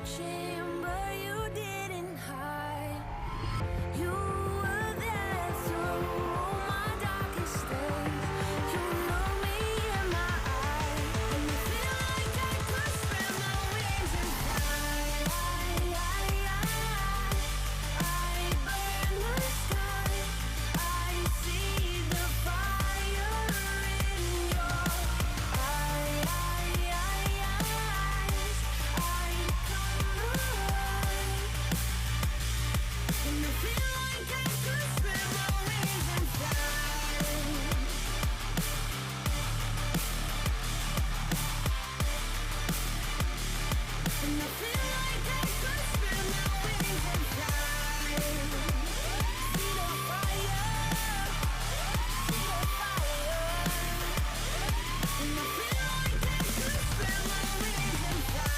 searching, but you didn't hide. You were there through my darkest days. You know me in my eyes, and I feel like I could spread my wings and fly. I burn the sky. I see the fire in your eyes. I come alive, and I feel like I could spread my wings and fly. And I feel like I could spread my wings and fly. See the fire, see the fire. And I feel like I could spread my wings and fly.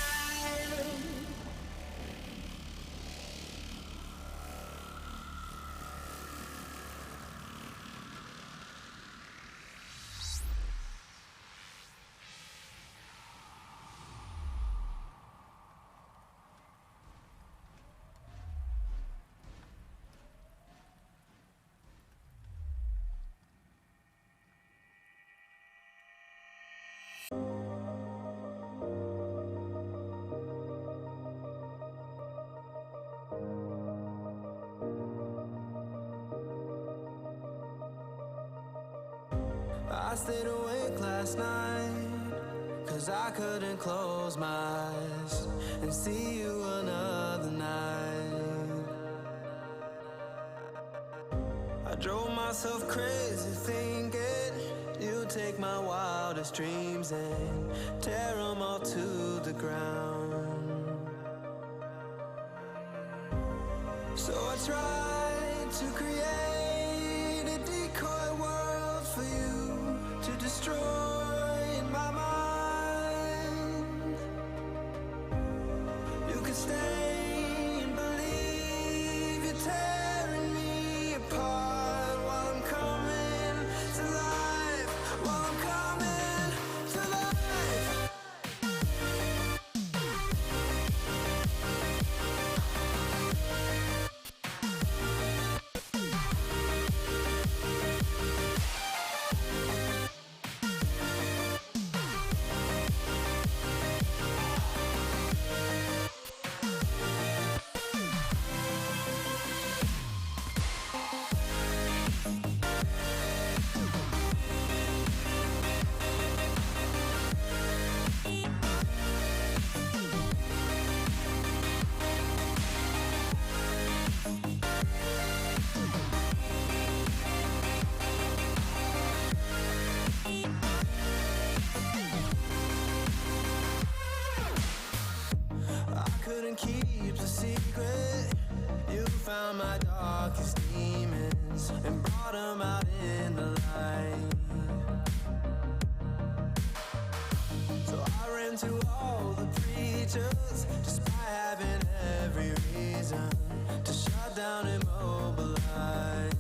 I stayed awake last night, 'cause I couldn't close my eyes and see you another night. I drove myself crazy thinking you'd take my wildest dreams and tear them all to the ground. So I tried to create a decoy world for you to destroy in my mind. You could stay and believe you're tearing me apart while I'm coming to life, while I'm coming to life. I couldn't keep the secret. You found my darkest demons and brought them out in the light. So I ran to all the preachers, despite having every reason to shut down and mobilize.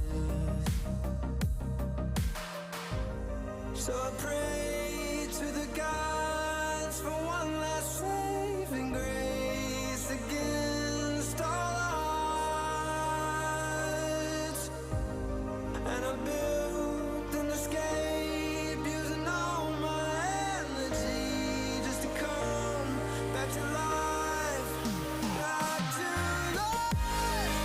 So I prayed to the gods for one last saving grace against all odds. And I built an escape using all my energy just to come back to life, back to life.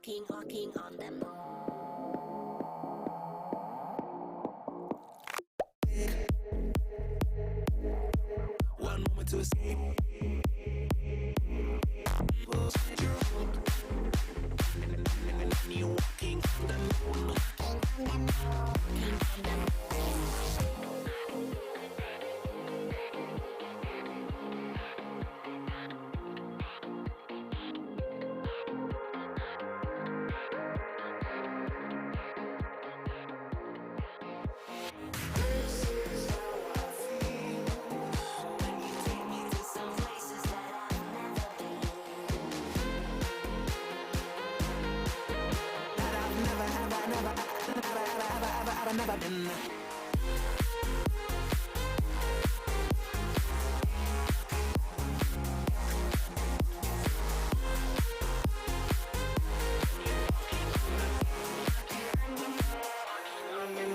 walking on the moon. One moment to escape. You walking on the moon. This is how I feel when you take me to some places that I've never been. That I've never been.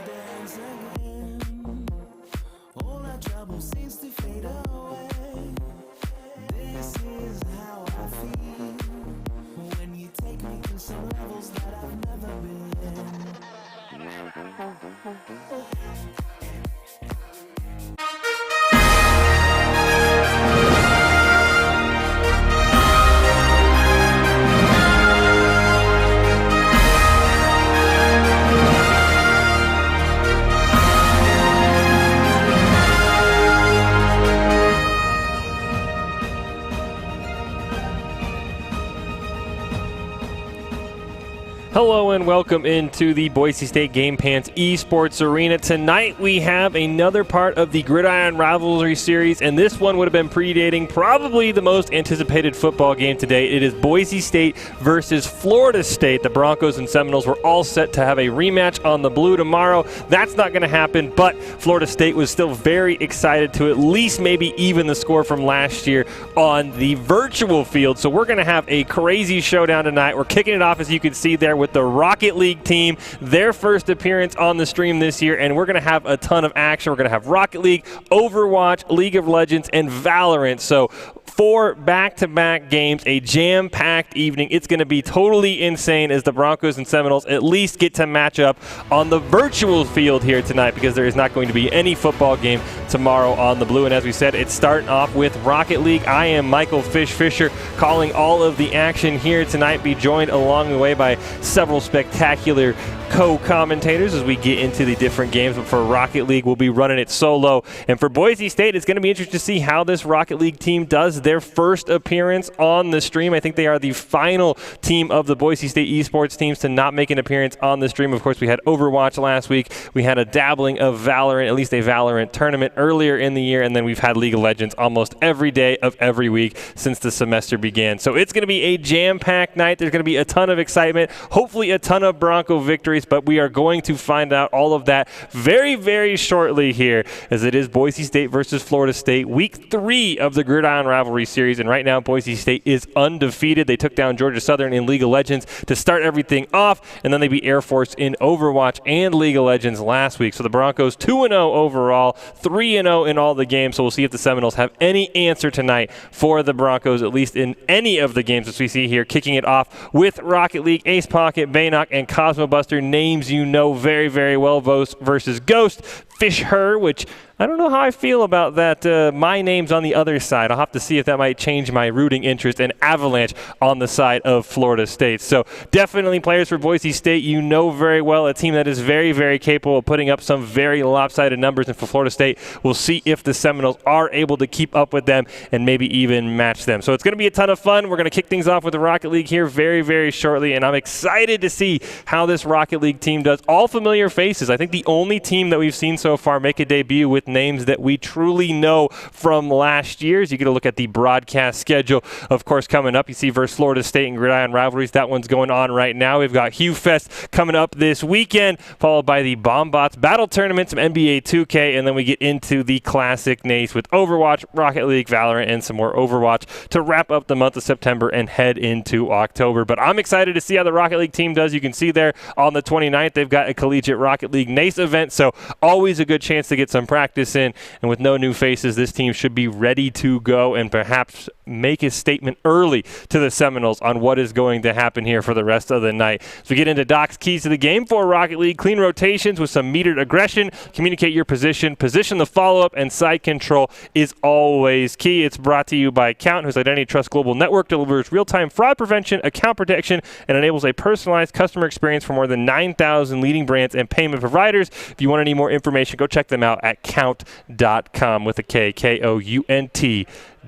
Dance again. All our trouble seems to fade away. This is how I feel when you take me to some levels that I've never been. Hello and welcome into the Boise State Game Pants Esports Arena. Tonight we have another part of the Gridiron Rivalry Series, and this one would have been predating probably the most anticipated football game today. It is Boise State versus Florida State. The Broncos and Seminoles were all set to have a rematch on the blue tomorrow. That's not going to happen, but Florida State was still very excited to at least maybe even the score from last year on the virtual field. So we're going to have a crazy showdown tonight. We're kicking it off, as you can see there, with the Rocket League team, their first appearance on the stream this year, and we're going to have a ton of action. We're going to have Rocket League, Overwatch, League of Legends, and Valorant. So 4 back-to-back games, a jam-packed evening. It's going to be totally insane as the Broncos and Seminoles at least get to match up on the virtual field here tonight, because there is not going to be any football game tomorrow on the blue. And as we said, it's starting off with Rocket League. I am Michael Fish Fisher calling all of the action here tonight, be joined along the way by several spectacular co-commentators as we get into the different games. But for Rocket League, we'll be running it solo. And for Boise State, it's going to be interesting to see how this Rocket League team does their first appearance on the stream. I think they are the final team of the Boise State esports teams to not make an appearance on the stream. Of course, we had Overwatch last week. We had a dabbling of Valorant, at least a Valorant tournament earlier in the year. And then we've had League of Legends almost every day of every week since the semester began. So it's going to be a jam-packed night. There's going to be a ton of excitement, hopefully a ton of Bronco victories, but we are going to find out all of that very, very shortly here, as it is Boise State versus Florida State, week 3 of the Gridiron Rivalry Series. And right now, Boise State is undefeated. They took down Georgia Southern in League of Legends to start everything off, and then they beat Air Force in Overwatch and League of Legends last week. So the Broncos 2-0 overall, 3-0 in all the games. So we'll see if the Seminoles have any answer tonight for the Broncos, at least in any of the games as we see here. Kicking it off with Rocket League, Ace Pocket, Baynock, and Cosmo Buster, names you know very, very well, versus Ghost, Fish Her, which I don't know how I feel about that. My name's on the other side. I'll have to see if that might change my rooting interest, and Avalanche on the side of Florida State. So definitely players for Boise State you know very well, a team that is very, very capable of putting up some very lopsided numbers. And for Florida State, we'll see if the Seminoles are able to keep up with them and maybe even match them. So it's going to be a ton of fun. We're going to kick things off with the Rocket League here very, very shortly, and I'm excited to see how this Rocket League team does. All familiar faces. I think the only team that we've seen so far make a debut with names that we truly know from last year. As you get a look at the broadcast schedule, of course, coming up, you see versus Florida State and Gridiron Rivalries. That one's going on right now. We've got HUE Fest coming up this weekend, followed by the Bombbots Battle Tournament, some NBA 2K, and then we get into the Classic Nates with Overwatch, Rocket League, Valorant, and some more Overwatch to wrap up the month of September and head into October. But I'm excited to see how the Rocket League team does. You can see there on the 29th, they've got a Collegiate Rocket League NACE event, so always always a good chance to get some practice in, and with no new faces, this team should be ready to go and perhaps make a statement early to the Seminoles on what is going to happen here for the rest of the night. As we get into Doc's keys to the game for Rocket League, clean rotations with some metered aggression, communicate your position the follow-up, and side control is always key. It's brought to you by Account, whose Identity Trust Global Network delivers real-time fraud prevention, account protection, and enables a personalized customer experience for more than 9,000 leading brands and payment providers. If you want any more information, go check them out at count.com with a K,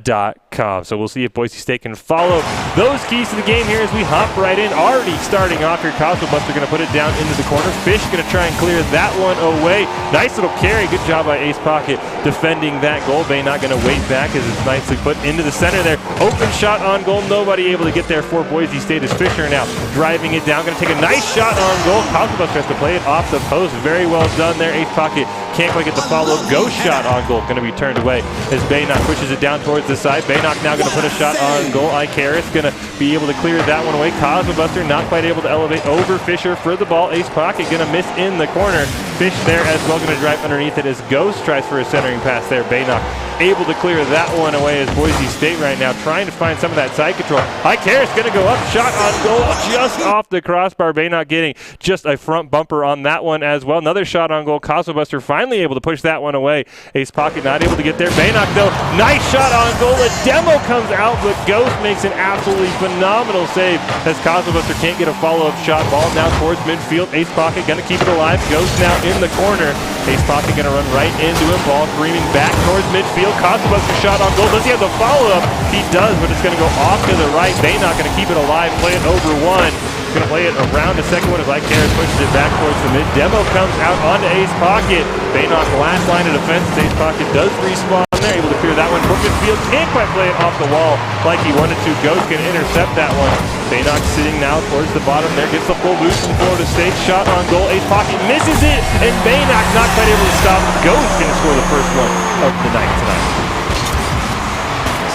Count.com. So we'll see if Boise State can follow those keys to the game here as we hop right in. Already starting off here, Cosmo Buster going to put it down into the corner. Fish going to try and clear that one away. Nice little carry. Good job by Ace Pocket defending that goal. Bay not going to wait back as it's nicely put into the center there. Open shot on goal. Nobody able to get there for Boise State as Fisher now driving it down. Going to take a nice shot on goal. Cosmo Buster has to play it off the post. Very well done there. Ace Pocket can't quite get the follow-up. Ghost shot on goal. Going to be turned away as Baynock pushes it down towards the side. Baynock now going to put a shot on goal. Icarus going to be able to clear that one away. Cosmo Buster not quite able to elevate over Fisher for the ball. Ace Pocket going to miss in the corner. Fish there as well, going to drive underneath it as Ghost tries for a centering pass there. Baynock able to clear that one away as Boise State right now trying to find some of that side control. Icarus going to go up, shot on goal just off the crossbar. Baynock getting just a front bumper on that one as well. Another shot on goal. Cosmo Buster finally able to push that one away. Ace Pocket not able to get there. Baynock though, nice shot on goal. A demo comes out, but Ghost makes an absolutely phenomenal save as Cosmo Buster can't get a follow-up shot. Ball now towards midfield. Ace Pocket going to keep it alive. Ghost now in the corner. Ace Pocket going to run right into him. Ball screaming back towards midfield. Cosmo Buster shot on goal. Does he have the follow-up? He does, but it's going to go off to the right. Baynock going to keep it alive. Play it over one. Going to play it around the second one as Icarus pushes it back towards the mid. Demo comes out onto Ace Pocket. Baynock last line of defense. Ace Pocket does respawn there, able to clear that one. From midfield, can't quite play it off the wall like he wanted to. Ghost can intercept that one. Baynock sitting now towards the bottom there, gets the full boost from Florida State. Shot on goal. Ace Pocket misses it, and Baynock not quite able to stop. Ghost going to score the first one of the night tonight.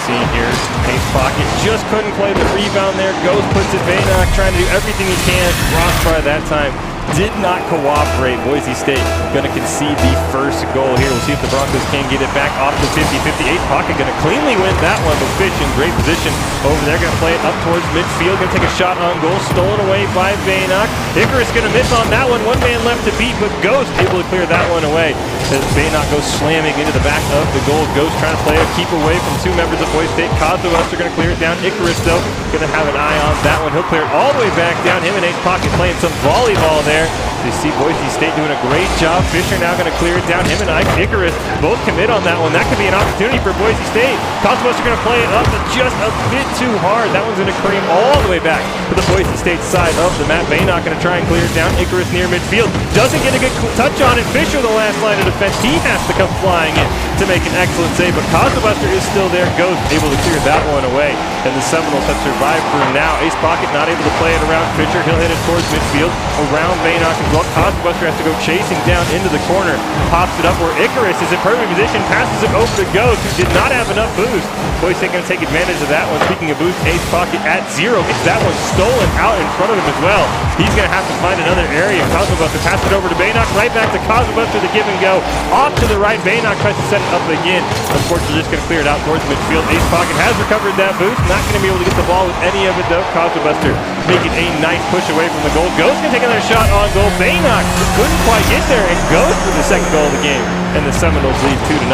See here, Ace Pocket just couldn't play the rebound there. Ghost puts it. Baynock trying to do everything he can. Crossbar that time did not cooperate. Boise State going to concede the first goal here. We'll see if the Broncos can get it back off the 50-50. Ace Pocket going to cleanly win that one, but Fish in great position over there. Going to play it up towards midfield. Going to take a shot on goal. Stolen away by Baynock. Icarus going to miss on that one. One man left to beat, but Ghost able to clear that one away as Baynock goes slamming into the back of the goal. Ghost trying to play a keep away from two members of Boise State. Cosmo Buster going to clear it down. Icarus though going to have an eye on that one. He'll clear it all the way back down. Him and Ace Pocket playing some volleyball there. You see Boise State doing a great job. Fisher now going to clear it down. Him and Icarus both commit on that one. That could be an opportunity for Boise State. Cosmo Buster going to play it up, but just a bit too hard. That one's going to cream all the way back to the Boise State side of the map. Baynock going to try and clear it down. Icarus near midfield. Doesn't get a good touch on it. Fisher, the last line of defense. He has to come flying in to make an excellent save, but Cosmo Buster is still there. Ghost able to clear that one away, and the Seminoles have survived for now. Ace Pocket not able to play it around Fisher. He'll hit it towards midfield. Around Baynock as well. Cosmo Buster has to go chasing down into the corner. Pops it up where Icarus is in perfect position. Passes it over to Ghost, who did not have enough boost. Boise State going to take advantage of that one. Speaking of boost, Ace Pocket at 0. Gets that one stolen out in front of him as well. He's going to have to find another area. Cosmo Buster passes it over to Baynock. Right back to Cosmo Buster, the give and go. Off to the right. Baynock tries to set it up again. Unfortunately, just going to clear it out towards midfield. Ace Pocket has recovered that boost. Not going to be able to get the ball with any of it though. Cosmo Buster making a nice push away from the goal. Ghost going to take another shot on goal. Baynock couldn't quite get there, and Ghost with the second goal of the game. And the Seminoles lead 2-0.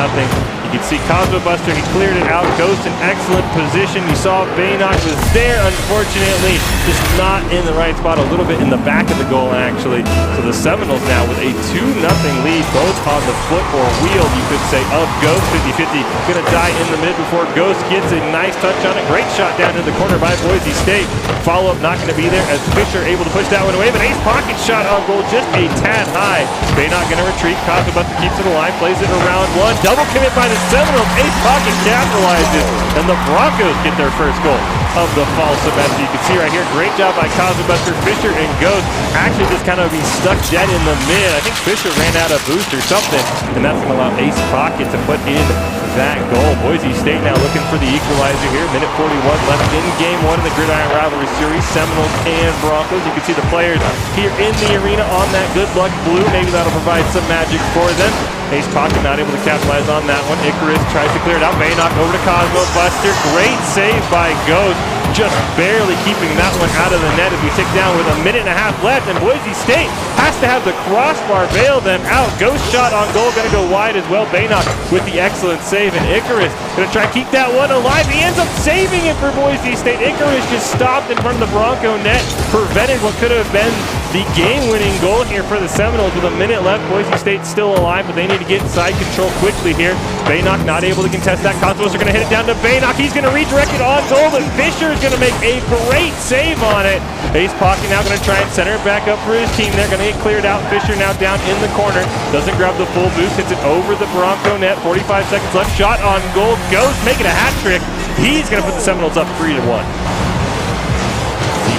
You can see Cosmo Buster, he cleared it out. Ghost in excellent position. You saw Baynock was there, unfortunately, just not in the right spot, a little bit in the back of the goal, actually. So the Seminoles now with a 2-0 lead, both on the foot or wheel, you could say, of Ghost. 50-50, gonna die in the mid before Ghost gets a nice touch on it. Great shot down in the corner by Boise State. Follow-up not gonna be there as Fisher able to push that one away, but Ace Pocket shot on goal just a tad high. Baynock gonna retreat. Cosmo Buster keeps it alive, plays it around one. Double commit by the Seminoles. Ace Pocket capitalizes, and the Broncos get their first goal of the fall semester. You can see right here, great job by Cosmo Buster. Fisher and Ghost actually just kind of be stuck dead in the mid. I think Fisher ran out of boost or something, and that's going to allow Ace Pocket to put in that goal. Boise State now looking for the equalizer here. Minute 41 left in game one of the Gridiron Rivalry Series. Seminoles and Broncos. You can see the players here in the arena on that good luck blue. Maybe that'll provide some magic for them. Ace Pocket not able to capitalize on that one. Icarus tries to clear it out. Baynock over to Cosmo Buster. Great save by Ghost. Just barely keeping that one out of the net as we tick down with a minute and a half left. And Boise State has to have the crossbar bail them out. Ghost shot on goal, going to go wide as well. Baynock with the excellent save. And Icarus going to try to keep that one alive. He ends up saving it for Boise State. Icarus just stopped in front of the Bronco net. Prevented what could have been the game-winning goal here for the Seminoles with a minute left. Boise State still alive, but they need to get side control quickly here. Baynock not able to contest that. Cosmos are going to hit it down to Baynock. He's going to redirect it on goal, but Fisher is going to make a great save on it. Ace Pocket now going to try and center it back up for his team. They're going to get cleared out. Fisher now down in the corner. Doesn't grab the full boost. Hits it over the Bronco net. 45 seconds left. Shot on goal. Goes, making a hat trick. He's going to put the Seminoles up 3-1.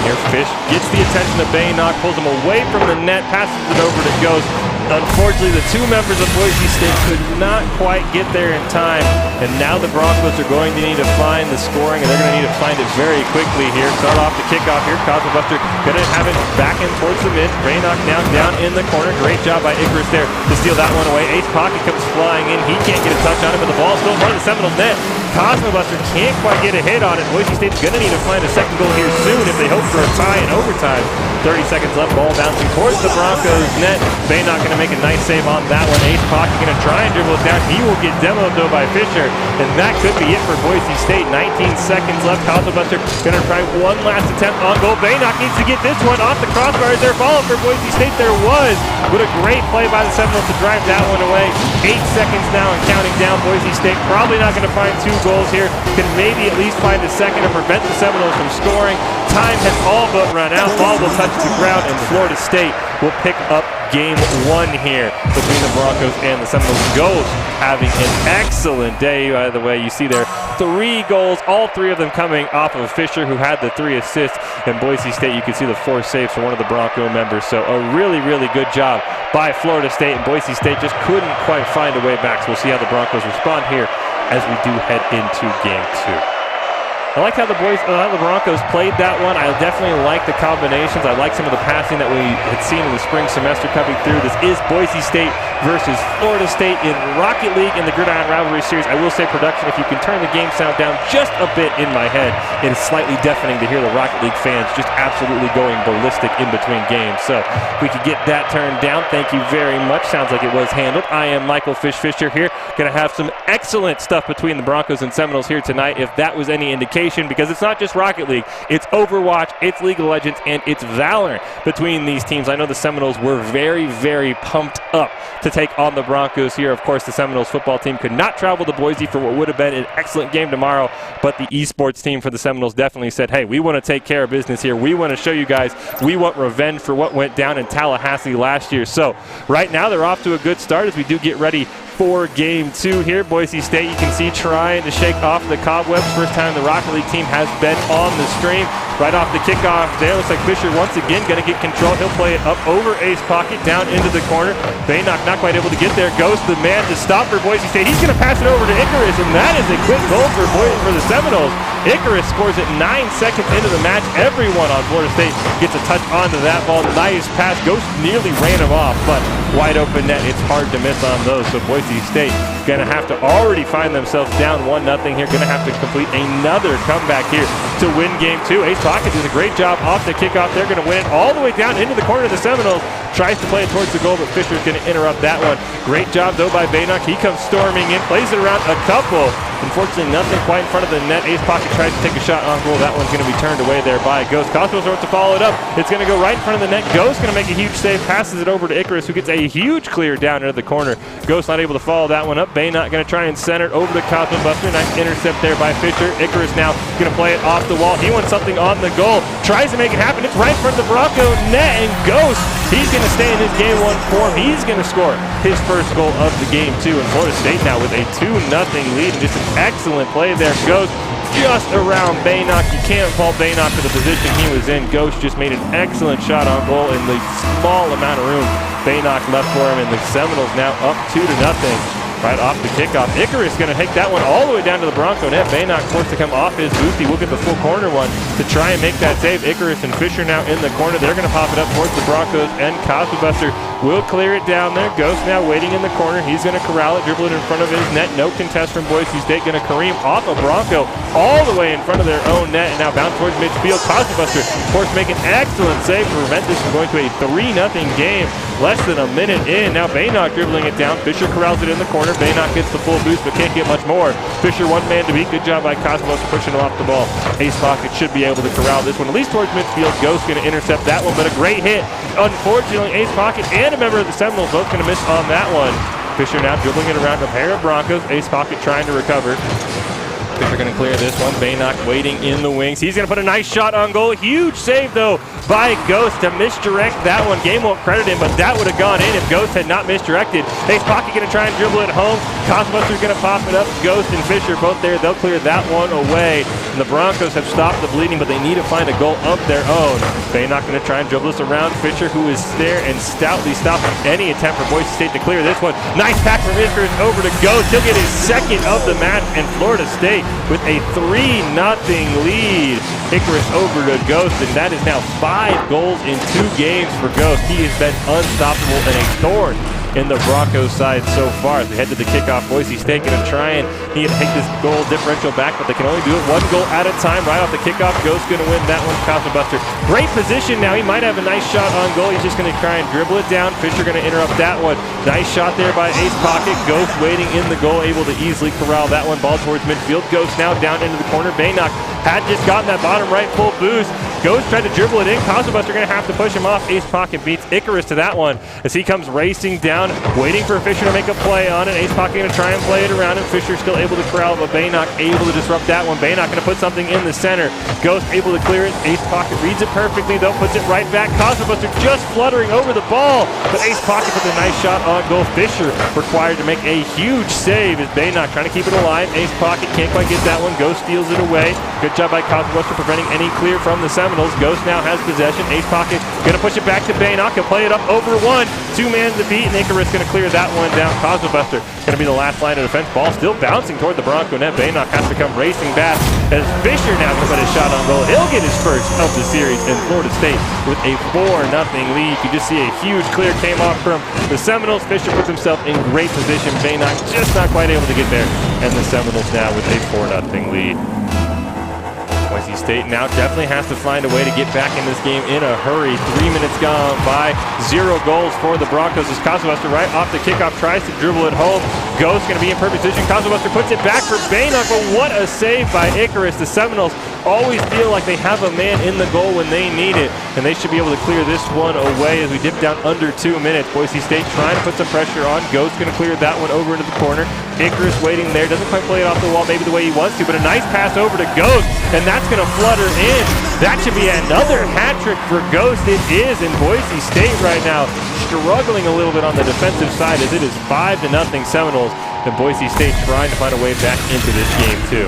Here, Fish gets the attention of Baynock, pulls him away from the net, passes it over to Ghost. Unfortunately, the two members of Boise State could not quite get there in time, and now the Broncos are going to need to find the scoring, and they're going to need to find it very quickly here. Start off the kickoff here. Cosmo Buster going to have it back in towards the mid. Baynock now down in the corner. Great job by Icarus there to steal that one away. Ace Pocket comes flying in. He can't get a touch on it, but the ball's still in front of the Seminoles net. Cosmo Buster can't quite get a hit on it. Boise State's going to need to find a second goal here soon if they hope for a tie in overtime. 30 seconds left, ball bouncing towards the Broncos net. Baynock going to make a nice save on that one. Ace Pocket going to try and dribble it down. He will get demoed though by Fisher, and that could be it for Boise State. 19 seconds left. Cosmo Buster going to try one last attempt on goal. Baynock needs to get this one off the crossbar. Is there a follow for Boise State? There was. What a great play by the Seminoles to drive that one away. 8 seconds now and counting down. Boise State probably not going to find two goals here. Can maybe at least find a second to prevent the Seminoles from scoring. Time has all but run out. Ball will touch the ground, and Florida State will pick up game one here between the Broncos and the Seminoles. Ghost having an excellent day, by the way. You see there 3 goals, all 3 of them coming off of Fisher, who had the 3 assists. And Boise State, you can see the 4 saves from one of the Bronco members. So a really, really good job by Florida State. And Boise State just couldn't quite find a way back. So we'll see how the Broncos respond here as we do head into game 2. I like how the Broncos played that one. I definitely like the combinations. I like some of the passing that we had seen in the spring semester coming through. This is Boise State versus Florida State in Rocket League in the Gridiron Rivalry Series. I will say, production, if you can turn the game sound down just a bit in my head, it is slightly deafening to hear the Rocket League fans just absolutely going ballistic in between games. So if we could get that turned down, thank you very much. Sounds like it was handled. I am Michael Fisher here. Going to have some excellent stuff between the Broncos and Seminoles here tonight, if that was any indication. Because it's not just Rocket League, it's Overwatch, it's League of Legends, and it's Valor between these teams. I know the Seminoles were very, very pumped up to take on the Broncos here. Of course, the Seminoles football team could not travel to Boise for what would have been an excellent game tomorrow, but the esports team for the Seminoles definitely said, hey, we want to take care of business here. We want to show you guys we want revenge for what went down in Tallahassee last year. So right now they're off to a good start as we do get ready for game 2 here. Boise State, you can see, trying to shake off the cobwebs. First time the Rocket League team has been on the stream. Right off the kickoff there, looks like Fisher once again going to get control. He'll play it up over Ace Pocket, down into the corner. Baynock not quite able to get there. Ghost, the man to stop for Boise State. He's going to pass it over to Icarus, and that is a quick goal for the Seminoles. Icarus scores it 9 seconds into the match. Everyone on Florida State gets a touch onto that ball. Nice pass. Ghost nearly ran him off, but wide open net. It's hard to miss on those. So Boise State going to have to already find themselves down 1-0 here. Going to have to complete another comeback here to win game 2. Ace Pocket does a great job off the kickoff. They're going to win it all the way down into the corner of the Seminoles. Tries to play it towards the goal, but Fisher's going to interrupt that one. Great job, though, by Baynock. He comes storming in, plays it around a couple. Unfortunately, nothing quite in front of the net. Ace Pocket tries to take a shot on goal. That one's going to be turned away there by Ghost. Cosmos wants to follow it up. It's going to go right in front of the net. Ghost going to make a huge save, passes it over to Icarus, who gets a huge clear down into the corner. Ghost not able to follow that one up. Baynock going to try and center it over to Cosmo Buster. Nice intercept there by Fisher. Icarus now going to play it off the wall. He wants something on the goal. Tries to make it happen. It's right in front of the Bronco net, and Ghost, he's going to stay in his game 1 form. He's going to score his first goal of the game 2. And Florida State now with a 2-0 lead. And just an excellent play there. Ghost just around Baynock. You can't fault Baynock for the position he was in. Ghost just made an excellent shot on goal in the small amount of room Baynock left for him, and the Seminoles now up 2-0. right off the kickoff. Icarus going to take that one all the way down to the Bronco net. Baynock forced to come off his boost. He will get the full corner one to try and make that save. Icarus and Fisher now in the corner. They're going to pop it up towards the Broncos, and Cosmobuster will clear it down there. Ghost now waiting in the corner. He's going to corral it, dribble it in front of his net. No contest from Boise State. Going to Kareem off a Bronco all the way in front of their own net, and now bounce towards midfield. Cosmobuster, of course, make an excellent save to prevent this from going to a 3-0 game. Less than a minute in. Now Baynock dribbling it down. Fisher corrals it in the corner. Baynock gets the full boost, but can't get much more. Fisher one man to beat. Good job by Cosmos pushing him off the ball. Ace Pocket should be able to corral this one, at least towards midfield. Ghost going to intercept that one, but a great hit. Unfortunately, Ace Pocket and a member of the Seminoles both going to miss on that one. Fisher now dribbling it around a pair of Broncos. Ace Pocket trying to recover. Fisher going to clear this one. Baynock waiting in the wings. He's going to put a nice shot on goal. Huge save, though, by Ghost to misdirect that one. Game won't credit him, but that would have gone in if Ghost had not misdirected. Ace Pocket going to try and dribble it home. Cosmobuster's going to pop it up. Ghost and Fisher both there. They'll clear that one away. And the Broncos have stopped the bleeding, but they need to find a goal of their own. Baynock going to try and dribble this around. Fisher, who is there and stoutly stopping any attempt for Boise State to clear this one. Nice pack from Icarus over to Ghost. He'll get his second of the match, and Florida State with a 3-0 lead. Icarus over to Ghost, and that is now 5 goals in 2 games for Ghost. He has been unstoppable and a thorn in the Broncos side so far. As they head to the kickoff, Boise State going to try and need to take this goal differential back, but they can only do it 1 goal at a time. Right off the kickoff, Ghost going to win that one. Cosmobuster, great position now. He might have a nice shot on goal. He's just going to try and dribble it down. Fisher going to interrupt that one. Nice shot there by Ace Pocket. Ghost waiting in the goal, able to easily corral that one. Ball towards midfield. Ghost now down into the corner. Baynock had just gotten that bottom right full boost. Ghost tried to dribble it in. Cosmobuster going to have to push him off. Ace Pocket beats Icarus to that one as he comes racing down, waiting for Fisher to make a play on it. Ace Pocket going to try and play it around, and Fisher still able to corral, but Baynock able to disrupt that one. Baynock going to put something in the center. Ghost able to clear it. Ace Pocket reads it perfectly, though, puts it right back. Cosmobuster just fluttering over the ball, but Ace Pocket puts a nice shot on goal. Fisher required to make a huge save as Baynock trying to keep it alive. Ace Pocket can't quite get that one. Ghost steals it away. Good job by Cosmobuster preventing any clear from the Seminoles. Ghost now has possession. Ace Pocket going to push it back to Baynock. He'll play it up over 1. 2 man to beat, and Icarus going to clear that one down. Cosmobuster going to be the last line of defense. Ball still bouncing toward the Bronco net. Baynock has to come racing back as Fisher now going to put a shot on goal. He'll get his first of the series, and Florida State with a 4-0 lead. You can just see a huge clear came off from the Seminoles. Fisher puts himself in great position. Baynock just not quite able to get there, and the Seminoles now with a 4-0 lead. Boise State now definitely has to find a way to get back in this game in a hurry. 3 minutes gone by. 0 goals for the Broncos as Cosmobuster right off the kickoff tries to dribble it home. Ghost going to be in perfect position. Cosmobuster puts it back for Baynock, but what a save by Icarus. The Seminoles always feel like they have a man in the goal when they need it, and they should be able to clear this one away as we dip down under 2 minutes. Boise State trying to put some pressure on. Ghost going to clear that one over into the corner. Icarus waiting there. Doesn't quite play it off the wall maybe the way he wants to, but a nice pass over to Ghost, and that's going to flutter in. That should be another hat trick for Ghost. It is in Boise State right now, struggling a little bit on the defensive side as it is 5-0 Seminoles, and Boise State trying to find a way back into this game too.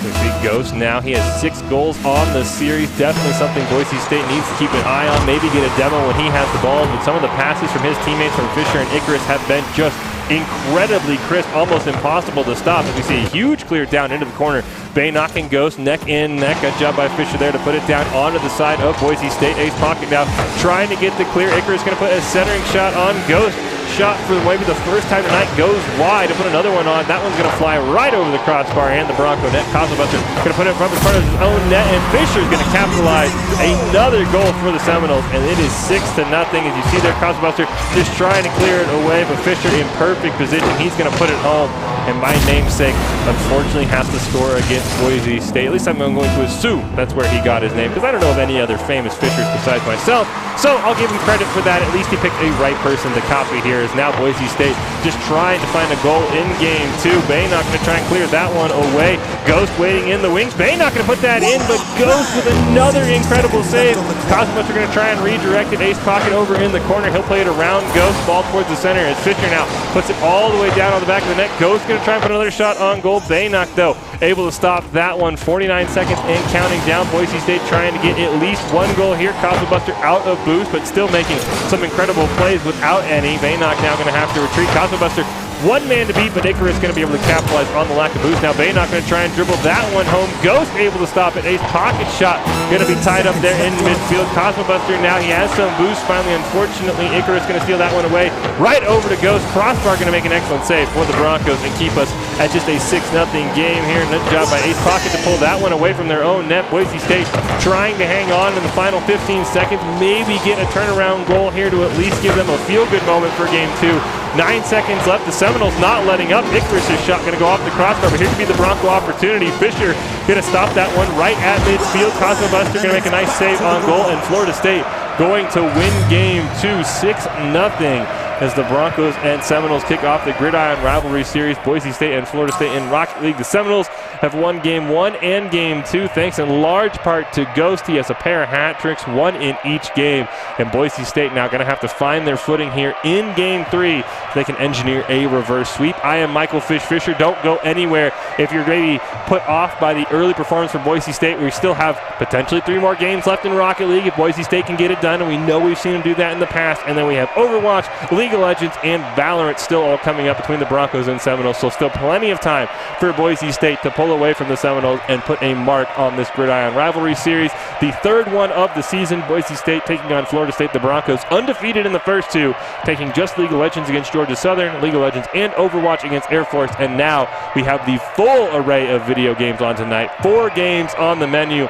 We see Ghost now. He has 6 goals on the series. Definitely something Boise State needs to keep an eye on. Maybe get a demo when he has the ball. But some of the passes from his teammates from Fisher and Icarus have been just incredibly crisp, almost impossible to stop. As we see a huge clear down into the corner. Baynock and Ghost neck in neck. Good job by Fisher there to put it down onto the side of Boise State. Ace Pocket now trying to get the clear. Icarus going to put a centering shot on Ghost. Shot for maybe the first time tonight goes wide to put another one on. That one's going to fly right over the crossbar and the Bronco net. Cosmobuster going to put it in front of his own net, and Fisher's going to capitalize another goal for the Seminoles, and it is 6-0. As you see there, Cosmobuster just trying to clear it away, but Fisher in perfect position. He's going to put it home, and my namesake unfortunately has to score against Boise State. At least I'm going to assume that's where he got his name, because I don't know of any other famous Fishers besides myself. So I'll give him credit for that. At least he picked a right person to copy here. Is now Boise State just trying to find a goal in game 2. Baynock going to try and clear that one away. Ghost waiting in the wings. Baynock going to put that in, but Ghost with another incredible save. Cosmobuster going to try and redirect it. Ace Pocket over in the corner. He'll play it around Ghost. Ball towards the center as Fisher now puts it all the way down on the back of the net. Ghost going to try and put another shot on goal. Baynock, though, able to stop that one. 49 seconds and counting down. Boise State trying to get at least 1 goal here. Cosmobuster out of boost, but still making some incredible plays without any. Baynock now going to have to retreat. Cosmobuster One man to beat, but Icarus going to be able to capitalize on the lack of boost. Now Baynock going to try and dribble that one home. Ghost able to stop it. Ace pocket shot going to be tied up there in midfield. Cosmo Buster now he has some boost finally. Unfortunately, Icarus going to steal that one away. Right over to Ghost. Crossbar going to make an excellent save for the Broncos and keep us at just a 6-0 game here. Good job by Ace Pocket to pull that one away from their own net. Boise State trying to hang on in the final 15 seconds. Maybe get a turnaround goal here to at least give them a feel-good moment for game 2. 9 seconds left. The Seminoles not letting up. Icarus' shot going to go off the crossbar, but here could be the Bronco opportunity. Fisher going to stop that one right at midfield. Cosmo Buster going to make a nice save on goal, and Florida State going to win game 2 6-0 as the Broncos and Seminoles kick off the Gridiron Rivalry Series. Boise State and Florida State in Rocket League. The Seminoles have won game 1 and game 2 thanks in large part to Ghost. He has a pair of hat tricks, one in each game. And Boise State now going to have to find their footing here in game 3 so they can engineer a reverse sweep. I am Michael Fish Fisher. Don't go anywhere if you're maybe put off by the early performance from Boise State. We still have potentially 3 more games left in Rocket League if Boise State can get it done, and we know we've seen them do that in the past. And then we have Overwatch, League of Legends, and Valorant still all coming up between the Broncos and Seminoles, so still plenty of time for Boise State to pull away from the Seminoles and put a mark on this Gridiron Rivalry Series. The 3rd one of the season. Boise State taking on Florida State. The Broncos undefeated in the first 2, taking just League of Legends against Georgia Southern, League of Legends and Overwatch against Air Force, and now we have the full array of video games on tonight. 4 games on the menu.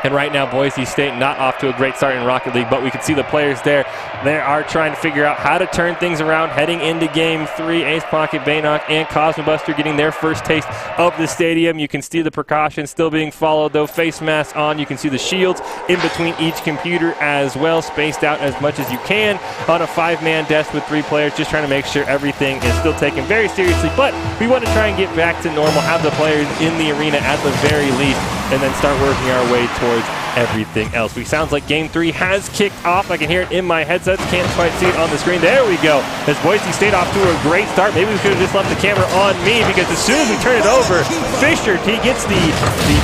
And right now, Boise State not off to a great start in Rocket League, but we can see the players there. They are trying to figure out how to turn things around heading into game 3. Ace Pocket, Baynock, and Cosmo Buster getting their first taste of the stadium. You can see the precautions still being followed, though. Face masks on. You can see the shields in between each computer as well, spaced out as much as you can on a 5-man desk with 3 players, just trying to make sure everything is still taken very seriously. But we want to try and get back to normal, have the players in the arena at the very least, and then start working our way towards everything else. We sounds like game 3 has kicked off. I can hear it in my headsets. Can't quite see it on the screen. There we go. As Boise State off to a great start. Maybe we could have just left the camera on me, because as soon as we turn it over, Fisher, he gets the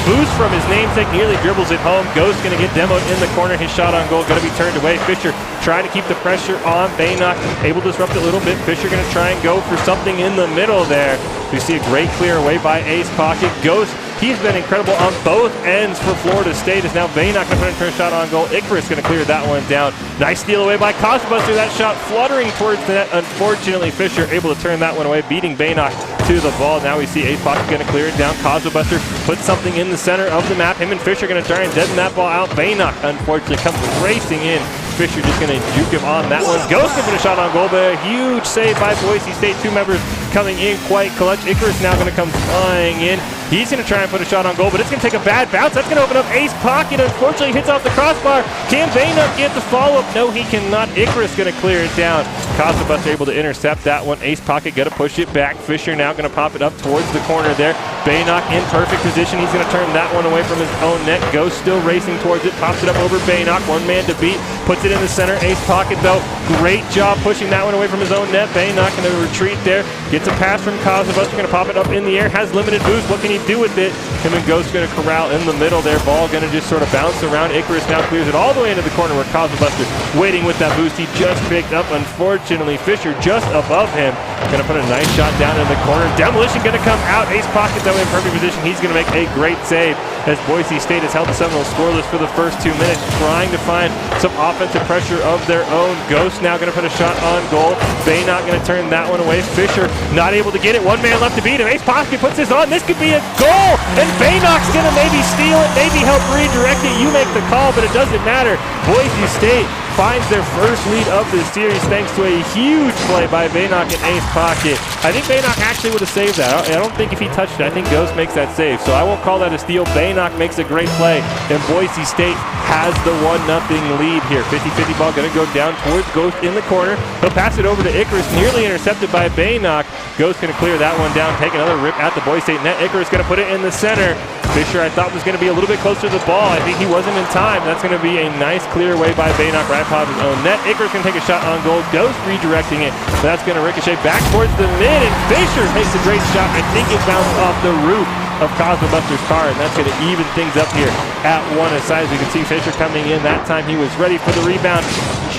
boost from his namesake, nearly dribbles it home. Ghost going to get demoed in the corner. His shot on goal going to be turned away. Fisher trying to keep the pressure on. Baynock able to disrupt it a little bit. Fisher going to try and go for something in the middle there. We see a great clear away by Ace Pocket. Ghost, he's been incredible on both ends for Florida State. Is now Baynock going to put in a shot on goal. Icarus going to clear that one down. Nice steal away by Cosmobuster. That shot fluttering towards the net. Unfortunately, Fisher able to turn that one away, beating Baynock to the ball. Now we see Ace Pocket going to clear it down. Cosmobuster puts something in the center of the map. Him and Fisher going to try and deaden that ball out. Baynock, unfortunately, comes racing in. Fisher just going to juke him on that one. Ghost going to put a shot on goal, but a huge save by Boise State. 2 members coming in quite clutch. Icarus now going to come flying in. He's going to try and put a shot on goal, but it's going to take a bad bounce. That's going to open up Ace Pocket. Unfortunately, hits off the crossbar. Can Baynock get the follow-up? No, he cannot. Icarus going to clear it down. Cosmobuster able to intercept that one. Ace Pocket going to push it back. Fisher now going to pop it up towards the corner there. Baynock in perfect position. He's going to turn that one away from his own net. Ghost still racing towards it. Pops it up over Baynock. 1 man to beat. Puts it in the center. Ace Pocket, though, great job pushing that one away from his own net. Baynock going to retreat there. Gets a pass from Cosmobuster. Going to pop it up in the air. Has limited boost. What can he do with it? Him and Ghost going to corral in the middle there. Ball going to just sort of bounce around. Icarus now clears it all the way into the corner where Cosmobuster waiting with that boost he just picked up. Unfortunately, Fisher just above him. Going to put a nice shot down in the corner. Demolition going to come out. Ace Pocket, though, in perfect position. He's going to make a great save as Boise State has held the Seminoles scoreless for the first 2 minutes, trying to find some offensive pressure of their own. Ghost now going to put a shot on goal. Baynock going to turn that one away. Fisher not able to get it. 1 man left to beat him. Ace Pocket puts this on. This could be a goal, and Baynock's going to maybe steal it, maybe help redirect it. You make the call, but it doesn't matter. Boise State finds their first lead of this series thanks to a huge play by Baynock and Ace Pocket. I think Baynock actually would have saved that. I don't think if he touched it, I think Ghost makes that save. So I won't call that a steal. Baynock makes a great play, and Boise State has the 1-0 lead here. 50-50 ball going to go down towards Ghost in the corner. He'll pass it over to Icarus, nearly intercepted by Baynock. Ghost going to clear that one down, take another rip at the Boise State net. Icarus going to put it in the center. Fisher, I thought, was going to be a little bit closer to the ball. I think he wasn't in time. That's going to be a nice clear away by Baynock right past his own net. Icarus going to take a shot on goal. Ghost redirecting it. That's going to ricochet back towards the mid, and Fisher takes a great shot. I think it bounced off the roof of Cosmobuster's car, and that's going to even things up here at 1 aside. As we can see Fisher coming in. That time he was ready for the rebound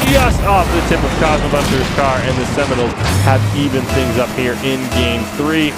just off the tip of Cosmobuster's car, and the Seminoles have even things up here in Game 3.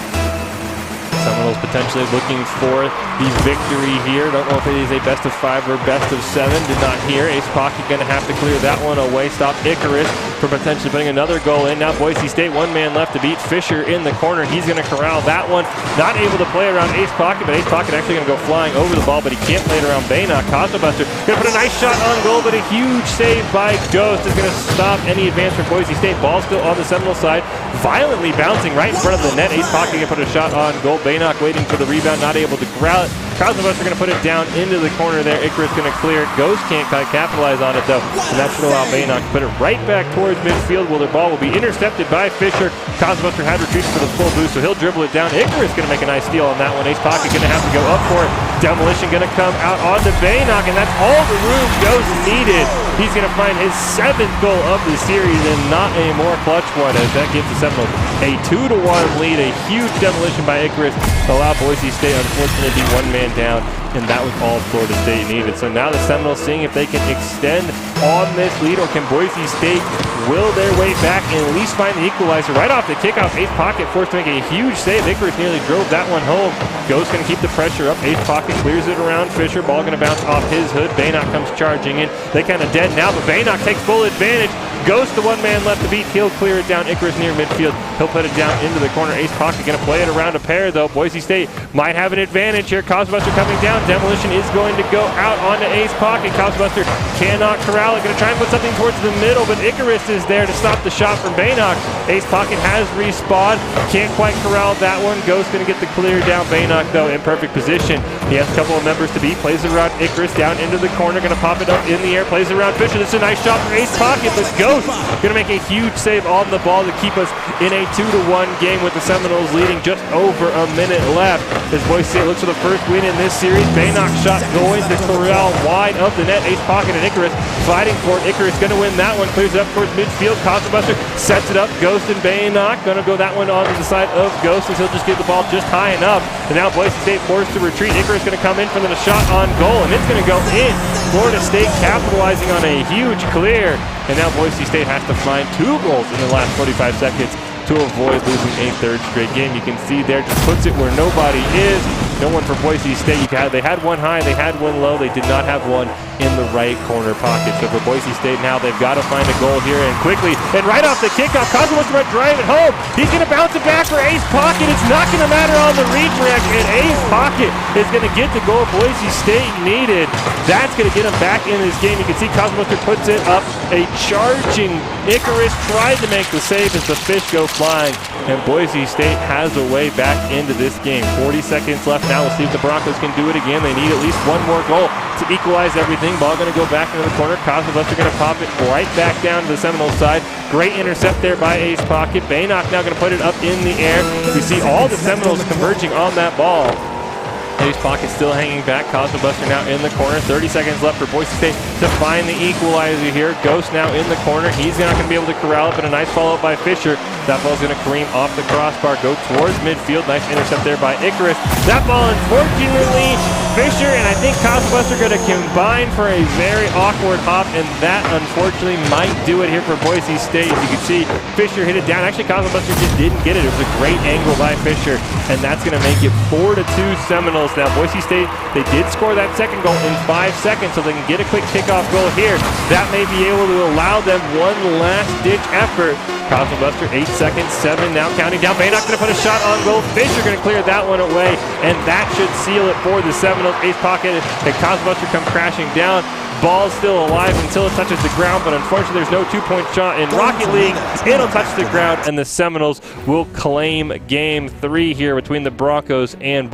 Seminoles potentially looking for the victory here. Don't know if it is a best of 5 or best of 7. Did not hear. Ace Pocket going to have to clear that one away. Stop Icarus for potentially putting another goal in. Now Boise State, one man left to beat Fisher in the corner. He's going to corral that one. Not able to play around Ace Pocket, but Ace Pocket actually going to go flying over the ball, but he can't play it around Baynock. Cosmobuster going to put a nice shot on goal, but a huge save by Ghost is going to stop any advance for Boise State. Ball still on the Seminole side, violently bouncing right in front of the net. Ace Pocket going to put a shot on goal. Baynock waiting for the rebound, not able to corral it. Cosmobuster going to put it down into the corner there. Icarus going to clear it. Ghost can't capitalize on it though, and that should allow Baynock to put it right back towards midfield where the ball will be intercepted by Fisher. Cosmobuster had retreated for the full boost, so he'll dribble it down. Icarus going to make a nice steal on that one. Ace Pocket going to have to go up for it. Demolition going to come out onto Baynock, and that's all the room Ghost needed. He's going to find his 7th goal of the series, and not a more clutch one, as that gives the Seminoles a 2-1 lead. A huge demolition by Icarus allowed Boise State unfortunately to be one man down, and that was all Florida State needed. So now the Seminoles seeing if they can extend on this lead, or can Boise State will their way back and at least find the equalizer. Right off the kickoff, Ace Pocket forced to make a huge save. Icarus nearly drove that one home. Ghost going to keep the pressure up. Ace Pocket clears it around Fisher. Ball going to bounce off his hood. Baynock comes charging in. They kind of dead now, but Baynock takes full advantage. Ghost, the one man left to beat. He'll clear it down. Icarus near midfield. He'll put it down into the corner. Ace Pocket going to play it around a pair though. Boise State might have an advantage here. Cosmobuster coming down. Demolition is going to go out onto Ace Pocket. Cosmobuster cannot corral it. Going to try and put something towards the middle, but Icarus is there to stop the shot from Baynock. Ace Pocket has respawned. Can't quite corral that one. Ghost going to get the clear down. Baynock though in perfect position. He has a couple of members to beat. Plays it around Icarus down into the corner. Going to pop it up in the air. Plays it around Fisher. This is a nice shot for Ace Pocket, but Ghost going to make a huge save on the ball to keep us in a 2-1 game with the Seminoles leading just over a minute left. As Boise State looks for the first win in this series. Baynock shot going to corral wide of the net. Ace Pocket and Icarus fighting for it. Icarus going to win that one. Clears it up towards midfield. Cosmobuster sets it up. Ghost and Baynock going to go that one onto the side of Ghost as he'll just get the ball just high enough. And now Boise State forced to retreat. Icarus going to come in for the shot on goal, and it's going to go in. Florida State capitalizing on a huge clear. And now Boise State has to find 2 goals in the last 45 seconds to avoid losing a 3rd straight game. You can see there, just puts it where nobody is. No one for Boise State. They had one high, they had one low. They did not have one in the right corner pocket. So for Boise State now, they've got to find a goal here and quickly. And right off the kickoff, Cosmobuster might drive it home. He's going to bounce it back for Ace Pocket. It's not going to matter on the redirect, and Ace Pocket is going to get the goal Boise State needed. That's going to get him back in this game. You can see Cosmobuster puts it up. A charging Icarus tried to make the save as the fish go flying, and Boise State has a way back into this game. 40 seconds left now. We'll see if the Broncos can do it again. They need at least one more goal to equalize everything. Ball going to go back into the corner. Cosmobuster going to pop it right back down to the Seminole side. Great intercept there by Ace Pocket. Baynock now going to put it up in the air. You see all the Seminoles converging on that ball. Ace Pocket still hanging back. Cosmobuster now in the corner. 30 seconds left for Boise State to find the equalizer here. Ghost now in the corner. He's not going to be able to corral it, but a nice follow-up by Fisher. That ball's going to cream off the crossbar, go towards midfield. Nice intercept there by Icarus. That ball, unfortunately, Fisher and I think Cosmobuster going to combine for a very awkward hop, and that unfortunately might do it here for Boise State. As you can see, Fisher hit it down. Actually, Cosmobuster just didn't get it. It was a great angle by Fisher, and that's going to make it 4-2 Seminoles. Now, Boise State, they did score that second goal in 5 seconds, so they can get a quick kickoff goal here. That may be able to allow them one last-ditch effort. Cosmobuster, 8 seconds, 7 now counting down. Baynock going to put a shot on goal. Fisher going to clear that one away, and that should seal it for the Seminoles. Ace Pocket and Cosmobuster come crashing down. Ball's still alive until it touches the ground, but unfortunately there's no 2-point shot in Rocket League. It'll touch the ground, and the Seminoles will claim Game 3 here between the Broncos and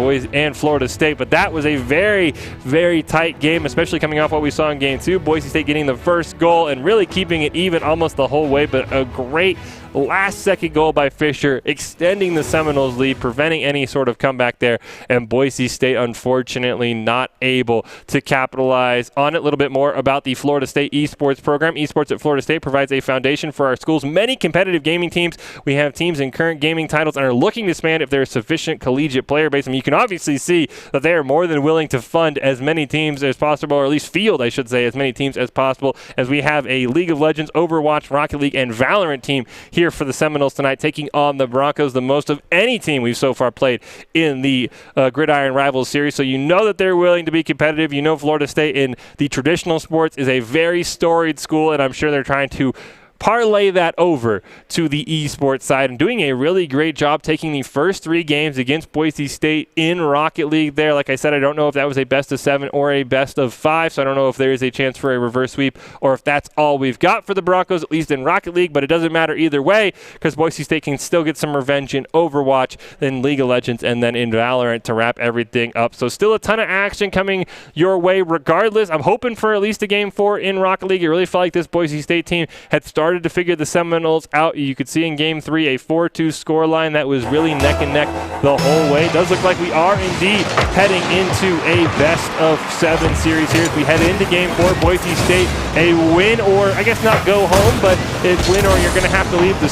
Florida State. But that was a very, very tight game, especially coming off what we saw in Game 2. Boise State getting the first goal and really keeping it even almost the whole way, but a great last-second goal by Fisher, extending the Seminoles lead, preventing any sort of comeback there, and Boise State unfortunately not able to capitalize on it. A little bit more about the Florida State esports program. Esports at Florida State provides a foundation for our school's many competitive gaming teams. We have teams in current gaming titles and are looking to expand if there's sufficient collegiate player base. I mean, you can obviously see that they are more than willing to fund as many teams as possible, or at least field, I should say, as many teams as possible, as we have a League of Legends, Overwatch, Rocket League, and Valorant team here for the Seminoles tonight, taking on the Broncos, the most of any team we've so far played in the Gridiron Rivals series. So you know that they're willing to be competitive. You know Florida State in the traditional sports is a very storied school, and I'm sure they're trying to parlay that over to the esports side and doing a really great job taking the first 3 games against Boise State in Rocket League there. Like I said, I don't know if that was a best of 7 or a best of 5, so I don't know if there is a chance for a reverse sweep or if that's all we've got for the Broncos, at least in Rocket League, but it doesn't matter either way because Boise State can still get some revenge in Overwatch, then League of Legends, and then in Valorant to wrap everything up. So still a ton of action coming your way regardless. I'm hoping for at least a game 4 in Rocket League. It really felt like this Boise State team had started to figure the Seminoles out. You could see in game 3 a 4-2 scoreline that was really neck and neck the whole way. It does look like we are indeed heading into a best of 7 series here as we head into game 4. Boise State a win, or I guess not go home, but it's win or you're going to have to leave the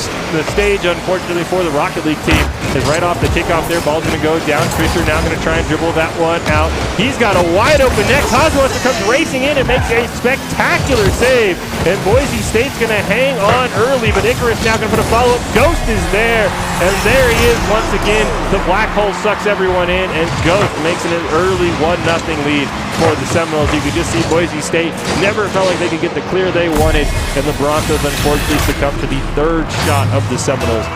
stage, unfortunately, for the Rocket League team. Is right off the kickoff there. Ball's going to go down. Fisher now going to try and dribble that one out. He's got a wide open net. Cosmos comes racing in and makes a spectacular save. And Boise State's going to hang on early, but Icarus now going to put a follow-up. Ghost is there, and there he is once again. The black hole sucks everyone in, and Ghost makes it an early 1-0 lead for the Seminoles. You could just see Boise State never felt like they could get the clear they wanted, and the Broncos unfortunately succumbed to the 3rd shot of the Seminoles.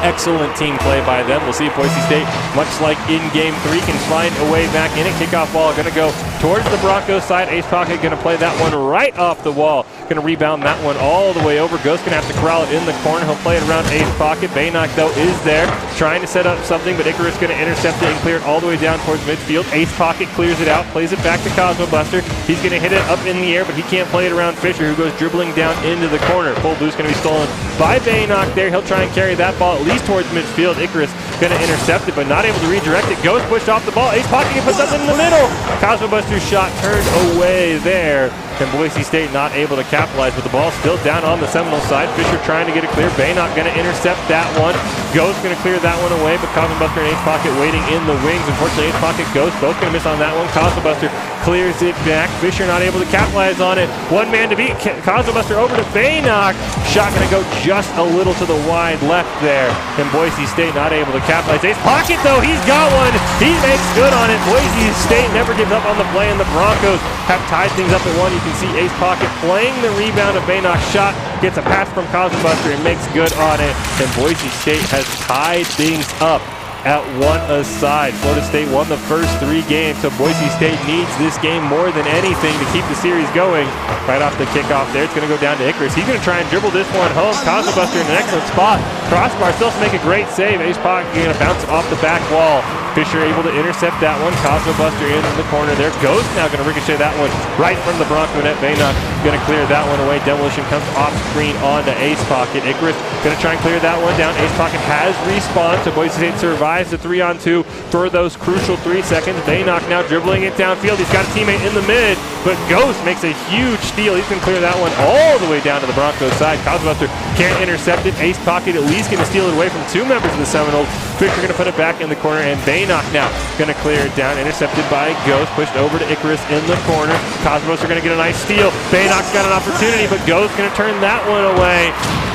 Excellent team play by them. We'll see if Boise State, much like in Game 3, can find a way back in it. Kickoff ball going to go towards the Broncos side. Ace Pocket going to play that one right off the wall. Going to rebound that one all the way over. Ghost going to have to corral it in the corner. He'll play it around Ace Pocket. Baynock, though, is there trying to set up something, but Icarus going to intercept it and clear it all the way down towards midfield. Ace Pocket clears it out, plays it back to Cosmo Buster. He's going to hit it up in the air, but he can't play it around Fisher, who goes dribbling down into the corner. Full boost going to be stolen by Baynock there. He'll try and carry that ball at least towards midfield. Icarus going to intercept it, but not able to redirect it. Ghost pushed off the ball. Ace Pocket can put something in the middle. Cosmo Buster's shot turned away there. And Boise State not able to capitalize, but the ball still down on the Seminole side. Fisher trying to get it clear. Baynock going to intercept that one. Ghost going to clear that one away, but Cosmo Buster and Ace Pocket waiting in the wings. Unfortunately, Ace Pocket, Ghost both going to miss on that one. Cosmo Buster clears it back. Fisher not able to capitalize on it. One man to beat. Cosmo Buster over to Baynock. Shot going to go just a little to the wide left there. And Boise State not able to capitalize. Ace Pocket, though, he's got one. He makes good on it. Boise State never gives up on the play, and the Broncos have tied things up at 1. You can see Ace Pocket playing the rebound of Baynock's shot. Gets a pass from Cosmo Buster and makes good on it. And Boise State has tied things up at 1 aside. Florida State won the first 3 games, so Boise State needs this game more than anything to keep the series going. Right off the kickoff there, it's going to go down to Icarus. He's going to try and dribble this one home. Cosmo Buster in an excellent spot. Crossbar still to make a great save. Ace Pocket going to bounce it off the back wall. Fisher able to intercept that one. Cosmo Buster in the corner there. Ghost now going to ricochet that one right from the Bronco net. Baynock going to clear that one away. Demolition comes off screen onto Ace Pocket. Icarus going to try and clear that one down. Ace Pocket has respawned, so Boise State survives the 3-on-2 for those crucial 3 seconds. Baynock now dribbling it downfield. He's got a teammate in the mid, but Ghost makes a huge steal. He's going to clear that one all the way down to the Broncos side. Cosmo Buster can't intercept it. Ace Pocket at least going to steal it away from 2 members of the Seminoles. Fisher going to put it back in the corner, and Baynock now going to clear it down. Intercepted by Ghost. Pushed over to Icarus in the corner. Cosmo Buster going to get a nice steal. Baynock's got an opportunity, but Ghost going to turn that one away.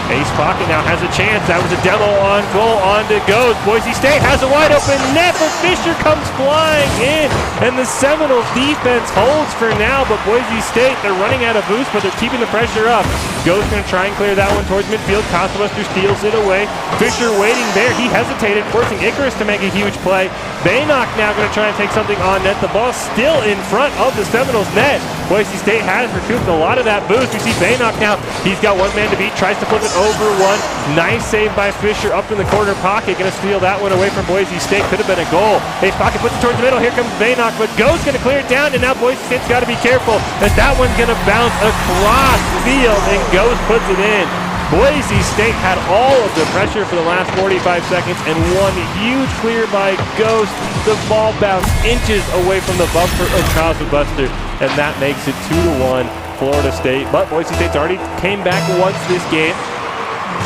Ace Pocket now has a chance. That was a demo on goal onto Ghost. Boise State has a wide open net, but Fisher comes flying in, and the Seminoles defense holds for now, but Boise State, they're running out of boost, but they're keeping the pressure up. Ghost going to try and clear that one towards midfield. Cosmo Buster steals it away. Fisher waiting there. He hesitated, forcing Icarus to make a huge play. Baynock now going to try and take something on net. The ball still in front of the Seminoles net. Boise State has recouped a lot of that boost. We see Baynock now. He's got one man to beat. Tries to flip it over one. Nice save by Fisher up in the corner pocket. Going to steal that one away from Boise State. Could have been a goal. Ace Pocket puts it towards the middle. Here comes Baynock, but Ghost going to clear it down, and now Boise State's got to be careful as that one's going to bounce across field, and Ghost puts it in. Boise State had all of the pressure for the last 45 seconds, and one huge clear by Ghost. The ball bounced inches away from the bumper of Cosmobuster, and that makes it 2-1 Florida State. But Boise State's already came back once this game.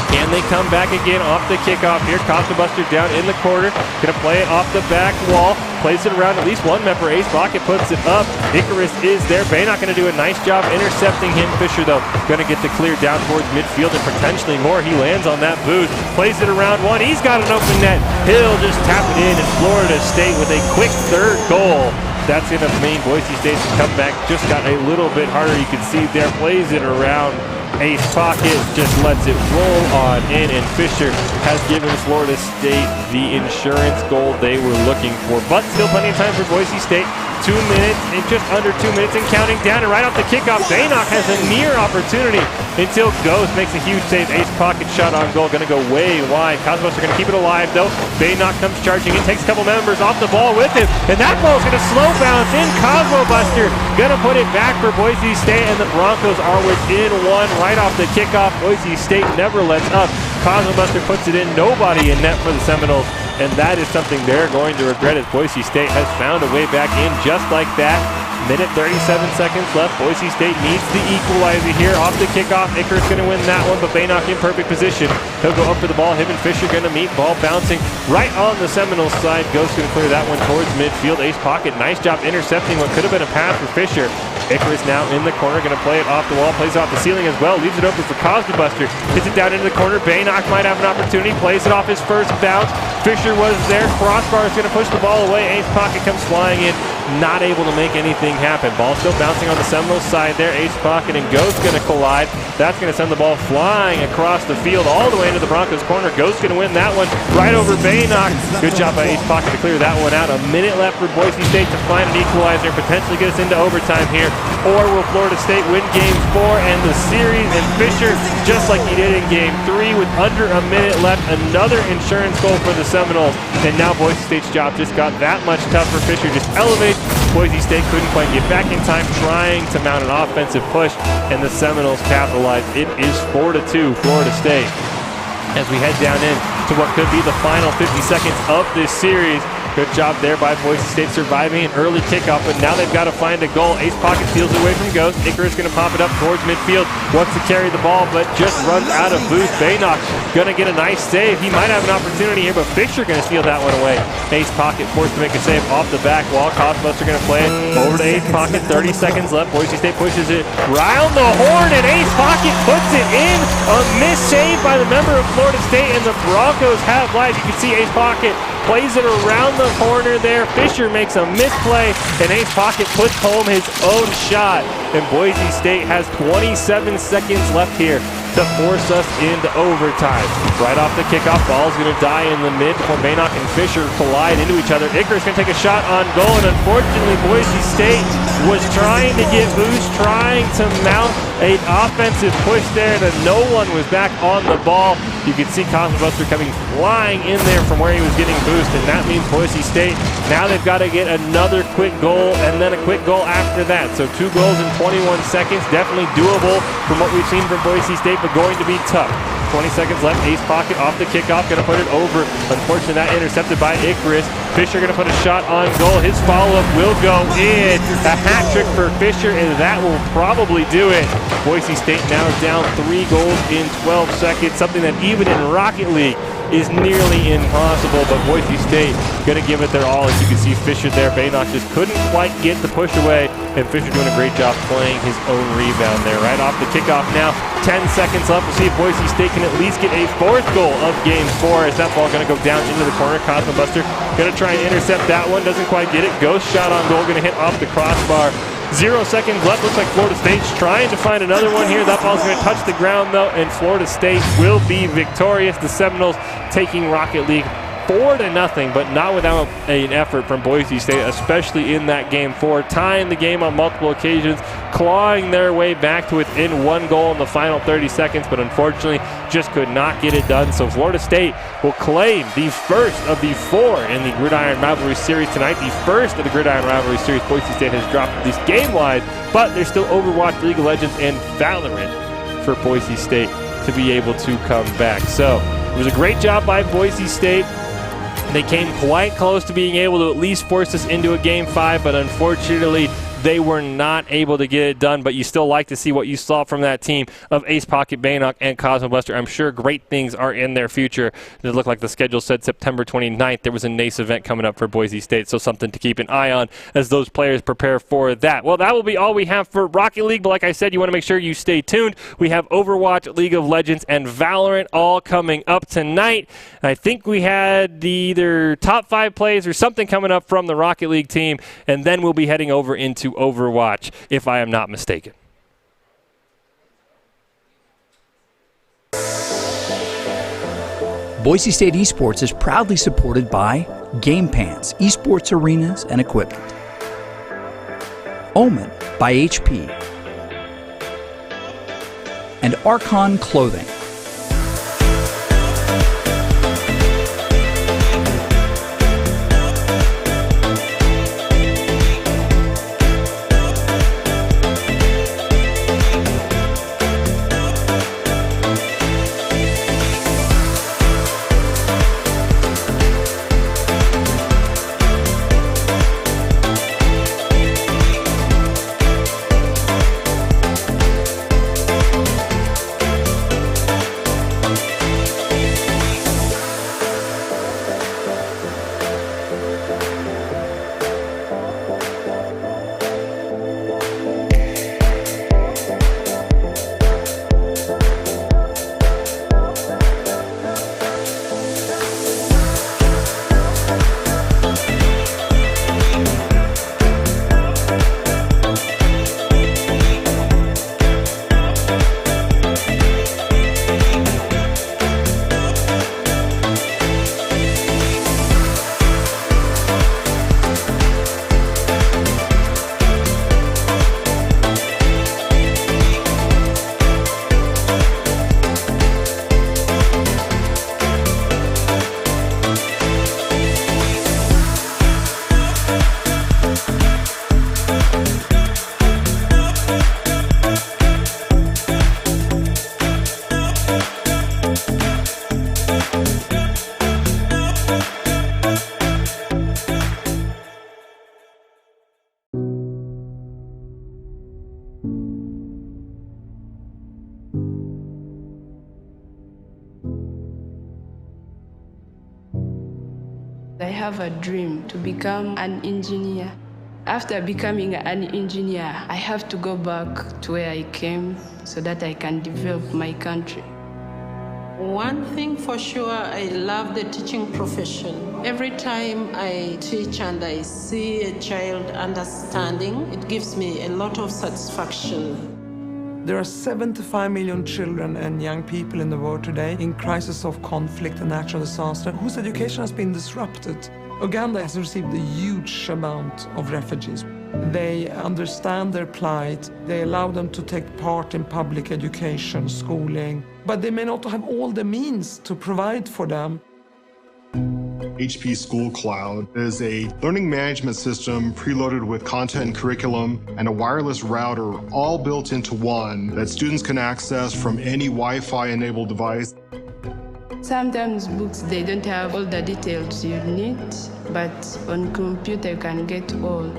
Can they come back again off the kickoff here? Cosmobuster down in the corner. Gonna play it off the back wall. Plays it around at least one member. Ace Pocket puts it up. Icarus is there. Baynock gonna do a nice job intercepting him. Fisher, though, gonna get the clear down towards midfield and potentially more. He lands on that boost. Plays it around one. He's got an open net. He'll just tap it in, and Florida State with a quick third goal. That's going to mean Boise State's comeback just got a little bit harder. You can see there, plays it around. Ace Pocket just lets it roll on in, and Fisher has given Florida State the insurance goal they were looking for. But still plenty of time for Boise State. 2 minutes, and just under 2 minutes and counting down, and right off the kickoff, Baynock has a near opportunity until Ghost makes a huge save. Ace Pocket shot on goal, gonna go way wide. Cosmos are gonna keep it alive though. Baynock comes charging in, takes a couple members off the ball with him, and that ball's gonna slow bounce in. Cosmobuster gonna put it back for Boise State, and the Broncos are within one right off the kickoff. Boise State never lets up. Cosmobuster puts it in, nobody in net for the Seminoles, and that is something they're going to regret, as Boise State has found a way back in just like that. Minute 37 seconds left. Boise State needs the equalizer here off the kickoff. Icarus going to win that one, but Baynock in perfect position. He'll go up for the ball. Him and Fisher going to meet. Ball bouncing right on the Seminoles side. Ghost going to clear that one towards midfield. Ace Pocket, nice job intercepting what could have been a pass for Fisher. Icarus now in the corner, going to play it off the wall, plays it off the ceiling as well, leaves it open for Cosmobuster, hits it down into the corner. Baynock might have an opportunity, plays it off his first bounce. Fisher was there, crossbar is going to push the ball away. Ace Pocket comes flying in, not able to make anything happen. Ball still bouncing on the Seminoles side there. Ace Pocket and Ghost going to collide. That's going to send the ball flying across the field all the way into the Broncos corner. Ghost going to win that one right over Baynock. Good job by Ace Pocket to clear that one out. A minute left for Boise State to find an equalizer and potentially get us into overtime here. Or will Florida State win game 4 and the series? And Fisher, just like he did in game 3 with under a minute left, another insurance goal for the Seminoles. And now Boise State's job just got that much tougher. Fisher just elevates. Boise State couldn't quite get back in time, trying to mount an offensive push, and the Seminoles capitalized. It is 4-2 Florida State as we head down in to what could be the final 50 seconds of this series. Good job there by Boise State surviving an early kickoff, but now they've got to find a goal. Ace Pocket steals away from Ghost. Icarus going to pop it up towards midfield. Wants to carry the ball, but just runs out of boost. Baynock going to get a nice save. He might have an opportunity here, but Fisher going to steal that one away. Ace Pocket forced to make a save off the back wall. Cosmobuster going to play it over to Ace Pocket. 30 seconds left. Boise State pushes it round the horn, and Ace Pocket puts it in. A missed save by the member of Florida State, and the Broncos have life. You can see Ace Pocket plays it around the corner there. Fisher makes a misplay, and Ace Pocket puts home his own shot. And Boise State has 27 seconds left here to force us into overtime. Right off the kickoff, ball's going to die in the mid before Baynock and Fisher collide into each other. Icarus going to take a shot on goal, and unfortunately Boise State was trying to get boost, trying to mount an offensive push there, and no one was back on the ball. You can see Cosmobuster coming flying in there from where he was getting boost, and that means Boise State, now they've got to get another quick goal and then a quick goal after that. So 2 goals in 21 seconds, definitely doable from what we've seen from Boise State, but going to be tough. 20 seconds left. Ace Pocket off the kickoff, going to put it over. Unfortunately, that intercepted by Icarus. Fisher going to put a shot on goal. His follow-up will go in. A hat trick for Fisher, and that will probably do it. Boise State now down 3 goals in 12 seconds, something that even in Rocket League is nearly impossible, but Boise State going to give it their all. As you can see, Fisher there, Baynock just couldn't quite get the push away, and Fisher doing a great job playing his own rebound there. Right off the kickoff now, 10 seconds left. We'll see if Boise State can at least get a 4th goal of game 4, as that ball going to go down into the corner. Cosmobuster going to try and intercept that one, doesn't quite get it. Ghost shot on goal, going to hit off the crossbar. 0 seconds left. Looks like Florida State's trying to find another one here. That ball's going to touch the ground, though, and Florida State will be victorious. The Seminoles taking Rocket League 4-0, but not without an effort from Boise State, especially in that game 4, tying the game on multiple occasions, clawing their way back to within 1 goal in the final 30 seconds, but unfortunately just could not get it done. So Florida State will claim the first of the 4 in the Gridiron Rivalry Series tonight. The first of the Gridiron Rivalry Series Boise State has dropped, at least game-wise, but there's still Overwatch, League of Legends, and Valorant for Boise State to be able to come back. So it was a great job by Boise State. They came quite close to being able to at least force us into a Game 5, but unfortunately, they were not able to get it done. But you still like to see what you saw from that team of Ace Pocket, Baynock, and Cosmo Buster. I'm sure great things are in their future. It looked like the schedule said September 29th. There was a NACE event coming up for Boise State, so something to keep an eye on as those players prepare for that. Well, that will be all we have for Rocket League, but like I said, you want to make sure you stay tuned. We have Overwatch, League of Legends, and Valorant all coming up tonight. I think we had either top 5 plays or something coming up from the Rocket League team, and then we'll be heading over into Overwatch, if I am not mistaken. Boise State Esports is proudly supported by Game Pants, esports arenas and equipment. Omen by HP. And Archon Clothing. I have a dream to become an engineer. After becoming an engineer, I have to go back to where I came so that I can develop my country. One thing for sure, I love the teaching profession. Every time I teach and I see a child understanding, it gives me a lot of satisfaction. There are 75 million children and young people in the world today in crisis of conflict and natural disaster whose education has been disrupted. Uganda has received a huge amount of refugees. They understand their plight. They allow them to take part in public education, schooling, but they may not have all the means to provide for them. HP School Cloud is a learning management system preloaded with content and curriculum and a wireless router all built into one that students can access from any Wi-Fi enabled device. Sometimes books, they don't have all the details you need, but on computer you can get all.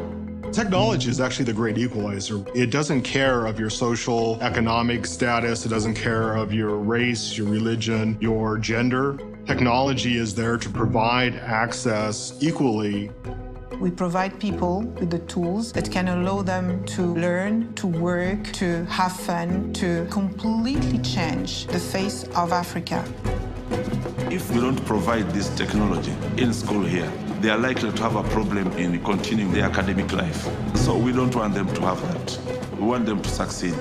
Technology is actually the great equalizer. It doesn't care of your social, economic status. It doesn't care of your race, your religion, your gender. Technology is there to provide access equally. We provide people with the tools that can allow them to learn, to work, to have fun, to completely change the face of Africa. If we don't provide this technology in school here, they are likely to have a problem in continuing their academic life. So we don't want them to have that. We want them to succeed.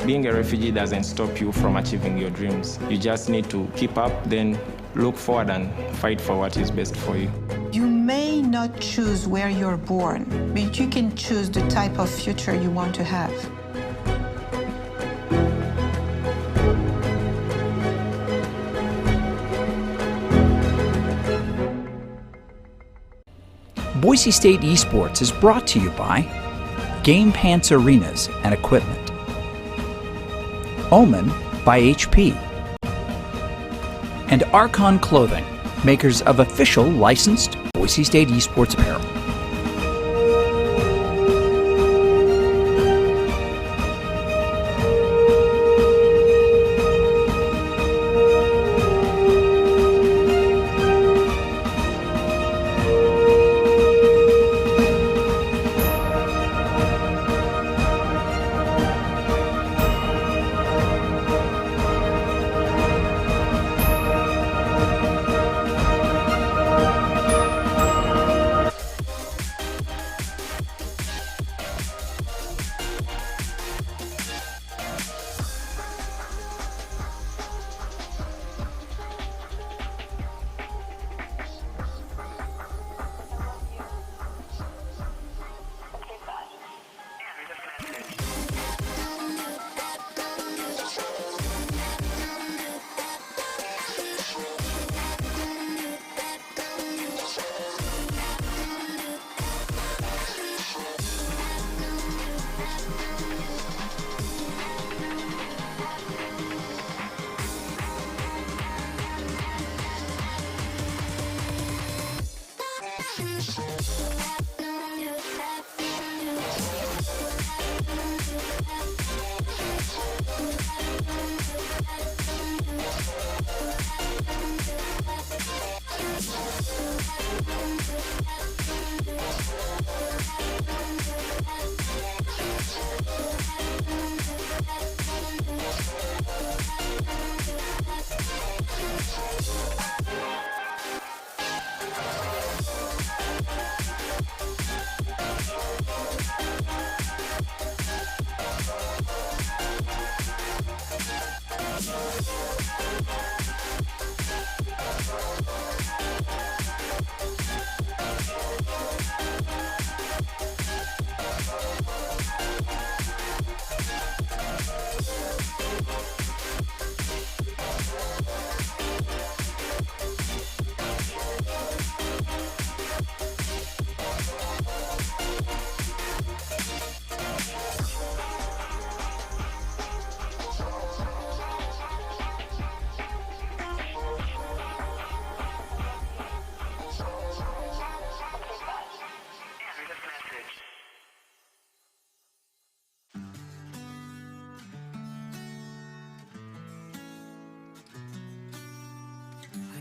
Being a refugee doesn't stop you from achieving your dreams. You just need to keep up, then look forward and fight for what is best for you. You may not choose where you're born, but you can choose the type of future you want to have. Boise State Esports is brought to you by Game Pants Arenas and Equipment. Omen by HP. And Archon Clothing, makers of official licensed Boise State esports apparel.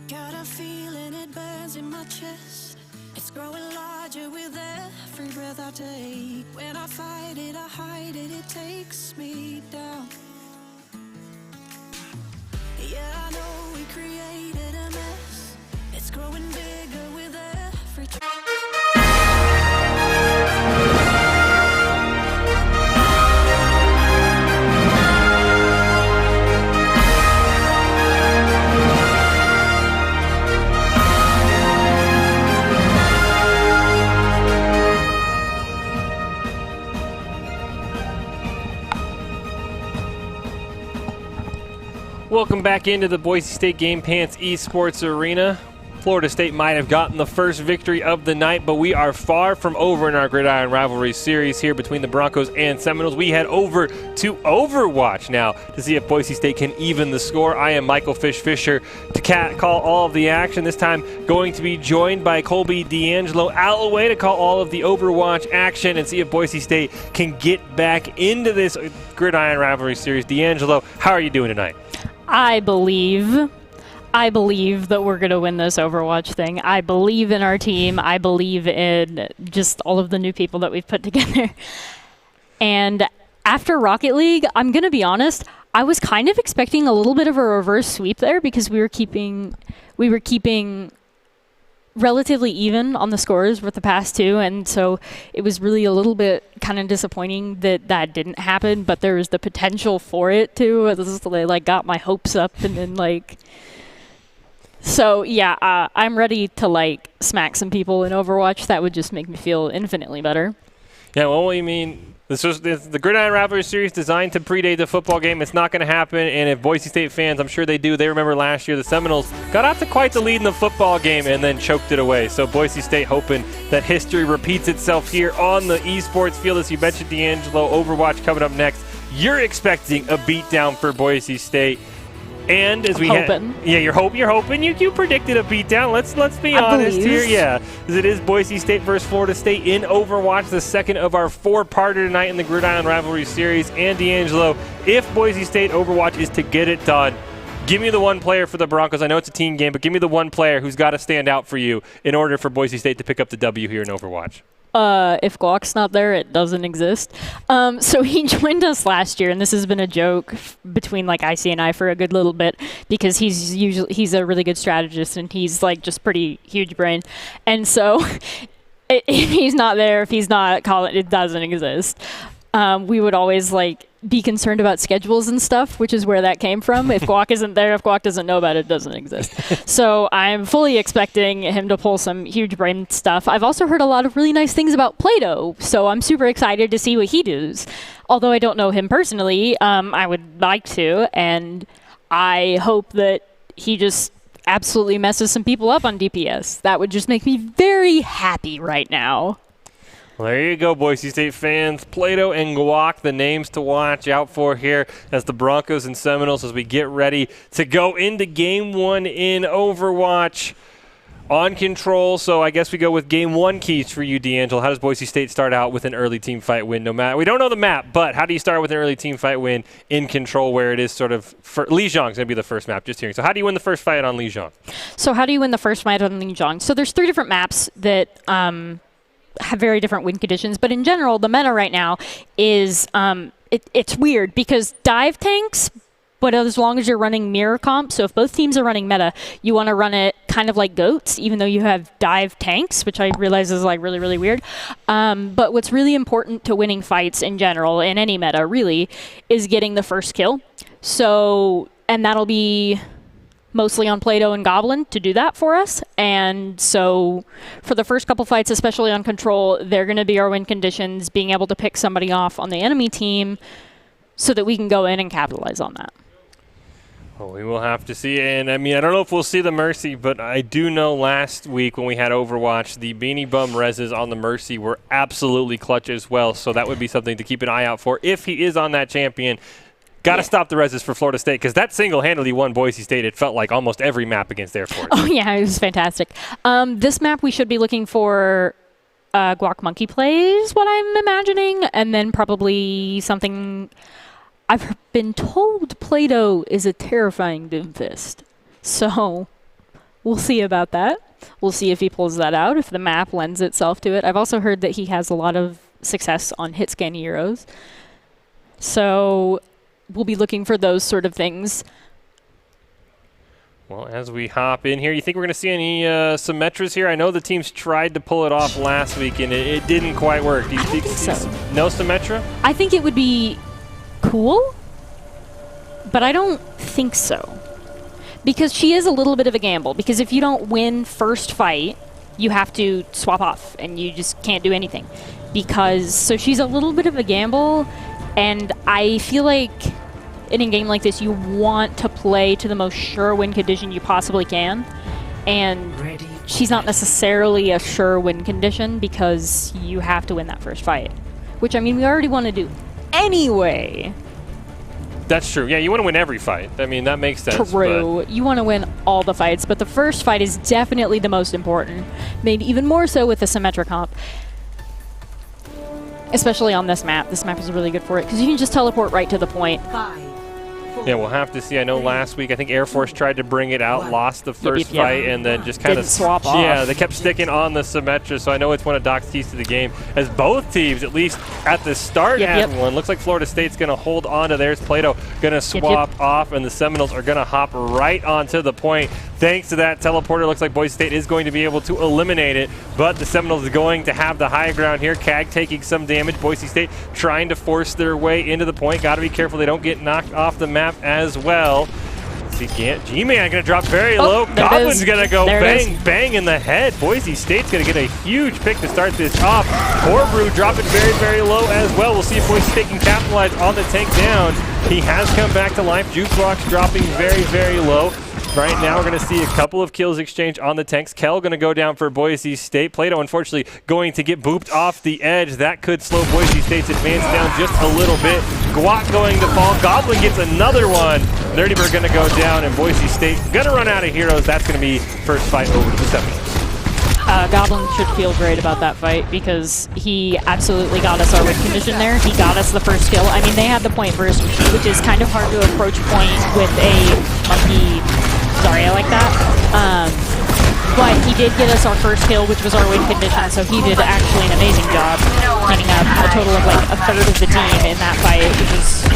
Got a feeling it burns in my chest. It's growing larger with every breath I take. When I fight it, I hide it, it takes me down. Yeah, I know we created a mess. It's growing bigger with every Welcome back into the Boise State Game Pants Esports Arena. Florida State might have gotten the first victory of the night, but we are far from over in our Gridiron Rivalry series here between the Broncos and Seminoles. We head over to Overwatch now to see if Boise State can even the score. I am Michael Fisher to call all of the action. This time going to be joined by Colby D'Angelo Alloway to call all of the Overwatch action and see if Boise State can get back into this Gridiron Rivalry series. D'Angelo, how are you doing tonight? I believe that we're going to win this Overwatch thing. I believe in our team. I believe in just all of the new people that we've put together. And after Rocket League, I'm going to be honest, I was kind of expecting a little bit of a reverse sweep there because we were keeping relatively even on the scores with the past two, and so it was really a little bit kind of disappointing that that didn't happen, but there was the potential for it to. They like got my hopes up, and then like, so yeah, I'm ready to like smack some people in Overwatch. That would just make me feel infinitely better. Yeah, well, I mean, This was the Gridiron Rivalry Series designed to predate the football game. It's not going to happen, and if Boise State fans, I'm sure they do, they remember last year the Seminoles got out to quite the lead in the football game and then choked it away. So Boise State hoping that history repeats itself here on the esports field. As you mentioned, D'Angelo, Overwatch coming up next. You're expecting a beatdown for Boise State. And as you're hoping. You predicted a beatdown. Let's be honest here. Yeah, because it is Boise State versus Florida State in Overwatch, the second of our 4-parter tonight in the Gridiron Rivalry Series. And D'Angelo, if Boise State Overwatch is to get it done, give me the one player for the Broncos. I know it's a team game, but give me the one player who's got to stand out for you in order for Boise State to pick up the W here in Overwatch. If Guac's not there, it doesn't exist. So he joined us last year, and this has been a joke between like IC and I for a good little bit because he's a really good strategist and he's like just pretty huge brain. And so if he's not there, if he's not calling, it doesn't exist. We would always like be concerned about schedules and stuff, which is where that came from. If Guac isn't there, if Guac doesn't know about it, it doesn't exist. So I'm fully expecting him to pull some huge brain stuff. I've also heard a lot of really nice things about Plato, so I'm super excited to see what he does. Although I don't know him personally, I would like to, and I hope that he just absolutely messes some people up on DPS. That would just make me very happy right now. Well, there you go, Boise State fans. Plato and Guac, the names to watch out for here as the Broncos and Seminoles as we get ready to go into Game 1 in Overwatch on Control. So I guess we go with Game 1 keys for you, D'Angelo. How does Boise State start out with an early team fight win? We don't know the map, but how do you start with an early team fight win in Control where it is sort of – Lijiang's going to be the first map, just hearing. So how do you win the first fight on Lijiang? So how do you win the first fight on Lijiang? So there's 3 different maps that have very different win conditions, but in general, the meta right now is it's weird because dive tanks, but as long as you're running mirror comp, so if both teams are running meta, you want to run it kind of like goats, even though you have dive tanks, which I realize is like really, really weird. But what's really important to winning fights in general, in any meta really, is getting the first kill. So, and that'll be mostly on Plato and Goblin to do that for us. And so for the first couple fights, especially on Control, they're going to be our win conditions, being able to pick somebody off on the enemy team so that we can go in and capitalize on that. Well, we will have to see. And, I mean, I don't know if we'll see the Mercy, but I do know last week when we had Overwatch, the Beanie Bum reses on the Mercy were absolutely clutch as well. So that would be something to keep an eye out for if he is on that champion. Got to stop the reses for Florida State because that single-handedly won Boise State. It felt like almost every map against Air Force. Oh, yeah, it was fantastic. This map we should be looking for Guac Monkey plays, what I'm imagining, and then probably something... I've been told Plato is a terrifying Doomfist. So we'll see about that. We'll see if he pulls that out, if the map lends itself to it. I've also heard that he has a lot of success on hit scan heroes. So we'll be looking for those sort of things. Well, as we hop in here, you think we're going to see any Symmetras here? I know the teams tried to pull it off last week, and it didn't quite work. Do you think so? No Symmetra? I think it would be cool, but I don't think so. Because she is a little bit of a gamble. Because if you don't win first fight, you have to swap off, and you just can't do anything. So she's a little bit of a gamble, and I feel like in a game like this, you want to play to the most sure win condition you possibly can. And she's not necessarily a sure win condition because you have to win that first fight. Which, I mean, we already want to do anyway. That's true. Yeah, you want to win every fight. I mean, that makes sense. True. You want to win all the fights, but the first fight is definitely the most important. Made even more so with the Symmetra comp. Especially on this map. This map is really good for it because you can just teleport right to the point. Yeah, we'll have to see. I know last week, I think Air Force tried to bring it out, lost the first fight, and then just kind of swap off. Yeah, they kept sticking on the Symmetra, so I know it's one of Doc's keys to the game, as both teams, at least at the start, had one. Looks like Florida State's going to hold on to theirs. Plato going to swap off, and the Seminoles are going to hop right onto the point. Thanks to that teleporter, looks like Boise State is going to be able to eliminate it, but the Seminoles are going to have the high ground here. CAG taking some damage. Boise State trying to force their way into the point. Got to be careful they don't get knocked off the map as well. See, G-Man gonna drop very low. there it Goblin's is. gonna go There it is. bang, bang in the head. Boise State's gonna get a huge pick to start this off. Brew dropping very, very low as well. We'll see if Boise State can capitalize on the tank down. He has come back to life. Jukebox dropping very, very low. Right now, we're going to see a couple of kills exchange on the tanks. Kel going to go down for Boise State. Plato, unfortunately, going to get booped off the edge. That could slow Boise State's advance down just a little bit. Guac going to fall. Goblin gets another one. Nerdy Bird going to go down, and Boise State going to run out of heroes. That's going to be first fight over to the Seminoles. Goblin should feel great about that fight because he absolutely got us our win condition there. He got us the first kill. I mean, they had the point first, which is kind of hard to approach point with a monkey Zarya like that. But he did get us our first kill, which was our win condition, so he did actually an amazing job cleaning up a total of like a third of the team in that fight, which is...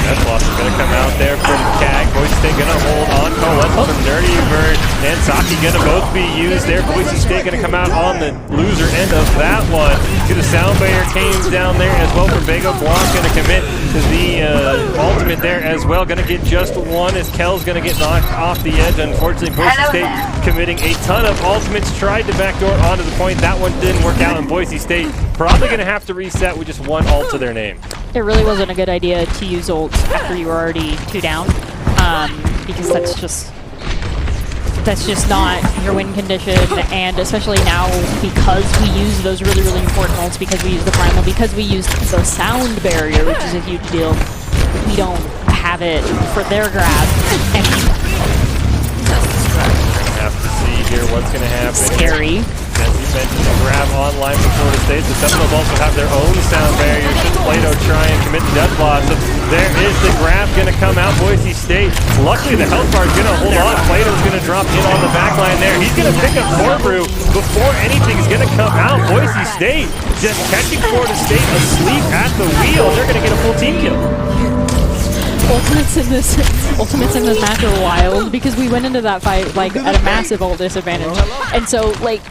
That's lost. Going to come out there from Kag. Boise State going to hold on. Colette from Nerdy Bird and Saki going to both be used there. Boise State going to come out on the loser end of that one. See the sound barrier came down there as well from Vega. Blanc going to commit to the ultimate there as well. Going to get just one as Kel's going to get knocked off the edge. Unfortunately, Boise State committing a ton of ultimates. Tried to backdoor onto the point. That one didn't work out, and Boise State probably going to have to reset with just one ult to their name. It really wasn't a good idea to use ult after you were already 2 down, because that's just not your win condition, and especially now because we use those really, really important ults, because we use the primal, because we use the sound barrier, which is a huge deal. We don't have it for their grab. And have to see here what's going to happen. Scary. As you mentioned, the grab online for Florida State. The Seminoles also have their own sound barriers. Should Plato try and commit to death loss? So there is the grab going to come out. Boise State. Luckily, the health bar is going to hold on. Plato's going to drop in on the back line there. He's going to pick up Brew before anything is going to come out. Boise State just catching Florida State asleep at the wheel. They're going to get a full team kill. Ultimates in this match are wild because we went into that fight like at a massive ult disadvantage, and so like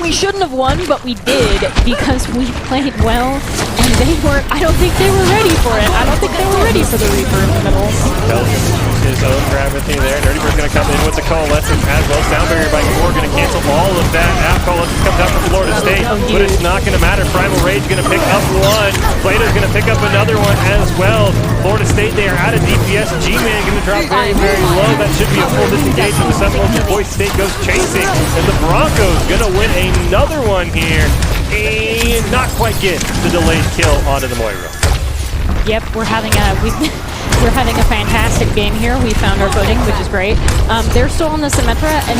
we shouldn't have won, but we did because we played well, and they weren't. I don't think they were ready for it. I don't think they were ready for the Reaper in the middle. His own gravity there. Nerdy Bird's going to come in with the coalescence as well. Sound barrier by 4 going to cancel all of that. Now coalescence comes out from Florida State, but it's not going to matter. Primal Rage going to pick up one. Plato's going to pick up another one as well. Florida State, they are out of DPS. G-Man going to drop very, very low. That should be a full disengage from the Seminoles. Boise State goes chasing, and the Broncos going to win another one here and not quite get the delayed kill onto the Moira. Yep, we're having a fantastic game here. We found our footing, which is great. They're still on the Symmetra, and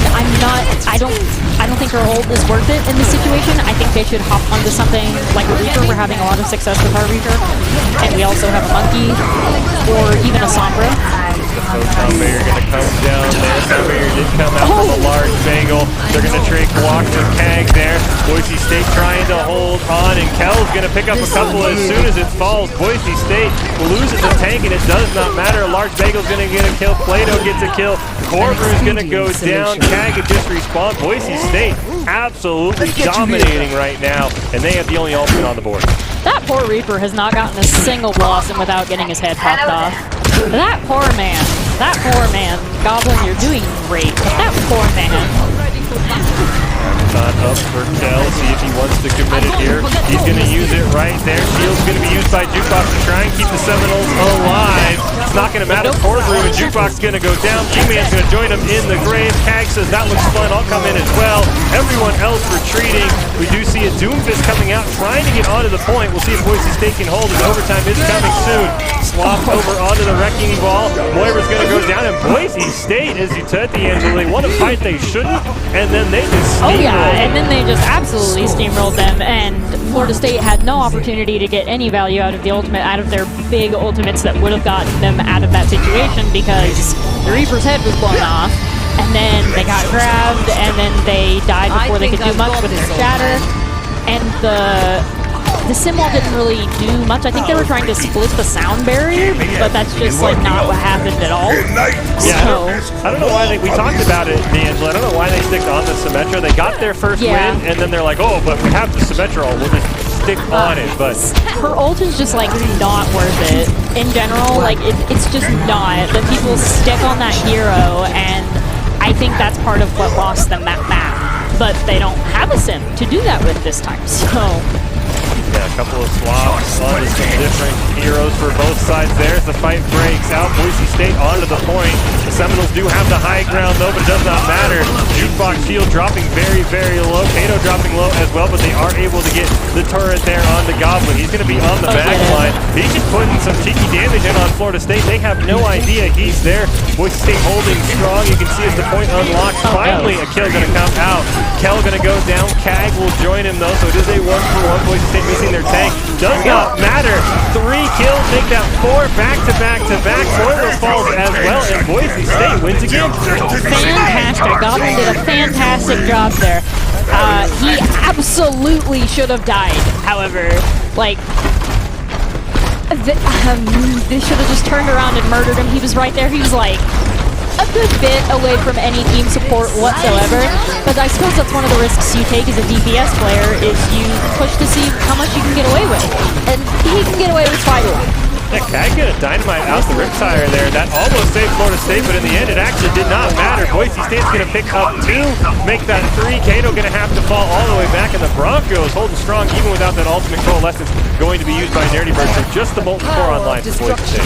I don't think our ult is worth it in this situation. I think they should hop onto something like a Reaper. We're having a lot of success with our Reaper, and we also have a Monkey or even a Sombra. Sound barrier going to come down there. Sound barrier did come out from a large bagel. They're going to trade Guac to Kag there. Boise State trying to hold on, and Kel's going to pick up a couple as soon as it falls. Boise State loses the tank, and it does not matter. A large bagel's going to get a kill. Plato gets a kill. Corbrew's going to go down. Kag had just respawned. Boise State absolutely dominating right now, and they have the only ultimate on the board. That poor Reaper has not gotten a single blossom without getting his head popped off. That poor man. Goblin, you're doing great, but that poor man. Not up for Kel. See if he wants to commit it here. He's going to use it right there. Shield's going to be used by Jukebox to try and keep the Seminoles alive. It's not going to matter. Corbrue and Jukebox going to go down. G-Man's going to join him in the grave. Kag says that looks fun. I'll come in as well. Everyone else retreating. We do see a Doomfist coming out, trying to get onto the point. We'll see if Boise State can hold it. Overtime is coming soon. Swap over onto the Wrecking Ball. Moira's going to go down, and Boise State, as you said, D'Angelo, they won a fight they shouldn't, and then they just steamrolled. And then they just absolutely steamrolled them, and Florida State had no opportunity to get any value out of the ultimate, out of their big ultimates that would have gotten them out of that situation, because the Reaper's head was blown off, and then they got grabbed, and then they died before they could do much with their shatter, and the Simwall didn't really do much. I think they were trying to split the sound barrier, but that's just like not what happened at all. Yeah, so, I don't know why we talked about it, D'Angelo. I don't know why they stick on the Symmetra. They got their first win, and then they're like, oh, but we have the Symmetra. We'll just stick on it, but her ult is just like not worth it in general. Like it's just not. But people stick on that hero, and I think that's part of what lost them that map. But they don't have a sim to do that with this time, so. Yeah, a couple of swaps onto some different heroes for both sides there as the fight breaks out. Boise State onto the point. The Seminoles do have the high ground though, but it does not matter. Jukebox shield dropping very, very low. Kato dropping low as well, but they are able to get the turret there on the Goblin. He's going to be on the back line. He's just putting some cheeky damage in on Florida State. They have no idea he's there. Boise State holding strong. You can see as the point unlocks. Finally, a kill going to come out. Kel going to go down. Kag will join him though, so it is a 1-for-1. Boise State missing their tank. Does not matter. 3 kills, make that 4 back-to-back-to-back. Soiler falls as well, and Boise State wins again. Fantastic. Goblin did a fantastic job there. He absolutely should have died, however. Like, they should have just turned around and murdered him. He was right there. He was like a good bit away from any team support whatsoever, but I suppose that's one of the risks you take as a DPS player, is you push to see how much you can get away with, and he can get away with 5. Yeah, Kag got a dynamite out the riptire there. That almost saved Florida State, but in the end it actually did not matter. Boise State's going to pick up 2, make that 3. Kato going to have to fall all the way back, and the Broncos holding strong even without that ultimate coalescence going to be used by Nerdy Bird. So just the Molten Core online for Boise State.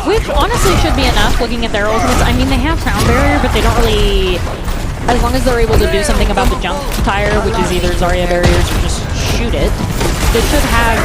Which honestly should be enough looking at their ultimates. I mean, they have sound barrier, but they don't really, as long as they're able to do something about the jump tire, which is either Zarya barriers or just shoot it, they should have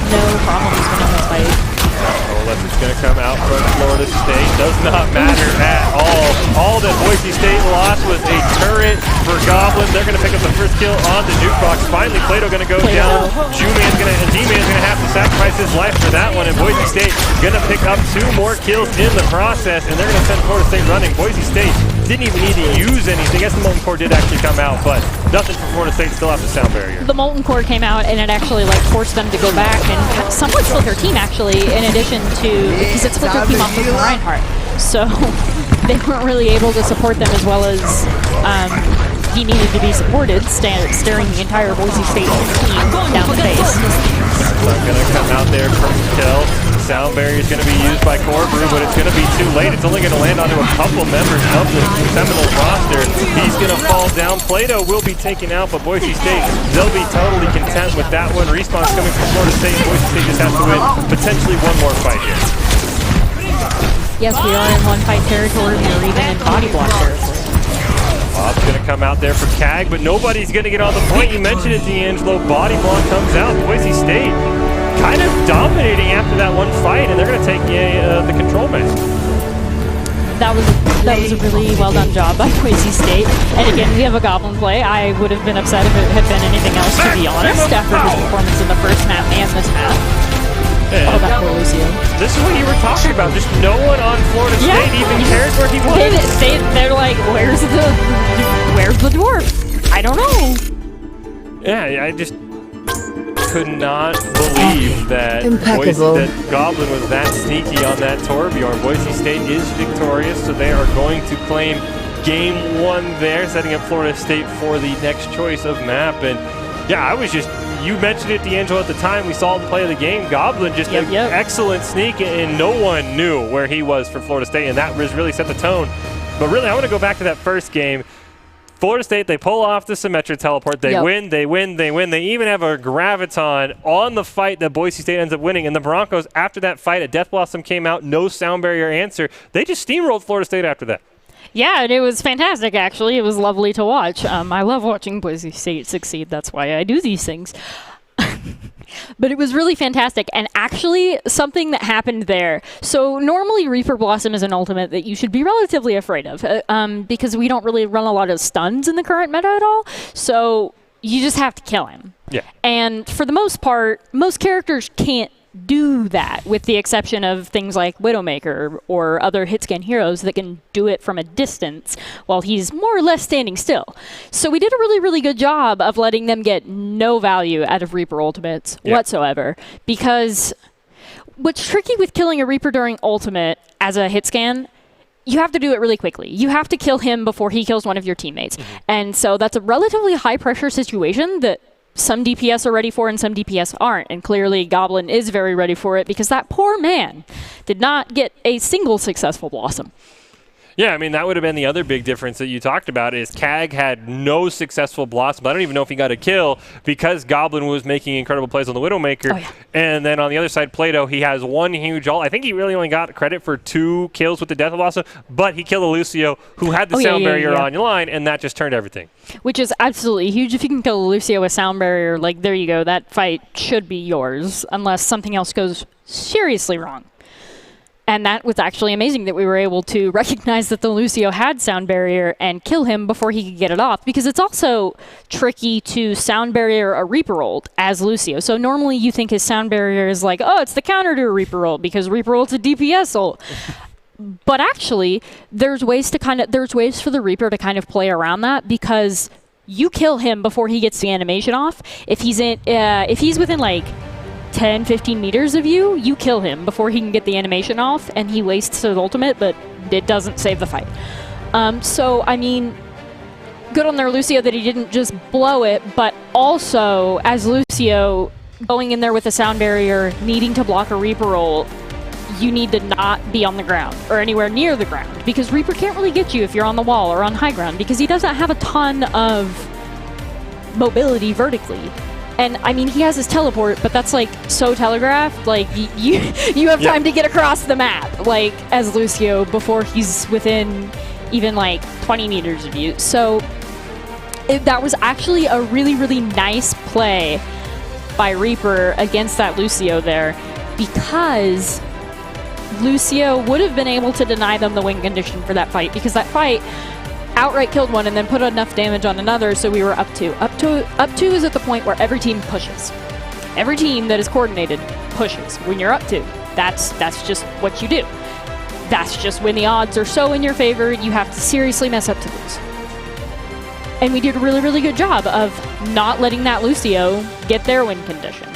no problems winning this fight. Unless it's going to come out from Florida State. Does not matter at all. All that Boise State lost was a turret for Goblin. They're going to pick up the first kill on the Jukebox. Finally, Plato going to go down. D-Man's going to have to sacrifice his life for that one, and Boise State going to pick up 2 more kills in the process, and they're going to send Florida State running. Boise State didn't even need to use anything. I guess the Molten Core did actually come out, but nothing for Florida State. Still have the sound barrier. The Molten Core came out, and it actually like forced them to go back and somewhat split their team, actually, in addition to, because it split their team off with Reinhardt. So they weren't really able to support them as well as he needed to be supported, staring the entire Boise State team down the face. Not going to come out there from Kel. Sound barrier is going to be used by Corbrew, but it's going to be too late. It's only going to land onto a couple members of the Seminoles roster. He's going to fall down. Plato will be taken out, but Boise State, they'll be totally content with that one. Respawn's coming from Florida State, and Boise State just has to win potentially 1 more fight here. Yes, we are in 1-fight territory. We're even in body block territory. Bob's going to come out there for Kag, but nobody's going to get on the point. You mentioned it, D'Angelo. Body block comes out. Boise State kind of dominating after that 1 fight, and they're going to take the control match. That was a really well done job by Boise State. And again, we have a Goblin play. I would have been upset if it had been anything else, to be honest, after his performance in the first map and this map. Oh, that poor Lucio. This is what you were talking about. Just no one on Florida State even cares where he was. They're like, where's the dwarf? I don't know. Yeah, I just could not believe that Goblin was that sneaky on that Torbjorn. Boise State is victorious, so they are going to claim game 1 there, setting up Florida State for the next choice of map. And yeah, I was just, you mentioned it, D'Angelo, at the time we saw the play of the game. Goblin just an excellent sneak, and no one knew where he was for Florida State, and that really set the tone. But really, I want to go back to that first game. Florida State, they pull off the Symmetra teleport. They win, they win, they win. They even have a Graviton on the fight that Boise State ends up winning. And the Broncos, after that fight, a Death Blossom came out, no sound barrier answer. They just steamrolled Florida State after that. Yeah, and it was fantastic, actually. It was lovely to watch. I love watching Boise State succeed. That's why I do these things. But it was really fantastic, and actually something that happened there. So normally Reaper Blossom is an ultimate that you should be relatively afraid of because we don't really run a lot of stuns in the current meta at all. So you just have to kill him. Yeah. And for the most part, most characters can't do that, with the exception of things like Widowmaker or other hitscan heroes that can do it from a distance while he's more or less standing still. So we did a really, really good job of letting them get no value out of Reaper ultimates whatsoever, because what's tricky with killing a Reaper during ultimate as a hitscan, you have to do it really quickly. You have to kill him before he kills one of your teammates. And so that's a relatively high pressure situation that some DPS are ready for and some DPS aren't. And clearly Goblin is very ready for it because that poor man did not get a single successful Blossom. Yeah, I mean, that would have been the other big difference that you talked about is Kag had no successful Blossom. I don't even know if he got a kill because Goblin was making incredible plays on the Widowmaker. Oh, yeah. And then on the other side, Plato, he has one huge ult. I think he really only got credit for 2 kills with the Death of Blossom, but he killed a Lucio who had the sound barrier on your line, and that just turned everything. Which is absolutely huge. If you can kill a Lucio with sound barrier, like, there you go. That fight should be yours unless something else goes seriously wrong. And that was actually amazing that we were able to recognize that the Lucio had sound barrier and kill him before he could get it off, because it's also tricky to sound barrier a Reaper ult as Lucio. So normally you think his sound barrier is like, oh, it's the counter to a Reaper ult because Reaper ult's a DPS ult. But actually, there's ways for the Reaper to kind of play around that, because you kill him before he gets the animation off. If he's within like 10, 15 meters of you, you kill him before he can get the animation off, and he wastes his ultimate, but it doesn't save the fight. So, I mean, good on their Lucio that he didn't just blow it, but also, as Lucio, going in there with a sound barrier, needing to block a Reaper ult, you need to not be on the ground, or anywhere near the ground, because Reaper can't really get you if you're on the wall or on high ground, because he doesn't have a ton of mobility vertically. And, I mean, he has his teleport, but that's, like, so telegraphed. Like, you have time to get across the map, like, as Lucio, before he's within even, like, 20 meters of you. So, that was actually a really, really nice play by Reaper against that Lucio there, because Lucio would have been able to deny them the win condition for that fight, because that fight outright killed one and then put enough damage on another, so we were up 2. Up 2 is at the point where every team pushes. Every team that is coordinated pushes. When you're up 2, that's just what you do. That's just when the odds are so in your favor, you have to seriously mess up to lose. And we did a really, really good job of not letting that Lucio get their win condition.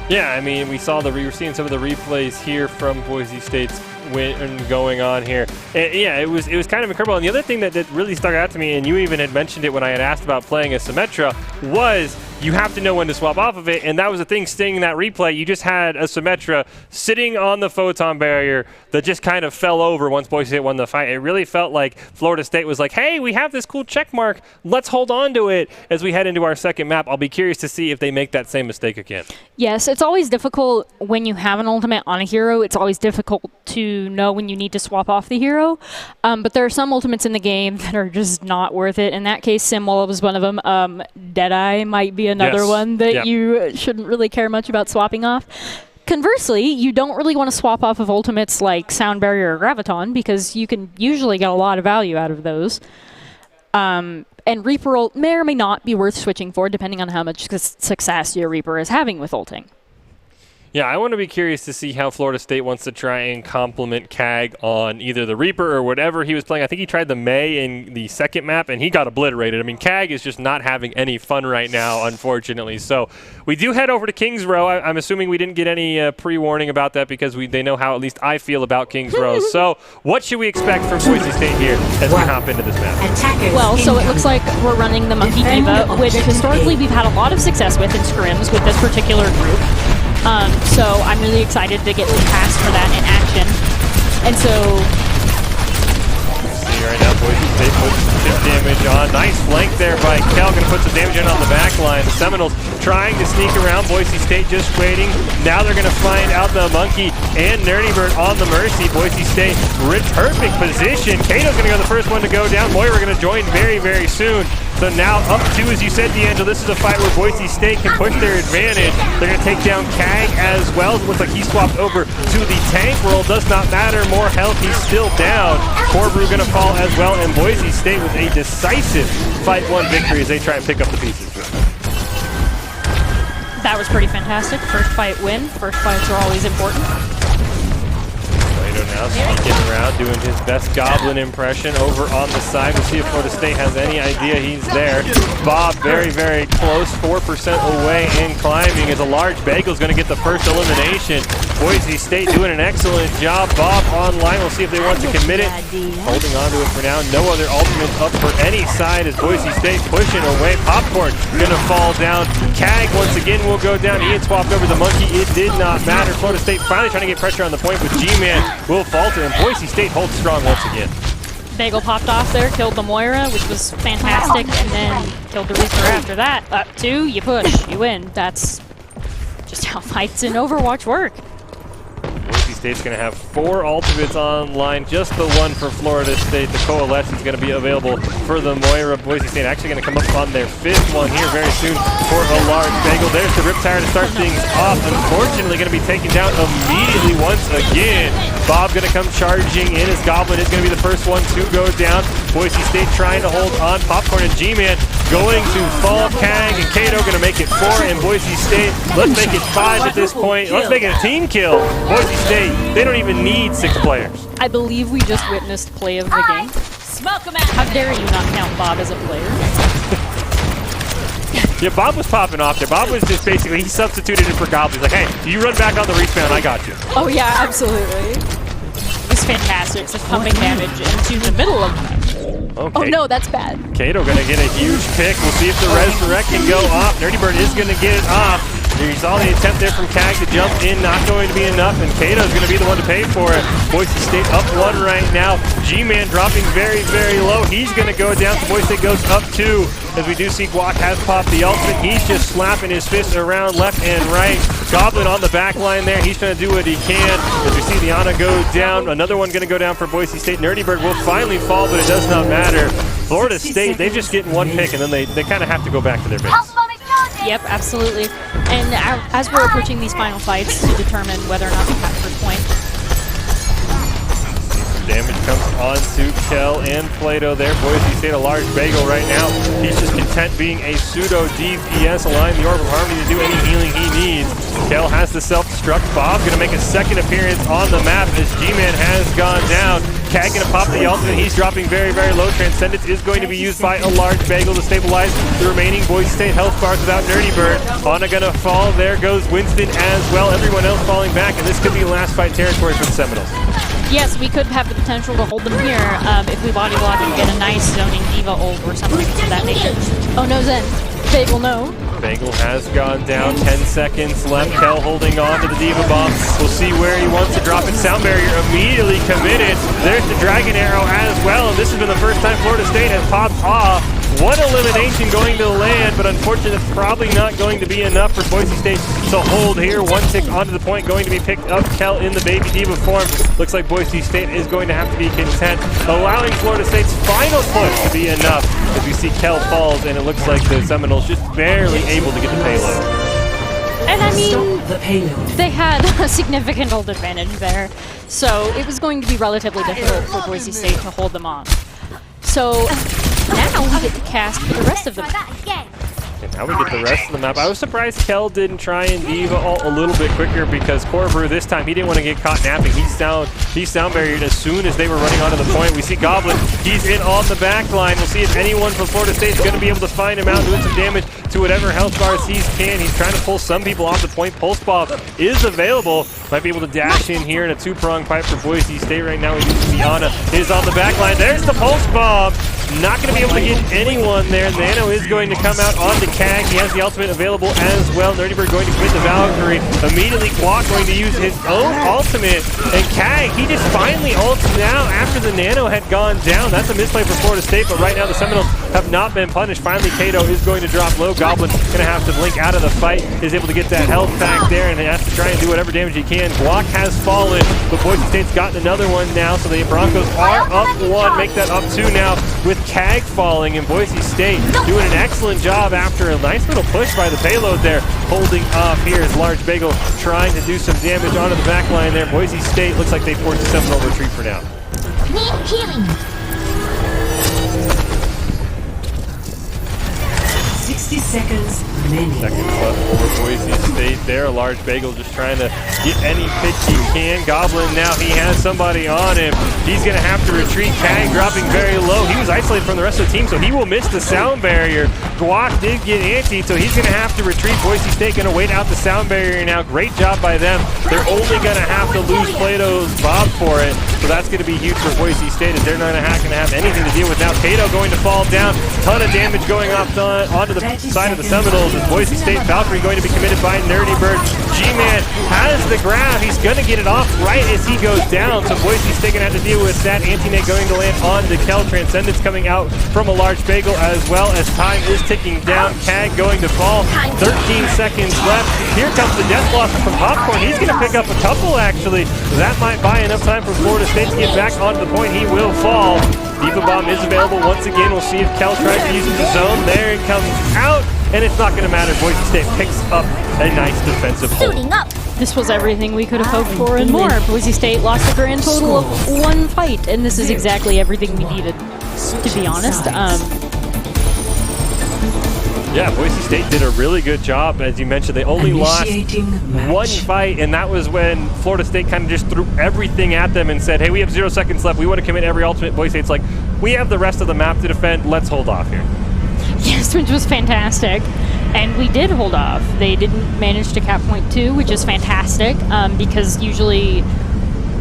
Yeah, I mean, we were seeing some of the replays here from Boise State's win going on here. And yeah, it was kind of incredible. And the other thing that really stuck out to me, and you even had mentioned it when I had asked about playing a Symmetra, was you have to know when to swap off of it. And that was the thing staying in that replay. You just had a Symmetra sitting on the photon barrier that just kind of fell over once Boise State won the fight. It really felt like Florida State was like, hey, we have this cool check mark. Let's hold on to it as we head into our second map. I'll be curious to see if they make that same mistake again. Yes, it's always difficult when you have an ultimate on a hero. It's always difficult to know when you need to swap off the hero. But there are some ultimates in the game that are just not worth it. In that case, Simwall was one of them. Deadeye might be another one that you shouldn't really care much about swapping off. Conversely, you don't really want to swap off of ultimates like Sound Barrier or Graviton, because you can usually get a lot of value out of those. And Reaper ult may or may not be worth switching for, depending on how much success your Reaper is having with ulting. Yeah, I want to be curious to see how Florida State wants to try and complement Kag on either the Reaper or whatever he was playing. I think he tried the Mei in the second map, and he got obliterated. I mean, Kag is just not having any fun right now, unfortunately. So we do head over to Kings Row. I'm assuming we didn't get any pre-warning about that, because they know how at least I feel about Kings Row. So what should we expect from Boise State here as we hop into this map? Well, so it looks like we're running the Monkey Diva, which historically we've had a lot of success with in scrims with this particular group. So I'm really excited to get cast for that in action. And so... See right now, Boise State puts some damage on. Nice flank there by Kel. Going to put some damage in on the back line. The Seminoles trying to sneak around. Boise State just waiting. Now they're going to find out the Monkey and Nerdy Bird on the Mercy. Boise State, perfect position. Kato's going to go the first one to go down. Moira going to join very, very soon. So now up 2, as you said, D'Angelo, this is a fight where Boise State can push their advantage. They're going to take down Kag as well. It looks like he swapped over to the tank world. Does not matter. More health. He's still down. Corbrew going to fall as well. And Boise State with a decisive Fight 1 victory as they try and pick up the pieces. That was pretty fantastic. First fight win. First fights are always important. now sneaking around, doing his best Goblin impression over on the side. We'll see if Florida State has any idea he's there. Bob very, very close, 4% away and climbing as a large bagel's going to get the first elimination. Boise State doing an excellent job. Bob online. We'll see if they want to commit it. Holding on to it for now. No other ultimates up for any side as Boise State pushing away. Popcorn going to fall down. Cag once again will go down. He had swapped over the monkey. It did not matter. Florida State finally trying to get pressure on the point, but G-Man will falter, and Boise State holds strong once again. Bagel popped off there, killed the Moira, which was fantastic, and then killed the Reaper after that. Up two, you push, you win. That's just how fights in Overwatch work. Boise State's going to have 4 ultimates online, just the one for Florida State. The Coalescence is going to be available for the Moira. Boise State actually going to come up on their 5th one here very soon for a large bagel. There's the Riptire to start things off. Unfortunately, going to be taken down immediately once again. Bob going to come charging in as Goblin is going to be the first one to go down. Boise State trying to hold on. Popcorn and G-Man going to fall. Cag and Kato going to make it 4, and Boise State, let's make it 5 at this point. Let's make it a team kill. Boise State, they don't even need 6 players. I believe we just witnessed play of the game. How dare you not count Bob as a player? Yeah, Bob was popping off there. Bob was just basically, he substituted it for Goblin. He's like, hey, you run back on the respawn, I got you. Oh yeah, absolutely. It was fantastic, just pumping damage into the middle of them. Okay. Oh no, that's bad. Kato gonna get a huge pick. We'll see if the Resurrect can go off. Nerdy Bird is gonna get it off. You saw the attempt there from Cag to jump in, not going to be enough, and Kato's going to be the one to pay for it. Boise State up 1 right now. G-Man dropping very, very low. He's going to go down, so Boise State goes up 2. As we do see Guac has popped the ultimate. He's just slapping his fists around left and right. Goblin on the back line there. He's trying to do what he can. As we see the Ana go down. Another one going to go down for Boise State. Nerdy Bird will finally fall, but it does not matter. Florida State, they just get 1 pick, and then they kind of have to go back to their base. Yep, absolutely. And as we're approaching these final fights to determine whether or not to catch first point. Damage comes on to Kel and Plato there. Boise State a large bagel right now. He's just content being a pseudo DPS, allowing the Orb of Harmony to do any healing he needs. Kel has the self-destruct. Bob going to make a second appearance on the map as G-Man has gone down. Cag going to pop the ultimate. He's dropping very, very low. Transcendence is going to be used by a large bagel to stabilize the remaining Boise State health bars without Nerdy Bird. Ana going to fall. There goes Winston as well. Everyone else falling back, and this could be last fight territory for the Seminoles. Yes, we could have the potential to hold them here if we body block and get a nice zoning diva ult or something of that nature. Oh no, Zen. Bagel, no. Bagel has gone down. 10 seconds left. Kel holding on to the Diva Bomb. We'll see where he wants to drop it. Sound Barrier immediately committed. There's the Dragon Arrow as well. And this has been the first time Florida State has popped off. One elimination going to land, but unfortunately it's probably not going to be enough for Boise State to hold here. 1 tick onto the point going to be picked up. Kel in the Baby Diva form. Looks like Boise State is going to have to be content, allowing Florida State's final push to be enough as we see Kel falls, and it looks like the Seminoles just barely able to get the payload. And I mean, they had a significant ult advantage there, so it was going to be relatively difficult for Boise State to hold them off. So now we get to cast for the rest of the map. And now we get the rest of the map. I was surprised Kel didn't try and Diva ult a little bit quicker because Corbeau this time, he didn't want to get caught napping. He's down barriered as soon as they were running onto the point. We see Goblin, he's in on the back line. We'll see if anyone from Florida State is going to be able to find him out, doing some damage to whatever health bars he can. He's trying to pull some people off the point. Pulse Bomb is available. Might be able to dash in here in a 2-prong pipe for Boise State right now. We do see Ana is on the back line. There's the Pulse Bomb. Not going to be able to get anyone there. Nano is going to come out onto Cag. He has the ultimate available as well. Nerdy Bird going to commit the Valkyrie. Immediately, Guac going to use his own ultimate. And Cag, he just finally ults now after the Nano had gone down. That's a misplay for Florida State, but right now the Seminoles have not been punished. Finally, Kato is going to drop low. Goblin going to have to blink out of the fight. Is able to get that health back there and has to try and do whatever damage he can. Guac has fallen, but Boise State's gotten another one now, so the Broncos are up 1. Make that up 2 now with Cag falling, and Boise State doing an excellent job after a nice little push by the payload there, holding off here as Large Bagel trying to do some damage onto the back line there. Boise State looks like they forced a Seminole retreat for now. Need healing. 60 seconds remaining. Seconds left for Boise State there. A large bagel just trying to get any pick he can. Goblin now, he has somebody on him. He's going to have to retreat. Kang dropping very low. He was isolated from the rest of the team, so he will miss the sound barrier. Guac did get anti, so he's going to have to retreat. Boise State going to wait out the sound barrier now. Great job by them. They're only going to have to lose Plato's Bob for it, so that's going to be huge for Boise State as they're not going to have anything to deal with now. Kato going to fall down. Ton of damage going off onto the side of the Seminoles as Boise State Valkyrie going to be committed by Nerdy Bird. G-Man has the grab. He's going to get it off right as he goes down, so Boise State going to have to deal with that. Anti-Nate going to land on Dekel. Transcendence coming out from a large bagel as well as time is ticking down. Cag going to fall. 13 seconds left. Here comes the death block from Popcorn. He's going to pick up a couple actually. That might buy enough time for Florida State to get back onto the point. He will fall. Diva Bomb is available once again. We'll see if Kel tries to use the zone. There it comes out, and it's not going to matter. Boise State picks up a nice defensive hold. This was everything we could have hoped for and more. Boise State lost a grand total of 1 fight, and this is exactly everything we needed, to be honest. Yeah, Boise State did a really good job. As you mentioned, they only lost 1 fight, and that was when Florida State kind of just threw everything at them and said, hey, we have 0 seconds left. We want to commit every ultimate. Boise State's like, we have the rest of the map to defend. Let's hold off here. Yes, which was fantastic. And we did hold off. They didn't manage to cap point 2, which is fantastic, because usually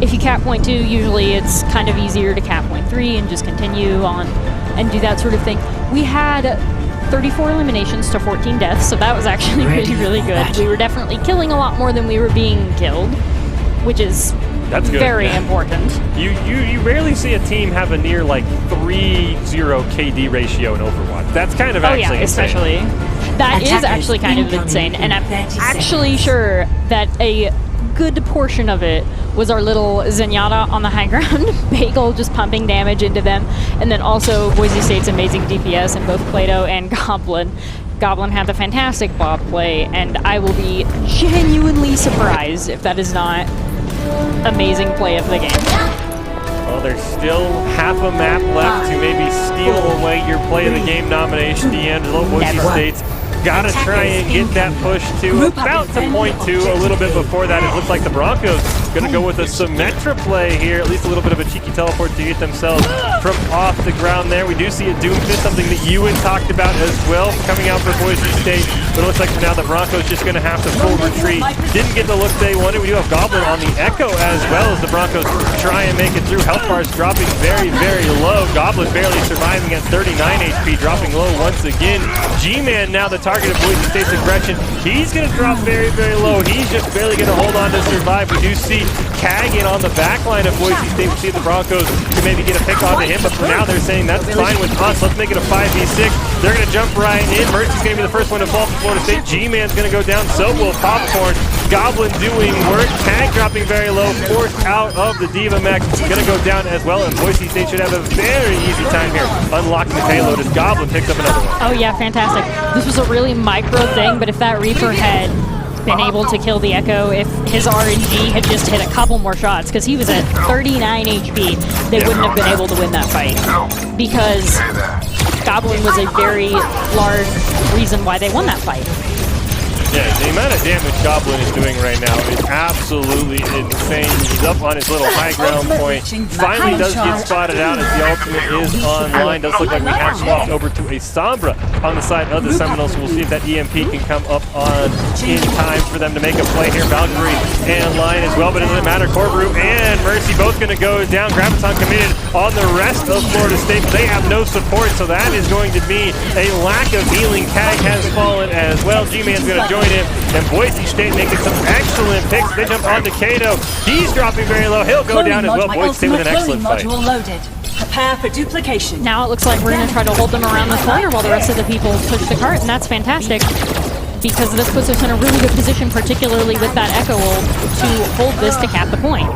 if you cap point 2, usually it's kind of easier to cap point 3 and just continue on and do that sort of thing. We had 34 eliminations to 14 deaths, so that was actually really, really good. We were definitely killing a lot more than we were being killed, which is very important. You rarely see a team have a near like 3-0 KD ratio in Overwatch. That's kind of actually insane. Especially. That is actually kind of insane, and I'm actually sure that a good portion of it was our little Zenyatta on the high ground, Bagel just pumping damage into them, and then also Boise State's amazing DPS in both Plato and Goblin. Goblin had the fantastic Bob play, and I will be genuinely surprised if that is not amazing play of the game. Well, there's still half a map left to maybe steal away your play of the game nomination. D'Angelo, Boise State's got to try and get that push to about to point to a little bit before that. It looks like the Broncos going to go with a Symmetra play here, at least a little bit of a cheeky teleport to get themselves from off the ground there. We do see a Doomfist, something that you had talked about as well, coming out for Boise State, but it looks like now the Broncos just going to have to full retreat. Didn't get the look they wanted. We do have Goblin on the Echo as well as the Broncos try and make it through. Health bars dropping very, very low. Goblin barely surviving at 39 HP, dropping low once again. G-Man now the target of Boise State's aggression. He's going to drop very, very low. He's just barely going to hold on to survive. We do see Kagan on the back line of Boise State. We see the Broncos can maybe get a pick onto him, but for now they're saying that's fine with us. Let's make it a 5v6. They're going to jump right in. Mercy's going to be the first one to fall for Florida State. G-Man's going to go down. So will Popcorn. Goblin doing work. Tag dropping very low. Forced out of the Diva mech. Going to go down as well, and Boise State should have a very easy time here unlocking the payload as Goblin picks up another one. Oh yeah, fantastic. This was a really micro thing, but if that Reaper had been able to kill the Echo, if his RNG had just hit a couple more shots, because he was at 39 HP, they wouldn't have been able to win that fight. Because Goblin was a very large reason why they won that fight. Yeah, the amount of damage Goblin is doing right now is absolutely insane. He's up on his little high ground point. Finally does get spotted out as the ultimate is online. Does look like we have swapped over to a Sombra on the side of the Seminoles. So we'll see if that EMP can come up on in time for them to make a play here. Valkyrie and Lion as well, but it doesn't matter. Corberu and Mercy both going to go down. Graviton committed on the rest of Florida State. They have no support, so that is going to be a lack of healing. Kag has fallen as well. G-Man's going to join him, and Boise State making some excellent picks. They jump onto Kato. He's dropping very low. He'll go down as well. Boise State with an excellent fight. Prepare for duplication. Now it looks like we're going to try to hold them around the corner while the rest of the people push the cart, and that's fantastic. because this puts us in a really good position, particularly with that Echo ult, to hold this to cap the point.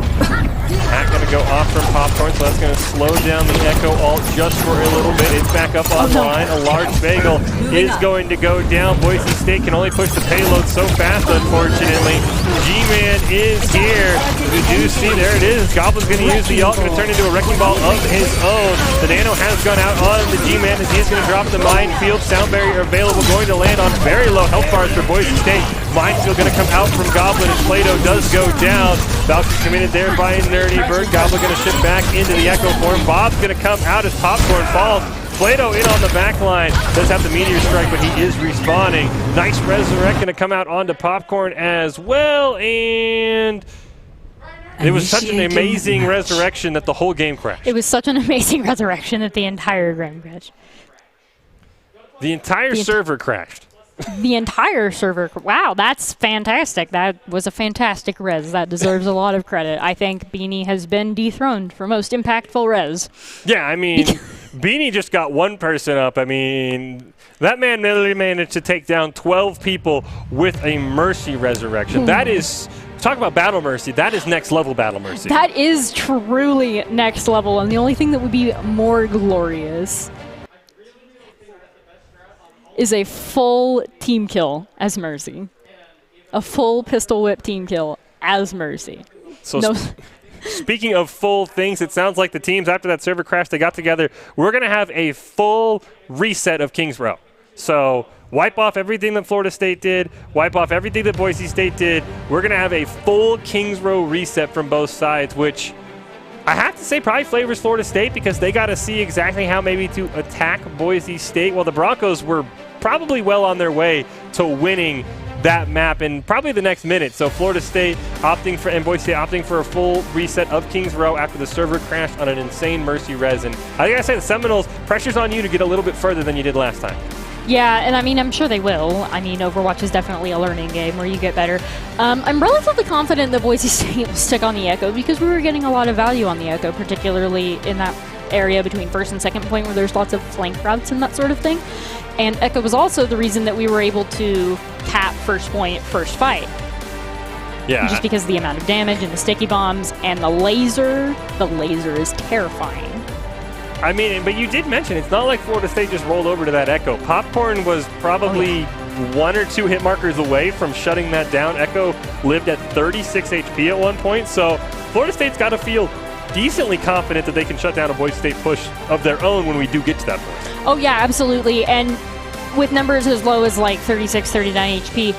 Hack going to go off from Popcorn, so that's going to slow down the Echo ult just for a little bit. It's back up online. A large bagel is going to go down. Boise State can only push the payload so fast, unfortunately. G-Man is here. We do see, there it is. Goblin's going to use the ult, going to turn into a wrecking ball of his own. The Nano has gone out on the G-Man as he is going to drop the minefield. Sound barrier available, going to land on very low health bars for Boise State. Minefield going to come out from Goblin, and Plato does go down. Valkyrie committed there by Nerdy Bird. Goblin going to shift back into the Echo form. Bob's going to come out as Popcorn falls. Plato in on the back line. Does have the Meteor Strike, but he is respawning. Nice Resurrect going to come out onto Popcorn as well, and it was such an amazing resurrection that the whole game crashed. It was such an amazing resurrection that the entire game crashed. The entire server crashed. The entire server. Wow, that's fantastic. That was a fantastic res. That deserves a lot of credit. I think Beanie has been dethroned for most impactful res. Yeah, I mean, Beanie just got one person up. I mean, that man literally managed to take down 12 people with a Mercy resurrection. That is, talk about Battle Mercy, that is next level Battle Mercy. That is truly next level, and the only thing that would be more glorious is a full team kill as Mercy. A full pistol whip team kill as Mercy. So speaking of full things, it sounds like the teams after that server crash, they got together. We're going to have a full reset of Kings Row. So wipe off everything that Florida State did, wipe off everything that Boise State did. We're going to have a full Kings Row reset from both sides, which I have to say probably favors Florida State because they got to see exactly how maybe to attack Boise State. Well, the Broncos were probably well on their way to winning that map in probably the next minute. So Florida State opting for, and Boise State opting for a full reset of Kings Row after the server crashed on an insane Mercy res. And I gotta say, the Seminoles, pressure's on you to get a little bit further than you did last time. Yeah, and I mean, I'm sure they will. I mean, Overwatch is definitely a learning game where you get better. I'm relatively confident that Boise State will stick on the Echo because we were getting a lot of value on the Echo, particularly in that area between first and second point where there's lots of flank routes and that sort of thing. And Echo was also the reason that we were able to tap first point, first fight. Yeah. Just because of the amount of damage and the sticky bombs and the laser. The laser is terrifying. I mean, but you did mention it's not like Florida State just rolled over to that Echo. Popcorn was probably 1 or 2 hit markers away from shutting that down. Echo lived at 36 HP at one point, so Florida State's got to feel decently confident that they can shut down a Boise State push of their own when we do get to that point. Oh yeah, absolutely. And with numbers as low as like 36, 39 HP,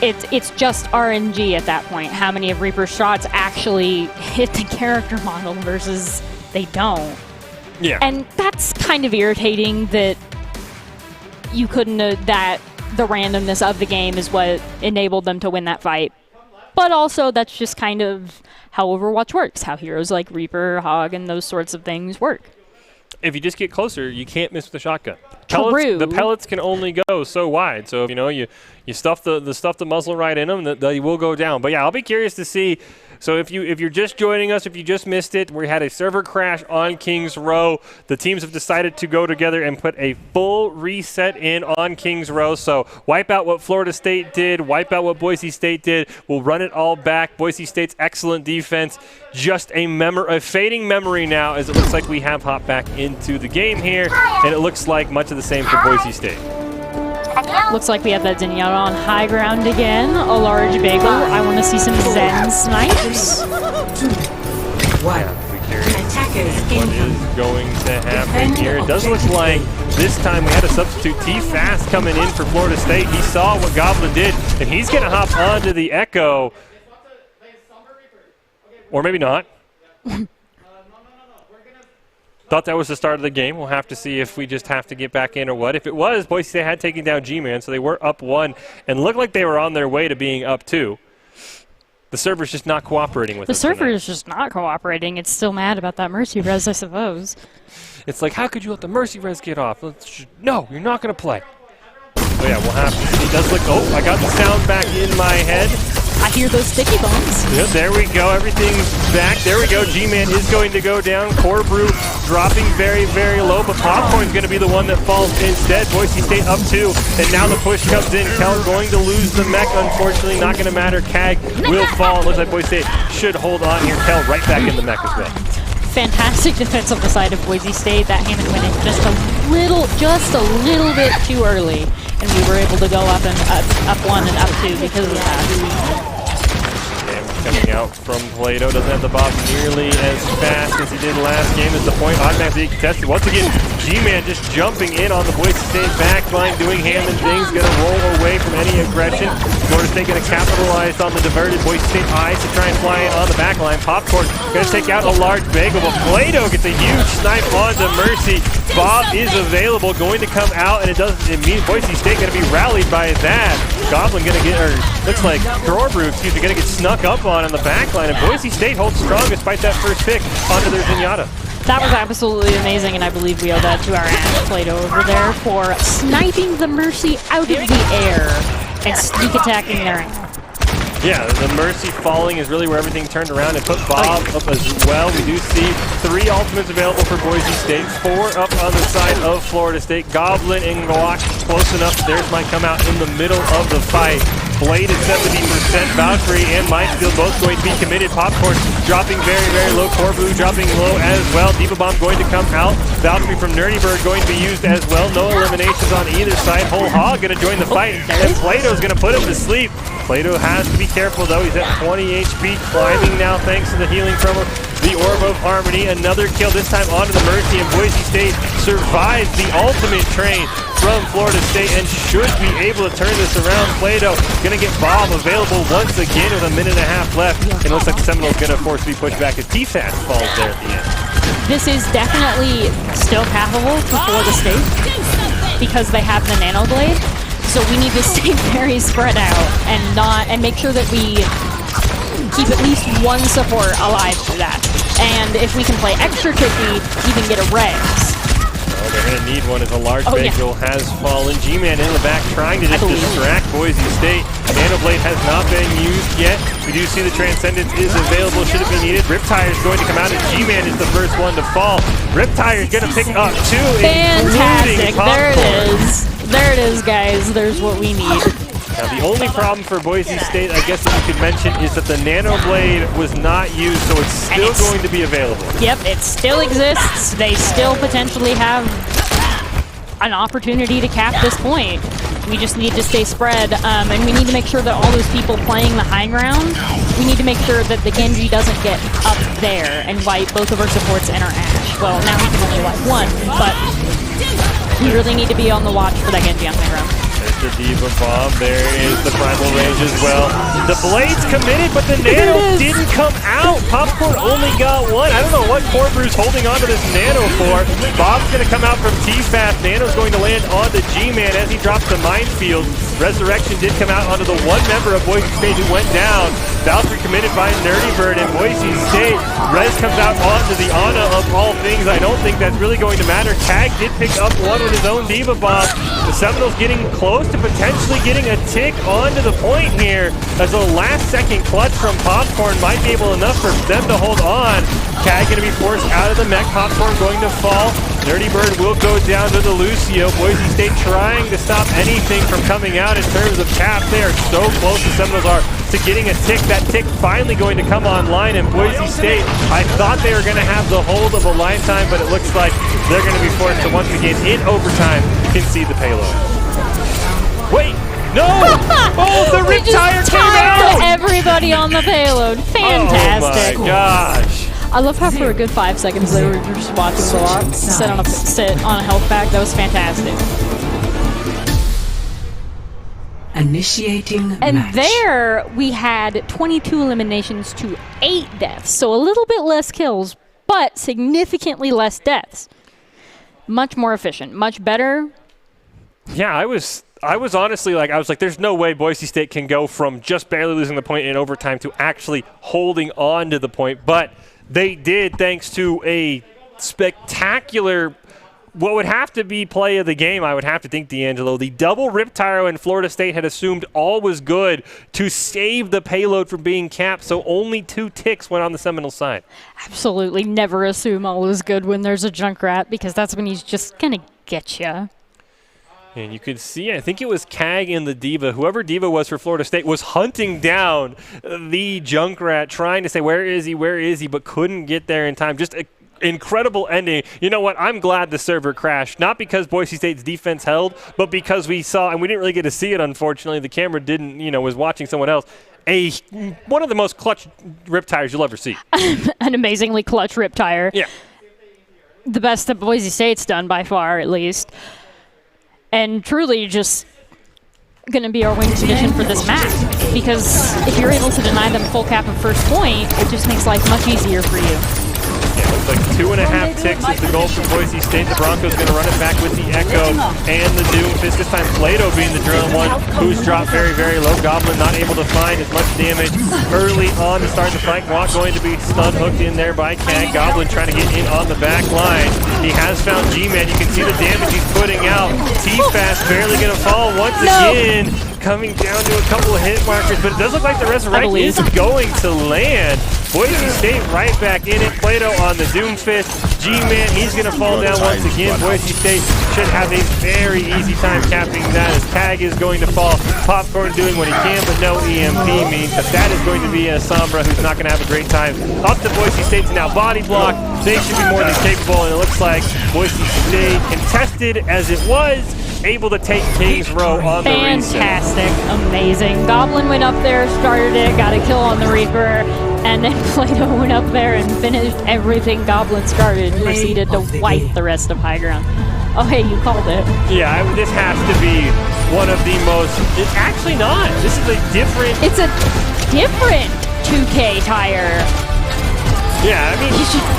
it's just RNG at that point. How many of Reaper's shots actually hit the character model versus they don't. Yeah. And that's kind of irritating that you couldn't, that the randomness of the game is what enabled them to win that fight. But also, that's just kind of how Overwatch works, how heroes like Reaper, Hog, and those sorts of things work. If you just get closer, you can't miss with the shotgun. True. The pellets can only go so wide. So if you stuff the muzzle right in them, they will go down. But yeah, I'll be curious to see. So if you're just joining us, if you just missed it, we had a server crash on Kings Row. The teams have decided to go together and put a full reset in on Kings Row. So wipe out what Florida State did, wipe out what Boise State did. We'll run it all back. Boise State's excellent defense, just a fading memory now, as it looks like we have hopped back into the game here, and it looks like much of the same for Boise State. Looks like we have that Zenyatta on high ground again. A large bagel. I want to see some Zen snipes. 2, 1. Attackers What is going to happen here? It does look like this time we had a substitute T-Fast coming in for Florida State. He saw what Goblin did, and he's going to hop onto the Echo. Or maybe not. Thought that was the start of the game. We'll have to see if we just have to get back in or what. If it was, Boise State had taken down G-Man, so they were up 1 and looked like they were on their way to being up 2. The server's just not cooperating with us. The server is just not cooperating. It's still mad about that Mercy res, I suppose. It's like, how could you let the Mercy res get off? No, you're not going to play. Oh yeah, we'll have to see. It does look. Oh, I got the sound back in my head. I hear those sticky bones. Yep, there we go. Everything's back. There we go. G-Man is going to go down. Core Brew dropping very, very low, but Popcorn's going to be the one that falls instead. Boise State up 2, and now the push comes in. Kel going to lose the mech, unfortunately. Not going to matter. CAG will fall. Looks like Boise State should hold on here. Kel right back in the mech as well. Fantastic defense on the side of Boise State. That Hammond went in just a little bit too early, and we were able to go up and up 1 and up 2 because of that. Coming out from Plato, doesn't have the bob nearly as fast as he did last game. As the point automatically contested. Once again, G-Man just jumping in on the Boise State backline, doing Hammond things, gonna roll away from any aggression. Florida State gonna capitalize on the diverted Boise State eyes to try and fly in on the backline. Popcorn gonna take out a large bagel, but Plato gets a huge snipe onto Mercy. Bob is available, going to come out, and it means Boise State gonna be rallied by that. Goblin gonna get, or looks like Grorbrew, gonna get snuck up on the backline, and Boise State holds strong despite that first pick onto their Zenyatta. That was absolutely amazing, and I believe we owe that to our Ash Plato over there for sniping the Mercy out of the air and sneak attacking their ass. Yeah, the Mercy falling is really where everything turned around and put Bob up as well. We do see 3 ultimates available for Boise State, 4 up on the side of Florida State. Goblin and Glock close enough. Theirs might come out in the middle of the fight. Blade at 70%, Valkyrie and Minefield both going to be committed. Popcorn dropping very, very low. Corbu dropping low as well. Diva Bomb going to come out. Valkyrie from Nerdy Bird going to be used as well. No eliminations on either side. Whole Hog going to join the fight, and Plato's going to put him to sleep. Plato has to be careful though. He's at 20 HP, climbing now thanks to the healing from the Orb of Harmony. Another kill, this time onto the Mercy, and Boise State survives the ultimate train from Florida State and should be able to turn this around. Plato gonna get Bob available once again with a minute and a half left. And it looks like the Seminoles gonna force to be pushed back as TFAT falls there at the end. This is definitely still pathable for Florida State because they have the Nano Blade. So we need to stay very spread out and make sure that we keep at least one support alive for that. And if we can play extra tricky, even get a Rex. Oh, they're going to need one as a large bagel has fallen. G-Man in the back trying to just distract Boise State. Nanoblade has not been used yet. We do see the Transcendence is available should it be needed. Riptire is going to come out, and G-Man is the first one to fall. Riptire is going to pick up 2, fantastic. There it is. There it is, guys. There's what we need. Now, the only problem for Boise State, I guess that you could mention, is that the Nano Blade was not used, so it's still going to be available. Yep, it still exists. They still potentially have an opportunity to cap this point. We just need to stay spread, and we need to make sure that all those people playing the high ground, we need to make sure that the Genji doesn't get up there and wipe both of our supports and our Ashe. Well, now we can only wipe one, but we really need to be on the watch for that Genji on high ground. There's the Diva Bomb. There is the Primal Range as well. The Blade's committed, but the Nano didn't come out. Popcorn only got 1. I don't know what Corbrew's holding onto this Nano for. Bob's going to come out from T-Fast. Nano's going to land onto G-Man as he drops the Minefield. Resurrection did come out onto the one member of Boise State who went down. Valkyrie committed by Nerdy Bird, and Boise State. Rez comes out onto the Ana of all things. I don't think that's really going to matter. Tag did pick up 1 with his own Diva Bomb. The Seminoles getting close to potentially getting a tick onto the point here, as a last-second clutch from Popcorn might be able enough for them to hold on. Tag going to be forced out of the mech. Popcorn going to fall. Nerdy Bird will go down to the Lucio. Boise State trying to stop anything from coming out in terms of cap. They are so close, the Seminoles are, to getting a tick. That tick finally going to come online, and Boise State, I thought they were going to have the hold of a lifetime, but it looks like they're going to be forced to once again, in overtime, concede the payload. Wait, no! Oh, the Riptire came out! Everybody on the payload. Fantastic. Oh my gosh. I love how for a good 5 seconds they were just watching the lot sit on a health pack. That was fantastic. Initiating and match. There we had 22 eliminations to 8 deaths. So a little bit less kills, but significantly less deaths. Much more efficient, much better. Yeah, I was honestly like, there's no way Boise State can go from just barely losing the point in overtime to actually holding on to the point. But they did, thanks to a spectacular what would have to be play of the game, I would have to think, D'Angelo, the double Riptire when Florida State had assumed all was good to save the payload from being capped, so only 2 ticks went on the Seminole side. Absolutely never assume all is good when there's a Junkrat, because that's when he's just going to get you. And you could see, I think it was Cag and the Diva, whoever Diva was for Florida State, was hunting down the Junkrat, trying to say, where is he, but couldn't get there in time. Just an incredible ending. You know what? I'm glad the server crashed, not because Boise State's defense held, but because we saw, and we didn't really get to see it, unfortunately. The camera didn't, was watching someone else. One of the most clutch Riptires you'll ever see. An amazingly clutch Riptire. Yeah. The best that Boise State's done by far, at least. And truly just going to be our winning condition for this match. Because if you're able to deny them full cap of first point, it just makes life much easier for you. Yeah, it looks like 2.5 ticks is the goal for Boise State. The Broncos going to run it back with the Echo and the Doomfist. This time Plato being the drone one, who's dropped very, very low. Goblin not able to find as much damage early on to start the fight. Walk going to be stun hooked in there by Cag. Goblin trying to get in on the back line. He has found G-Man. You can see the damage he's putting out. T-Fast barely going to fall once again. Coming down to a couple of hit markers, but it does look like the Resurrect is going to land. Boise State right back in it. Plato on the Doomfist. G-Man, he's going to fall down once again. Boise State should have a very easy time capping that as Cag is going to fall. Popcorn doing what he can, but no EMP means that is going to be a Sombra who's not going to have a great time. Up to Boise State's now body block. They should be more than capable, and it looks like Boise State, contested as it was, able to take Kings Row on the reset. Fantastic. Amazing. Goblin went up there, started it, got a kill on the Reaper, and then Plato went up there and finished everything Goblin started and proceeded to wipe the rest of high ground. Oh, hey, you called it. Yeah, this has to be one of the most... It's actually not. This is a different... It's a different 2K tire. Yeah, I mean,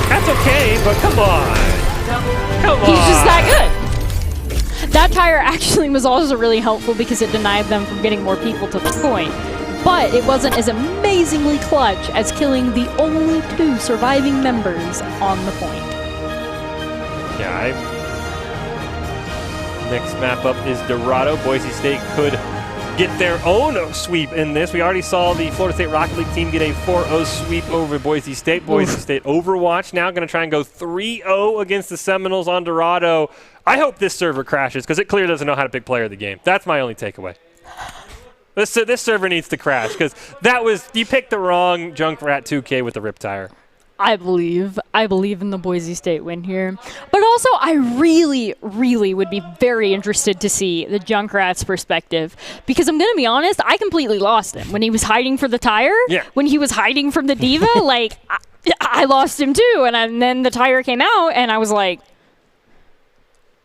that's okay, but come on. Come on. He's just that good. That tire actually was also really helpful because it denied them from getting more people to the point. But it wasn't as amazingly clutch as killing the only 2 surviving members on the point. Yeah, next map up is Dorado. Boise State could get their own sweep in this. We already saw the Florida State Rocket League team get a 4-0 sweep over Boise State. Boise State Overwatch now going to try and go 3-0 against the Seminoles on Dorado. I hope this server crashes because it clearly doesn't know how to pick player of the game. That's my only takeaway. This server needs to crash because you picked the wrong Junkrat 2K with the Riptire. I believe in the Boise State win here. But also, I really, really would be very interested to see the Junkrat's perspective. Because I'm going to be honest, I completely lost him. When he was hiding for the tire, when he was hiding from the Diva, like, I lost him too. And then the tire came out, and I was like,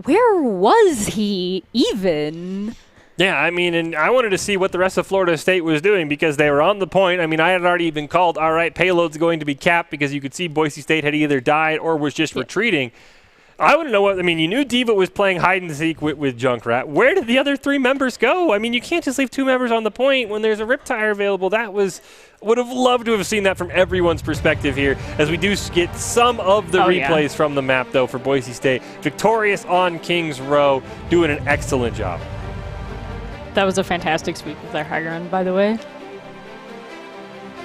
where was he even? Yeah, I mean, and I wanted to see what the rest of Florida State was doing because they were on the point. I mean, I had already even called, all right, payload's going to be capped because you could see Boise State had either died or was just retreating. I want to know what, I mean, you knew Diva was playing hide and seek with Junkrat. Where did the other 3 members go? I mean, you can't just leave 2 members on the point when there's a Riptire available. Would have loved to have seen that from everyone's perspective here, as we do get some of the replays from the map, though, for Boise State. Victorious on Kings Row, doing an excellent job. That was a fantastic sweep of their high ground, by the way.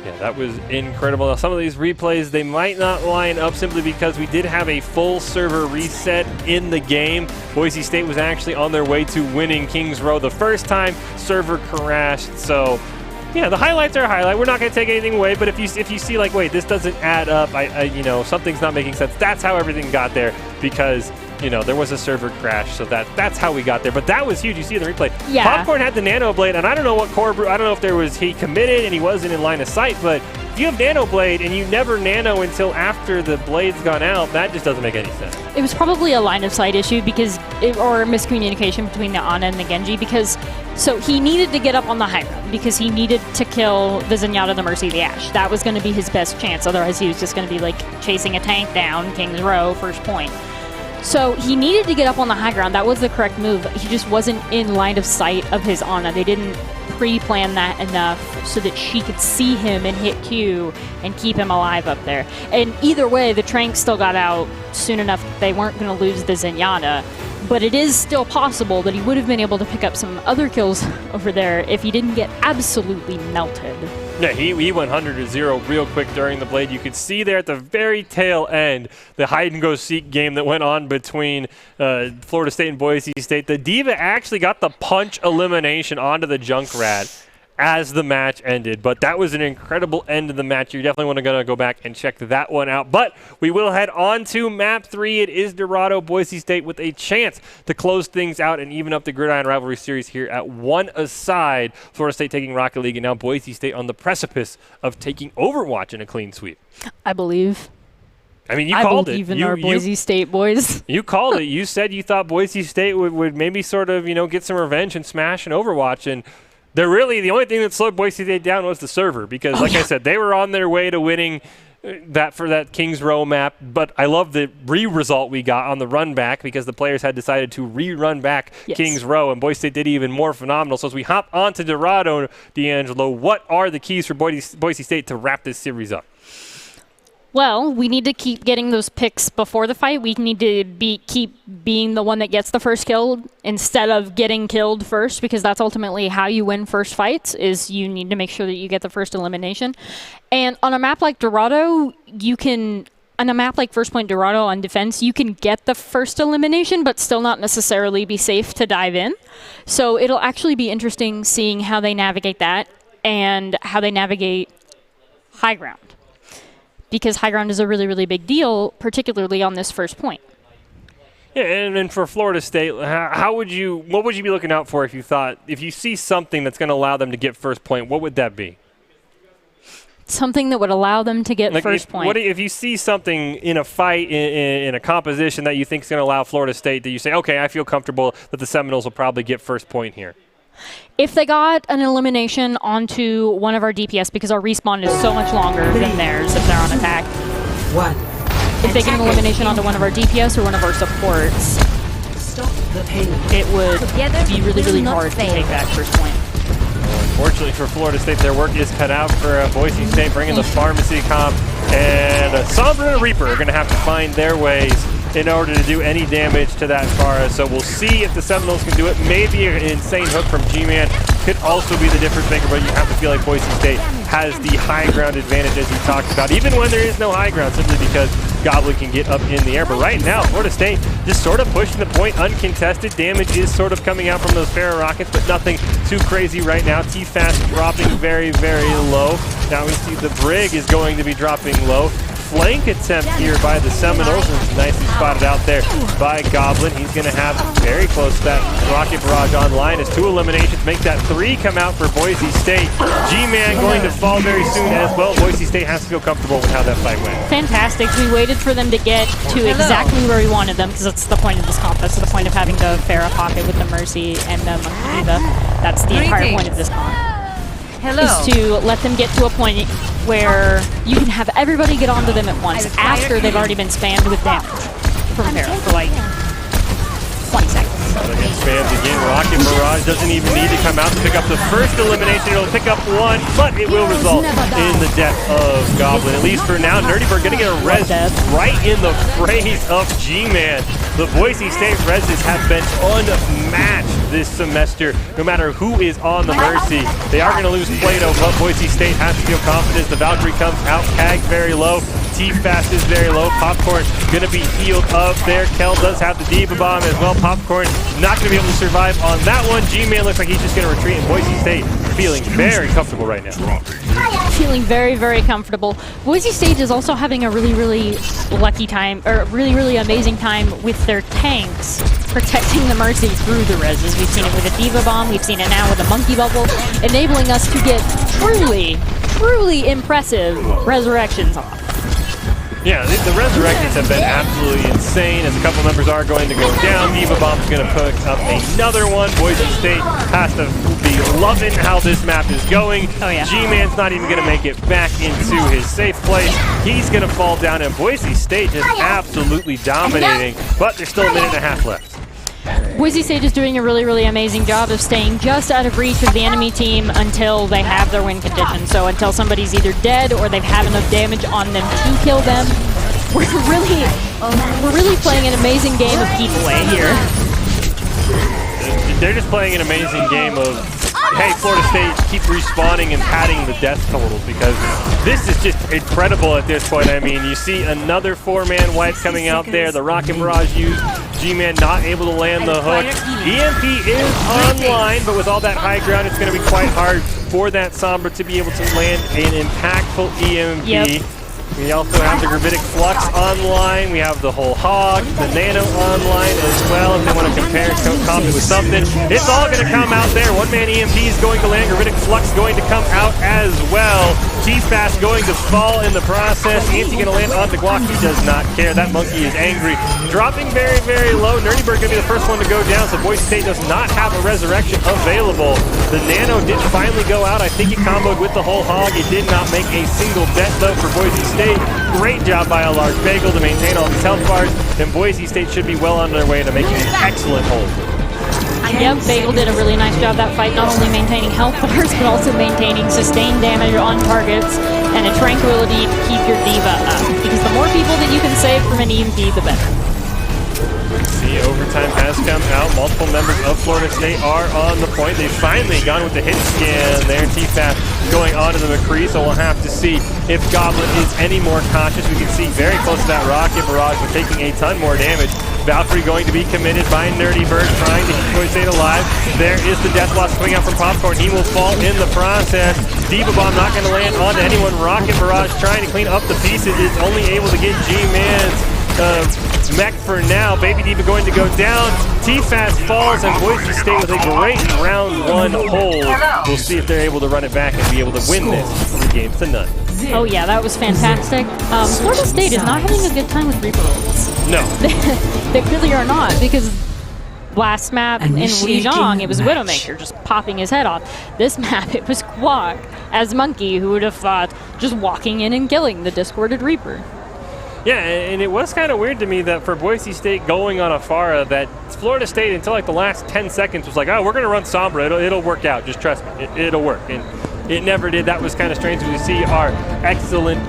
Yeah, that was incredible. Now, some of these replays, they might not line up simply because we did have a full server reset in the game. Boise State was actually on their way to winning Kings Row the first time. Server crashed, so... Yeah, the highlights are a highlight. We're not going to take anything away, but if you see, like, wait, this doesn't add up, something's not making sense, that's how everything got there, because, there was a server crash, so that's how we got there. But that was huge. You see in the replay. Yeah. Popcorn had the Nano Blade, and I don't know what core brew, I don't know if he committed and he wasn't in line of sight, but if you have Nano Blade and you never nano until after the blade's gone out, that just doesn't make any sense. It was probably a line of sight issue or miscommunication between the Ana and the Genji so he needed to get up on the high ground because he needed to kill the Zenyatta, the Mercy, the Ashe. That was going to be his best chance. Otherwise, he was just going to be like chasing a tank down Kings Row, first point. So he needed to get up on the high ground. That was the correct move. He just wasn't in line of sight of his Ana. They didn't pre-plan that enough so that she could see him and hit Q and keep him alive up there. And either way, the Trank still got out soon enough that they weren't going to lose the Zenyatta. But it is still possible that he would have been able to pick up some other kills over there if he didn't get absolutely melted. Yeah, he went 100-0 real quick during the blade. You could see there at the very tail end the hide-and-go-seek game that went on between Florida State and Boise State. The D.Va actually got the punch elimination onto the Junkrat as the match ended, but that was an incredible end of the match. You definitely want to go back and check that one out. But we will head on to map 3. It is Dorado, Boise State with a chance to close things out and even up the Gridiron Rivalry Series here at 1-aside. Florida State taking Rocket League, and now Boise State on the precipice of taking Overwatch in a clean sweep. I believe. I mean, you called it. I believe in our Boise State boys. You called it. You said you thought Boise State would maybe sort of, get some revenge and smash an Overwatch, and the only thing that slowed Boise State down was the server, because I said, they were on their way to winning that for that Kings Row map. But I love the result we got on the run back, because the players had decided to rerun back Kings Row, and Boise State did even more phenomenal. So as we hop onto Dorado, D'Angelo, what are the keys for Boise State to wrap this series up? Well, we need to keep getting those picks before the fight. We need to keep being the one that gets the first kill instead of getting killed first, because that's ultimately how you win first fights, is you need to make sure that you get the first elimination. And on a map like Dorado, on a map like First Point Dorado on defense, you can get the first elimination, but still not necessarily be safe to dive in. So it'll actually be interesting seeing how they navigate that and how they navigate high ground, because high ground is a really, really big deal, particularly on this first point. Yeah, and then for Florida State, what would you be looking out for if you see something that's going to allow them to get first point? What would that be? Something that would allow them to get first point. If you see something in a fight, in a composition that you think is going to allow Florida State, that you say, okay, I feel comfortable that the Seminoles will probably get first point here? If they got an elimination onto one of our DPS, because our respawn is so much longer than theirs if they're on attack. If they get an elimination onto one of our DPS or one of our supports, it would be really, really hard to take that first point. Unfortunately for Florida State, their work is cut out for Boise State, bringing the pharmacy comp, and Sombra and Reaper are going to have to find their ways in order to do any damage to that Pharah. So we'll see if the Seminoles can do it. Maybe an insane hook from G-Man could also be the difference maker, but you have to feel like Boise State has the high ground advantage, as we talked about, even when there is no high ground, simply because Goblin can get up in the air. But right now, Florida State just sort of pushing the point uncontested. Damage is sort of coming out from those Pharah rockets, but nothing too crazy right now. T-Fast dropping very, very low. Now we see the Brig is going to be dropping low. Flank attempt here by the Seminoles, and nicely spotted out there by Goblin. He's going to have very close to that rocket barrage online as 2 eliminations make that 3 come out for Boise State. G-Man going to fall very soon as well. Boise State has to feel comfortable with how that fight went. Fantastic. We waited for them to get to exactly where we wanted them, because that's the point of this comp. That's the point of having the Pharah pocket with the Mercy and the Monkey D.Va. That's the entire point of this comp. Is to let them get to a point where you can have everybody get onto them at once after they've already been spammed with damage from Pharah for like 20 seconds. Again, spams again. Rocket Barrage doesn't even need to come out to pick up the first elimination. It'll pick up 1, but it will result in the death of Goblin. At least for now, Nerdyberg going to get a res right in the phrase of G-Man. The Boise State reses have been unmatched this semester. No matter who is on the Mercy, they are going to lose Plato, but Boise State has to feel confident. The Valkyrie comes out, Tag very low. T-Fast is very low. Popcorn going to be healed up there. Kel does have the D.Va bomb as well. Popcorn not going to be able to survive on that one. G-Man looks like he's just going to retreat, and Boise State feeling very comfortable right now. Feeling very, very comfortable. Boise State is also having a really, really lucky time, or really, really amazing time with their tanks protecting the Mercy through the reses. We've seen it with a D.Va bomb. We've seen it now with a Monkey Bubble, enabling us to get truly, truly impressive resurrections off. Yeah, the resurrections have been absolutely insane, as a couple members are going to go down. D.Va Bomb's going to pick up another one. Boise State has to be loving how this map is going. Oh, yeah. G-Man's not even going to make it back into his safe place. He's going to fall down, and Boise State just absolutely dominating, but there's still a minute and a half left. Boise State is doing a really, really amazing job of staying just out of reach of the enemy team until they have their win condition. So until somebody's either dead or they've had enough damage on them to kill them, we're really playing an amazing game of keep away here. They're just playing an amazing game of, hey, Florida State, keep respawning and padding the death totals, because this is just incredible at this point. I mean, you see another 4-man wipe coming out there. The Rocket Barrage used. G-Man not able to land the hook. EMP is online, but with all that high ground, it's going to be quite hard for that Sombra to be able to land an impactful EMP. Yep. We also have the Gravitic Flux online. We have the whole Hog, the Nano online as well. If they want to compare and comp it with something, it's all going to come out there. 1-man EMP is going to land. Gravitic Flux going to come out as well. T-Fast going to fall in the process. EMP going to land on the Guac. He does not care. That monkey is angry. Dropping very, very low. Nerdybird going to be the first one to go down, so Boise State does not have a resurrection available. The Nano did finally go out. I think it comboed with the whole Hog. It did not make a single bet, though, for Boise State. Great job by a large bagel to maintain all these health bars, and Boise State should be well on their way to making an excellent hold. Yep, Bagel did a really nice job that fight, not only maintaining health bars, but also maintaining sustained damage on targets and a tranquility to keep your diva up. Because the more people that you can save from an EMP, the better. See, overtime has come out. Multiple members of Florida State are on the point. They've finally gone with the hit scan there. T-Fast going on to the McCree, so we'll have to see if Goblin is any more cautious. We can see very close to that Rocket Barrage, but taking a ton more damage. Valkyrie going to be committed by Nerdybird, trying to keep Boise State alive. There is the Death Blast coming out from Popcorn. He will fall in the process. Diva Bomb not going to land onto anyone. Rocket Barrage trying to clean up the pieces. Is only able to get G-Man's mech for now. Baby Diva going to go down. T-Fast falls, and Boise State with a great round 1 hold. We'll see if they're able to run it back and be able to win this 3 games to none. Oh yeah, that was fantastic. Florida State is not having a good time with Reaper rolls. No. They really are not, because last map in Lijiang, it was Widowmaker just popping his head off. This map, it was Guac as Monkey, who would have thought just walking in and killing the Discorded Reaper. Yeah, and it was kind of weird to me that for Boise State going on a Pharah, that Florida State until like the last 10 seconds was like, oh, we're going to run Sombra. It'll work out. Just trust me. It'll work. And it never did. That was kind of strange. We see our excellent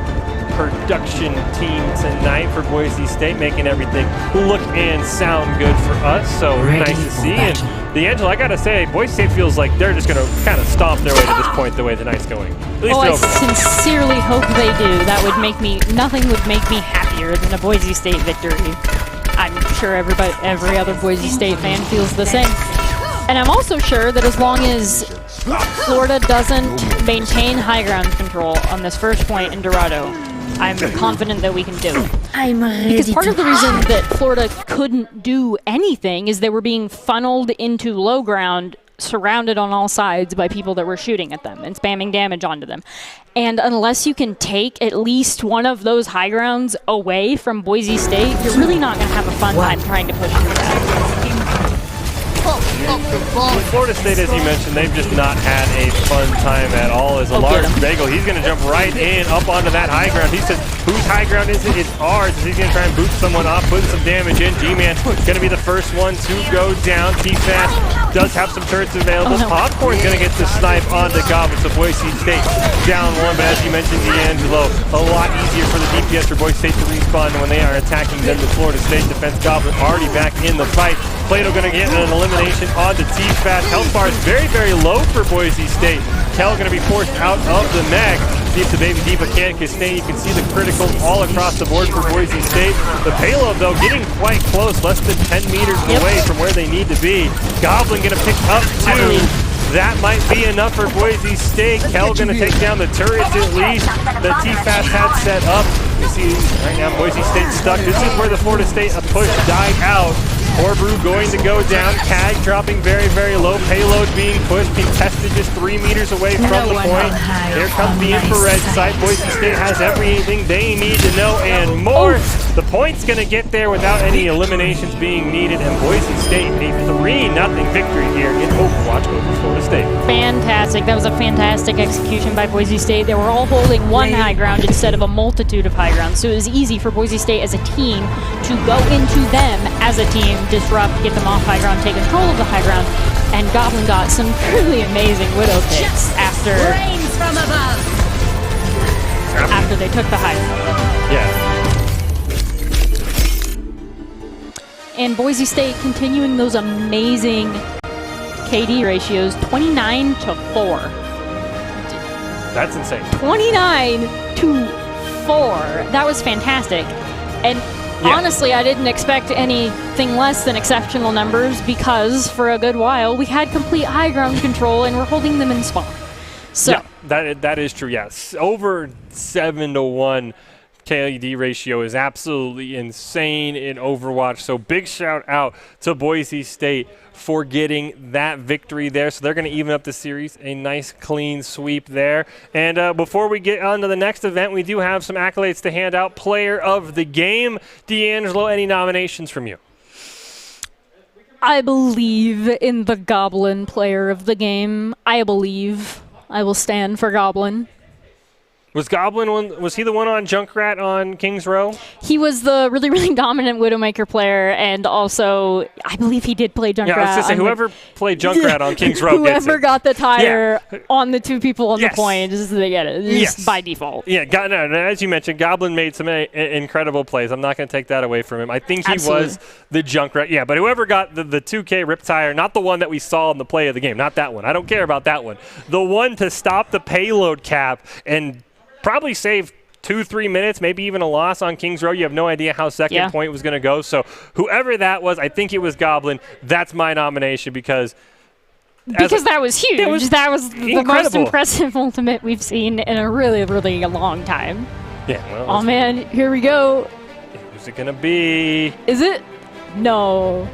production team tonight for Boise State making everything look and sound good for us. So nice to see. And D'Angelo, I got to say, Boise State feels like they're just going to kind of stomp their way to this point the way the night's going. At least I sincerely hope they do. That would make me, nothing would make me happier than a Boise State victory. I'm sure every other Boise State fan feels the same. And I'm also sure that as long as Florida doesn't maintain high ground control on this first point in Dorado, I'm confident that we can do it. I'm ready. Because part of the reason that Florida couldn't do anything is they were being funneled into low ground, surrounded on all sides by people that were shooting at them and spamming damage onto them. And unless you can take at least one of those high grounds away from Boise State, you're really not going to have a fun time trying to push through that. Florida State, as you mentioned, they've just not had a fun time at all. As a large bagel, he's going to jump right in, up onto that high ground. He says, whose high ground is it? It's ours. He's going to try and boot someone off, putting some damage in. G-Man going to be the first one to go down. T-Fast does have some turrets available. Popcorn's going to get the snipe onto Goblin, so Boise State down 1. But as you mentioned, D'Angelo, a lot easier for the DPS for Boise State to respawn when they are attacking than the Florida State defense. Goblin already back in the fight. Plato going to get an elimination on the T-Fast. Health bar is very, very low for Boise State. Kel going to be forced out of the mech. See if the Baby Diva can sustain. You can see the critical all across the board for Boise State. The payload, though, getting quite close, less than 10 meters away from where they need to be. Goblin going to pick up 2. That might be enough for Boise State. Kel going to take down the turrets at least. The T-Fast had set up. You see right now Boise State stuck. This is where the Florida State push died out. Orbrew going to go down. Tag dropping very, very low. Payload being pushed. Contested just 3 meters away from the point. Here comes the infrared sight. Boise State has everything they need to know and more. The point's going to get there without any eliminations being needed. And Boise State a 3-0 victory here in Overwatch over Florida State. Fantastic. That was a fantastic execution by Boise State. They were all holding one high ground instead of a multitude of high grounds. So it was easy for Boise State as a team to go into them as a team, disrupt, get them off high ground, take control of the high ground, and Goblin got some truly amazing Widow picks after they took the high ground. Yeah. and Boise State continuing those amazing KD ratios, 29 to 4. That's insane. 29 to 4. That was fantastic. And honestly, I didn't expect anything less than exceptional numbers because for a good while we had complete high ground control and we're holding them in spawn. So yeah, that is true. Yes, over 7-to-1 KD ratio is absolutely insane in Overwatch. So big shout out to Boise State for getting that victory there. So they're going to even up the series. A nice clean sweep there. And before we get on to the next event, we do have some accolades to hand out. Player of the game, D'Angelo, any nominations from you? I believe in the Goblin player of the game. I believe. I will stand for Goblin. Was Goblin one? Was he the one on Junkrat on Kings Row? He was the really, really dominant Widowmaker player, and also I believe he did play Junkrat. Yeah, I was going to say, whoever played Junkrat on Kings Row gets it. Whoever got the tire on the two people on the point, they get it. Just by default. Yeah, as you mentioned, Goblin made some incredible plays. I'm not going to take that away from him. I think he was the Junkrat. Yeah, but whoever got the 2K rip tire, not the one that we saw in the play of the game, not that one. I don't care about that one. The one to stop the payload cap and probably save 2-3 minutes, maybe even a loss on Kings Row. You have no idea how second point was going to go. So whoever that was, I think it was Goblin. That's my nomination because that was huge. That was the most impressive ultimate we've seen in a really, really long time. Yeah. Well, oh man, here we go. Who's it going to be? Is it? No.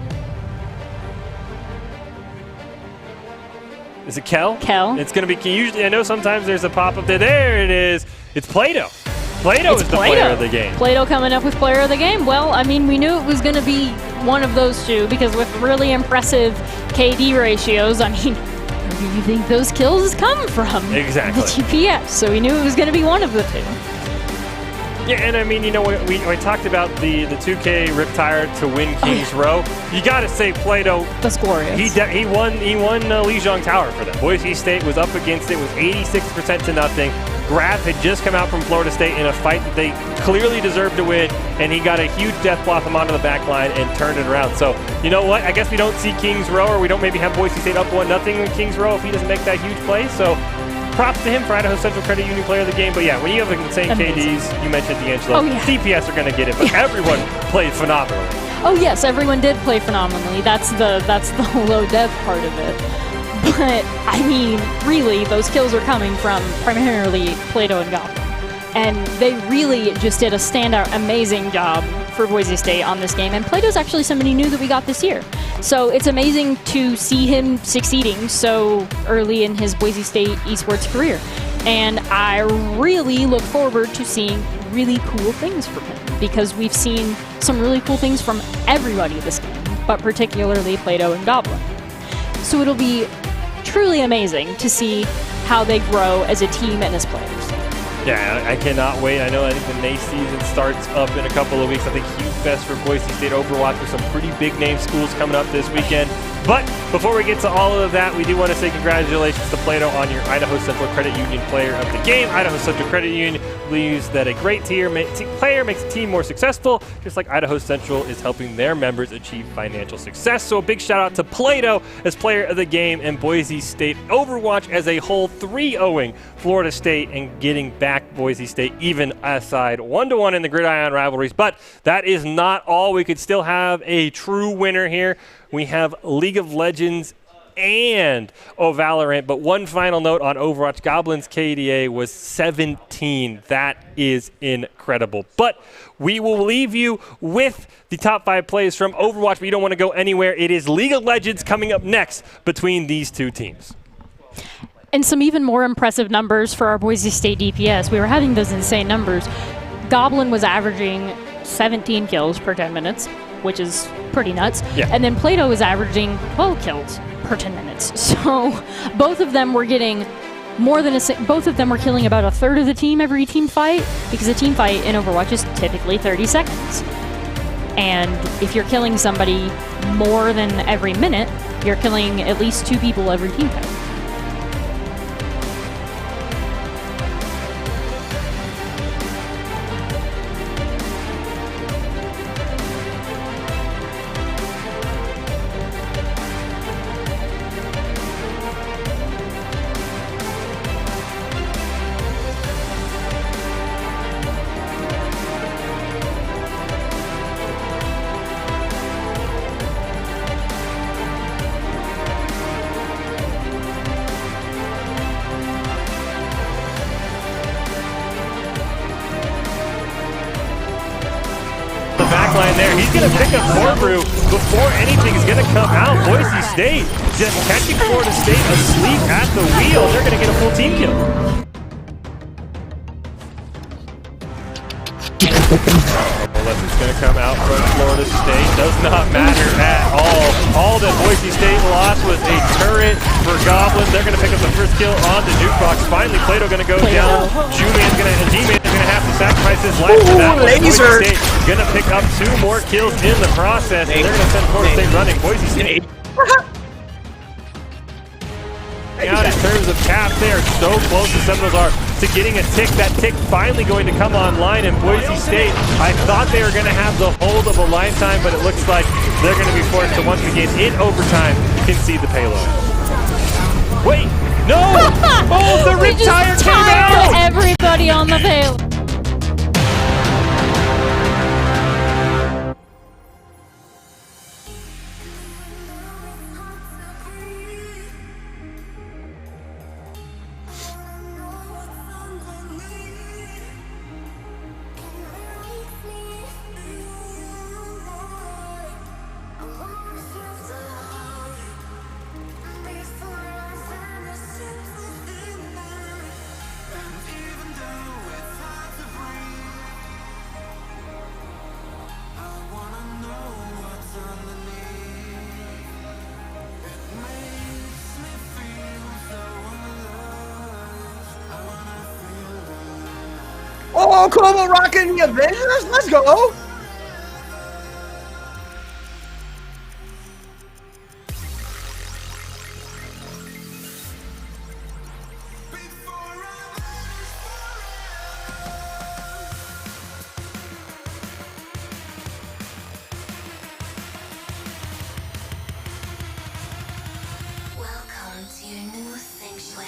Is it Kel? Kel. It's going to be usually. I know sometimes there's a pop up there. There it is. It's Plato. Plato is the player of the game. Plato coming up with player of the game. Well, I mean, we knew it was going to be one of those two because with really impressive KD ratios, I mean, where do you think those kills come from? Exactly. The TPS. So we knew it was going to be one of the two. Yeah, and I mean, you know, we talked about the 2K rip tire to win Kings Row. You got to say Plato. That's glorious. He won Lijiang Tower for them. Boise State was up against it. It was 86% to nothing. Graf had just come out from Florida State in a fight that they clearly deserved to win, and he got a huge death block him onto the back line and turned it around. So, you know what? I guess we don't see Kings Row, or we don't maybe have Boise State up 1-0 in Kings Row if he doesn't make that huge play. So, props to him for Idaho Central Credit Union player of the game. But yeah, when you have insane KDs, you mentioned D'Angelo. DPS are going to get it, but everyone played phenomenally. Oh yes, everyone did play phenomenally. That's the low death part of it. But I mean, really, those kills are coming from primarily Plato and Goblin. And they really just did a standout, amazing job for Boise State on this game. And Plato's actually somebody new that we got this year. So it's amazing to see him succeeding so early in his Boise State esports career. And I really look forward to seeing really cool things from him because we've seen some really cool things from everybody this game, but particularly Plato and Goblin. So it'll be truly amazing to see how they grow as a team and as players. Yeah, I cannot wait. I know I think the NACE season starts up in a couple of weeks. I think HUE Fest for Boise State Overwatch with some pretty big name schools coming up this weekend. But before we get to all of that, we do want to say congratulations to Plato on your Idaho Central Credit Union player of the game. Idaho Central Credit Union believes that a great player makes a team more successful, just like Idaho Central is helping their members achieve financial success. So a big shout out to Plato as player of the game and Boise State Overwatch as a whole 3-0ing Florida State and getting back Boise State even aside 1-1 in the Gridiron rivalries. But that is not all. We could still have a true winner here. We have League of Legends and Valorant. But one final note on Overwatch. Goblin's KDA was 17. That is incredible. But we will leave you with the top 5 plays from Overwatch, but you don't want to go anywhere. It is League of Legends coming up next between these two teams. And some even more impressive numbers for our Boise State DPS. We were having those insane numbers. Goblin was averaging 17 kills per 10 minutes, which is pretty nuts. Yeah. And then Plato was averaging 12 kills per 10 minutes. So both of them were getting more than both of them were killing about a third of the team every team fight, because a team fight in Overwatch is typically 30 seconds. And if you're killing somebody more than every minute, you're killing at least 2 people every team fight. to pick up Corbu before anything is going to come out. Boise State just catching Florida State asleep at the wheel. They're going to get a full team kill. It's going to come out from Florida State. Does not matter at all. All that Boise State lost was a turret for Goblin. They're going to pick up the first kill on the Jukebox. Finally, Plato going to go down. G-Man's going to have to sacrifice his life for that one. Boise State going to pick up 2 more kills in the process. And they're going to send Florida State running. Boise State. Out in terms of cap, they are so close, the Seminoles are, to getting a tick. That tick finally going to come online in Boise State. I thought they were going to have the hold of a lifetime, but it looks like they're going to be forced to once again in overtime concede the payload. Wait, no! Oh, the retire came out! Everybody on the payload. Oh, Como rocking the Avengers? Let's go! Welcome to your new sanctuary.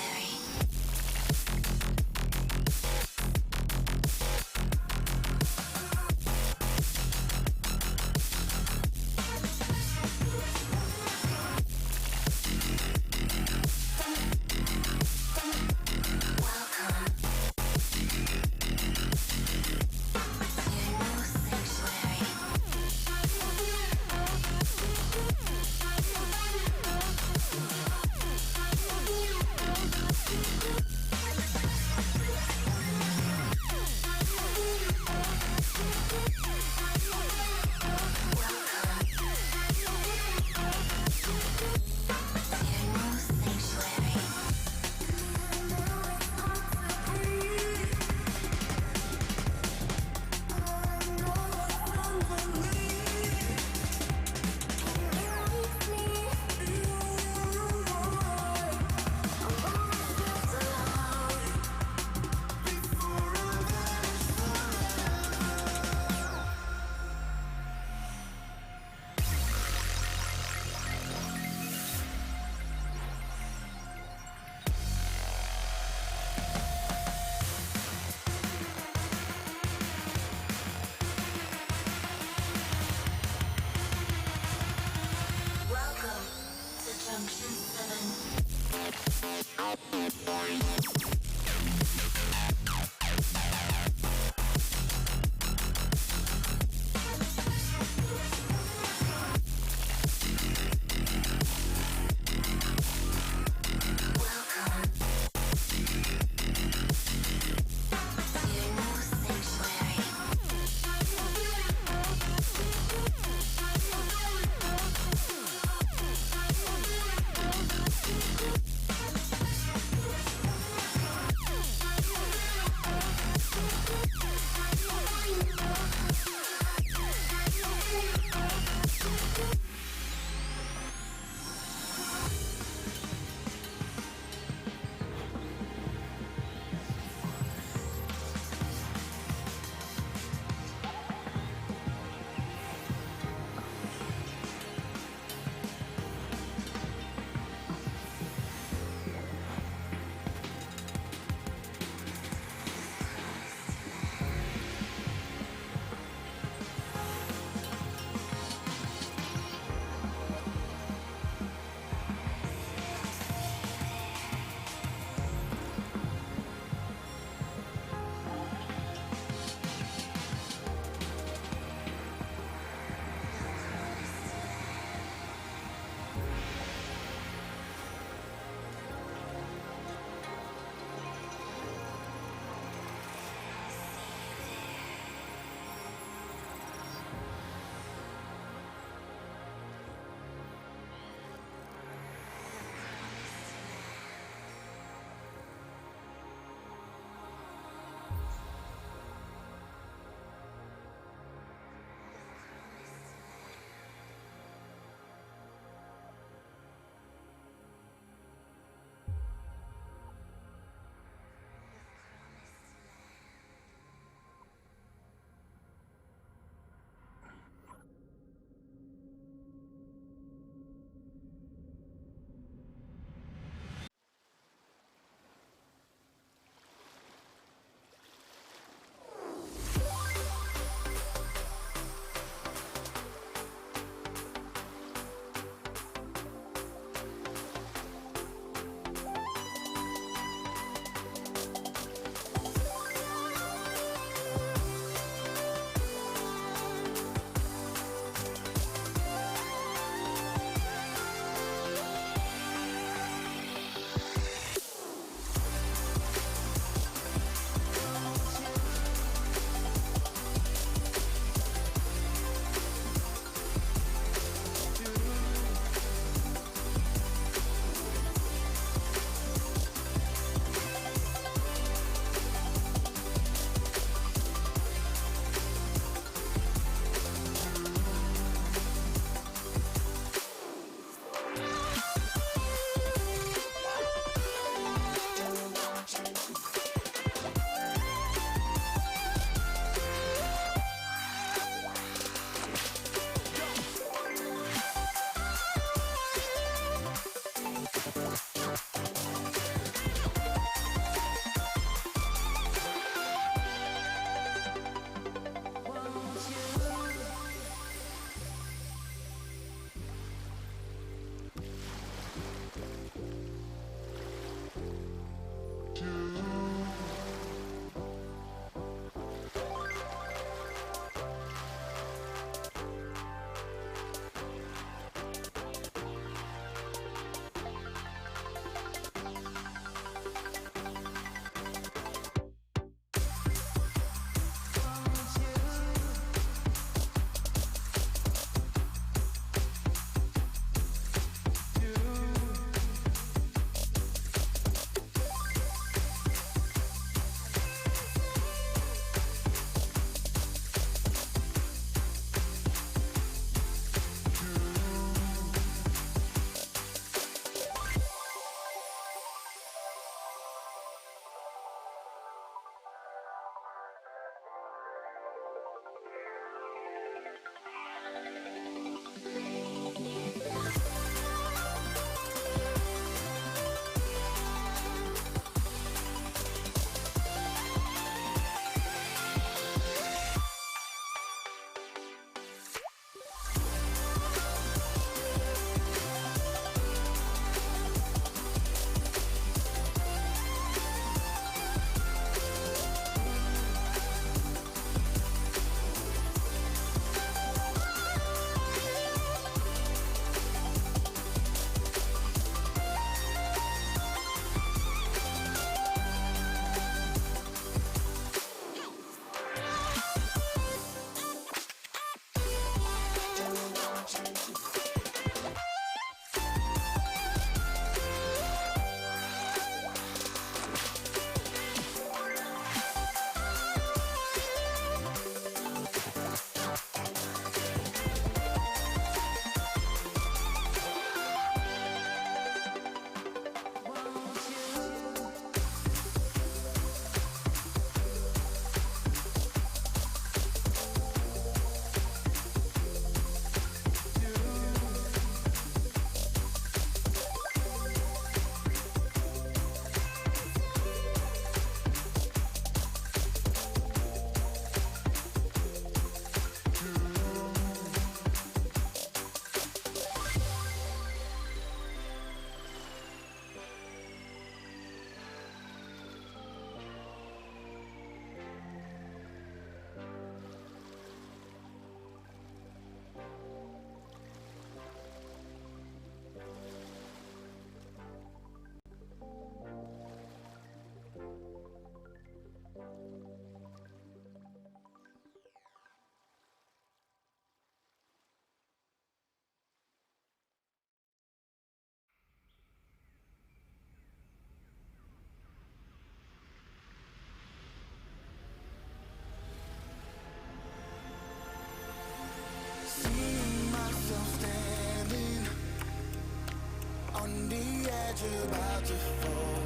About to fall.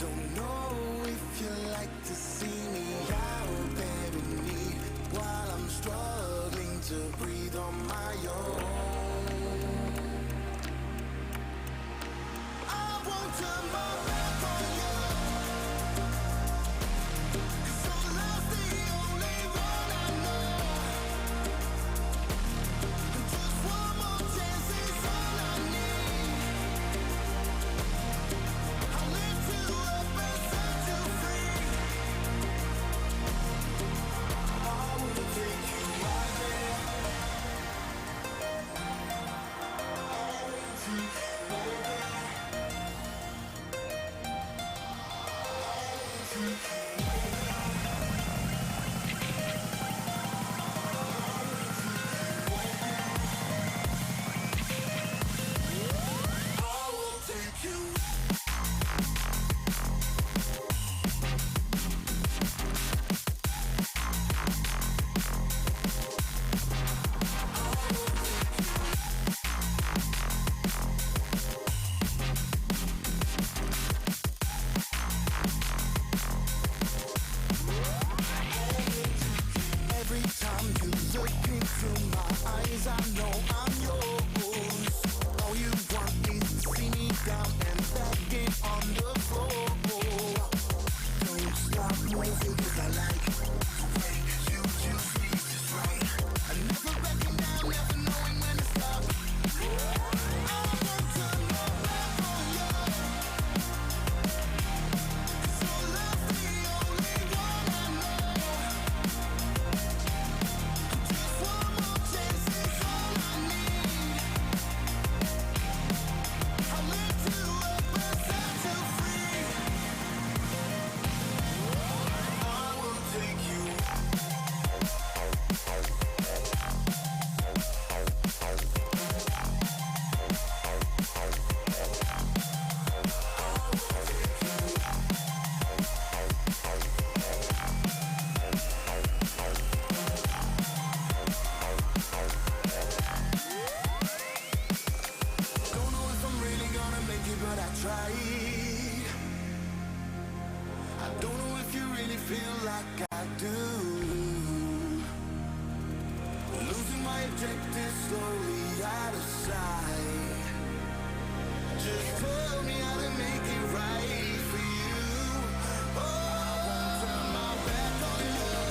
Don't know if you like to see me out there in need while I'm struggling to breathe on my own. I won't turn my back on you, 'cause your love's the only one I know. And just one more chance is all I need. I'll lift you up and set you free. I will take you right there. I will take you right there. but I tried. I don't know if you really feel like I do. Losing my objective slowly out of sight. Just tell me how to make it right for you. Oh, I won't turn my back on you.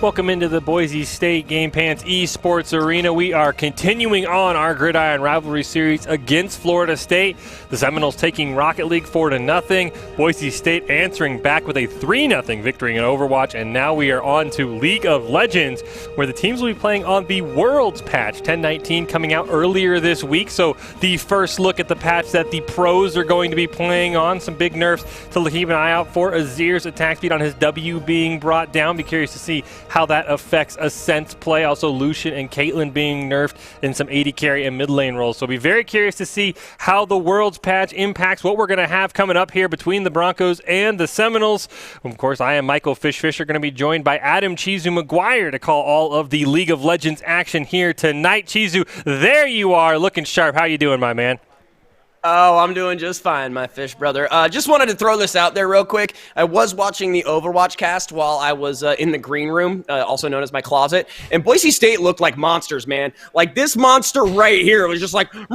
Welcome into the Boise State Game Pants Esports Arena. We are continuing on our Gridiron Rivalry Series against Florida State. The Seminoles taking Rocket League 4-0. Boise State answering back with a 3-0 victory in Overwatch. And now we are on to League of Legends, where the teams will be playing on the Worlds patch 1019 coming out earlier this week. So the first look at the patch that the pros are going to be playing on. Some big nerfs to keep an eye out for. Azir's attack speed on his W being brought down. Be curious to see how that affects Ascent's play. Also, Lucian and Caitlyn being nerfed in some AD carry and mid lane roles. So be very curious to see how the Worlds patch impacts what we're going to have coming up here between the Broncos and the Seminoles. Of course, I am Michael Fish Fisher, going to be joined by Adam Chizu McGuire to call all of the League of Legends action here tonight. Chizu, there you are, looking sharp. How you doing, my man? Oh, I'm doing just fine, my fish brother. Just wanted to throw this out there real quick. I was watching the Overwatch cast while I was in the green room, also known as my closet, and Boise State looked like monsters, man. Like this monster right here was just like, it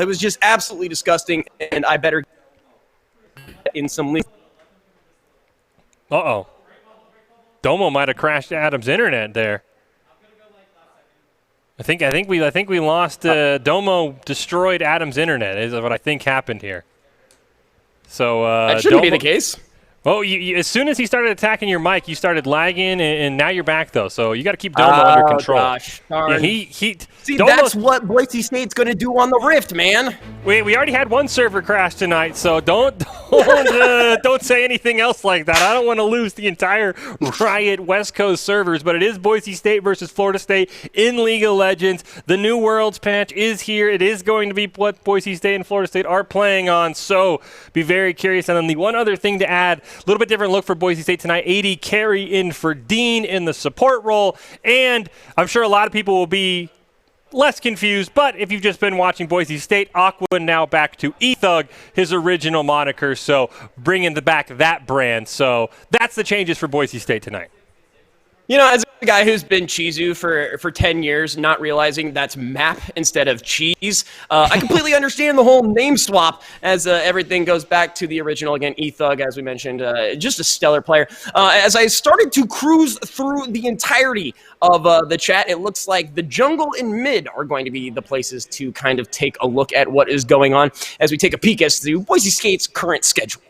was just absolutely disgusting, and I better get in some league. Uh-oh. Domo might have crashed Adam's internet there. I think we lost. Domo destroyed Adam's internet. Is what I think happened here. So that shouldn't be the case. Well, as soon as he started attacking your mic, you started lagging, and now you're back though. So you got to keep Domo under control. Gosh, darn. Yeah, See, that's what Boise State's going to do on the Rift, man. We already had one server crash tonight, so don't say anything else like that. I don't want to lose the entire Riot West Coast servers, but it is Boise State versus Florida State in League of Legends. The new Worlds patch is here. It is going to be what Boise State and Florida State are playing on, so be very curious. And then the one other thing to add, a little bit different look for Boise State tonight. AD carry in for Dean in the support role, and I'm sure a lot of people will be less confused, but if you've just been watching Boise State, Aqua now back to eThug, his original moniker, so bringing back that brand. So that's the changes for Boise State tonight. You know, as a guy who's been Chizu for 10 years, not realizing that's map instead of cheese, I completely understand the whole name swap as everything goes back to the original. Again, eThug, as we mentioned, just a stellar player. As I started to cruise through the entirety of the chat, it looks like the jungle and mid are going to be the places to kind of take a look at what is going on as we take a peek as to Boise State's current schedule.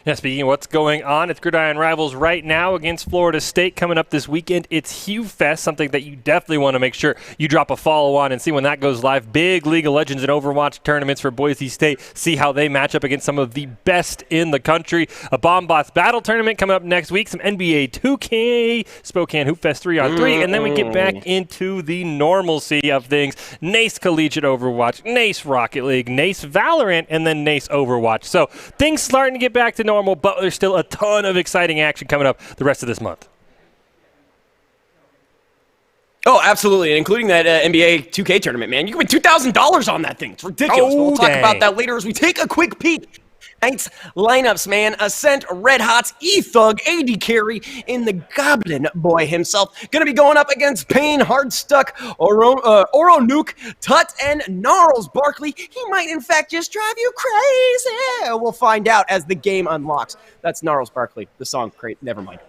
Yeah, speaking of what's going on, it's Gridiron Rivals right now against Florida State. Coming up this weekend, it's HUE Fest, something that you definitely want to make sure you drop a follow on and see when that goes live. Big League of Legends and Overwatch tournaments for Boise State. See how they match up against some of the best in the country. A Bombbots Battle Tournament coming up next week. Some NBA 2K, Spokane Hoop Fest 3-on-3. And then we get back into the normalcy of things. NACE Collegiate Overwatch, NACE Rocket League, NACE Valorant, and then NACE Overwatch. So things starting to get back to normal, but there's still a ton of exciting action coming up the rest of this month. Oh, absolutely, including that NBA 2K tournament, man. You can win $2,000 on that thing. It's ridiculous. We'll talk about that later as we take a quick peek. Tonight's lineups, man. Ascent, Red Hots, eThug, AD Carry, in the Goblin Boy himself. Going to be going up against Pain, Hardstuck, Oro Nuke, Tut, and Gnarls Barkley. He might, in fact, just drive you crazy. We'll find out as the game unlocks. That's Gnarls Barkley. The song, great. Never mind.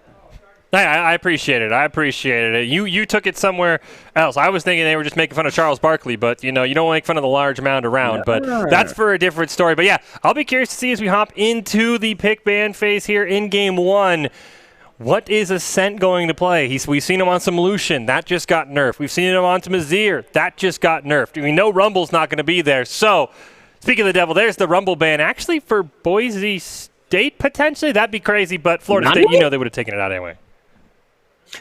I appreciate it. I appreciated it. You took it somewhere else. I was thinking they were just making fun of Charles Barkley, but you know, you don't make fun of the large amount around. But that's for a different story. But yeah, I'll be curious to see as we hop into the pick ban phase here in Game 1. What is Ascent going to play? We've seen him on some Lucian. That just got nerfed. We've seen him on some Azir. That just got nerfed. We know Rumble's not going to be there. So, speaking of the devil, there's the Rumble ban. Actually, for Boise State, potentially, that'd be crazy. But Florida State, you know they would have taken it out anyway.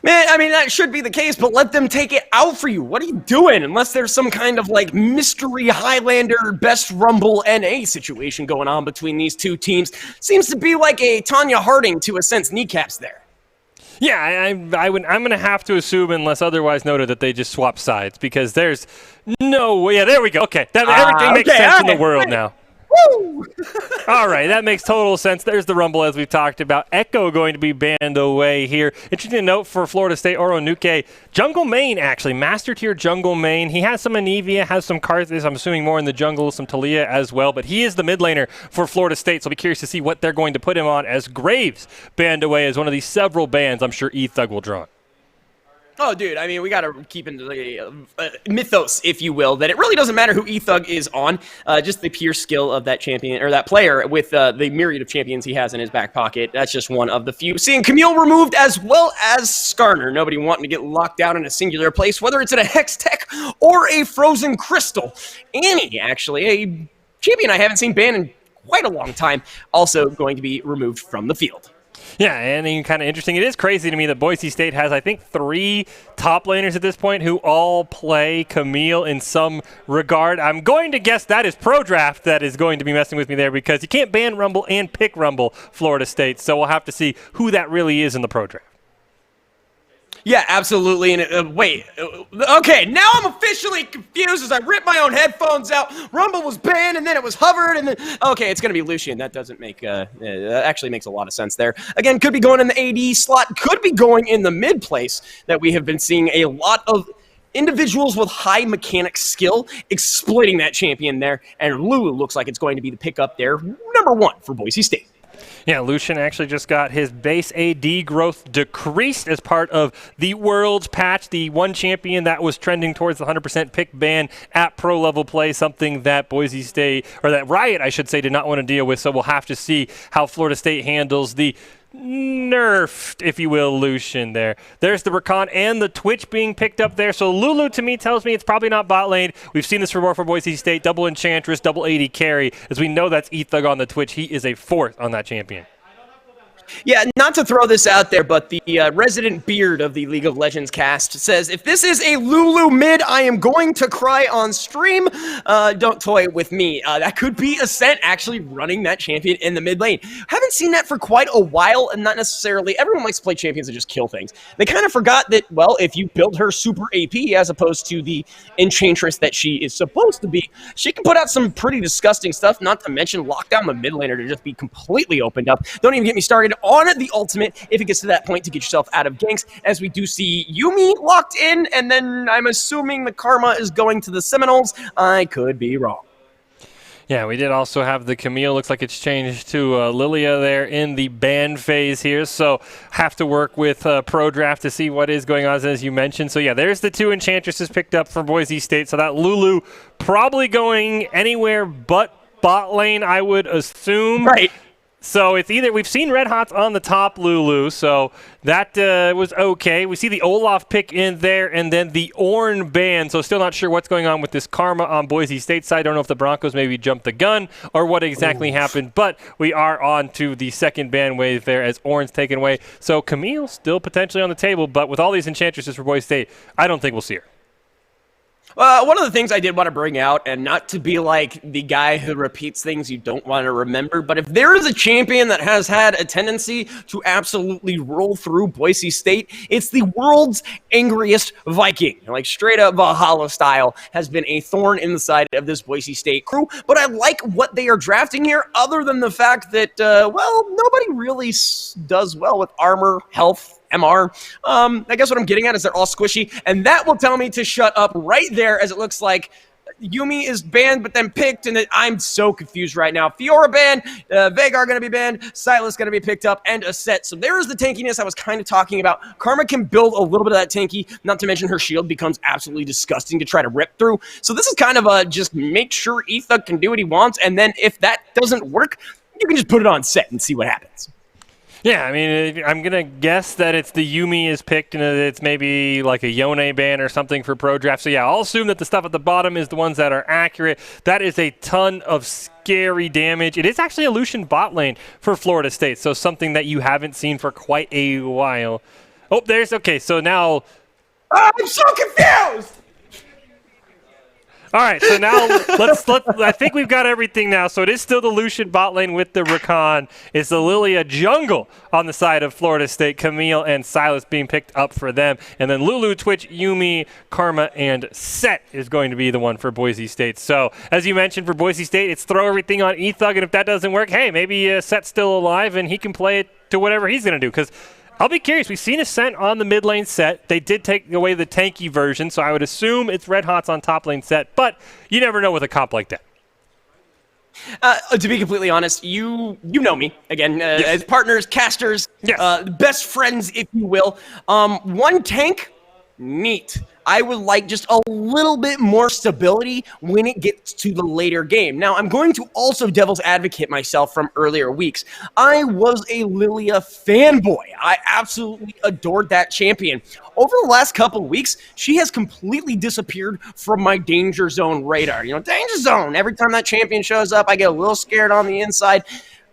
Man, I mean, that should be the case, but let them take it out for you. What are you doing? Unless there's some kind of, like, mystery Highlander best Rumble NA situation going on between these two teams. Seems to be like a Tanya Harding to Ascent's kneecaps there. Yeah, I'm going to have to assume, unless otherwise noted, that they just swap sides, because there's no way. Yeah, there we go. Okay, everything makes sense in the world now. Woo! All right, that makes total sense. There's the Rumble as we've talked about. Echo going to be banned away here. Interesting note for Florida State, Oronuke. Jungle main, actually. Master tier jungle main. He has some Anivia, has some Karthus. I'm assuming more in the jungle, some Talia as well. But he is the mid laner for Florida State, so I'll be curious to see what they're going to put him on as Graves banned away as one of these several bans I'm sure E-Thug will draw. Oh, dude, I mean, we got to keep into the mythos, if you will, that it really doesn't matter who E-Thug is on, just the pure skill of that champion, or that player with the myriad of champions he has in his back pocket. That's just one of the few. Seeing Camille removed as well as Skarner, nobody wanting to get locked down in a singular place, whether it's in a Hex Tech or a Frozen Crystal. Annie, actually, a champion I haven't seen banned in quite a long time, also going to be removed from the field. Yeah, and kind of interesting. It is crazy to me that Boise State has, I think, 3 top laners at this point who all play Camille in some regard. I'm going to guess that is Pro Draft that is going to be messing with me there because you can't ban Rumble and pick Rumble, Florida State. So we'll have to see who that really is in the Pro Draft. Yeah, absolutely. And wait, okay, now I'm officially confused as I rip my own headphones out. Rumble was banned, and then it was hovered, and then okay, it's gonna be Lucian. That doesn't make that actually makes a lot of sense there. Again, could be going in the AD slot, could be going in the mid place that we have been seeing a lot of individuals with high mechanic skill exploiting that champion there, and Lulu looks like it's going to be the pickup there, number 1 for Boise State. Yeah, Lucian actually just got his base AD growth decreased as part of the Worlds patch, the one champion that was trending towards the 100% pick ban at pro level play, something that Boise State, or that Riot, I should say, did not want to deal with. So we'll have to see how Florida State handles the nerfed, if you will, Lucian there. There's the Rakan and the Twitch being picked up there. So Lulu, to me, tells me it's probably not bot lane. We've seen this before for Boise State. Double Enchantress, double AD carry. As we know, that's E-Thug on the Twitch. He is a 4th on that champion. Yeah, not to throw this out there, but the resident beard of the League of Legends cast says, if this is a Lulu mid, I am going to cry on stream. Don't toy with me. That could be Ascent actually running that champion in the mid lane. Haven't seen that for quite a while, and not necessarily, everyone likes to play champions that just kill things. They kind of forgot that, well, if you build her super AP as opposed to the Enchantress that she is supposed to be, she can put out some pretty disgusting stuff, not to mention lock down the mid laner to just be completely opened up. Don't even get me started on the ultimate if it gets to that point to get yourself out of ganks, as we do see Yumi locked in, and then I'm assuming the Karma is going to the Seminoles. I could be wrong. Yeah, we did also have the Camille. Looks like it's changed to Lilia there in the ban phase here. So have to work with Pro Draft to see what is going on, as you mentioned. So yeah, there's the 2 Enchantresses picked up for Boise State. So that Lulu probably going anywhere but bot lane, I would assume. Right. So it's either, we've seen Red Hots on the top Lulu, so that was okay. We see the Olaf pick in there, and then the Ornn ban, so still not sure what's going on with this Karma on Boise State side. Don't know if the Broncos maybe jumped the gun or what exactly happened, but we are on to the second ban wave there as Ornn's taken away. So Camille still potentially on the table, but with all these Enchantresses for Boise State, I don't think we'll see her. One of the things I did want to bring out, and not to be like the guy who repeats things you don't want to remember, but if there is a champion that has had a tendency to absolutely roll through Boise State, it's the world's angriest Viking. Like straight up Valhalla style has been a thorn in the side of this Boise State crew, but I like what they are drafting here, other than the fact that, well, nobody really does well with armor, health, MR. I guess what I'm getting at is they're all squishy, and that will tell me to shut up right there, as it looks like Yumi is banned but then picked, and I'm so confused right now. Fiora banned, Veigar going to be banned, Silas going to be picked up, and a set. So there's the tankiness I was kind of talking about. Karma can build a little bit of that tanky, not to mention her shield becomes absolutely disgusting to try to rip through. So this is kind of a just make sure E-Thug can do what he wants, and then if that doesn't work, you can just put it on set and see what happens. Yeah, I mean, I'm going to guess that it's the Yumi is picked and it's maybe like a Yone ban or something for Pro Draft. So yeah, I'll assume that the stuff at the bottom is the ones that are accurate. That is a ton of scary damage. It is actually a Lucian bot lane for Florida State, so something that you haven't seen for quite a while. Oh, there's, okay, so now... I'm so confused! All right, so now let's. I think we've got everything now. So it is still the Lucian bot lane with the Rakan. It's the Lilia jungle on the side of Florida State. Camille and Silas being picked up for them. And then Lulu, Twitch, Yumi, Karma, and Set is going to be the one for Boise State. So as you mentioned, for Boise State, it's throw everything on Ethug. And if that doesn't work, hey, maybe Set's still alive and he can play it to whatever he's going to do. Because I'll be curious. We've seen Ascent on the mid lane Set. They did take away the tanky version, so I would assume it's Red Hot's on top lane Set, but you never know with a comp like that. To be completely honest, you know me, again, as partners, casters, best friends, if you will. One tank, neat. I would like just a little bit more stability when it gets to the later game. Now, I'm going to also devil's advocate myself from earlier weeks. I was a Lilia fanboy. I absolutely adored that champion. Over the last couple of weeks, she has completely disappeared from my danger zone radar. You know, danger zone. Every time that champion shows up, I get a little scared on the inside.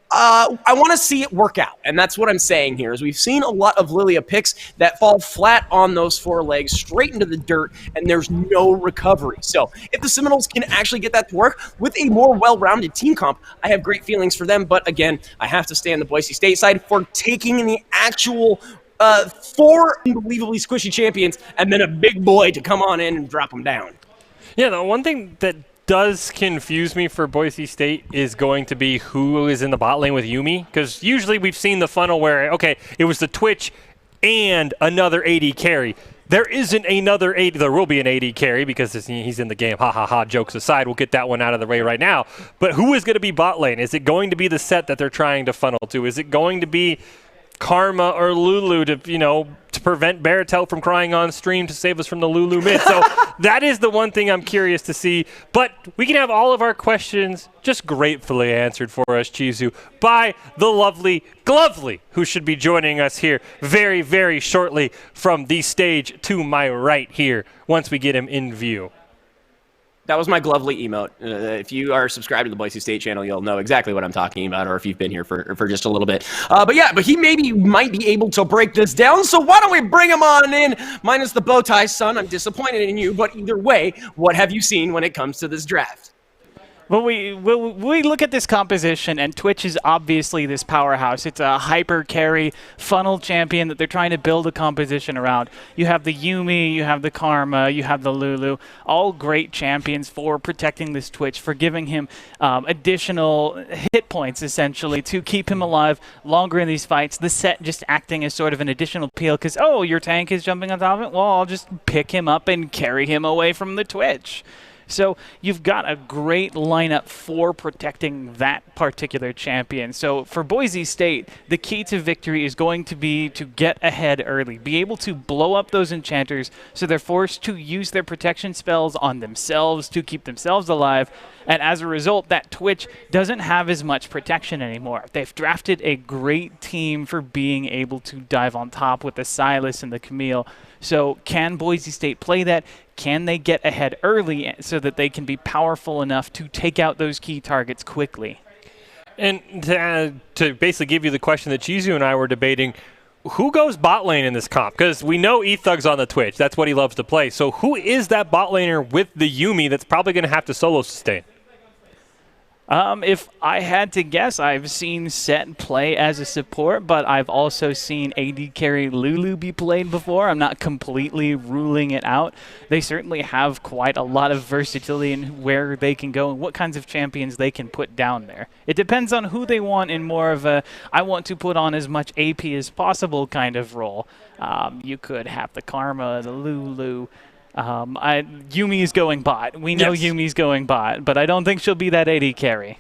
I want to see it work out, and that's what I'm saying here, is we've seen a lot of Lilia picks that fall flat on those four legs, straight into the dirt, and there's no recovery. So if the Seminoles can actually get that to work with a more well-rounded team comp, I have great feelings for them, but again, I have to stay on the Boise State side for taking the actual four unbelievably squishy champions and then a big boy to come on in and drop them down. Yeah, the one thing that does confuse me for Boise State is going to be who is in the bot lane with Yumi, because usually we've seen the funnel where, okay, it was the Twitch and another AD carry. There isn't another AD. There will be an AD carry because he's in the game. Ha ha ha, jokes aside. We'll get that one out of the way right now. But who is going to be bot lane? Is it going to be the Set that they're trying to funnel to? Is it going to be Karma or Lulu to, to prevent Baratel from crying on stream to save us from the Lulu mid? So that is the one thing I'm curious to see. But we can have all of our questions just gratefully answered for us, Chizu, by the lovely Glovely, who should be joining us here very, very shortly from the stage to my right here once we get him in view. That was my Glovely emote. If you are subscribed to the Boise State channel, you'll know exactly what I'm talking about, or if you've been here for just a little bit. But he might be able to break this down, so why don't we bring him on in, minus the bow tie, son. I'm disappointed in you, but either way, what have you seen when it comes to this draft? Well, we look at this composition, and Twitch is obviously this powerhouse. It's a hyper carry funnel champion that they're trying to build a composition around. You have the Yumi, you have the Karma, you have the Lulu, all great champions for protecting this Twitch, for giving him additional hit points, essentially, to keep him alive longer in these fights. The Set just acting as sort of an additional peel, because, oh, your tank is jumping on top of it? Well, I'll just pick him up and carry him away from the Twitch. So you've got a great lineup for protecting that particular champion. So for Boise State, the key to victory is going to be to get ahead early, be able to blow up those enchanters so they're forced to use their protection spells on themselves to keep themselves alive. And as a result, that Twitch doesn't have as much protection anymore. They've drafted a great team for being able to dive on top with the Silas and the Camille. So can Boise State play that? Can they get ahead early so that they can be powerful enough to take out those key targets quickly? And to basically give you the question that Chizu and I were debating, who goes bot lane in this comp? Because we know Ethug's on the Twitch. That's what he loves to play. So who is that bot laner with the Yumi that's probably going to have to solo sustain? If I had to guess, I've seen Set play as a support, but I've also seen AD carry Lulu be played before. I'm not completely ruling it out. They certainly have quite a lot of versatility in where they can go and what kinds of champions they can put down there. It depends on who they want in more of a, I want to put on as much AP as possible kind of role. You could have the Karma, the Lulu. Yumi is going bot. We know Yumi's going bot, but I don't think she'll be that AD carry.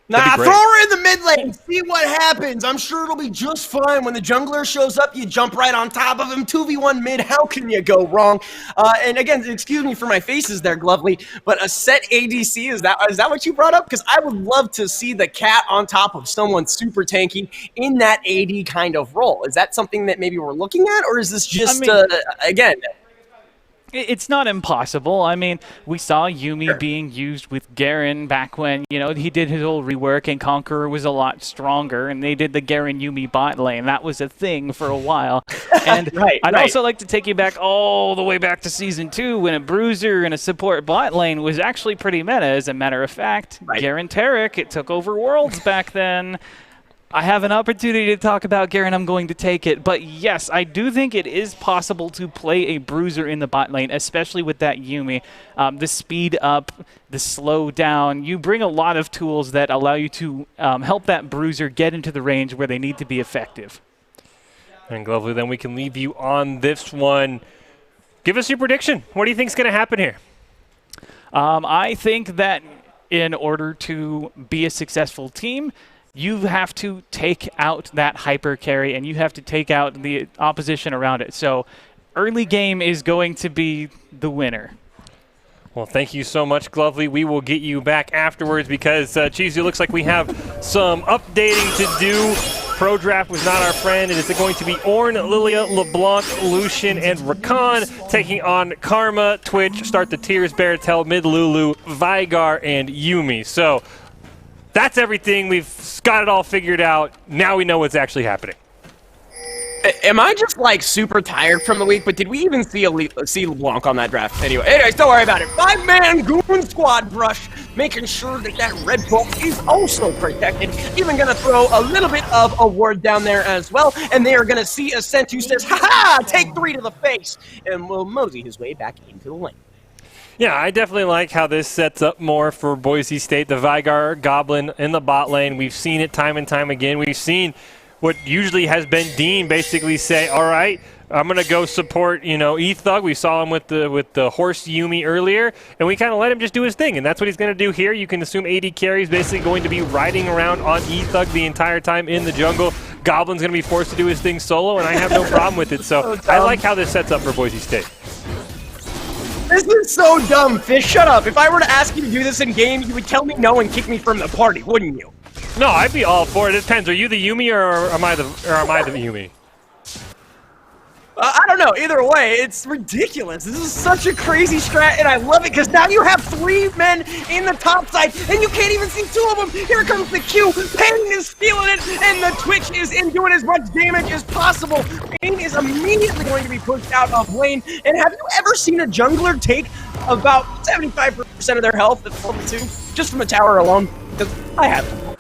Nah, throw her in the mid lane. See what happens. I'm sure it'll be just fine. When the jungler shows up, you jump right on top of him. 2v1 mid. How can you go wrong? And again, excuse me for my faces there, Glovely, but a Set ADC, is that what you brought up? Because I would love to see the cat on top of someone super tanky in that AD kind of role. Is that something that maybe we're looking at, or is this just, again... It's not impossible. I mean, we saw Yumi being used with Garen back when, he did his old rework and Conqueror was a lot stronger, and they did the Garen Yumi bot lane. That was a thing for a while. And I'd also like to take you back all the way back to Season 2 when a bruiser and a support bot lane was actually pretty meta. As a matter of fact, Garen Tarek, it took over Worlds back then. I have an opportunity to talk about Garen, I'm going to take it. But yes, I do think it is possible to play a bruiser in the bot lane, especially with that Yumi. The speed up, the slow down. You bring a lot of tools that allow you to help that bruiser get into the range where they need to be effective. And Glovely, then we can leave you on this one. Give us your prediction. What do you think is going to happen here? I think that in order to be a successful team, you have to take out that hyper carry, and you have to take out the opposition around it. So early game is going to be the winner. Well, thank you so much, Glovely. We will get you back afterwards because, Cheesy, looks like we have some updating to do. Pro Draft was not our friend. It is going to be Ornn, Lilia, LeBlanc, Lucian, and Rakan taking on Karma, Twitch, Start the Tears, Baratel, Mid Lulu, Vigar, and Yumi. So that's everything. We've got it all figured out. Now we know what's actually happening. Am I just, like, super tired from the week? But did we even see LeBlanc on that draft? Anyways, don't worry about it. 5-man goon squad brush, making sure that that red book is also protected. Even going to throw a little bit of a ward down there as well. And they are going to see Ascent, who says, ha-ha, take 3 to the face. And will mosey his way back into the lane. Yeah, I definitely like how this sets up more for Boise State. The Vigar Goblin in the bot lane. We've seen it time and time again. We've seen what usually has been Dean basically say, all right, I'm going to go support, E-Thug. We saw him with the horse Yumi earlier, and we kind of let him just do his thing, and that's what he's going to do here. You can assume AD Carry is basically going to be riding around on E-Thug the entire time in the jungle. Goblin's going to be forced to do his thing solo, and I have no problem with it. So I like how this sets up for Boise State. This is so dumb, Fish. Shut up. If I were to ask you to do this in game, you would tell me no and kick me from the party, wouldn't you? No, I'd be all for it. It depends. Are you the Yumi or am I the Yumi? I don't know. Either way, it's ridiculous. This is such a crazy strat, and I love it because now you have 3 men in the top side, and you can't even see 2 of them. Here comes the Q. Pain is stealing it, and the Twitch is in doing as much damage as possible. Pain is immediately going to be pushed out of lane. And have you ever seen a jungler take about 75% of their health at level 2 just from a tower alone? Because I have.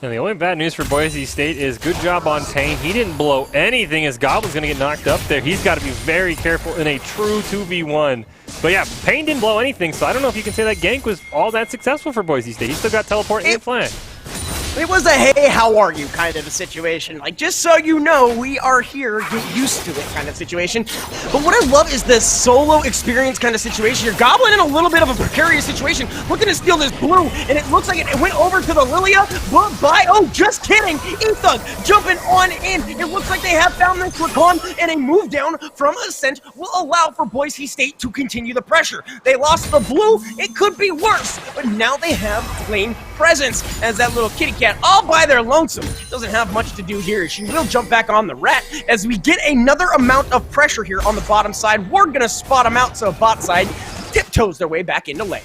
And the only bad news for Boise State is good job on Pain. He didn't blow anything as Goblin's going to get knocked up there. He's got to be very careful in a true 2v1. But yeah, Pain didn't blow anything, so I don't know if you can say that gank was all that successful for Boise State. He still got teleport and flank. It was a hey, how are you kind of a situation. Like, just so you know, we are here, get used to it kind of situation. But what I love is this solo experience kind of situation. Your Goblin in a little bit of a precarious situation, looking to steal this blue, and it looks like it went over to the Lilia, but oh, just kidding, E-Thug jumping on in. It looks like they have found this Rakan, and a move down from Ascent will allow for Boise State to continue the pressure. They lost the blue, it could be worse, but now they have lane presence as that little kitty cat all by their lonesome. Doesn't have much to do here. She will jump back on the rat as we get another amount of pressure here on the bottom side. We're going to spot them out, so bot side tiptoes their way back into lane.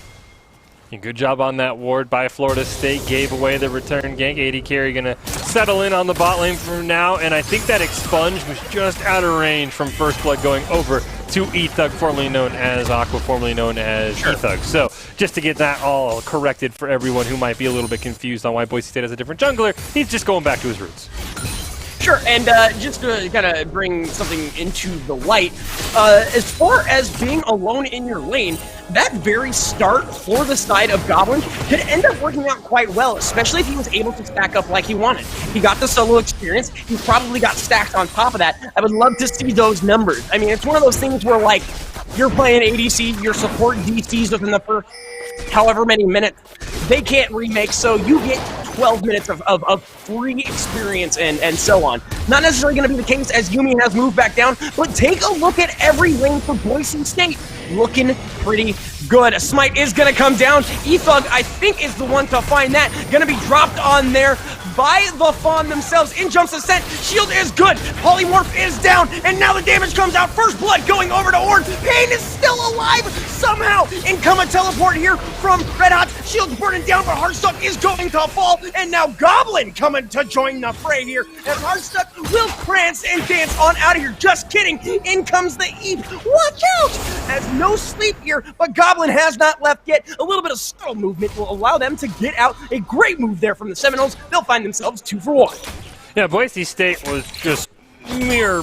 And good job on that ward by Florida State. Gave away the return gank. AD Carry going to settle in on the bot lane for now. And I think that expunge was just out of range from First Blood going over to E-Thug, formerly known as Aqua, formerly known as E-Thug. So just to get that all corrected for everyone who might be a little bit confused on why Boise State has a different jungler, he's just going back to his roots. Sure, and just to kind of bring something into the light, as far as being alone in your lane, that very start for the side of Goblin could end up working out quite well, especially if he was able to stack up like he wanted. He got the solo experience, he probably got stacked on top of that. I would love to see those numbers. I mean, it's one of those things where, like, you're playing ADC, your support DCs within the first however many minutes, they can't remake, so you get 12 minutes of free experience and so on. Not necessarily going to be the case as Yumi has moved back down, but take a look at every lane for Boise State. Looking pretty good. A smite is going to come down. E-Thug, I think, is the one to find that. Going to be dropped on there by the Fawn themselves. In jumps Ascent, shield is good, Polymorph is down, and now the damage comes out. First blood going over to Orn. Pain is still alive somehow. In come a teleport here from Red Hot. Shield's burning down, but Heartstuck is going to fall, and now Goblin coming to join the fray here, as Heartstuck will prance and dance on out of here. Just kidding, in comes the Eep. Watch out, as no sleep here, but Goblin has not left yet. A little bit of subtle movement will allow them to get out. A great move there from the Seminoles. They'll find themselves 2 for 1. Yeah, Boise State was just mere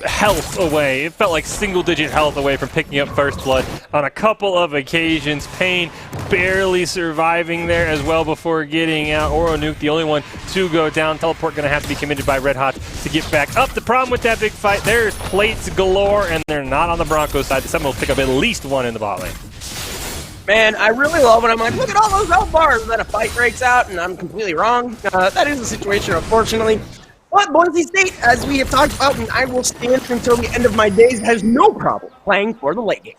health away. It felt like single-digit health away from picking up first blood on a couple of occasions. Payne barely surviving there as well before getting out. Oronuke, the only one to go down. Teleport going to have to be committed by Red Hot to get back up. The problem with that big fight, there's plates galore, and they're not on the Broncos side. The Seminoles pick up at least 1 in the bot lane. Man, I really love when I'm like, look at all those health bars, and then a fight breaks out, and I'm completely wrong. That is the situation, unfortunately. But Boise State, as we have talked about, and I will stand until the end of my days, has no problem playing for the late game.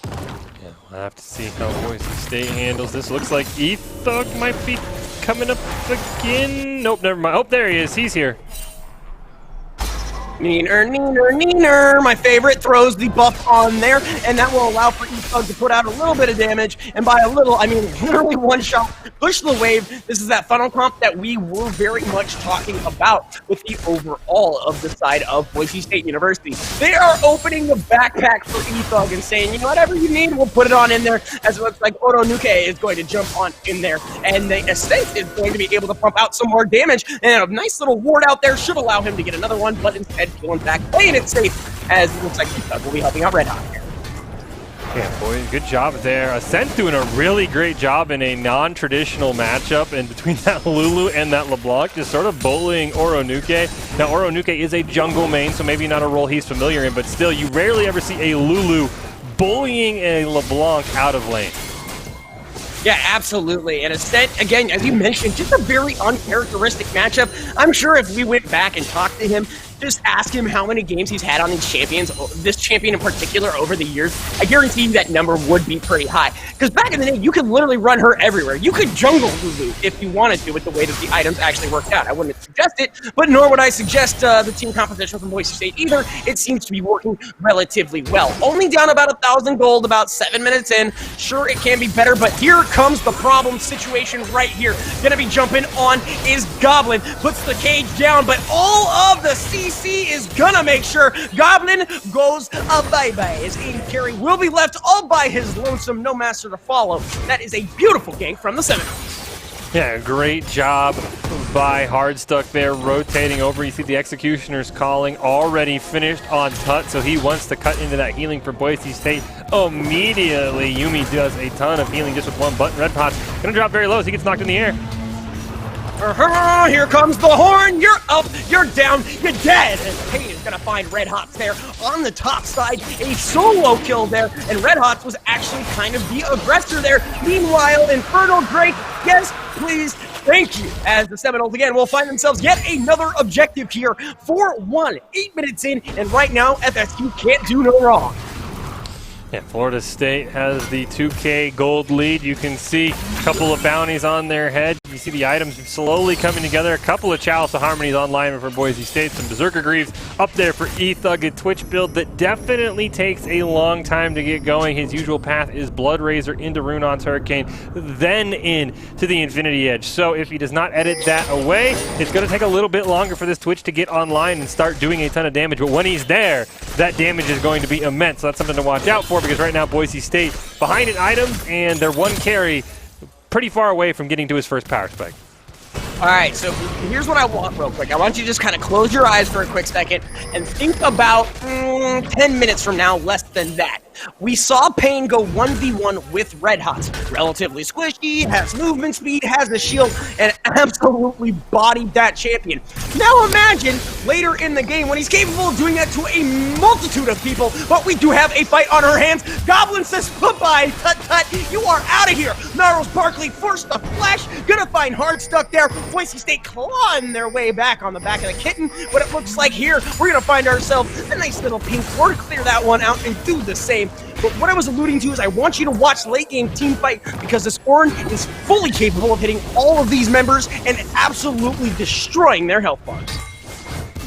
Yeah, we'll have to see how Boise State handles this. Looks like Ethug might be coming up again. Nope, never mind. Oh, there he is. He's here. Neener, neener, neener. My favorite throws the buff on there, and that will allow for Ethug to put out a little bit of damage. And by a little, I mean literally one shot. Push the wave. This is that funnel comp that we were very much talking about with the overall of the side of Boise State University. They are opening the backpack for Ethug and saying, you know, whatever you need, we'll put it on in there. As it looks like Oronuke is going to jump on in there, and the Ascent is going to be able to pump out some more damage. And a nice little ward out there should allow him to get another one, but instead pulling back, playing it safe, as it looks like Ethug will be helping out Red Hot here. Yeah, boy, good job there. Ascent doing a really great job in a non-traditional matchup, and between that Lulu and that LeBlanc, just sort of bullying Oronuke. Now, Oronuke is a jungle main, so maybe not a role he's familiar in, but still, you rarely ever see a Lulu bullying a LeBlanc out of lane. Yeah, absolutely. And Ascent, again, as you mentioned, just a very uncharacteristic matchup. I'm sure if we went back and talked to him, just ask him how many games he's had on these champions, this champion in particular, over the years, I guarantee you that number would be pretty high. Because back in the day, you could literally run her everywhere. You could jungle Lulu if you wanted to with the way that the items actually worked out. I wouldn't suggest it, but nor would I suggest the team composition from Boise State either. It seems to be working relatively well. Only down about 1,000 gold, about 7 minutes in. Sure, it can be better, but here comes the problem situation right here. Gonna be jumping on is Goblin. Puts the cage down, but all of the CC is gonna make sure Goblin goes a bye-bye. His aim carry will be left all by his lonesome, no master to follow. That is a beautiful gank from the Seminoles. Yeah, great job by Hardstuck there, rotating over. You see the Executioner's calling, already finished on Tut, so he wants to cut into that healing for Boise State. Immediately, Yumi does a ton of healing just with one button. Red Pot's gonna drop very low as he gets knocked in the air. Here comes the horn. You're up, you're down, you're dead. And Payne is gonna find Red Hots there on the top side. A solo kill there, and Red Hots was actually kind of the aggressor there. Meanwhile, Infernal Drake, yes, please, thank you. As the Seminoles again will find themselves yet another objective here. 4-1, 8 minutes in, and right now FSU can't do no wrong. Yeah, Florida State has the 2K gold lead. You can see a couple of bounties on their head. You see the items slowly coming together. A couple of Chalice of Harmonies online for Boise State. Some Berserker Greaves up there for Ethug, a Twitch build that definitely takes a long time to get going. His usual path is Blood Razor into Runon's Hurricane, then in to the Infinity Edge. So if he does not edit that away, it's going to take a little bit longer for this Twitch to get online and start doing a ton of damage. But when he's there, that damage is going to be immense. So that's something to watch out for, because right now Boise State behind in items, and their one carry pretty far away from getting to his first power spike. All right, so here's what I want real quick. I want you to just kind of close your eyes for a quick second and think about 10 minutes from now, less than that. We saw Payne go 1v1 with Red Hots. Relatively squishy, has movement speed, has a shield, and absolutely bodied that champion. Now imagine later in the game when he's capable of doing that to a multitude of people, but we do have a fight on our hands. Goblin says bye-bye, tut-tut, you are out of here. Gnarls Barkley forced the flash, gonna find Hardstuck there. Boise State clawing their way back on the back of the kitten. What it looks like here, we're gonna find ourselves a nice little pink ward, clear that one out and do the same. But what I was alluding to is I want you to watch late game team fight because this Ornn is fully capable of hitting all of these members and absolutely destroying their health bars.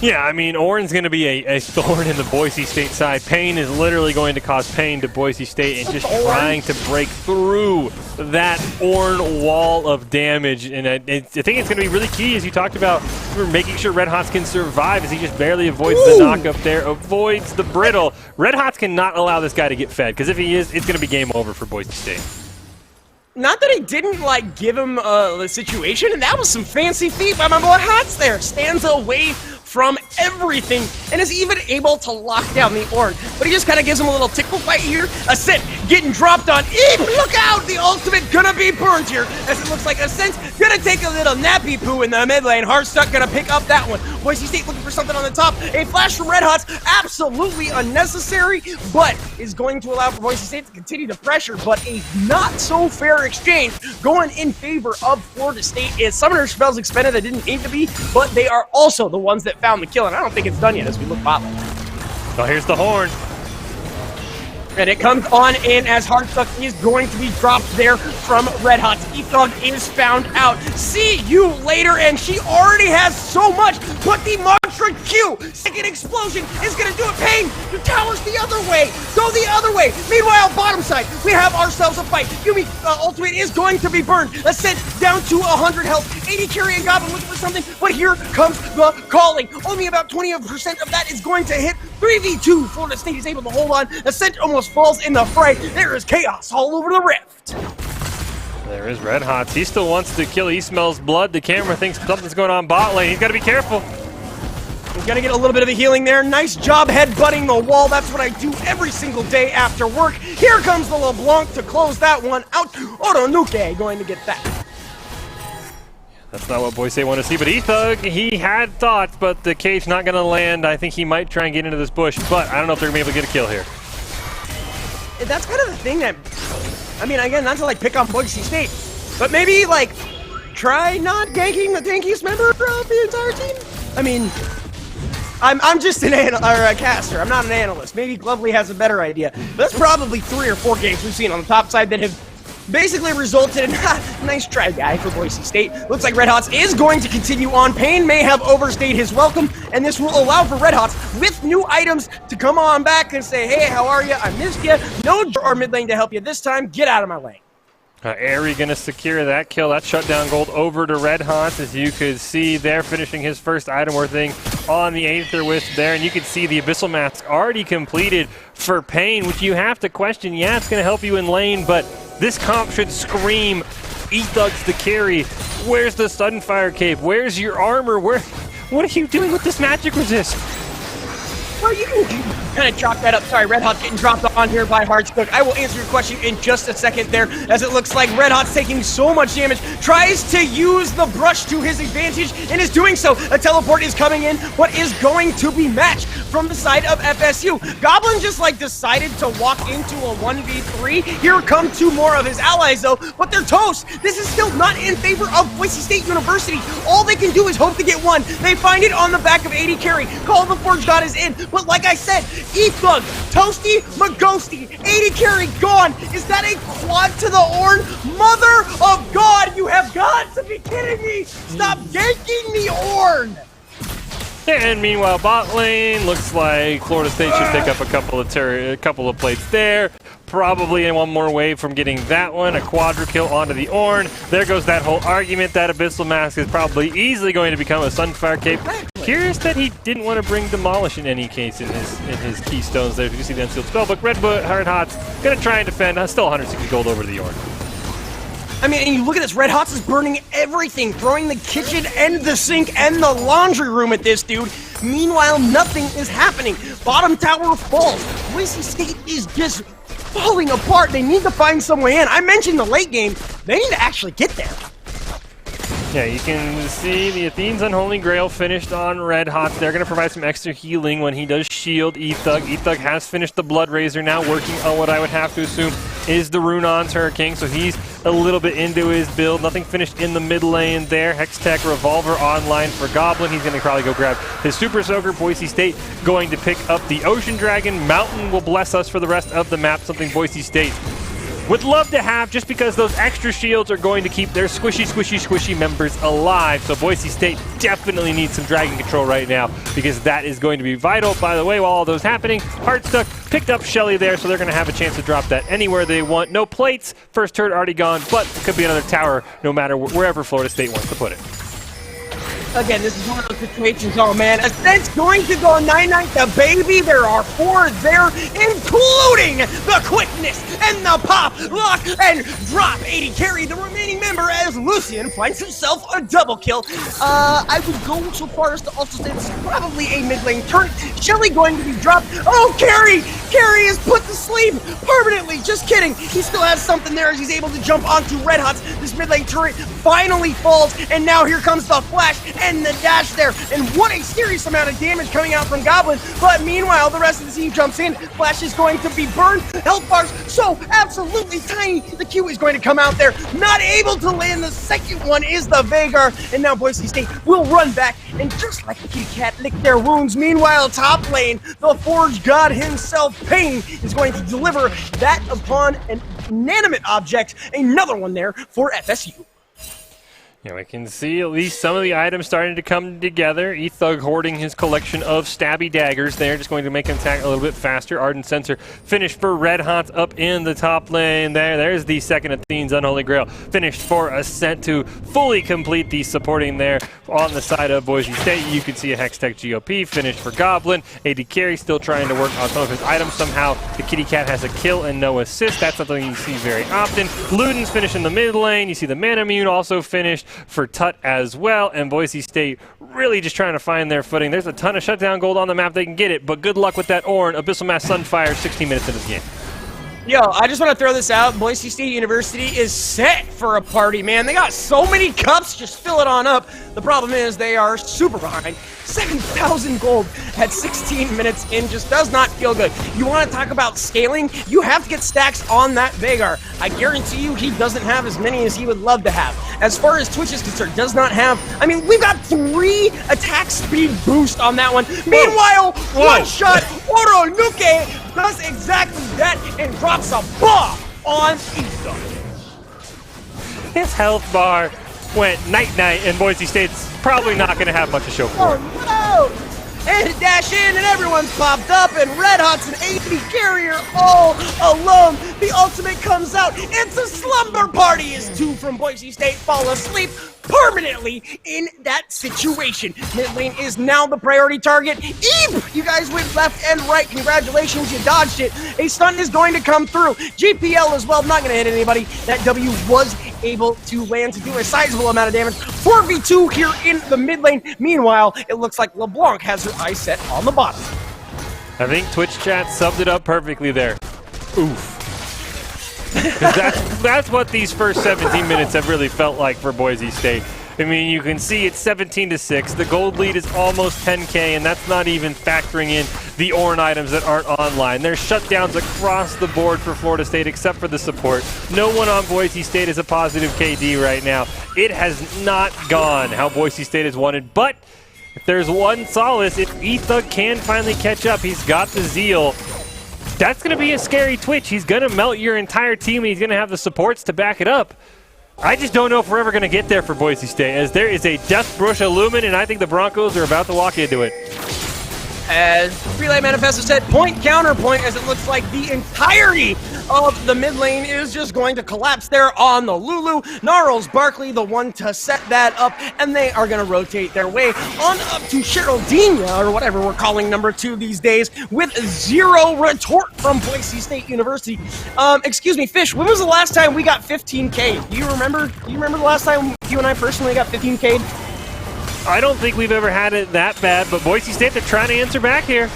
Yeah, I mean, Ornn's going to be a thorn in the Boise State side. Pain is literally going to cause pain to Boise State and just trying to break through that Ornn wall of damage. And I think it's going to be really key, as you talked about, for making sure Red Hots can survive as he just barely avoids the knock up there, avoids the brittle. Red Hots cannot allow this guy to get fed, because if he is, it's going to be game over for Boise State. Not that he didn't, like, give him the situation, and that was some fancy feat by my boy Hots there. Stands away from everything and is even able to lock down the Ornn. But he just kind of gives him a little tickle fight here. Ascent getting dropped on Eve. Look out! The ultimate gonna be burned here as it looks like Ascent's gonna take a little nappy poo in the mid lane. Heartstuck gonna pick up that one. Boise State looking for something on the top. A flash from Red Hots, absolutely unnecessary, but is going to allow for Boise State to continue to pressure, but a not so fair exchange going in favor of Florida State. Is Summoner spells expended that didn't need to be, but they are also the ones that found the kill, and I don't think it's done yet as we look bot lane. So here's the horn. And it comes on in as Heartstuck is going to be dropped there from Red Hots. Ethog is found out. See you later, and she already has so much, but the Mantra Q, second explosion, is going to do it. Pain, the tower's the other way. Go the other way. Meanwhile, bottom side, we have ourselves a fight. Yumi ultimate is going to be burned. Ascent down to 100 health. 80 carry and Goblin looking for something, but here comes the calling. Only about 20% of that is going to hit. 3v2, Florida State is able to hold on. Ascent almost falls in the fray. There is chaos all over the rift. There is Red Hots. He still wants to kill. He smells blood. The camera thinks something's going on bot lane. He's got to be careful. He's got to get a little bit of a healing there. Nice job headbutting the wall. That's what I do every single day after work. Here comes the LeBlanc to close that one out. Oronuke going to get that. That's not what Boise want to see, but Ethug, he had thoughts, but the cage not going to land. I think he might try and get into this bush, but I don't know if they're going to be able to get a kill here. That's kind of the thing that, I mean, again, not to like pick on Boise State, but maybe like try not ganking the tankiest member of the entire team. I mean, I'm just a caster. I'm not an analyst. Maybe Glovely has a better idea. But that's probably 3 or 4 games we've seen on the top side that have basically resulted in nice try, guy, for Boise State. Looks like Red Hots is going to continue on. Pain may have overstayed his welcome, and this will allow for Red Hots with new items to come on back and say, hey, how are you? I missed you. No or mid lane to help you this time. Get out of my lane. Airy going to secure that kill. That shutdown gold over to Red Hots, as you could see there, finishing his first item worthing on the Aether Wisp there. And you can see the Abyssal Mask already completed for Pain, which you have to question. Yeah, it's going to help you in lane, but this comp should scream, Ethug's the carry. Where's the Sunfire Cape? Where's your armor? What are you doing with this magic resist? Well, you can kind of chalk that up. Sorry, Red Hot's getting dropped on here by Heartstuck. I will answer your question in just a second there, as it looks like Red Hot's taking so much damage. Tries to use the brush to his advantage and is doing so. A teleport is coming in, but is going to be matched from the side of FSU. Goblin just like decided to walk into a 1v3. Here come 2 more of his allies though, but they're toast. This is still not in favor of Boise State University. All they can do is hope to get one. They find it on the back of 80 carry. Call of the Forge God is in. But like I said, Ethug, Toasty, Magosti, 80 carry gone. Is that a quad to the Ornn? Mother of God, you have got to be kidding me. Stop ganking the Ornn. And meanwhile, bot lane, looks like Florida State should pick up a couple of plates there. Probably in one more wave from getting that one. A quadra kill onto the Ornn. There goes that whole argument. That Abyssal Mask is probably easily going to become a Sunfire Cape. Curious that he didn't want to bring Demolish in any case in his keystones there. If you see the Unsealed Spellbook. Red Hot's going to try and defend. Still 160 gold over to the Ornn. I mean, and you look at this, Red Hots is burning everything, throwing the kitchen and the sink and the laundry room at this dude. Meanwhile, nothing is happening. Bottom tower falls. Boise State is just falling apart. They need to find some way in. I mentioned the late game. They need to actually get there. Yeah, you can see the Athene's Unholy Grail finished on Red Hot. They're going to provide some extra healing when he does shield Ethug. Ethug has finished the Blood Razor, now working on what I would have to assume is the Runon's Hurricane, so he's a little bit into his build. Nothing finished in the mid lane there. Hextech Revolver online for Goblin. He's going to probably go grab his Super Soaker. Boise State going to pick up the Ocean Dragon. Mountain will bless us for the rest of the map, something Boise State would love to have, just because those extra shields are going to keep their squishy members alive. So Boise State definitely needs some dragon control right now, because that is going to be vital. By the way, while all those happening, Heartstuck picked up Shelly there, so they're going to have a chance to drop that anywhere they want. No plates, first turret already gone, but it could be another tower no matter wherever Florida State wants to put it. Again, this is one of those situations, oh man, Ascent's going to go 9-9 to baby. There are 4 there, including the quickness and the pop, lock, and drop. 80 carry the remaining member as Lucian finds himself a double kill. I would go so far as to also say this is probably a mid lane turret. Shelly going to be dropped. Oh, Carry! Carry is put to sleep permanently. Just kidding. He still has something there as he's able to jump onto Red Hots. This mid lane turret finally falls, and now here comes the flash and the dash there, and what a serious amount of damage coming out from Goblin. But meanwhile, the rest of the team jumps in. Flash is going to be burned. Health bars so absolutely tiny. The Q is going to come out there, not able to land. The second one is the Vagar, and now Boise State will run back, and just like the kitty cat, lick their wounds. Meanwhile, top lane, the Forge God himself, Pain, is going to deliver that upon an inanimate object. Another one there for FSU. Yeah, we can see at least some of the items starting to come together. E-Thug hoarding his collection of stabby daggers there, just going to make him attack a little bit faster. Ardent Sensor finished for Red Hot up in the top lane there. There's the second Athene's Unholy Grail. Finished for Ascent to fully complete the supporting there on the side of Boise State. You can see a Hextech GOP finished for Goblin. AD Carry still trying to work on some of his items. Somehow the Kitty Cat has a kill and no assist. That's something you see very often. Luden's finished in the mid lane. You see the Manamune also finished for Tut as well, and Boise State really just trying to find their footing. There's a ton of shutdown gold on the map. They can get it, but good luck with that Ornn. Abyssal Mass Sunfire 16 minutes into the game. Yo, I just want to throw this out. Boise State University is set for a party, man. They got so many cups, just fill it on up. The problem is they are super behind. 7,000 gold at 16 minutes in just does not feel good. You want to talk about scaling? You have to get stacks on that Vagar. I guarantee you he doesn't have as many as he would love to have. As far as Twitch is concerned, does not have, I mean, we've got 3 attack speed boost on that one. Meanwhile, one shot, Oro Nuke does exactly that and drops a bomb on Ethan. His health bar went night-night, and Boise State's probably not going to have much to show for it. Oh no! And dash in, and everyone's popped up, and Red Hot's an AD carrier all alone. The ultimate comes out. It's a slumber party as 2 from Boise State fall asleep permanently in that situation. Mid lane is now the priority target. Eep! You guys went left and right. Congratulations, you dodged it. A stun is going to come through. GPL as well, not going to hit anybody. That W was able to land to do a sizable amount of damage. 4v2 here in the mid lane. Meanwhile, it looks like LeBlanc has her eyes set on the bottom. I think Twitch chat summed it up perfectly there. Oof. That's what these first 17 minutes have really felt like for Boise State. I mean, you can see it's 17-6. The gold lead is almost 10K, and that's not even factoring in the Ornn items that aren't online. There's shutdowns across the board for Florida State except for the support. No one on Boise State is a positive KD right now. It has not gone how Boise State has wanted, but if there's one solace, if E-Thug can finally catch up, he's got the zeal. That's going to be a scary Twitch. He's going to melt your entire team, and he's going to have the supports to back it up. I just don't know if we're ever going to get there for Boise State, as there is a Death Brush Illumin, and I think the Broncos are about to walk into it. As Relay Manifesto said, point counterpoint, as it looks like the entirety of the mid lane is just going to collapse there on the Lulu. Gnarls Barkley, the one to set that up, and they are going to rotate their way on up to Geraldina, or whatever we're calling number 2 these days, with 0 retort from Boise State University. Excuse me, Fish, when was the last time we got 15K? Do you remember? Do you remember the last time you and I personally got 15K? I don't think we've ever had it that bad, but Boise State, they're trying to answer back here.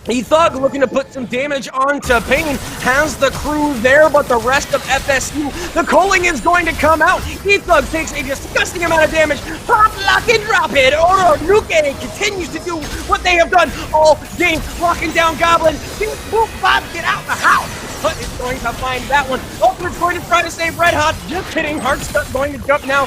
E-Thug looking to put some damage onto Pain, has the crew there, but the rest of FSU, the calling is going to come out. E-Thug takes a disgusting amount of damage. Pop, lock, and drop it. Oro Nuke continues to do what they have done all game, locking down Goblin. Boop, boop, bop, get out the house. Tut is going to find that one. Ultimate's going to try to save Red Hot. Just kidding. Hardstuck going to jump now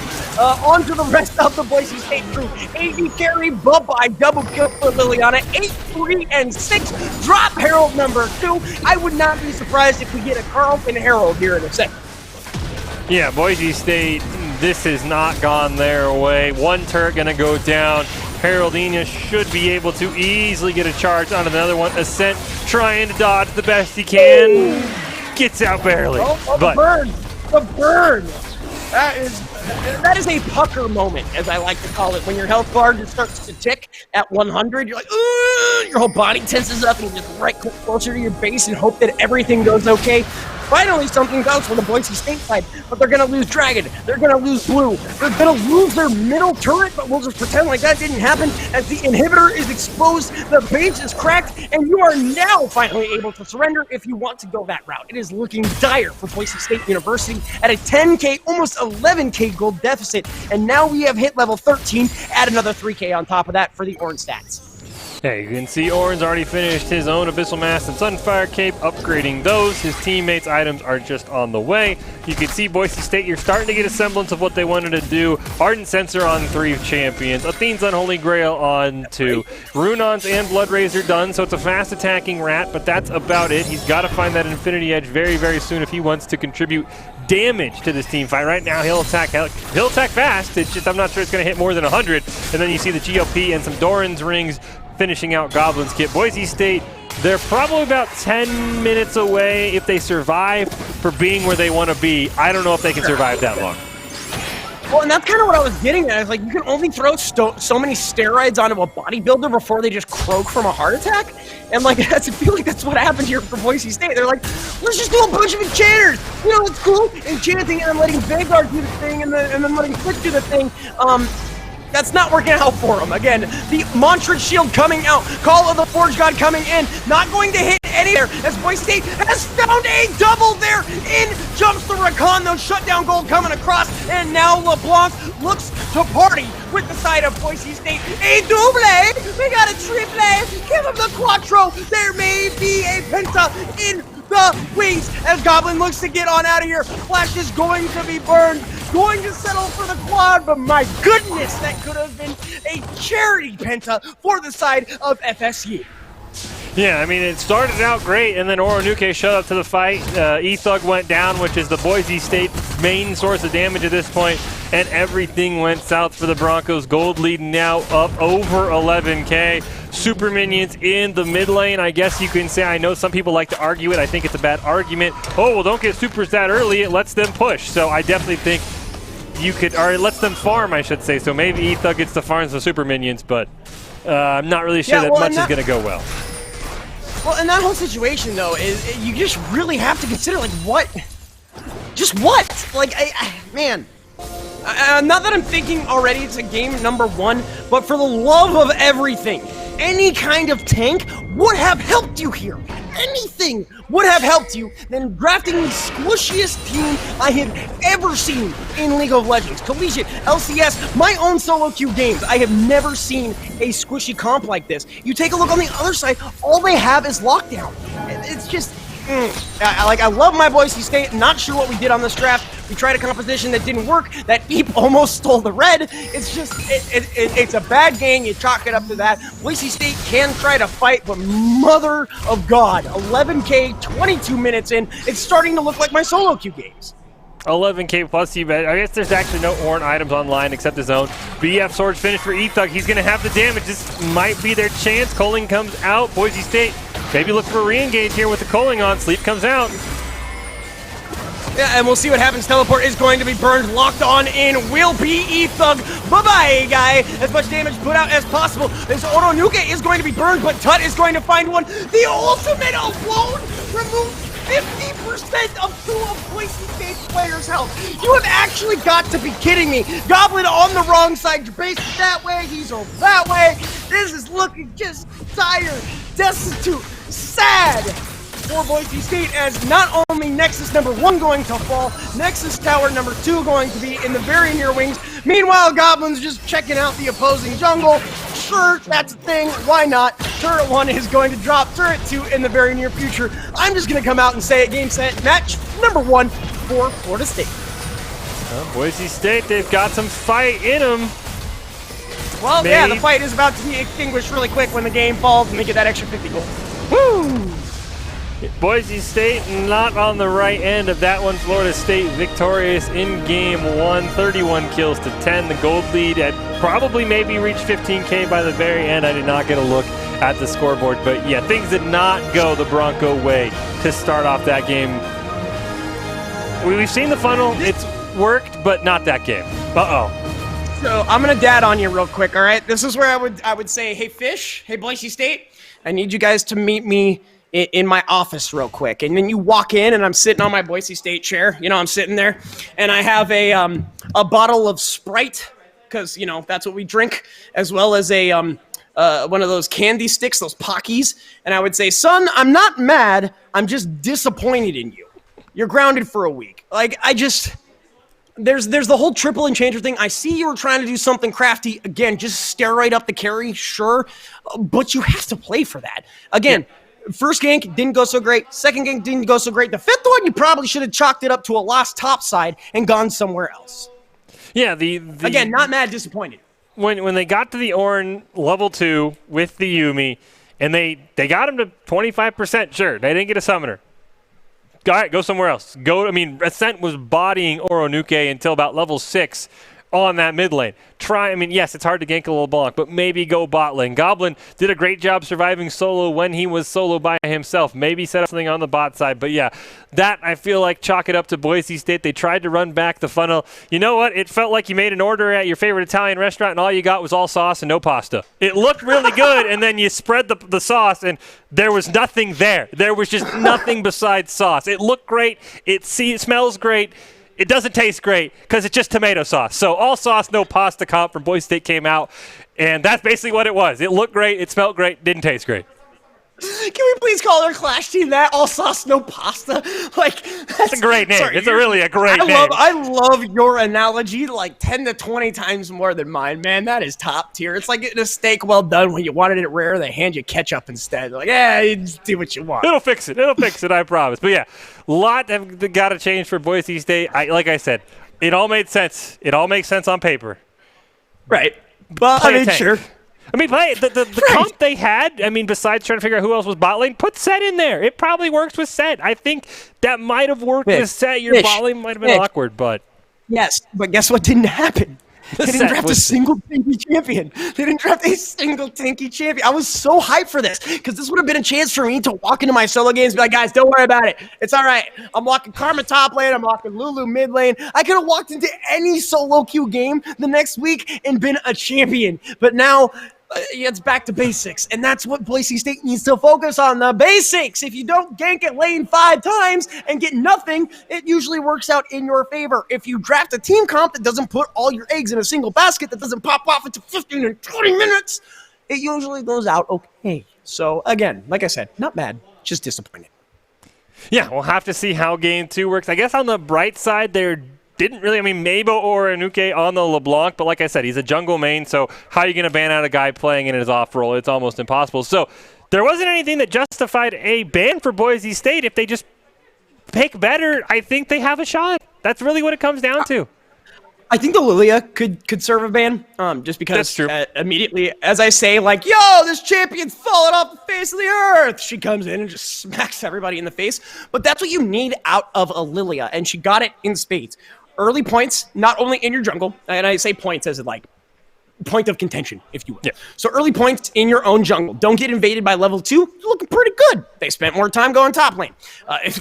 onto the rest of the Boise State crew. AD carry, bye-bye. Double kill for Liliana. 8, 3, and 6. Drop Herald number 2. I would not be surprised if we get a Carlton Herald here in a second. Yeah, Boise State, this has not gone their way. One turret going to go down. Heraldina should be able to easily get a charge on another one. Ascent trying to dodge the best he can. Gets out barely. The burn. The burn. That is a pucker moment, as I like to call it. When your health bar just starts to tick at 100, you're like, ooh, your whole body tenses up and you just right click closer to your base and hope that everything goes okay. Finally, something goes for the Boise State side, but they're going to lose Dragon. They're going to lose Blue. They're going to lose their middle turret, but we'll just pretend like that didn't happen as the inhibitor is exposed, the base is cracked, and you are now finally able to surrender if you want to go that route. It is looking dire for Boise State University at a 10K, almost 11K gold deficit, and now we have hit level 13, add another 3K on top of that for the Orange stats. Yeah, you can see Oren's already finished his own Abyssal Mask and Sunfire Cape, upgrading those. His teammates' items are just on the way. You can see Boise State, you're starting to get a semblance of what they wanted to do. Ardent Sensor on 3 champions. Athene's Unholy Grail on 2. Runon's and Blood Razor done, so it's a fast attacking rat, but that's about it. He's got to find that Infinity Edge very, very soon if he wants to contribute damage to this team fight. Right now, he'll attack fast. It's just I'm not sure it's going to hit more than 100. And then you see the GLP and some Doran's rings finishing out Goblin's kit. Boise State, they're probably about 10 minutes away if they survive for being where they want to be. I don't know if they can survive that long. Well, and that's kind of what I was getting at. It's like you can only throw so many steroids onto a bodybuilder before they just croak from a heart attack. And like I feel like that's what happened here for Boise State. They're like, let's just do a bunch of enchanters. You know, it's cool, enchanting and then letting Vanguard do the thing and then letting Flick do the thing. That's not working out for him. Again, the Mantra Shield coming out. Call of the Forge God coming in. Not going to hit any there as Boise State has found a double there. In jumps the Rakan, though. Shutdown gold coming across. And now LeBlanc looks to party with the side of Boise State. A double. We got a triple. Give him the quattro. There may be a penta in the wings as Goblin looks to get on out of here. Flash is going to be burned. Going to settle for the quad, but my goodness, that could have been a charity penta for the side of FSU. Yeah, I mean, it started out great, and then Oronuke showed up to the fight. E-Thug went down, which is the Boise State main source of damage at this point, and everything went south for the Broncos. Gold lead now up over 11K. Super Minions in the mid lane, I guess you can say. I know some people like to argue it. I think it's a bad argument. Oh, well, don't get supers that early. It lets them push. So I definitely think you could, or it lets them farm, I should say. So maybe E-Thug gets the farms of Super Minions, but I'm not really sure that much is going to go well. Well, in that whole situation, though, is you just really have to consider, like, what? Just what? Like, man. Not that I'm thinking already it's a game number 1, but for the love of everything, any kind of tank would have helped you here. Anything would have helped you than drafting the squishiest team I have ever seen in League of Legends. Collegiate, LCS, my own solo queue games. I have never seen a squishy comp like this. You take a look on the other side, all they have is lockdown. It's just... I love my Boise State. Not sure what we did on this draft. We tried a composition that didn't work. That Eep almost stole the red. It's just, it's a bad game. You chalk it up to that. Boise State can try to fight, but mother of God, 11K, 22 minutes in, it's starting to look like my solo queue games. 11K plus you bet. I guess there's actually no Ornn items online except his own. BF Swords finished for E-Thug. He's going to have the damage. This might be their chance. Culling comes out. Boise State maybe look for a re-engage here with the Culling on. Sleep comes out. Yeah, and we'll see what happens. Teleport is going to be burned. Locked on in will be E-Thug. Bye-bye, guy. As much damage put out as possible. This Oronuke is going to be burned, but Tut is going to find one. The ultimate alone removes 50% of 2 of Boise State players' health. You have actually got to be kidding me. Goblin on the wrong side. Your base is that way. He's over that way. This is looking just tired, destitute, sad for Boise State, as not only Nexus number 1 going to fall, Nexus Tower number 2 going to be in the very near wings. Meanwhile, Goblin's just checking out the opposing jungle, Sure, that's a thing. Why not? Turret 1 is going to drop Turret 2 in the very near future. I'm just going to come out and say it. Game, set, match number 1 for Florida State. Well, Boise State, they've got some fight in them. Well, yeah, the fight is about to be extinguished really quick when the game falls and they get that extra 50 gold. Woo! Boise State not on the right end of that one. Florida State victorious in game 1, 31 kills to 10. The gold lead had probably maybe reached 15K by the very end. I did not get a look at the scoreboard, but yeah, things did not go the Bronco way to start off that game. We've seen the funnel, it's worked, but not that game. Uh-oh. So I'm gonna dad on you real quick, all right? This is where I would say, hey Fish, hey Boise State, I need you guys to meet me in my office real quick. And then you walk in and I'm sitting on my Boise State chair. You know, I'm sitting there and I have a bottle of Sprite, because, you know, that's what we drink, as well as a one of those candy sticks, those Pockies. And I would say, son, I'm not mad. I'm just disappointed in you. You're grounded for a week. Like, there's the whole triple enchanter thing. I see you were trying to do something crafty. Again, just steroid up the carry, sure. But you have to play for that. Again, first gank didn't go so great. Second gank didn't go so great. The fifth one, you probably should have chalked it up to a lost top side and gone somewhere else. Yeah, again, not mad, disappointed. When they got to the Ornn level 2 with the Yuumi, and they got him to 25%, sure. They didn't get a summoner. All right, go somewhere else. Ascent was bodying Oronuke until about level 6 on that mid lane. Yes, it's hard to gank a LeBlanc, but maybe go bot lane. Goblin did a great job surviving solo when he was solo by himself. Maybe set up something on the bot side. But yeah, that I feel like chalk it up to Boise State. They tried to run back the funnel. You know what? It felt like you made an order at your favorite Italian restaurant and all you got was all sauce and no pasta. It looked really good, and then you spread the sauce and there was nothing there. There was just nothing besides sauce. It looked great. It smells great. It doesn't taste great because it's just tomato sauce. So all sauce, no pasta comp from Boise State came out, and that's basically what it was. It looked great, it smelled great, didn't taste great. Can we please call our Clash team that? All sauce, no pasta? Like, that's a great name. It's really a great name. I love your analogy like 10 to 20 times more than mine, man. That is top tier. It's like getting a steak well done when you wanted it rare. They hand you ketchup instead. They're like, yeah, you just do what you want. It'll fix it. I promise. But yeah, a lot have got to change for Boise State. Like I said, it all made sense. It all makes sense on paper. Right. But sure. Play the comp they had, besides trying to figure out who else was bot lane, put Set in there. It probably works with Set. I think that might have worked with Set. Your bot lane might have been awkward, but... Yes, but guess what didn't happen? They didn't draft a single tanky champion. I was so hyped for this because this would have been a chance for me to walk into my solo games and be like, guys, don't worry about it. It's all right. I'm walking Karma top lane. I'm walking Lulu mid lane. I could have walked into any solo queue game the next week and been a champion. But now... it's back to basics, and that's what Boise State needs to focus on, the basics. If you don't gank at lane 5 times and get nothing, it usually works out in your favor. If you draft a team comp that doesn't put all your eggs in a single basket, that doesn't pop off into 15 and 20 minutes, it usually goes out okay. So, again, like I said, not bad, just disappointed. Yeah, we'll have to see how game 2 works. I guess on the bright side, they're didn't really, Mabo or Anuke on the LeBlanc, but like I said, he's a jungle main, so how are you going to ban out a guy playing in his off role? It's almost impossible. So there wasn't anything that justified a ban for Boise State. If they just pick better, I think they have a shot. That's really what it comes down to. I think the Lilia could serve a ban, just because that's true. Immediately, as I say, like, yo, this champion's falling off the face of the earth, she comes in and just smacks everybody in the face. But that's what you need out of a Lilia, and she got it in spades. Early points, not only in your jungle, and I say points as in like point of contention, if you will. Yeah. So early points in your own jungle. Don't get invaded by level 2. You're looking pretty good. They spent more time going top lane.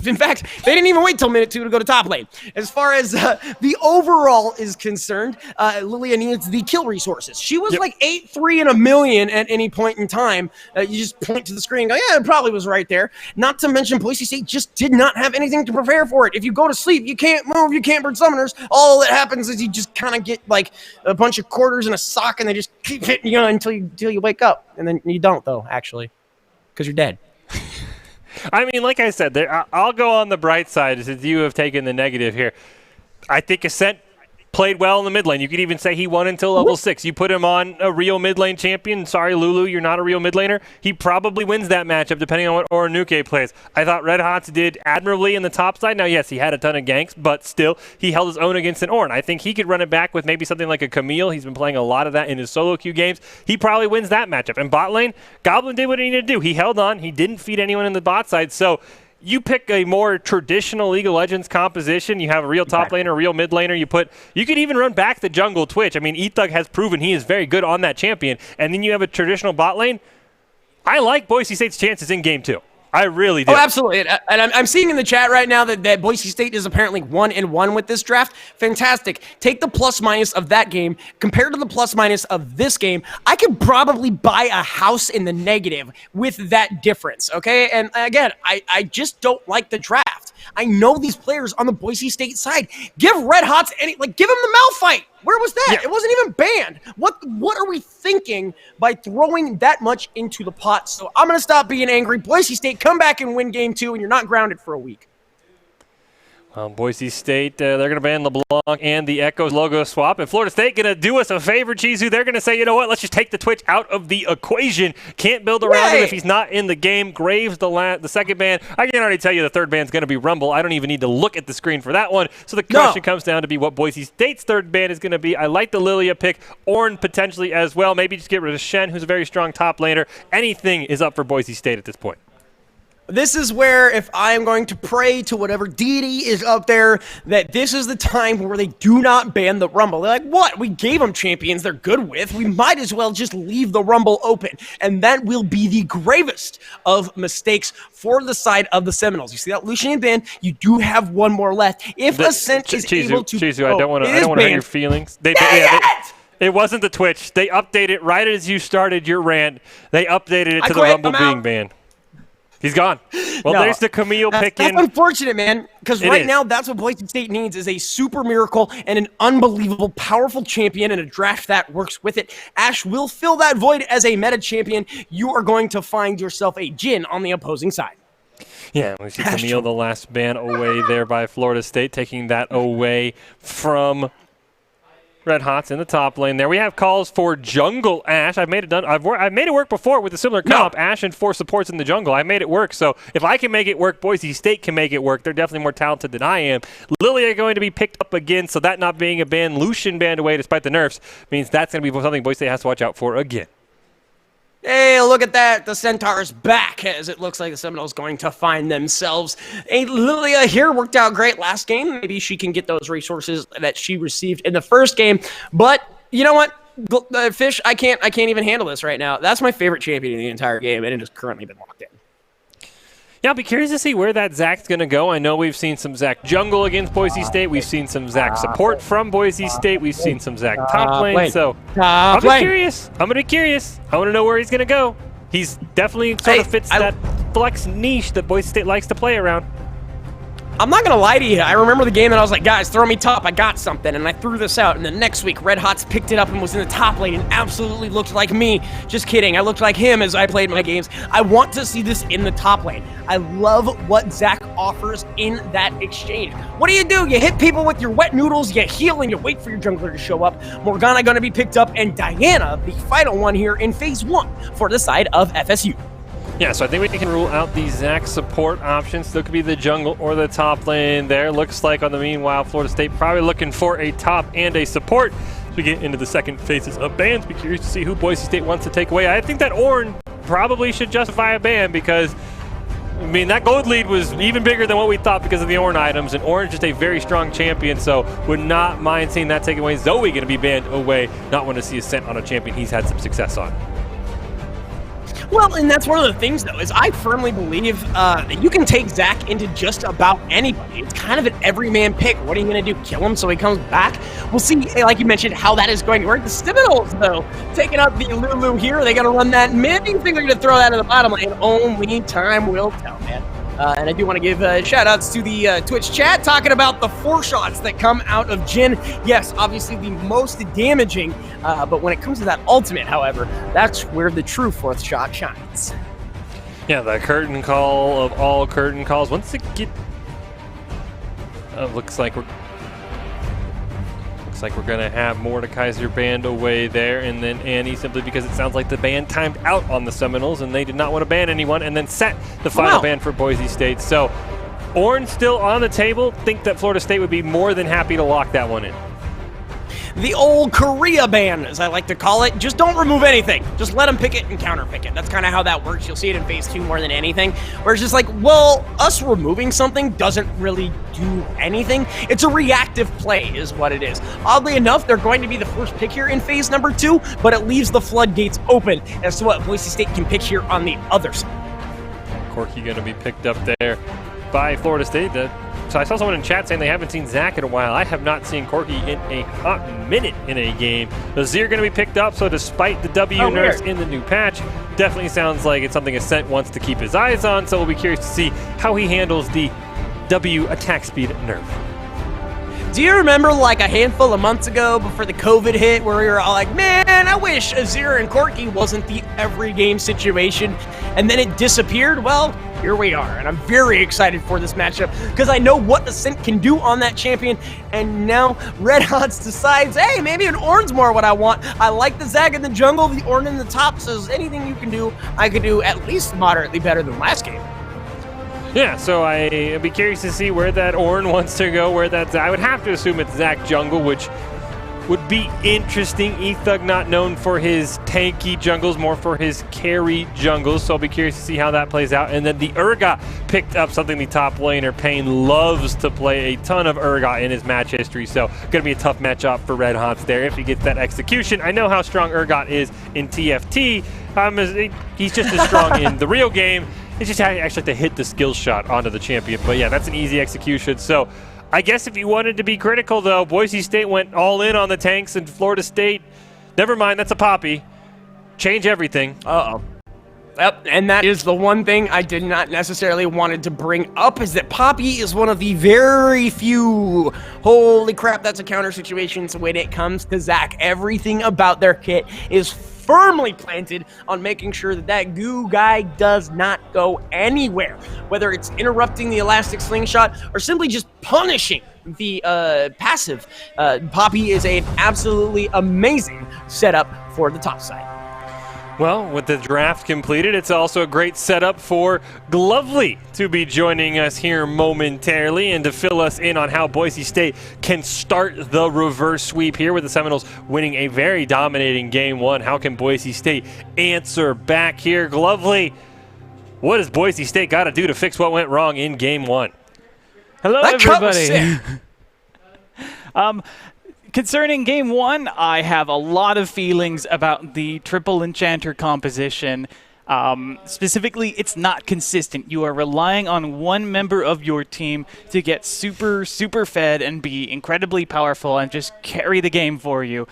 In fact, they didn't even wait till minute 2 to go to top lane. As far as the overall is concerned, Lilia needs the kill resources. She was like 8-3 in a million at any point in time. You just point to the screen and go, yeah, it probably was right there. Not to mention Boise State just did not have anything to prepare for it. If you go to sleep, you can't move, you can't burn summoners. All that happens is you just kind of get like a bunch of quarters and a sock, and they just keep hitting you until you wake up. And then you don't, though, actually, because you're dead. Like I said, I'll go on the bright side since you have taken the negative here. I think Ascent played well in the mid lane. You could even say he won until level 6. You put him on a real mid lane champion. Sorry, Lulu, you're not a real mid laner. He probably wins that matchup depending on what Oranuke plays. I thought Red Hots did admirably in the top side. Now, yes, he had a ton of ganks, but still, he held his own against an Ornn. I think he could run it back with maybe something like a Camille. He's been playing a lot of that in his solo queue games. He probably wins that matchup. And bot lane, Goblin did what he needed to do. He held on. He didn't feed anyone in the bot side. So you pick a more traditional League of Legends composition. You have a real top laner, a real mid laner. You could even run back the jungle Twitch. I mean, Ethug has proven he is very good on that champion. And then you have a traditional bot lane. I like Boise State's chances in game 2. I really do. Oh, absolutely. And I'm seeing in the chat right now that Boise State is apparently 1-1 with this draft. Fantastic. Take the plus minus of that game compared to the plus minus of this game. I could probably buy a house in the negative with that difference. Okay. And again, I just don't like the draft. I know these players on the Boise State side. Give Red Hots give them the Malphite. Where was that? Yeah. It wasn't even banned. What are we thinking by throwing that much into the pot? So I'm going to stop being angry. Boise State, come back and win game 2, and you're not grounded for a week. Well, Boise State, they're going to ban LeBlanc and the Echoes logo swap. And Florida State going to do us a favor, Chizu. They're going to say, you know what, let's just take the Twitch out of the equation. Can't build around him if he's not in the game. Graves, the second ban. I can already tell you the third ban's going to be Rumble. I don't even need to look at the screen for that one. So the question comes down to be what Boise State's third ban is going to be. I like the Lilia pick. Ornn potentially as well. Maybe just get rid of Shen, who's a very strong top laner. Anything is up for Boise State at this point. This is where, if I am going to pray to whatever deity is up there, that this is the time where they do not ban the Rumble. They're like, what? We gave them champions they're good with. We might as well just leave the Rumble open. And that will be the gravest of mistakes for the side of the Seminoles. You see that Lucian ban? You do have one more left. If Ascent is able to... Chizu, I don't want to hurt your feelings. It wasn't the Twitch. They updated it right as you started your rant. They updated it to the Rumble being banned. He's gone. Well, there's the Camille picking. That's unfortunate, man, because right now that's what Boise State needs is a super miracle and an unbelievable, powerful champion and a draft that works with it. Ash will fill that void as a meta champion. You are going to find yourself a Jhin on the opposing side. Yeah, we see Camille, the last ban away there by Florida State, taking that away from Red Hots in the top lane there. We have calls for jungle Ash. I've made it work before with a similar comp. Ash and 4 supports in the jungle. I made it work. So if I can make it work, Boise State can make it work. They're definitely more talented than I am. Lilia going to be picked up again, so that not being a ban, Lucian banned away despite the nerfs, means that's going to be something Boise State has to watch out for again. Hey, look at that. The Centaur's back as it looks like the Seminoles going to find themselves a Lilia here. Worked out great last game. Maybe she can get those resources that she received in the first game. But you know what? Fish, I can't even handle this right now. That's my favorite champion in the entire game, and it has currently been locked in. Yeah, I'll be curious to see where that Zach's going to go. I know we've seen some Zach jungle against Boise State. We've seen some Zach support from Boise State. We've seen some Zach top lane. So I'm curious. I'm going to be curious. I want to know where he's going to go. He's definitely sort of fits that flex niche that Boise State likes to play around. I'm not going to lie to you. I remember the game that I was like, guys, throw me top. I got something. And I threw this out. And the next week, Red Hots picked it up and was in the top lane and absolutely looked like me. Just kidding. I looked like him as I played my games. I want to see this in the top lane. I love what Zach offers in that exchange. What do? You hit people with your wet noodles, you heal, and you wait for your jungler to show up. Morgana going to be picked up, and Diana, the final one here in phase 1 for the side of FSU. Yeah, so I think we can rule out the Zach support options. Still could be the jungle or the top lane there. Looks like on the meanwhile, Florida State probably looking for a top and a support. As we get into the second phases of bans, be curious to see who Boise State wants to take away. I think that Ornn probably should justify a ban because, I mean, that gold lead was even bigger than what we thought because of the Ornn items, and Ornn is just a very strong champion, so would not mind seeing that taken away. Zoe going to be banned away. Not want to see Ascent on a champion he's had some success on. Well, and that's one of the things, though, is I firmly believe that you can take Zach into just about anybody. It's kind of an everyman pick. What are you going to do, kill him so he comes back? We'll see, like you mentioned, how that is going to work. The Seminoles, though, taking up the Lulu here. Are they going to run that mid? Do you think they're going to throw that in the bottom lane? Only time will tell, man. And I do want to give shout-outs to the Twitch chat, talking about the 4 shots that come out of Jhin. Yes, obviously the most damaging, but when it comes to that ultimate, however, that's where the true 4th shot shines. Yeah, the curtain call of all curtain calls. Once it looks like Looks like we're going to have Mordekaiser banned away there, and then Annie, simply because it sounds like the ban timed out on the Seminoles, and they did not want to ban anyone, and then set the final ban for Boise State. So Orn still on the table. Think that Florida State would be more than happy to lock that one in. The old Korea ban, as I like to call it. Just don't remove anything. Just let them pick it and counter pick it. That's kind of how that works. You'll see it in phase 2 more than anything, where it's just like, well, us removing something doesn't really do anything. It's a reactive play is what it is. Oddly enough, they're going to be the first pick here in phase number 2, but it leaves the floodgates open as to what Boise State can pick here on the other side. Corky going to be picked up there by Florida State. So I saw someone in chat saying they haven't seen Zach in a while. I have not seen Corky in a hot minute in a game. Azir going to be picked up, so despite the W nerfs in the new patch, definitely sounds like it's something Ascent wants to keep his eyes on, so we'll be curious to see how he handles the W attack speed nerf. Do you remember like a handful of months ago before the COVID hit where we were all like, man, I wish Azir and Corky wasn't the every game situation, and then it disappeared? Well, here we are, and I'm very excited for this matchup because I know what Ascent can do on that champion, and now Red Hots decides, hey, maybe an Ornn's more what I want. I like the Zag in the jungle, the Ornn in the top, says anything you can do, I could do at least moderately better than last game. Yeah, so I'd be curious to see where that Ornn wants to go, where that's. I would have to assume it's Zach jungle, which would be interesting. Ethug not known for his tanky jungles, more for his carry jungles, so I'll be curious to see how that plays out. And then the Urgot picked up something the top laner, Payne, loves to play a ton of Urgot in his match history, so going to be a tough matchup for Red Hots there if he gets that execution. I know how strong Urgot is in TFT. He's just as strong in the real game. It's just how you actually have to hit the skill shot onto the champion. But yeah, that's an easy execution. So I guess if you wanted to be critical, though, Boise State went all in on the tanks, and Florida State, never mind, that's a Poppy. Change everything. Uh-oh. Yep, and that is the one thing I did not necessarily wanted to bring up, is that Poppy is one of the very few, holy crap, that's a counter situations when it comes to Zach. Everything about their kit is firmly planted on making sure that that goo guy does not go anywhere, whether it's interrupting the elastic slingshot or simply just punishing the passive. Poppy is an absolutely amazing setup for the top side. Well, with the draft completed, it's also a great setup for Glovely to be joining us here momentarily and to fill us in on how Boise State can start the reverse sweep here with the Seminoles winning a very dominating Game 1. How can Boise State answer back here? Glovely, what does Boise State got to do to fix what went wrong in Game 1? Hello, everybody. Concerning Game 1, I have a lot of feelings about the triple enchanter composition. Specifically, it's not consistent. You are relying on one member of your team to get super fed and be incredibly powerful and just carry the game for you.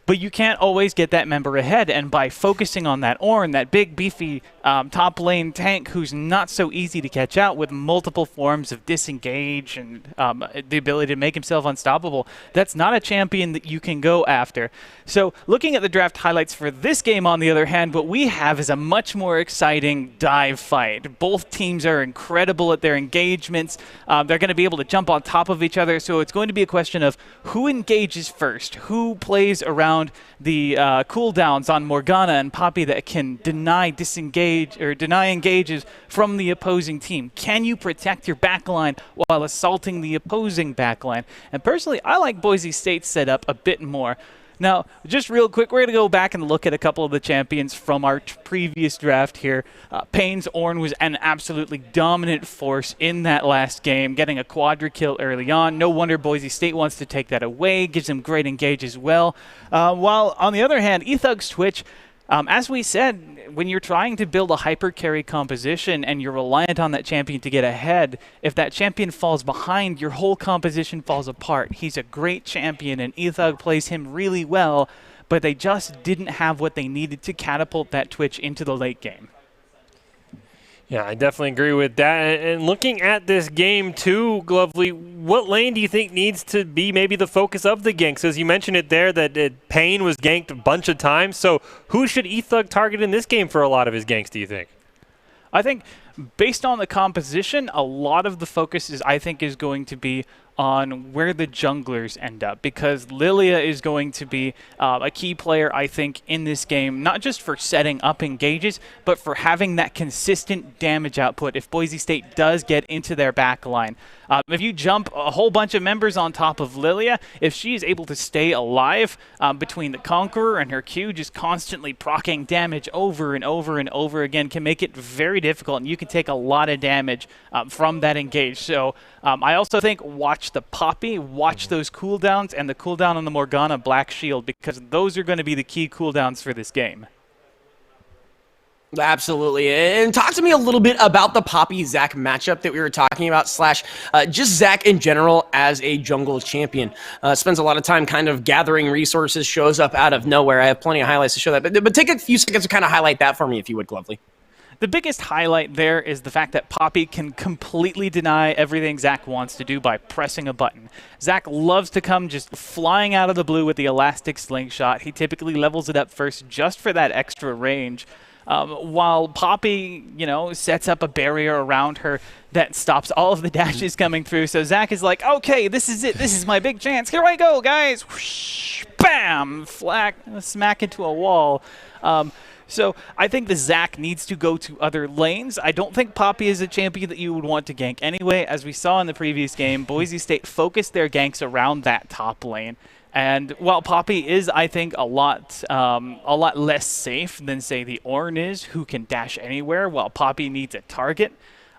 But you can't always get that member ahead, and by focusing on that Ornn, that big, beefy top lane tank who's not so easy to catch out with multiple forms of disengage and the ability to make himself unstoppable, that's not a champion that you can go after. So looking at the draft highlights for this game, on the other hand, what we have is a much more exciting dive fight. Both teams are incredible at their engagements. They're going to be able to jump on top of each other, so it's going to be a question of who engages first, who plays around the cooldowns on Morgana and Poppy that can deny engages from the opposing team. Can you protect your backline while assaulting the opposing backline? And personally, I like Boise State's setup a bit more. Now, just real quick, we're going to go back and look at a couple of the champions from our previous draft here. Payne's Ornn was an absolutely dominant force in that last game, getting a quadra kill early on. No wonder Boise State wants to take that away, gives him great engage as well. While, on the other hand, Ethug's Twitch, as we said, when you're trying to build a hyper carry composition and you're reliant on that champion to get ahead, if that champion falls behind, your whole composition falls apart. He's a great champion, and Ethug plays him really well, but they just didn't have what they needed to catapult that Twitch into the late game. Yeah, I definitely agree with that. And looking at this game too, Glovely, what lane do you think needs to be maybe the focus of the ganks? As you mentioned it there, that Payne was ganked a bunch of times. So who should Ethug target in this game for a lot of his ganks, do you think? I think based on the composition, a lot of the focus is going to be on where the junglers end up, because Lilia is going to be a key player, I think, in this game, not just for setting up engages, but for having that consistent damage output if Boise State does get into their back line. If you jump a whole bunch of members on top of Lilia, if she is able to stay alive between the Conqueror and her Q, just constantly proccing damage over and over and over again, can make it very difficult, and you can take a lot of damage from that engage. So I also think watch the Poppy, watch those cooldowns, and the cooldown on the Morgana Black Shield, because those are going to be the key cooldowns for this game. Absolutely. And talk to me a little bit about the Poppy Zac matchup that we were talking about, slash just Zac in general as a jungle champion. Spends a lot of time kind of gathering resources, shows up out of nowhere. I have plenty of highlights to show that, but take a few seconds to kind of highlight that for me, if you would, Glovely. The biggest highlight there is the fact that Poppy can completely deny everything Zac wants to do by pressing a button. Zac loves to come just flying out of the blue with the elastic slingshot. He typically levels it up first just for that extra range. While Poppy, sets up a barrier around her that stops all of the dashes coming through. So Zac is like, okay, this is it. This is my big chance. Here I go, guys. Whoosh, bam, smack into a wall. So I think the Zac needs to go to other lanes. I don't think Poppy is a champion that you would want to gank anyway. As we saw in the previous game, Boise State focused their ganks around that top lane. And while Poppy is, I think, a lot less safe than, say, the Ornn is, who can dash anywhere, while Poppy needs a target,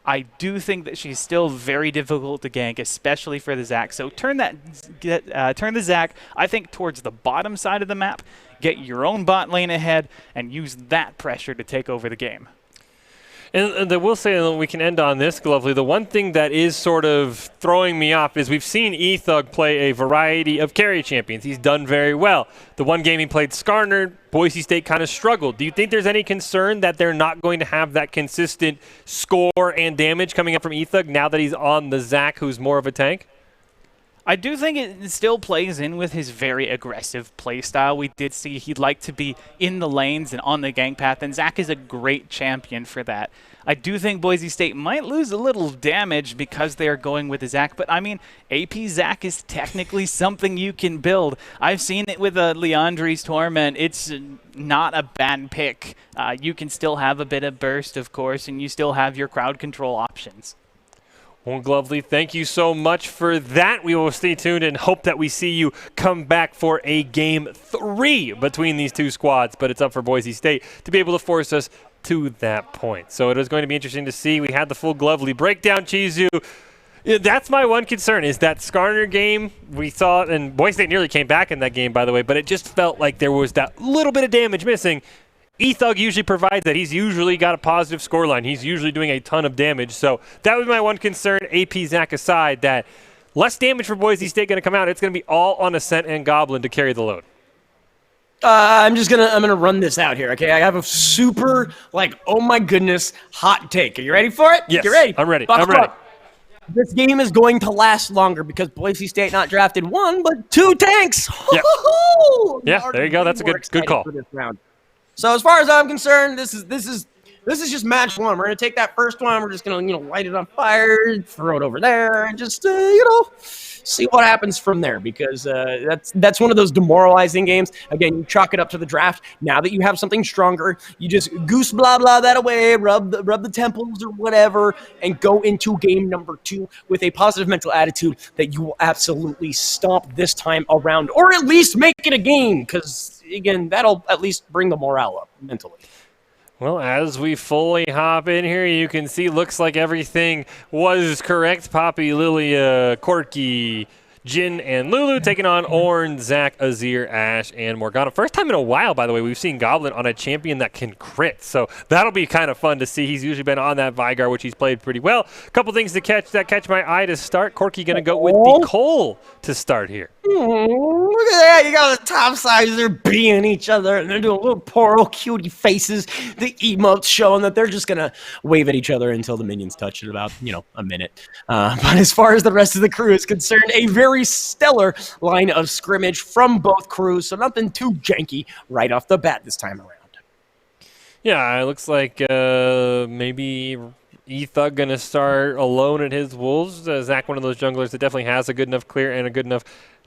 I do think that she's still very difficult to gank, especially for the Zac. So turn the Zac, I think, towards the bottom side of the map, get your own bot lane ahead, and use that pressure to take over the game. And I will say, and we can end on this, Glovely, the one thing that is sort of throwing me off is we've seen eThug play a variety of carry champions. He's done very well. The one game he played Skarner, Boise State kind of struggled. Do you think there's any concern that they're not going to have that consistent score and damage coming up from eThug now that he's on the Zac, who's more of a tank? I do think it still plays in with his very aggressive play style. We did see he'd like to be in the lanes and on the gank path, and Zac is a great champion for that. I do think Boise State might lose a little damage because they are going with the Zac, but I mean, AP Zac is technically something you can build. I've seen it with Leandri's Torment. It's not a bad pick. You can still have a bit of burst, of course, and you still have your crowd control options. Well, Glovely, thank you so much for that. We will stay tuned and hope that we see you come back for a Game 3 between these two squads, but it's up for Boise State to be able to force us to that point. So it is going to be interesting to see. We had the full Glovely breakdown, Chizu. That's my one concern, is that Skarner game. We saw it, and Boise State nearly came back in that game, by the way, but it just felt like there was that little bit of damage missing. eThug usually provides that. He's usually got a positive scoreline. He's usually doing a ton of damage. So that was my one concern, AP Zac aside, that less damage for Boise State going to come out. It's going to be all on Ascent and Goblin to carry the load. I'm gonna run this out here, okay? I have a super, oh my goodness, hot take. Are you ready for it? Yes, you ready? I'm ready. Buckle I'm ready. up. This game is going to last longer because Boise State not drafted one, but two tanks. Yep. Yeah, there you go. That's a good call. For this round. So as far as I'm concerned, this is just match one. We're gonna take that first one. We're just gonna light it on fire, throw it over there, and just see what happens from there. Because that's one of those demoralizing games. Again, you chalk it up to the draft. Now that you have something stronger, you just goose blah blah that away, rub the temples or whatever, and go into game number 2 with a positive mental attitude that you will absolutely stomp this time around, or at least make it a game. Because again, that'll at least bring the morale up mentally. Well, as we fully hop in here, you can see looks like everything was correct. Poppy, Lilia, Corky, Jin, and Lulu taking on Ornn, Zac, Azir, Ashe, and Morgana. First time in a while, by the way, we've seen Goblin on a champion that can crit. So that'll be kind of fun to see. He's usually been on that Vygar, which he's played pretty well. A couple things to catch my eye to start. Corky going to go with the Cole to start here. Look at that. You got the top sides. They're beating each other, and they're doing little poor old cutie faces. The emotes showing that they're just going to wave at each other until the minions touch it about, a minute. But as far as the rest of the crew is concerned, a very stellar line of scrimmage from both crews, so nothing too janky right off the bat this time around. Yeah, it looks like maybe E-Thug going to start alone at his Wolves. Zach, one of those junglers that definitely has a good enough clear and a good enough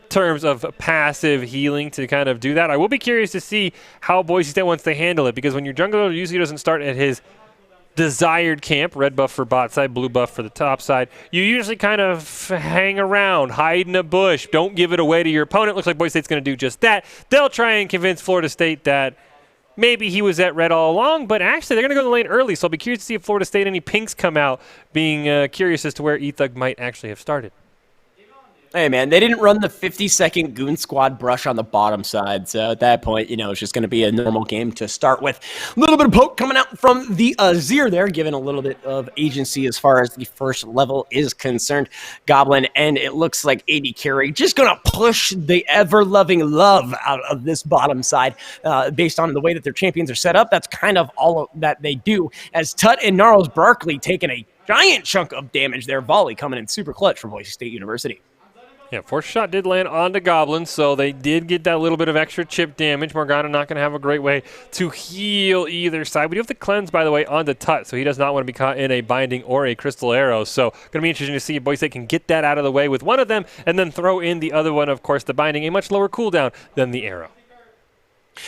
terms of passive healing to kind of do that. I will be curious to see how Boise State wants to handle it, because when your jungler usually doesn't start at his desired camp, red buff for bot side, blue buff for the top side, you usually kind of hang around, hide in a bush, don't give it away to your opponent. Looks like Boise State's going to do just that. They'll try and convince Florida State that maybe he was at red all along, but actually they're going to go to the lane early, so I'll be curious to see if Florida State, any pinks come out, being curious as to where E-Thug might actually have started. Hey, man, they didn't run the 50-second Goon Squad brush on the bottom side, so at that point, you know, it's just going to be a normal game to start with. A little bit of poke coming out from the Azir there, giving a little bit of agency as far as the first level is concerned. Goblin, and it looks like AD Carry just going to push the ever-loving love out of this bottom side based on the way that their champions are set up. That's kind of all that they do, as Tut and Gnarls Barkley taking a giant chunk of damage there. Volley coming in super clutch from Boise State University. Yeah, force shot did land onto Goblin, so they did get that little bit of extra chip damage. Morgana not going to have a great way to heal either side. We do have to cleanse, by the way, onto Tut, so he does not want to be caught in a binding or a crystal arrow. So going to be interesting to see if Boise State can get that out of the way with one of them and then throw in the other one, of course, the binding, a much lower cooldown than the arrow.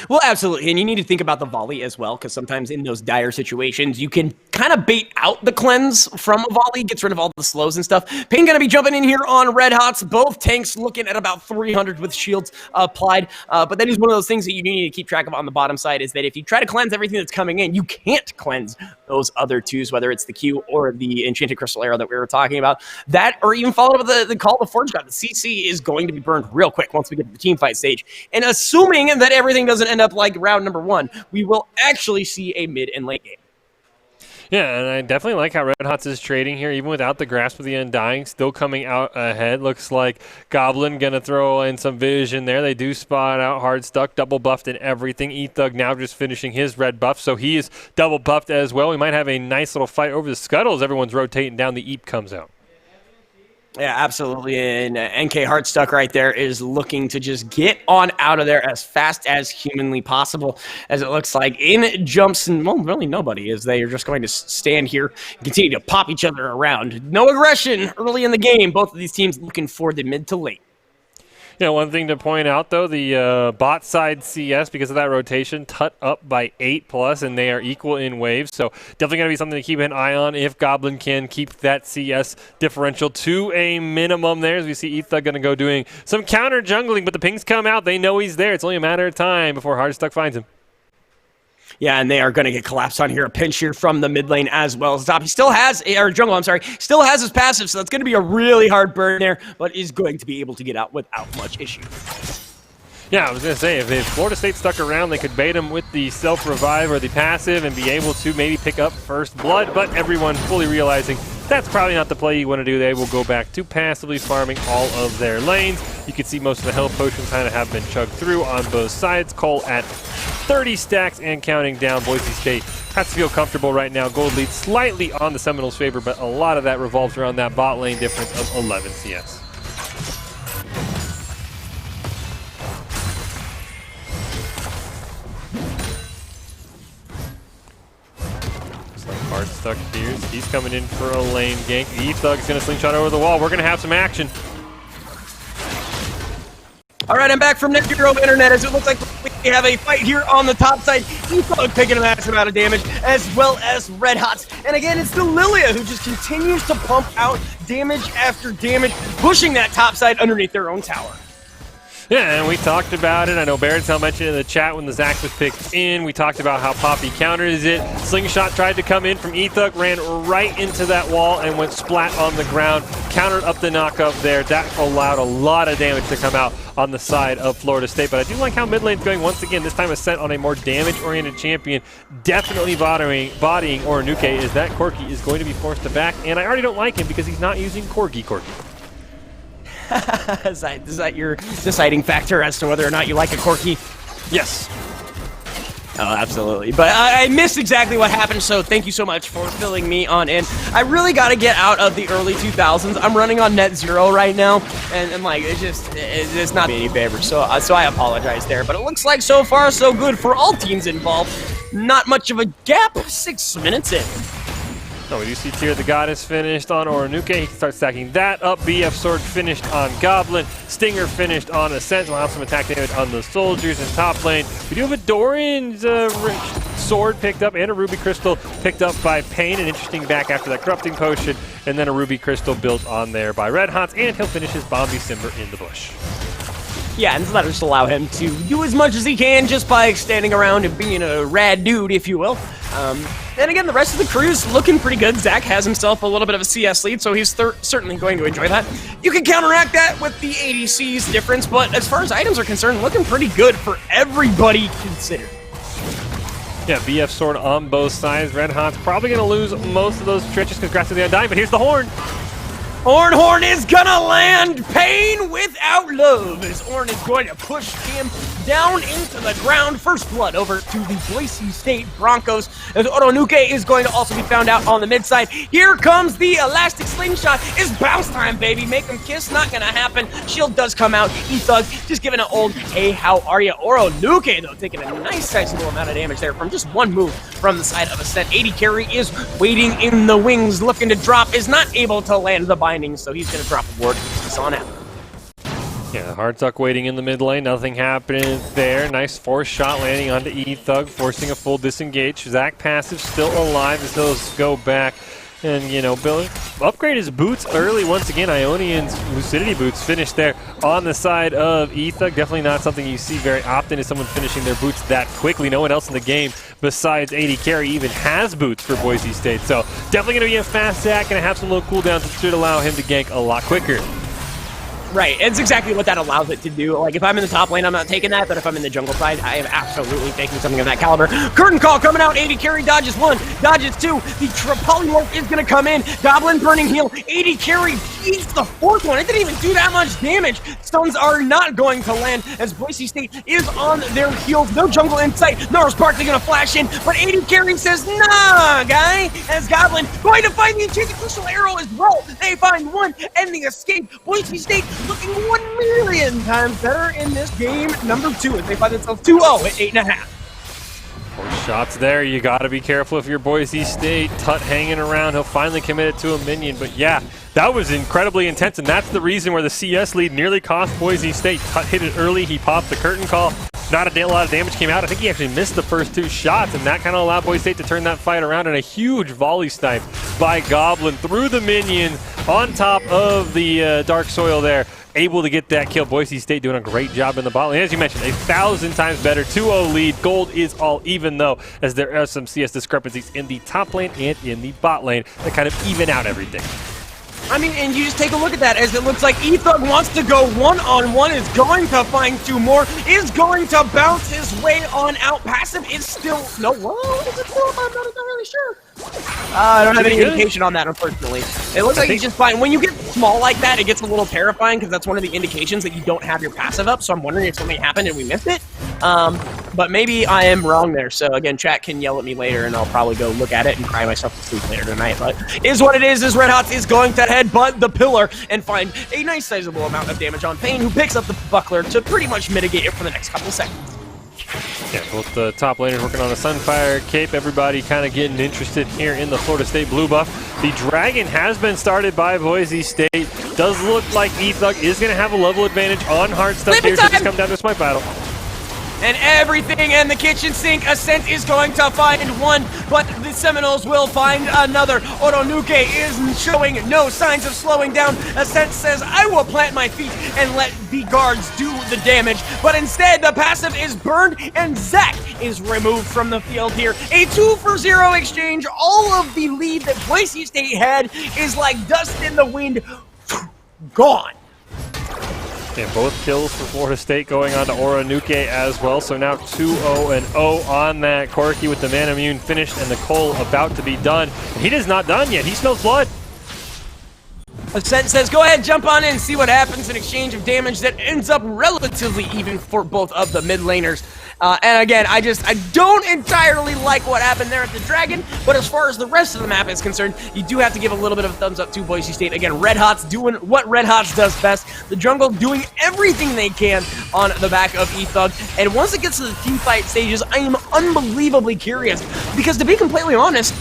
Well, absolutely, and you need to think about the volley as well, because sometimes in those dire situations, you can kind of bait out the cleanse from a volley, gets rid of all the slows and stuff. Pain going to be jumping in here on Red Hots. Both tanks looking at about 300 with shields applied, but that is one of those things that you need to keep track of on the bottom side, is that if you try to cleanse everything that's coming in, you can't cleanse those other twos, whether it's the Q or the Enchanted Crystal Arrow that we were talking about. That, or even followed up with the Call of the Forge God. The CC is going to be burned real quick once we get to the team fight stage, and assuming that everything doesn't end up like round number 1, we will actually see a mid and late game. Yeah, and I definitely like how Red Hots is trading here, even without the Grasp of the Undying, still coming out ahead. Looks like Goblin going to throw in some vision there. They do spot out Hard Stuck, double buffed and everything. E-Thug now just finishing his red buff, so he is double buffed as well. We might have a nice little fight over the Scuttles. Everyone's rotating down. The Eep comes out. Yeah, absolutely, and NK Heartstuck right there is looking to just get on out of there as fast as humanly possible, as it looks like in jumps, and well, really nobody, as they are just going to stand here and continue to pop each other around. No aggression early in the game. Both of these teams looking for the mid to late. Yeah, one thing to point out, though, the bot side CS, because of that rotation, Tut up by 8+, and they are equal in waves. So definitely going to be something to keep an eye on if Goblin can keep that CS differential to a minimum there. As we see E-Thug going to go doing some counter jungling, but the pings come out. They know he's there. It's only a matter of time before Hardstuck finds him. Yeah, and they are going to get collapsed on here. A pinch here from the mid lane as well. Stop. He still has, or jungle, I'm sorry, still has his passive, so that's going to be a really hard burn there, but is going to be able to get out without much issue. Yeah, I was going to say, if Florida State stuck around, they could bait him with the self-revive or the passive and be able to maybe pick up first blood, but everyone fully realizing that's probably not the play you want to do. They will go back to passively farming all of their lanes. You can see most of the health potions kind of have been chugged through on both sides. Cole at 30 stacks and counting down. Boise State has to feel comfortable right now. Gold lead slightly on the Seminoles' favor, but a lot of that revolves around that bot lane difference of 11 CS. Hard stuck here. He's coming in for a lane gank. E-Thug's going to slingshot over the wall. We're going to have some action. All right, I'm back from Net Zero Internet, as it looks like we have a fight here on the top side. E-Thug taking a massive amount of damage, as well as Red Hots. And again, it's the Lilia who just continues to pump out damage after damage, pushing that top side underneath their own tower. Yeah, and we talked about it. I know Barrett's mentioned in the chat when the Zac was picked in. We talked about how Poppy counters it. Slingshot tried to come in from E-Thug, ran right into that wall and went splat on the ground. Countered up the knockup there. That allowed a lot of damage to come out on the side of Florida State. But I do like how mid lane's going once again. This time a set on a more damage-oriented champion. Definitely bodying Oranuke, is that Corki is going to be forced to back. And I already don't like him because he's not using Corki. Is that your deciding factor as to whether or not you like a Corki? Yes. Oh, absolutely. But I missed exactly what happened, so thank you so much for filling me on in. I really got to get out of the early 2000s. I'm running on Net Zero right now, and like, it's not me any favors, so I apologize there. But it looks like so far so good for all teams involved. Not much of a gap, 6 minutes in. Oh, we do see Tear the Goddess finished on Oranuke. He can start stacking that up. BF Sword finished on Goblin. Stinger finished on Ascent. We'll have some attack damage on the soldiers in top lane. We do have a Doran's sword picked up and a Ruby Crystal picked up by Pain. An interesting back after that Corrupting Potion. And then a Ruby Crystal built on there by Red Hots. And he'll finish his Bombi Simber in the bush. Yeah, and that'll just allow him to do as much as he can just by standing around and being a rad dude, if you will. And again, the rest of the crew's looking pretty good. Zach has himself a little bit of a CS lead, so he's certainly going to enjoy that. You can counteract that with the ADC's difference, but as far as items are concerned, looking pretty good for everybody considered. Yeah, BF Sword on both sides. Red Hot's probably going to lose most of those trenches. Congrats to the Undying, but here's the Horn. Horn is gonna land. Pain without love as Orn is going to push him down into the ground. First blood over to the Boise State Broncos as Oranuke is going to also be found out on the mid side. Here comes the elastic slingshot. It's bounce time, baby. Make him kiss. Not gonna happen. Shield does come out. E-Thug just giving an old, hey, how are you? Oranuke, though, taking a nice sizable amount of damage there from just one move from the side of Ascent. 80 carry is waiting in the wings, looking to drop, is not able to land the binding, so he's gonna drop a ward. He's on out. Yeah, Hardtuck waiting in the mid lane, nothing happening there. Nice force shot landing onto E-Thug, forcing a full disengage. Zach passive still alive as those go back. And, you know, Bill upgrade his boots early. Once again, Ionian's Lucidity boots finished there on the side of E-Thug. Definitely not something you see very often, is someone finishing their boots that quickly. No one else in the game besides 80 Carry even has boots for Boise State. So definitely going to be a fast Zach, going to have some low cooldowns that should allow him to gank a lot quicker. Right, it's exactly what that allows it to do. Like, if I'm in the top lane, I'm not taking that, but if I'm in the jungle side, I am absolutely taking something of that caliber. Curtain call coming out, 80 carry, dodges one, dodges two, the polymorph is gonna come in, Goblin burning heal, 80 carry, eats the fourth one, it didn't even do that much damage. Stuns are not going to land as Boise State is on their heels, no jungle in sight, no Sparkly gonna flash in, but 80 carry says, nah, guy, as Goblin going to find the enchanted crucial arrow as well. They find one, and the escape, Boise State looking 1 million times better in this game number 2 as they find themselves 2-0 at 8.5. 4 shots there. You got to be careful if you're Boise State. Tut hanging around. He'll finally commit it to a minion. But yeah, that was incredibly intense, and that's the reason where the CS lead nearly cost Boise State. Tut hit it early. He popped the curtain call. Not a lot of damage came out. I think he actually missed the first 2 shots, and that kind of allowed Boise State to turn that fight around. And a huge volley snipe by Goblin through the minions on top of the Dark Soil there. Able to get that kill. Boise State doing a great job in the bot lane. As you mentioned, 1,000 times better. 2-0 lead. Gold is all even, though, as there are some CS discrepancies in the top lane and in the bot lane that kind of even out everything. I mean, and you just take a look at that as it looks like E-Thug wants to go one-on-one, is going to find 2 more, is going to bounce his way on out. Passive is still, no, whoa, is it still? I'm not really sure. I don't have any indication on that, unfortunately. It looks like he's just fine. When you get small like that, it gets a little terrifying because that's one of the indications that you don't have your passive up, so I'm wondering if something happened and we missed it. But maybe I am wrong there, so again, chat can yell at me later and I'll probably go look at it and cry myself to sleep later tonight. But is what it is Red Hots is going to headbutt the pillar and find a nice sizable amount of damage on Pain, who picks up the buckler to pretty much mitigate it for the next couple of seconds. Yeah, both the top laners working on a Sunfire cape. Everybody kind of getting interested here in the Florida State blue buff. The Dragon has been started by Boise State. Does look like E-Thug is going to have a level advantage on hard stuff here. So just come down to a smite battle. And everything in the kitchen sink, Ascent is going to find one, but the Seminoles will find another. Oranuke is showing no signs of slowing down. Ascent says, I will plant my feet and let the guards do the damage. But instead, the passive is burned, and Zach is removed from the field here. A 2-for-0 exchange. All of the lead that Boise State had is like dust in the wind. Gone. And both kills for Florida State going on to Oranuke as well. So now 2-0-0 on that. Corky with the Man Immune finished and the Cole about to be done. He is not done yet. He smells blood. Ascent says, go ahead, jump on in, see what happens. An exchange of damage that ends up relatively even for both of the mid laners. And again, I don't entirely like what happened there at the Dragon, but as far as the rest of the map is concerned, you do have to give a little bit of a thumbs up to Boise State. Again, Red Hots doing what Red Hots does best. The jungle doing everything they can on the back of E-Thug. And once it gets to the team fight stages, I am unbelievably curious, because to be completely honest,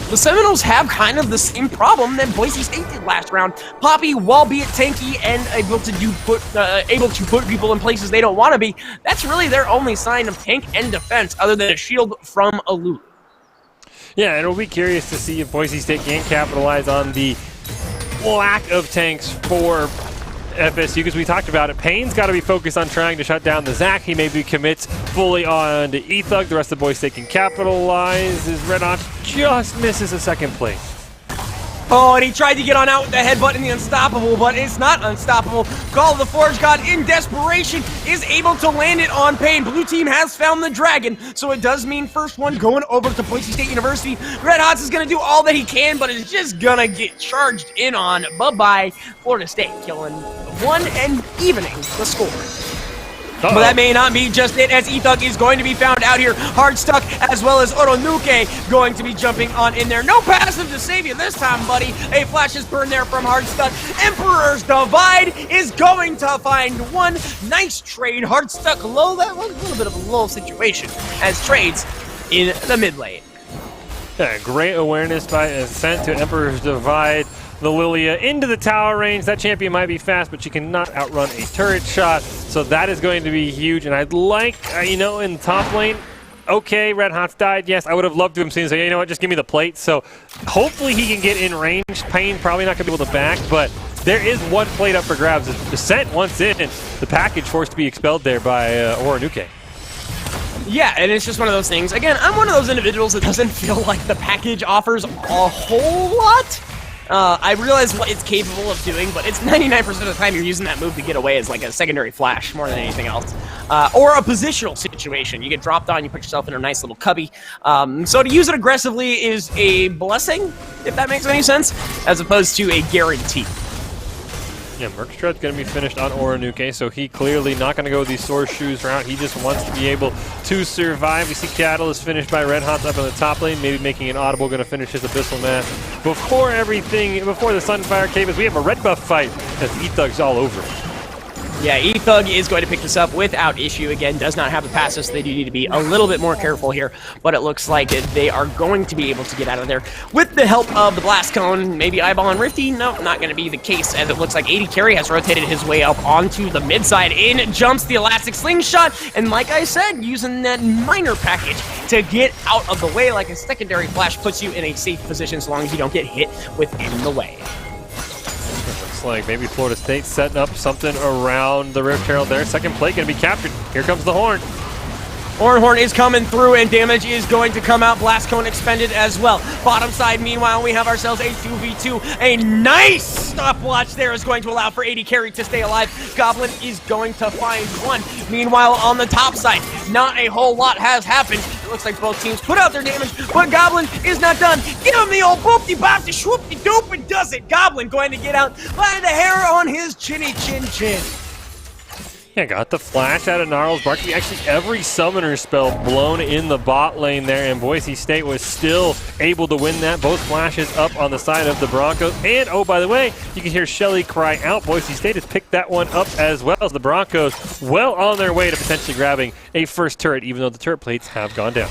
the Seminoles have kind of the same problem that Boise State did last round. Poppy, albeit tanky and able to put people in places they don't want to be, that's really their only sign of tank and defense other than a shield from a Lulu. Yeah, and we'll be curious to see if Boise State can capitalize on the lack of tanks for FSU, because we talked about it. Payne's got to be focused on trying to shut down the Zach. He maybe commits fully on to Ethug. The rest of Boise State can capitalize. As Red Hot just misses a second place. Oh, and he tried to get on out with the headbutt in the Unstoppable, but it's not unstoppable. Call of the Forge God in desperation is able to land it on Payne. Blue team has found the dragon, so it does mean first one going over to Boise State University. Red Hots is going to do all that he can, but is just going to get charged in on. Bye-bye, Florida State, killing one and evening the score. But that may not be just it, as Ethug is going to be found out here hard stuck, as well as Oronuke going to be jumping on in there. No passive to save you this time, buddy. A flash is burned there from hard stuck. Emperor's Divide is going to find one. Nice trade. Hard stuck low. That was a little bit of a low situation as trades in the mid lane. Yeah, great awareness by Ascent to Emperor's Divide. The Lilia into the tower range. That champion might be fast, but she cannot outrun a turret shot. So that is going to be huge. And I'd like, in top lane, okay, Red Hot's died. Yes, I would have loved to have seen say, you know what, just give me the plate. So hopefully he can get in range. Payne probably not going to be able to back, but there is one plate up for grabs. Ascent once in, the package forced to be expelled there by Oronuke. Yeah, and it's just one of those things. Again, I'm one of those individuals that doesn't feel like the package offers a whole lot. I realize what it's capable of doing, but it's 99% of the time you're using that move to get away as like a secondary flash more than anything else. Or a positional situation. You get dropped on, you put yourself in a nice little cubby. So to use it aggressively is a blessing, if that makes any sense, as opposed to a guarantee. Yeah, Merkstrad's going to be finished on Oronuke, so he clearly not going to go the sword shoes route. He just wants to be able to survive. We see Cattle is finished by Red Hot up in the top lane, maybe making an audible, going to finish his Abyssal Mass. Before the Sunfire Cave, we have a red buff fight as Ethug's all over it. Yeah, Ethug is going to pick this up without issue. Again, does not have the passive, so they do need to be a little bit more careful here. But it looks like they are going to be able to get out of there with the help of the Blast Cone. Maybe Eyeball and Rifty? No, not going to be the case, as it looks like 80 Carry has rotated his way up onto the mid side. In jumps the Elastic Slingshot, and like I said, using that minor package to get out of the way, like a secondary flash puts you in a safe position so long as you don't get hit within the way. Like maybe Florida State setting up something around the Rift Herald there. Second plate going to be captured. Here comes the Horn. Horn is coming through, and damage is going to come out. Blast Cone expended as well. Bottom side, meanwhile, we have ourselves a 2v2. A nice stopwatch there is going to allow for 80 Carry to stay alive. Goblin is going to find one. Meanwhile, on the top side, not a whole lot has happened. It looks like both teams put out their damage, but Goblin is not done. Give him the old boop-de-bop, swoop-de-doop, and does it. Goblin going to get out by the hair on his chinny chin-chin. Yeah, got the flash out of Gnarls Bark. Actually, every summoner spell blown in the bot lane there, and Boise State was still able to win that. Both flashes up on the side of the Broncos. And, oh, by the way, you can hear Shelly cry out. Boise State has picked that one up as well, as the Broncos well on their way to potentially grabbing a first turret, even though the turret plates have gone down.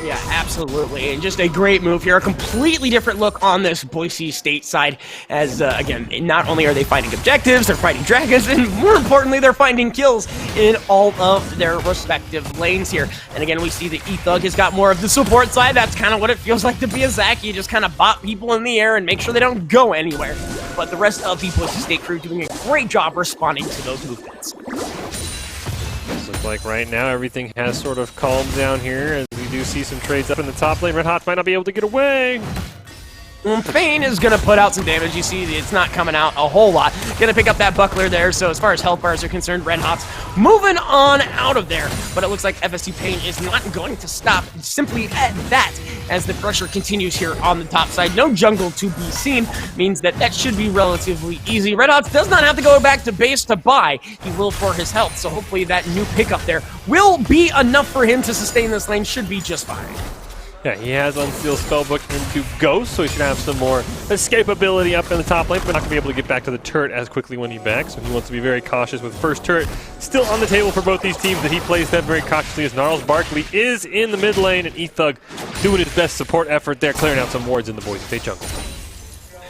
Yeah, absolutely. And just a great move here. A completely different look on this Boise State side as, again, not only are they fighting objectives, they're fighting dragons, and more importantly, they're finding kills in all of their respective lanes here. And again, we see that Ethug has got more of the support side. That's kind of what it feels like to be a Zac. You just kind of bop people in the air and make sure they don't go anywhere. But the rest of the Boise State crew doing a great job responding to those movements. Looks like right now everything has sort of calmed down here as we do see some trades up in the top lane. Red Hot might not be able to get away. Payne is going to put out some damage. You see it's not coming out a whole lot. Going to pick up that buckler there. So as far as health bars are concerned, Red Hot's moving on out of there. But it looks like FSU Payne is not going to stop simply at that as the pressure continues here on the top side. No jungle to be seen. Means that should be relatively easy. Red Hot does not have to go back to base to buy. He will for his health. So hopefully that new pickup there will be enough for him to sustain this lane. Should be just fine. Yeah, he has Unseal Spellbook into Ghost, so he should have some more escapability up in the top lane, but not going to be able to get back to the turret as quickly when he backs, so he wants to be very cautious with first turret still on the table for both these teams, that he plays them very cautiously as Gnarls Barkley is in the mid lane, and Ethug doing his best support effort there, clearing out some wards in the Boise State jungle.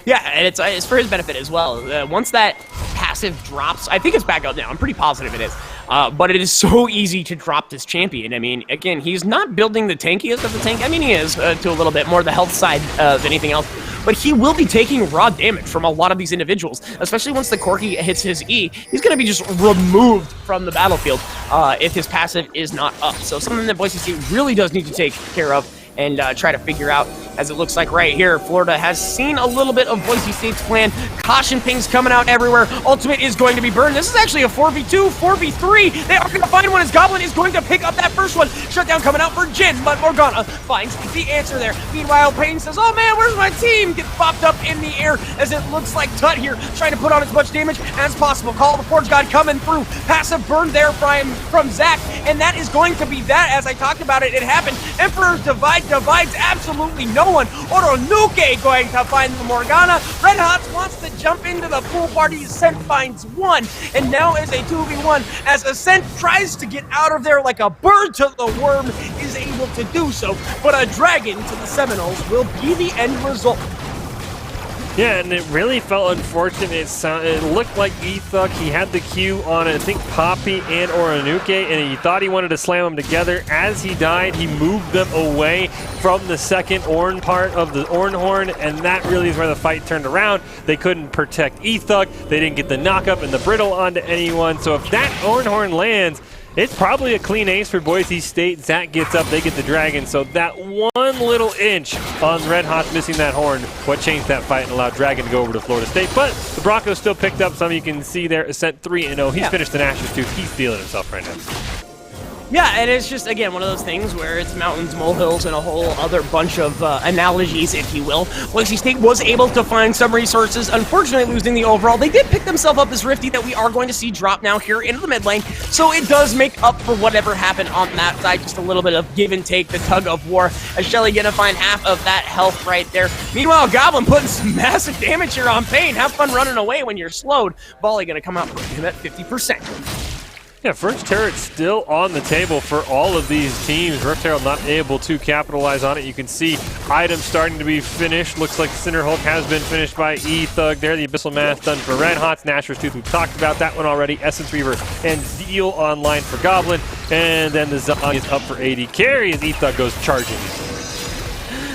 Yeah, and it's for his benefit as well. Once that passive drops, I think it's back up now. I'm pretty positive it is. But it is so easy to drop this champion. I mean, again, he's not building the tankiest of the tank. I mean, he is to a little bit more the health side than anything else. But he will be taking raw damage from a lot of these individuals, especially once the Corki hits his E. He's going to be just removed from the battlefield if his passive is not up. So something that Boise State really does need to take care of and try to figure out, as it looks like right here. Florida has seen a little bit of Boise State's plan. Caution pings coming out everywhere. Ultimate is going to be burned. This is actually a 4v2, 4v3. They are going to find one as Goblin is going to pick up that first one. Shutdown coming out for Jin, but Morgana finds the answer there. Meanwhile, Payne says, oh man, where's my team? Gets popped up in the air as it looks like Tut here trying to put on as much damage as possible. Call the Forge God coming through. Passive burn there from Zach, and that is going to be that. As I talked about it, it happened. Emperor's Divide divides absolutely no one. Oronuke going to find the Morgana. Red Hots wants to jump into the pool party. Ascent finds one, and now is a 2v1 as Ascent tries to get out of there like a bird to the worm is able to do so, but a dragon to the Seminoles will be the end result. Yeah, and it really felt unfortunate. It looked like Ethug, he had the Q on, I think, Poppy and Oronuke, and he thought he wanted to slam them together. As he died, he moved them away from the second Orn part of the Orn Horn, and that really is where the fight turned around. They couldn't protect Ethug. They didn't get the knockup and the brittle onto anyone. So if that Orn Horn lands, it's probably a clean ace for Boise State. Zach gets up, they get the dragon. So that one little inch on Red Hot missing that horn, what changed that fight and allowed Dragon to go over to Florida State. But the Broncos still picked up some. You can see there, Ascent 3-0. He's finished in Ashes too. He's feeling himself right now. Yeah, and it's just, again, one of those things where it's mountains, molehills, and a whole other bunch of analogies, if you will. Boise State was able to find some resources, unfortunately losing the overall. They did pick themselves up as Rifty that we are going to see drop now here into the mid lane, so it does make up for whatever happened on that side. Just a little bit of give and take, the tug of war, as Shelly gonna find half of that health right there. Meanwhile, Goblin putting some massive damage here on Payne. Have fun running away when you're slowed. Volley gonna come out for him at 50%. Yeah, first turret still on the table for all of these teams. Rift Herald not able to capitalize on it. You can see items starting to be finished. Looks like Cinder Hulk has been finished by E-Thug there. The Abyssal Mass done for Red Hots. Nashor's Tooth, we've talked about that one already. Essence Reaver and Zeal online for Goblin. And then the Zon is up for AD carry as E-Thug goes charging.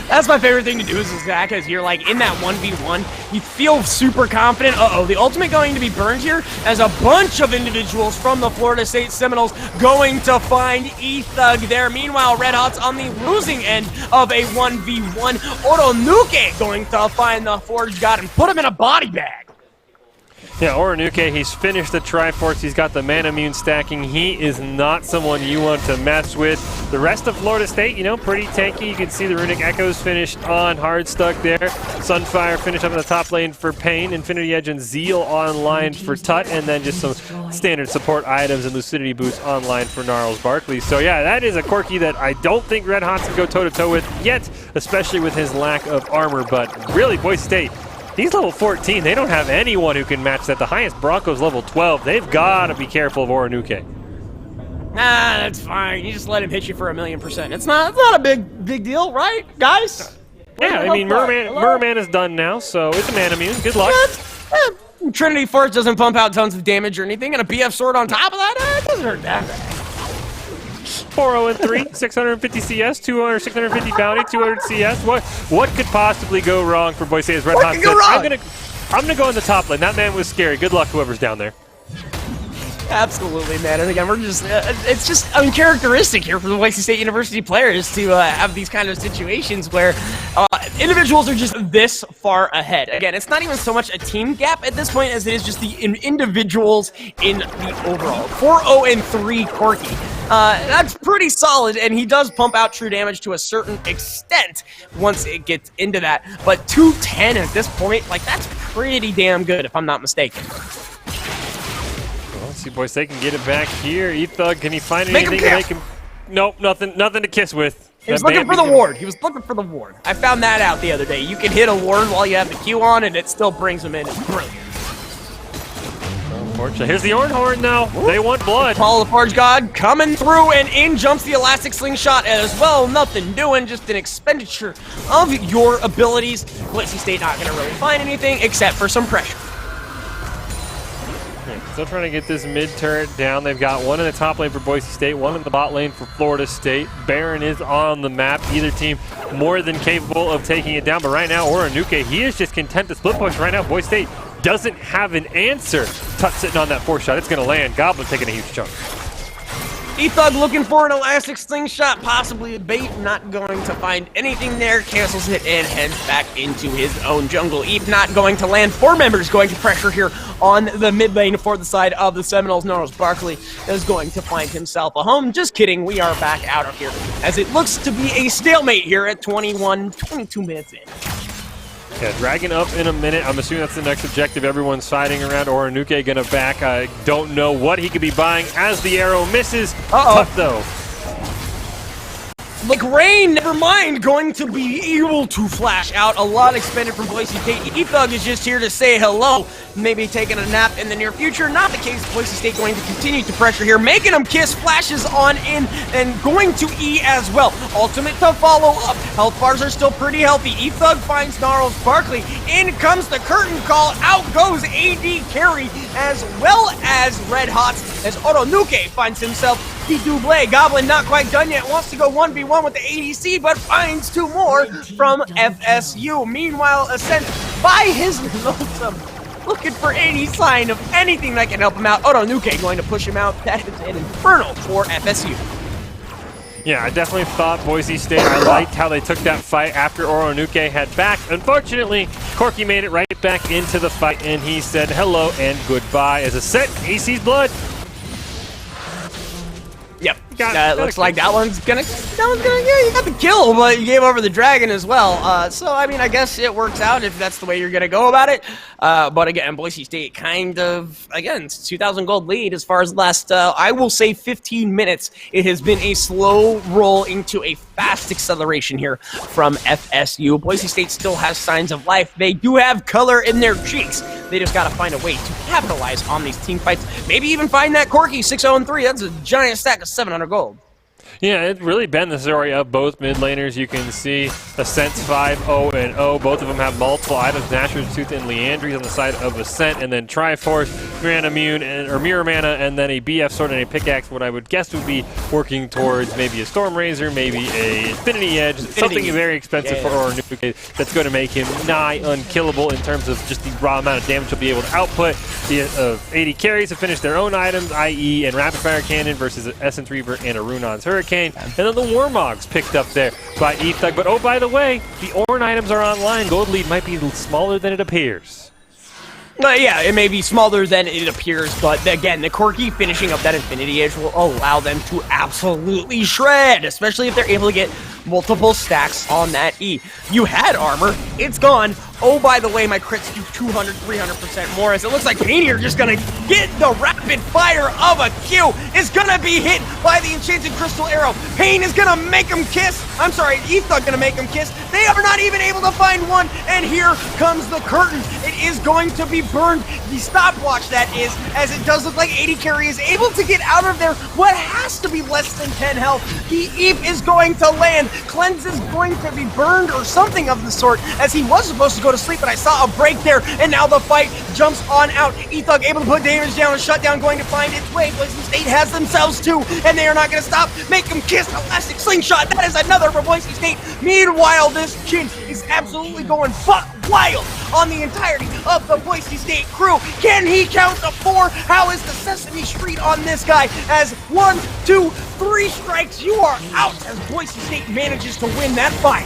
That's my favorite thing to do as Zach, as you're like in that 1v1, you feel super confident. The ultimate going to be burned here as a bunch of individuals from the Florida State Seminoles going to find E-Thug there. Meanwhile, Red Hots on the losing end of a 1v1. Oronuke going to find the Forge God and put him in a body bag. Yeah, Oronuke, he's finished the Triforce. He's got the Mana Immune stacking. He is not someone you want to mess with. The rest of Florida State, you know, pretty tanky. You can see the Runic Echoes finished on hard stuck there. Sunfire finished up in the top lane for Payne. Infinity Edge and Zeal online for Tut. And then just some standard support items and Lucidity Boost online for Gnarls Barkley. So yeah, that is a Corki that I don't think Red Hots can go toe-to-toe with yet, especially with his lack of armor. But really, Boise State, he's level 14. They don't have anyone who can match that. The highest Broncos level 12. They've got to be careful of Oronuke. Nah, that's fine. You just let him hit you for 1,000,000%. It's not a big deal, right, guys? Yeah, I mean, Merman is done now, so it's a Mana Immune. Good luck. Trinity Force doesn't pump out tons of damage or anything, and a BF Sword on top of that, it doesn't hurt that bad. 4-0-3, 650 CS, 650 bounty, 200 CS. What could possibly go wrong for Boise State's Red Hot? I'm gonna go in the top lane. That man was scary. Good luck, whoever's down there. Absolutely, man. And again, we're just, it's just uncharacteristic here for the Boise State University players to have these kind of situations where individuals are just this far ahead. Again, it's not even so much a team gap at this point as it is just the individuals in the overall. 4-0-3 Corki. That's pretty solid, and he does pump out true damage to a certain extent once it gets into that. But 210 at this point, like, that's pretty damn good if I'm not mistaken. Let's see, Boise State can get it back here. E-Thug, can he find anything to make him? Nope, nothing to kiss with. He was looking for the ward. He was looking for the ward. I found that out the other day. You can hit a ward while you have the Q on, and it still brings him in. It's brilliant. Unfortunately, here's the Ornhorn now. They want blood. Paul the Forge God coming through, and in jumps the Elastic Slingshot as well. Nothing doing, just an expenditure of your abilities. Boise State not going to really find anything except for some pressure. Still trying to get this mid turret down. They've got one in the top lane for Boise State, one in the bot lane for Florida State. Baron is on the map. Either team more than capable of taking it down. But right now, Oranuke, he is just content to split push right now. Boise State doesn't have an answer. Tut sitting on that 4 shot. It's going to land. Goblin taking a huge chunk. E-Thug looking for an Elastic Slingshot, possibly a bait, not going to find anything there, cancels it and heads back into his own jungle. Eve not going to land. 4 members going to pressure here on the mid lane for the side of the Seminoles. Gnarls Barkley is going to find himself a home. Just kidding, we are back out of here, as it looks to be a stalemate here at 22 minutes in. Yeah, Dragon up in a minute. I'm assuming that's the next objective. Everyone's fighting around. Oranuke gonna back. I don't know what he could be buying as the arrow misses. Tough though. Like rain, never mind, going to be able to flash out. A lot expended from Boise State. E-Thug is just here to say hello, maybe taking a nap in the near future. Not the case. Boise State going to continue to pressure here, making him kiss, flashes on in, and going to E as well. Ultimate to follow up. Health bars are still pretty healthy. E-Thug finds Gnarls Barkley. In comes the curtain call. Out goes AD Carry, as well as Red Hots, as Oranuke finds himself the double. Goblin not quite done yet. Wants to go 1v1 with the ADC, but finds 2 more from FSU. Meanwhile, Ascent by his lonesome, looking for any sign of anything that can help him out. Oranuke going to push him out. That is an inferno for FSU. Yeah, I definitely thought Boise State, I liked how they took that fight after Oranuke had backed. Unfortunately, Corky made it right back into the fight, and he said hello and goodbye as Ascent AC's blood. Yep, looks like that one's gonna, yeah, you got the kill, but you gave over the dragon as well. So, I mean, I guess it works out if that's the way you're gonna go about it. But again, Boise State kind of, again, it's 2,000 gold lead as far as the last, I will say 15 minutes. It has been a slow roll into a fast acceleration here from FSU. Boise State still has signs of life. They do have color in their cheeks. They just got to find a way to capitalize on these team fights. Maybe even find that Corky 6-0-3. That's a giant stack of 700 gold. Yeah, it's really been the story of both mid laners. You can see Ascent's 5-0-0. Both of them have multiple items, Nashor's Tooth and Leandry's on the side of Ascent, and then Triforce, Mana Immune, or Mirror Mana, and then a BF Sword and a Pickaxe, what I would guess would be working towards maybe a Storm Razor, maybe a Infinity Edge, something very expensive for Oranuke that's going to make him nigh unkillable in terms of just the raw amount of damage he'll be able to output. The 80 carries have finished their own items, i.e. and Rapid Fire Cannon versus Essence Reaver and Arunon's Hurricane. And then the Warmogs picked up there by E-Thug. But oh, by the way, the Ornn items are online. Gold lead might be smaller than it appears. Yeah, it may be smaller than it appears, but again, the Corky finishing up that Infinity Edge will allow them to absolutely shred, especially if they're able to get multiple stacks on that E. You had armor, it's gone. Oh, by the way, my crits do 200, 300% more, as it looks like Painier just gonna get the rapid fire of a Q. Is gonna be hit by the Enchanted Crystal Arrow. Pain is gonna make him kiss. I'm sorry, E-Thug gonna make him kiss. They are not even able to find one, and here comes the curtain. It is going to be burned. The stopwatch, that is, as it does look like 80 Carry is able to get out of there. What has to be less than 10 health. The Eve is going to land. Cleanse is going to be burned or something of the sort, as he was supposed to go to sleep, but I saw a break there, and now the fight jumps on out. E-Thug able to put damage down, and Shutdown going to find its way. Boise State has themselves too, and they are not going to stop. Make him kiss. Elastic Slingshot. That is another for Boise State. Meanwhile, this Chin is absolutely going buck wild on the entirety of the Boise State crew. Can he count to 4? How is the Sesame Street on this guy? As 1, 2, 3 strikes, you are out, as Boise State manages to win that fight.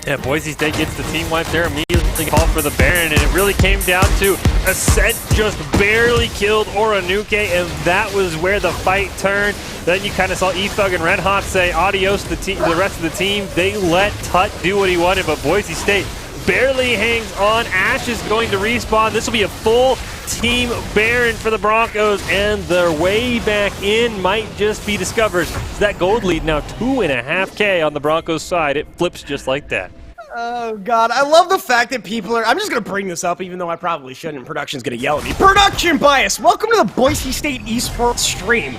Yeah, Boise State gets the team wipe there, immediately call for the Baron, and it really came down to Ascent just barely killed Oranuke, and that was where the fight turned. Then you kind of saw E-Thug and Red Hot say adios to the rest of the team. They let Tut do what he wanted, but Boise State barely hangs on. Ash is going to respawn. This will be a full Team Baron for the Broncos, and their way back in might just be discovered. That gold lead now 2.5K on the Broncos side. It flips just like that. Oh, God. I love the fact that people are... I'm just going to bring this up, even though I probably shouldn't. Production's going to yell at me. Production bias! Welcome to the Boise State esports stream.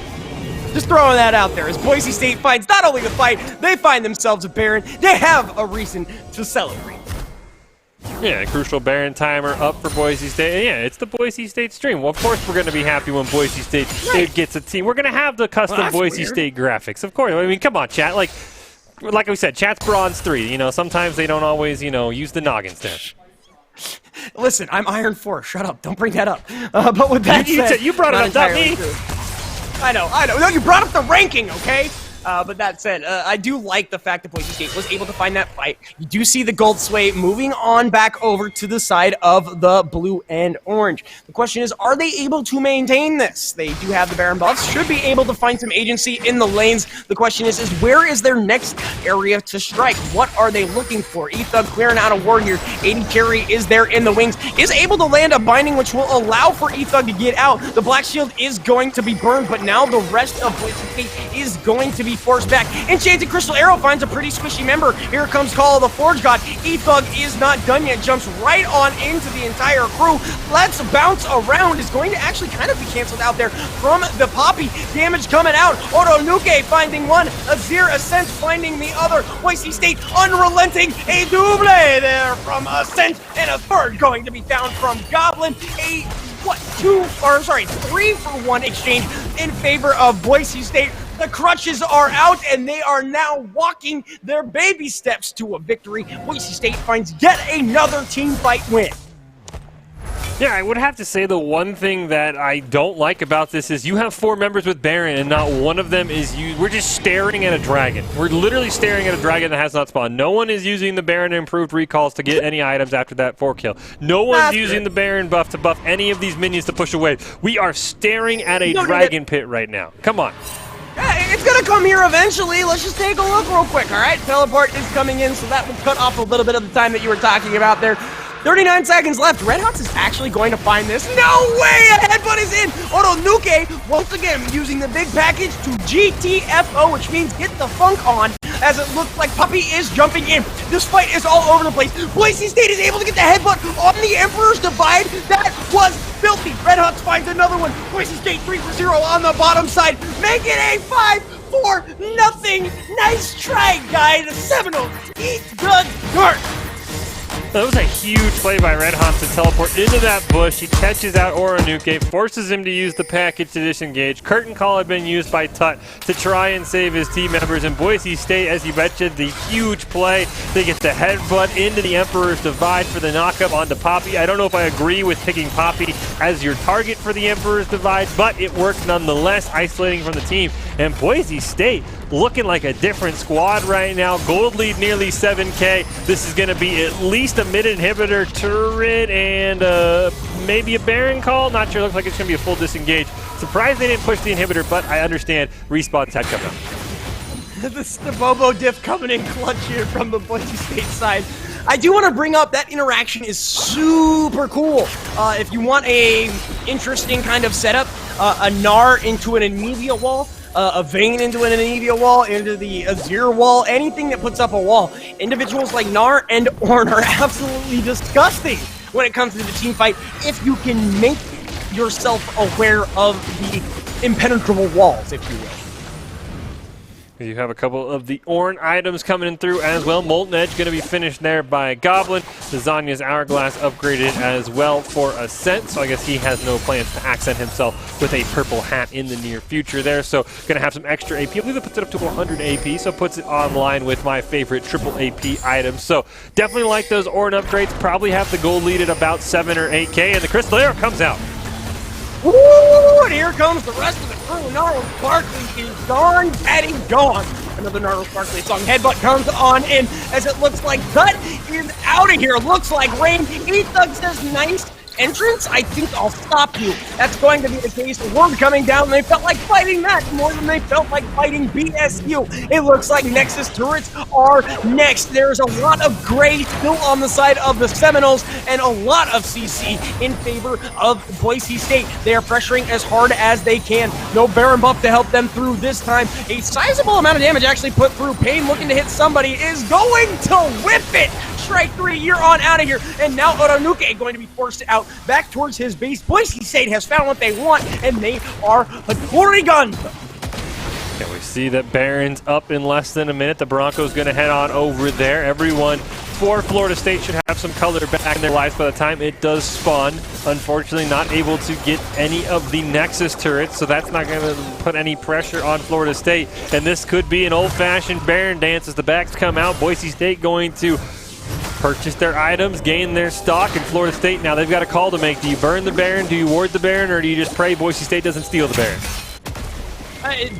Just throwing that out there. As Boise State finds not only the fight, they find themselves a Baron. They have a reason to celebrate. Yeah, crucial Baron timer up for Boise State. Yeah, it's the Boise State stream. Well, of course we're going to be happy when Boise State gets a team. We're going to have the custom Boise weird. State graphics. Of course. I mean, come on, chat. Like we said, chat's bronze 3. You know, sometimes they don't always, use the noggins there. Listen, I'm Iron 4. Shut up. Don't bring that up. But with that said... You brought it up, not me. I know. No, you brought up the ranking, okay? But that said, I do like the fact that Boise State was able to find that fight. You do see the gold sway moving on back over to the side of the blue and orange. The question is, are they able to maintain this? They do have the Baron buffs, should be able to find some agency in the lanes. The question is where is their next area to strike? What are they looking for? Ethug clearing out a ward here. 80 carry is there in the wings, is able to land a binding, which will allow for Ethug to get out. The black shield is going to be burned, but now the rest of Boise State is going to be forced back. Enchanted Crystal Arrow finds a pretty squishy member. Here comes Call of the Forge God. Ethug is not done yet. Jumps right on into the entire crew. Let's bounce around. Is going to actually kind of be canceled out there from the Poppy. Damage coming out. Otonuke finding one. Azir Ascent finding the other. Boise State unrelenting. A double there from Ascent. And a third going to be found from Goblin. A 3-for-1 exchange in favor of Boise State. The crutches are out, and they are now walking their baby steps to a victory. Boise State finds yet another team fight win. Yeah, I would have to say the one thing that I don't like about this is you have 4 members with Baron, and not one of them is used. We're just staring at a dragon. We're literally staring at a dragon that has not spawned. No one is using the Baron improved recalls to get any items after that 4 kill. No one's using the Baron buff to buff any of these minions to push away. We are staring at a dragon pit right now. Come on. It's gonna come here eventually. Let's just take a look real quick, all right? Teleport is coming in, so that will cut off a little bit of the time that you were talking about there. 39 seconds left. Red Hots is actually going to find this. No way! A headbutt is in! Otonuke, once again, using the big package to GTFO, which means get the funk on, as it looks like Puppy is jumping in. This fight is all over the place. Boise State is able to get the headbutt on the Emperor's Divide. That was filthy. Red Hots finds another one. Boise State 3-for-0 on the bottom side. Make it a 5-4-0. Nice try, guys. Seminoles eat the dirt. That was a huge play by Red Hot to teleport into that bush. He catches out Oranuke, forces him to use the package to disengage. Curtain Call had been used by Tut to try and save his team members. And Boise State, as you mentioned, the huge play. They get the headbutt into the Emperor's Divide for the knockup onto Poppy. I don't know if I agree with picking Poppy as your target for the Emperor's Divide, but it worked nonetheless, isolating from the team. And Boise State looking like a different squad right now. Gold lead nearly 7K. This is going to be at least a mid-inhibitor turret and maybe a Baron call. Not sure. Looks like it's going to be a full disengage. Surprised they didn't push the inhibitor, but I understand. Respawn tech coming up. This is the Bobo diff coming in clutch here from the Boise State side. I do want to bring up that interaction is super cool. If you want a interesting kind of setup, a Gnar into an Anivia wall, a Vayne into an Anivia wall, into the Azir wall, anything that puts up a wall. Individuals like Gnar and Ornn are absolutely disgusting when it comes to the team fight if you can make yourself aware of the impenetrable walls, if you will. You have a couple of the Ornn items coming in through as well. Molten Edge going to be finished there by Goblin. The Zanya's Hourglass upgraded as well for Ascent, so I guess he has no plans to accent himself with a purple hat in the near future there. So going to have some extra AP. I believe it puts it up to 100 AP, so puts it online with my favorite triple AP items. So definitely like those Ornn upgrades. Probably have the gold lead at about 7 or 8K, and the Crystal Arrow comes out. Ooh, and here comes the rest of the crew. Gnarls Barkley is darn patty gone. Another Gnarls Barkley song. Headbutt comes on in as it looks like Tut is out of here. Looks like rain. Ethug says nice entrance, I think I'll stop you. That's going to be the case. The word coming down, they felt like fighting that more than they felt like fighting BSU. It looks like Nexus turrets are next. There's a lot of gray still on the side of the Seminoles and a lot of CC in favor of Boise State. They are pressuring as hard as they can. No Baron buff to help them through this time. A sizable amount of damage actually put through. Pain looking to hit somebody is going to whip it. Strike 3, you're on out of here. And now Oronuke going to be forced out back towards his base. Boise State has found what they want, and they are Torigun. Okay, we see that Baron's up in less than a minute. The Broncos going to head on over there. Everyone for Florida State should have some color back in their lives by the time it does spawn. Unfortunately, not able to get any of the Nexus turrets, so that's not going to put any pressure on Florida State. And this could be an old-fashioned Baron dance as the backs come out. Boise State going to purchase their items, gain their stock, and Florida State, now they've got a call to make. Do you burn the Baron, do you ward the Baron, or do you just pray Boise State doesn't steal the Baron?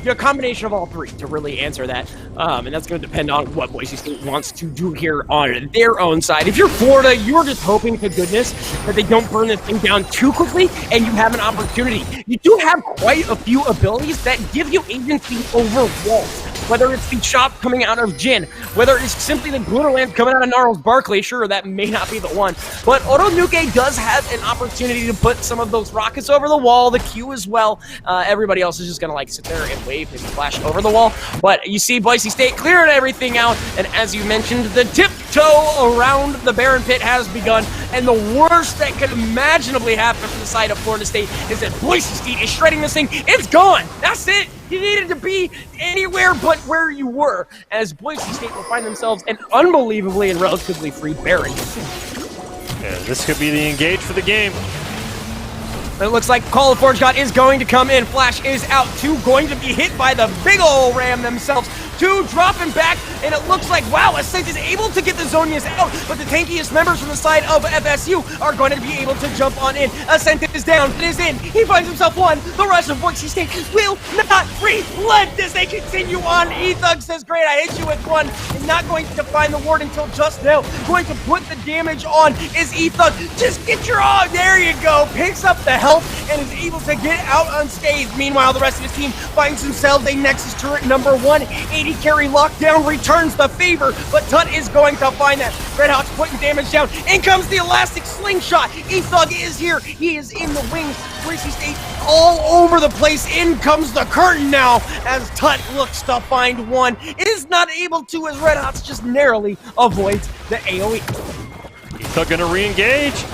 A combination of all three to really answer that, and that's going to depend on what Boise State wants to do here on their own side. If you're Florida, you're just hoping to goodness that they don't burn this thing down too quickly and you have an opportunity. You do have quite a few abilities that give you agency over walls. Whether it's the chop coming out of Jin, whether it's simply the Glitterland coming out of Gnarls Barkley, sure, that may not be the one, but Oronuke does have an opportunity to put some of those rockets over the wall, the Q as well. Everybody else is just going to like sit there and wave and flash over the wall, but you see Boise State clearing everything out, and as you mentioned, the tiptoe around the Baron Pit has begun, and the worst that could imaginably happen for the side of Florida State is that Boise State is shredding this thing. It's gone! That's it! You needed to be anywhere but where you were, as Boise State will find themselves an unbelievably and relatively free Baron. Yeah, this could be the engage for the game. It looks like Call of Forge God is going to come in. Flash is out. 2 going to be hit by the big ol' Ram themselves. 2 dropping back, and it looks like, wow, Ascent is able to get the Zonias out, but the tankiest members from the side of FSU are going to be able to jump on in. Ascent is down, it is in. He finds himself one. The rest of Boise State will not relent as they continue on. E-Thug says, great, I hit you with one. And not going to find the ward until just now. Going to put the damage on is E-Thug. Just get your on. There you go. Picks up the health and is able to get out unscathed. Meanwhile, the rest of his team finds themselves a Nexus turret number 1. 80 carry lockdown returns the favor, but Tut is going to find that. Red Hawk's putting damage down. In comes the elastic slingshot. E-Thug is here. He is in the wings. Boise State all over the place. In comes the curtain now as Tut looks to find one. Is not able to as Red Hawk's just narrowly avoids the AoE. E-Thug gonna re-engage.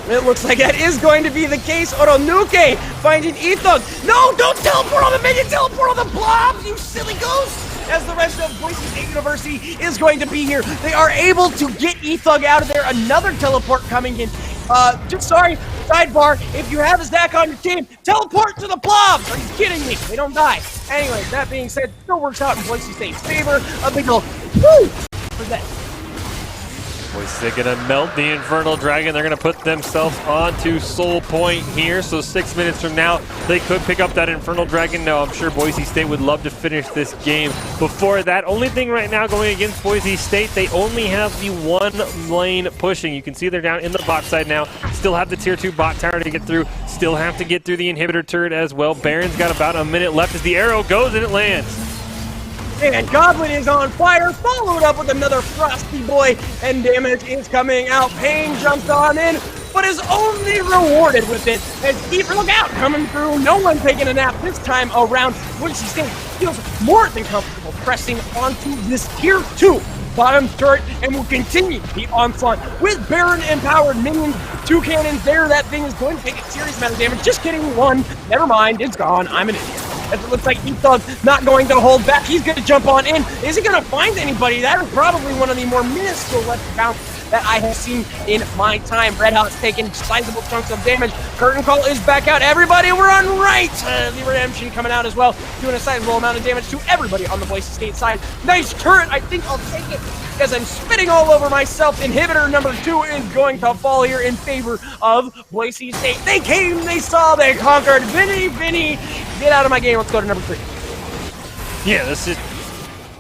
It looks like that is going to be the case. Oronuke finding E-Thug. No, don't teleport on the minion, teleport on the blobs, you silly ghost! As the rest of Boise State University is going to be here. They are able to get E-Thug out of there. Another teleport coming in. Sorry, sidebar, if you have a Zach on your team, teleport to the blobs! Are you kidding me? They don't die. Anyway, that being said, still works out in Boise State's favor. A big ol' woo for that. Boise State gonna melt the Infernal Dragon. They're gonna put themselves onto Soul Point here. So 6 minutes from now, they could pick up that Infernal Dragon. Now, I'm sure Boise State would love to finish this game. Before that, only thing right now going against Boise State, they only have the 1 lane pushing. You can see they're down in the bot side now. Still have the tier 2 bot tower to get through. Still have to get through the inhibitor turret as well. Baron's got about a minute left as the arrow goes and it lands. And Goblin is on fire, followed up with another Frosty Boy, and damage is coming out. Pain jumps on in, but is only rewarded with it as Keeper, look out, coming through. No one taking a nap this time around. Boise State feels more than comfortable pressing onto this tier 2 bottom turret and will continue the onslaught with Baron empowered minions. 2 cannons there. That thing is going to take a serious amount of damage. Just kidding, 1. Never mind, it's gone. I'm an idiot. As it looks like E-Thug not going to hold back. He's going to jump on in. Is he going to find anybody? That is probably one of the more minuscule left bounce that I have seen in my time. Red Hot's taking sizable chunks of damage. Curtain Call is back out. Everybody, we're on right. The Redemption coming out as well, doing a sizable amount of damage to everybody on the Boise State side. Nice turret. I think I'll take it as I'm spitting all over myself. Inhibitor number 2 is going to fall here in favor of Boise State. They came, they saw, they conquered. Vinny, get out of my game. Let's go to number 3. Yeah, this is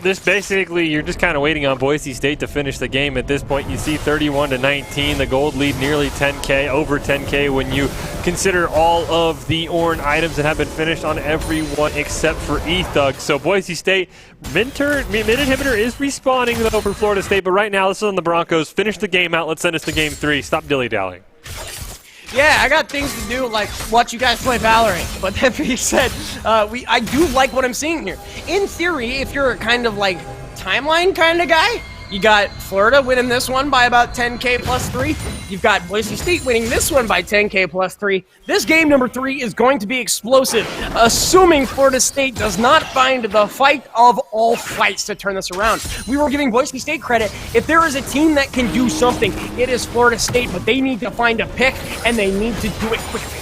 this basically, you're just kind of waiting on Boise State to finish the game at this point. You see 31-19, the gold lead nearly 10K, over 10K when you consider all of the Ornn items that have been finished on everyone except for E-Thug. So Boise State, mid inhibitor is respawning though for Florida State, but right now this is on the Broncos. Finish the game out. Let's send us to game 3. Stop dilly-dallying. Yeah, I got things to do, like watch you guys play Valorant. But that being said, I do like what I'm seeing here. In theory, if you're a kind of like timeline kind of guy, you got Florida winning this one by about 10K plus 3. You've got Boise State winning this one by 10K plus 3. This game number 3 is going to be explosive, assuming Florida State does not find the fight of all fights to turn this around. We were giving Boise State credit. If there is a team that can do something, it is Florida State, but they need to find a pick, and they need to do it quickly.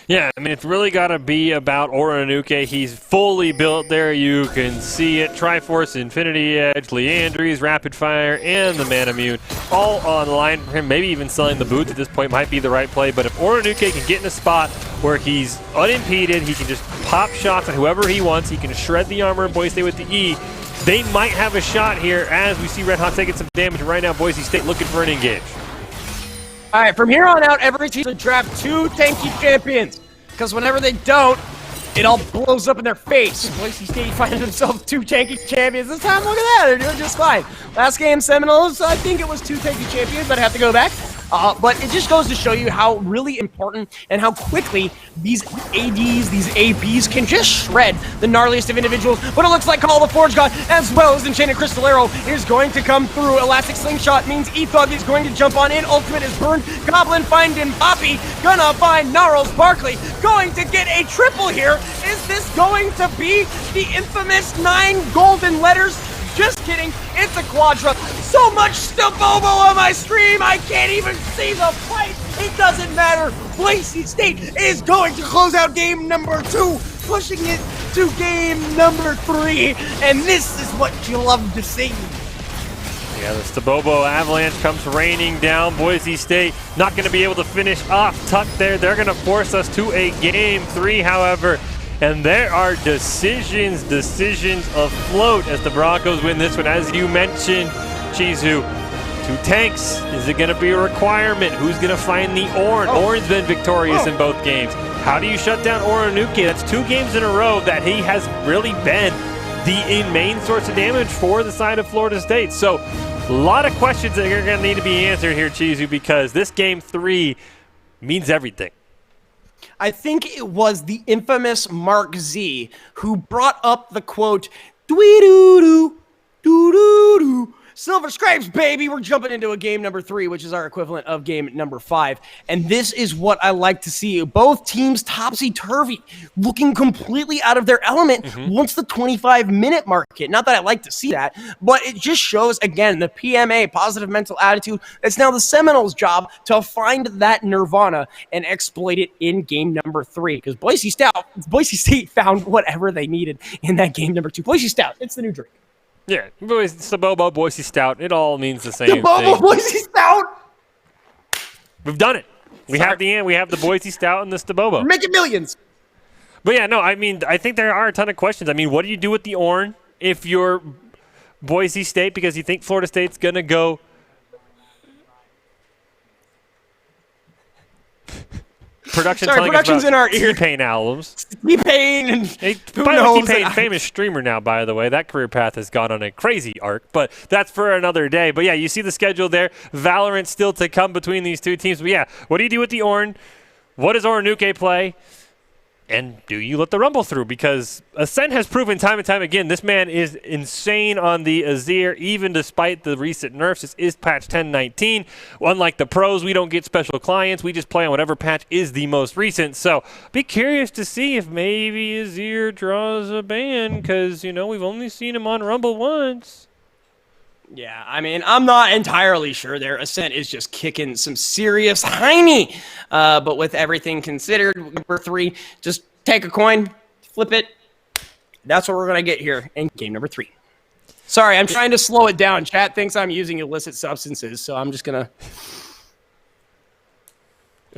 Yeah, I mean, it's really got to be about Oranuke. He's fully built there. You can see it. Triforce, Infinity Edge, Leandries, Rapid Fire, and the Man Immune all online for him. Maybe even selling the boots at this point might be the right play. But if Oranuke can get in a spot where he's unimpeded, he can just pop shots at whoever he wants. He can shred the armor of Boise State with the E. They might have a shot here as we see Red Hot taking some damage. Right now, Boise State looking for an engage. All right, from here on out, every team should draft 2 tanky champions. Because whenever they don't, it all blows up in their face. Boise State finds themselves 2 tanky champions. This time, look at that, they're doing just fine. Last game, Seminoles, I think it was 2 tanky champions, but I have to go back. But it just goes to show you how really important and how quickly these ADs, these APs can just shred the gnarliest of individuals. But it looks like Call of the Forge God, as well as Enchanted Crystal Arrow, is going to come through. Elastic Slingshot means E-Thug is going to jump on in. Ultimate is burned. Goblin finding Poppy. Gonna find Gnarls Barkley. Going to get a triple here. Is this going to be the infamous 9 golden letters? Just kidding, it's a quadra. So much Stabobo on my stream, I can't even see the fight. It doesn't matter. Boise State is going to close out game number 2, pushing it to game number 3. And this is what you love to see. Yeah, the Stabobo avalanche comes raining down. Boise State not going to be able to finish off Tuck there. They're going to force us to a game 3, however. And there are decisions afloat as the Broncos win this one. As you mentioned, Chizu, 2 tanks. Is it going to be a requirement? Who's going to find the Ornn? Ornn's been victorious in both games. How do you shut down Oranuke? That's 2 games in a row that he has really been the main source of damage for the side of Florida State. So a lot of questions that are going to need to be answered here, Chizu, because this game 3 means everything. I think it was the infamous Mark Z who brought up the quote, "Dwee-doo-doo, doo-doo-doo, Silver Scrapes, baby." We're jumping into a game number 3, which is our equivalent of game number 5. And this is what I like to see. Both teams topsy-turvy, looking completely out of their element once the 25-minute mark hit. Not that I like to see that, but it just shows, again, the PMA, positive mental attitude. It's now the Seminoles' job to find that nirvana and exploit it in game number 3. Because Boise State found whatever they needed in that game number 2. Boise Stout, it's the new drink. Yeah, Stabobo, Boise Stout, it all means the same thing. Stabobo, Boise Stout! We've done it. We have the Boise Stout and the Stabobo. We're making millions. But yeah, no, I mean, I think there are a ton of questions. I mean, what do you do with the Ornn if you're Boise State because you think Florida State's going to go production's in our ear. T-Pain albums. T-Pain and who knows? T-Pain, famous streamer now, by the way. That career path has gone on a crazy arc, but that's for another day. But yeah, you see the schedule there. Valorant still to come between these 2 teams. But yeah, what do you do with the Ornn? What does Oranuke play? And do you let the Rumble through? Because Ascent has proven time and time again, this man is insane on the Azir, even despite the recent nerfs. This is patch 1019. Unlike the pros, we don't get special clients. We just play on whatever patch is the most recent. So be curious to see if maybe Azir draws a ban, because, you know, we've only seen him on Rumble once. Yeah, I mean, I'm not entirely sure there. Ascent is just kicking some serious hiney. But with everything considered, number 3, just take a coin, flip it. That's what we're going to get here in game number 3. Sorry, I'm trying to slow it down. Chat thinks I'm using illicit substances, so I'm just going to...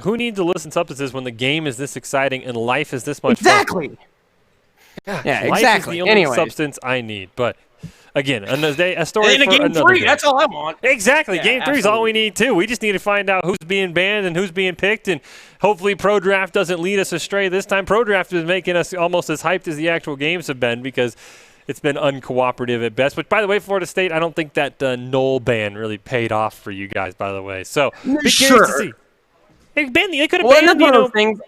Who needs illicit substances when the game is this exciting and life is this much fun? Exactly. Yeah, yeah, life exactly. is the only substance I need, but... again, a story in a for game another 3, day. that's all I want. Exactly. Yeah, Game 3 is all we need, too. We just need to find out who's being banned and who's being picked, and hopefully Pro Draft doesn't lead us astray this time. Pro Draft is making us almost as hyped as the actual games have been because it's been uncooperative at best. But, by the way, Florida State, I don't think that NOL ban really paid off for you guys, by the way. So, be curious to see. They could have banned, one of those things.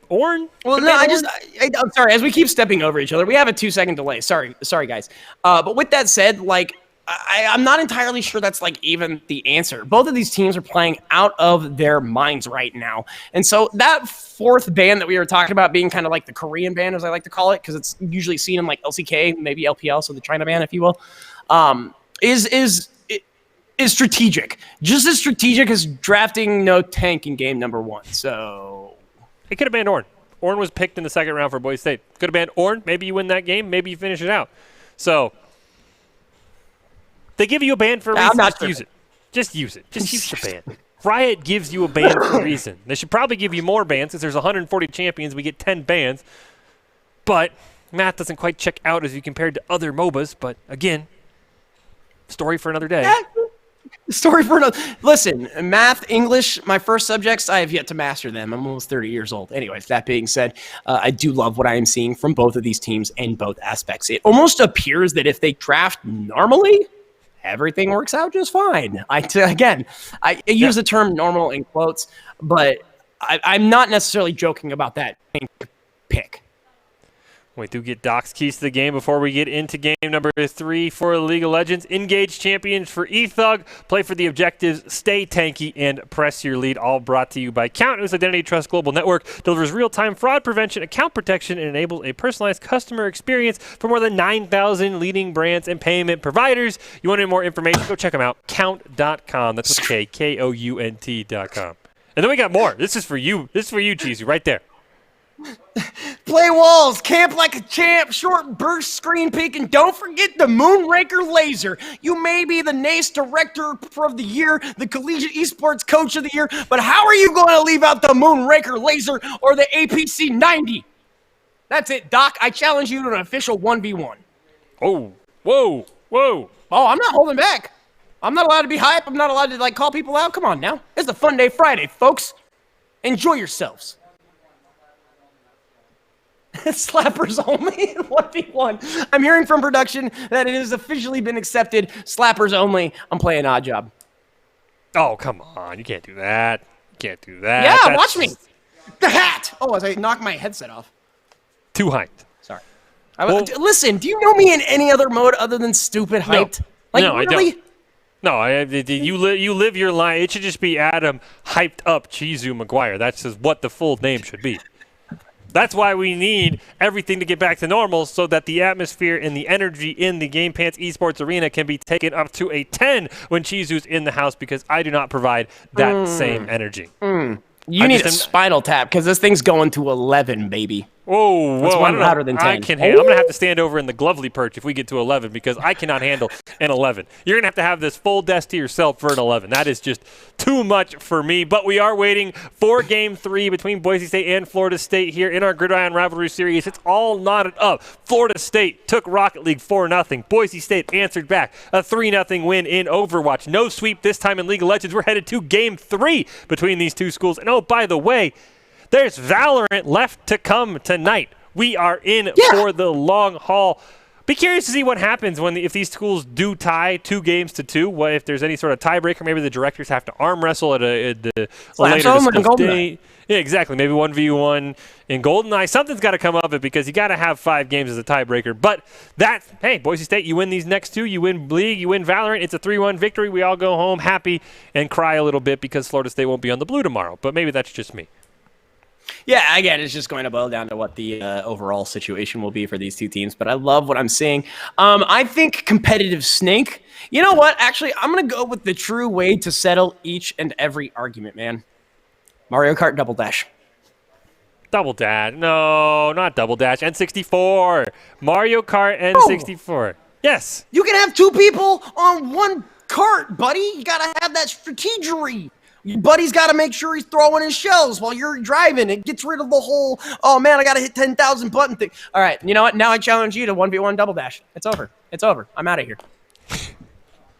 Orn? Well, no, I'm sorry. As we keep stepping over each other, we have a 2-second delay. Sorry, guys. But with that said, like, I'm not entirely sure that's like even the answer. Both of these teams are playing out of their minds right now. And so that fourth ban that we were talking about being kind of like the Korean ban, as I like to call it, because it's usually seen in like LCK, maybe LPL, so the China ban, if you will, is strategic. Just as strategic as drafting no tank in game number 1. So it could have banned Orn. Orn was picked in the second round for Boise State. Could have banned Orn. Maybe you win that game. Maybe you finish it out. So they give you a ban for a reason. Just use it. Just use it. Just use the ban. Riot gives you a ban for a reason. They should probably give you more bans. Since there's 140 champions, we get 10 bans. But math doesn't quite check out as you compared to other MOBAs. But again, story for another day. Story for another. Listen, math, English, my first subjects, I have yet to master them. I'm almost 30 years old. Anyways, that being said, I do love what I am seeing from both of these teams in both aspects. It almost appears that if they draft normally, everything works out just fine. I use the term normal in quotes, but I'm not necessarily joking about that pick. We do get Doc's keys to the game before we get into game number 3 for League of Legends. Engage champions for eThug. Play for the objectives, stay tanky, and press your lead. All brought to you by Count, whose Identity Trust Global Network delivers real-time fraud prevention, account protection, and enables a personalized customer experience for more than 9,000 leading brands and payment providers. You want any more information? Go check them out. Count.com. That's with K, K-O-U-N-T.com. And then we got more. This is for you. This is for you, Cheesy, right there. Play walls, camp like a champ, short burst screen peek, and don't forget the Moonraker laser. You may be the NACE Director of the Year, the Collegiate Esports Coach of the Year, but how are you going to leave out the Moonraker laser or the APC 90? That's it, Doc. I challenge you to an official 1v1. Oh, whoa. Oh, I'm not holding back. I'm not allowed to be hype. I'm not allowed to call people out. Come on now. It's a fun day Friday, folks. Enjoy yourselves. Slappers only in 1v1. I'm hearing from production that it has officially been accepted. Slappers only. I'm playing Odd Job. Oh, come on. You can't do that. You can't do that. Yeah, watch me. The hat. Oh, as I knock my headset off. Too hyped. Sorry. Listen, do you know me in any other mode other than stupid hyped? No, really? I don't. No, you live your life. It should just be Adam hyped up Chizu McGuire. That's just what the full name should be. That's why we need everything to get back to normal so that the atmosphere and the energy in the Game Pants Esports Arena can be taken up to a 10 when Chizu's in the house, because I do not provide that same energy. You need a Spinal Tap because this thing's going to 11, baby. Whoa, That's one louder than 10. I'm going to have to stand over in the Glovely perch if we get to 11, because I cannot handle an 11. You're going to have this full desk to yourself for an 11. That is just too much for me. But we are waiting for Game 3 between Boise State and Florida State here in our Gridiron Rivalry Series. It's all knotted up. Florida State took Rocket League 4-0. Boise State answered back a 3-0 win in Overwatch. No sweep this time in League of Legends. We're headed to Game 3 between these two schools. And oh, by the way, there's Valorant left to come tonight. We are in for the long haul. Be curious to see what happens if these schools do tie 2 games to 2. What if there's any sort of tiebreaker? Maybe the directors have to arm wrestle at a later date. Yeah, exactly. Maybe 1v1 in GoldenEye. Something's got to come of it, because you got to have 5 games as a tiebreaker. But hey, Boise State, you win these next 2. You win League, you win Valorant. It's a 3-1 victory. We all go home happy and cry a little bit because Florida State won't be on the blue tomorrow. But maybe that's just me. Yeah, again, it's just going to boil down to what the overall situation will be for these two teams. But I love what I'm seeing. I think competitive Snake. You know what? Actually, I'm going to go with the true way to settle each and every argument, man. Mario Kart Double Dash. Double Dash. No, not Double Dash. N64. Mario Kart N64. Yes. You can have 2 people on one cart, buddy. You got to have that strategery. Your buddy's got to make sure he's throwing his shells while you're driving. It gets rid of the whole, oh man, I got to hit 10,000 button thing. All right, you know what? Now I challenge you to 1v1 double dash. It's over. It's over. I'm out of here.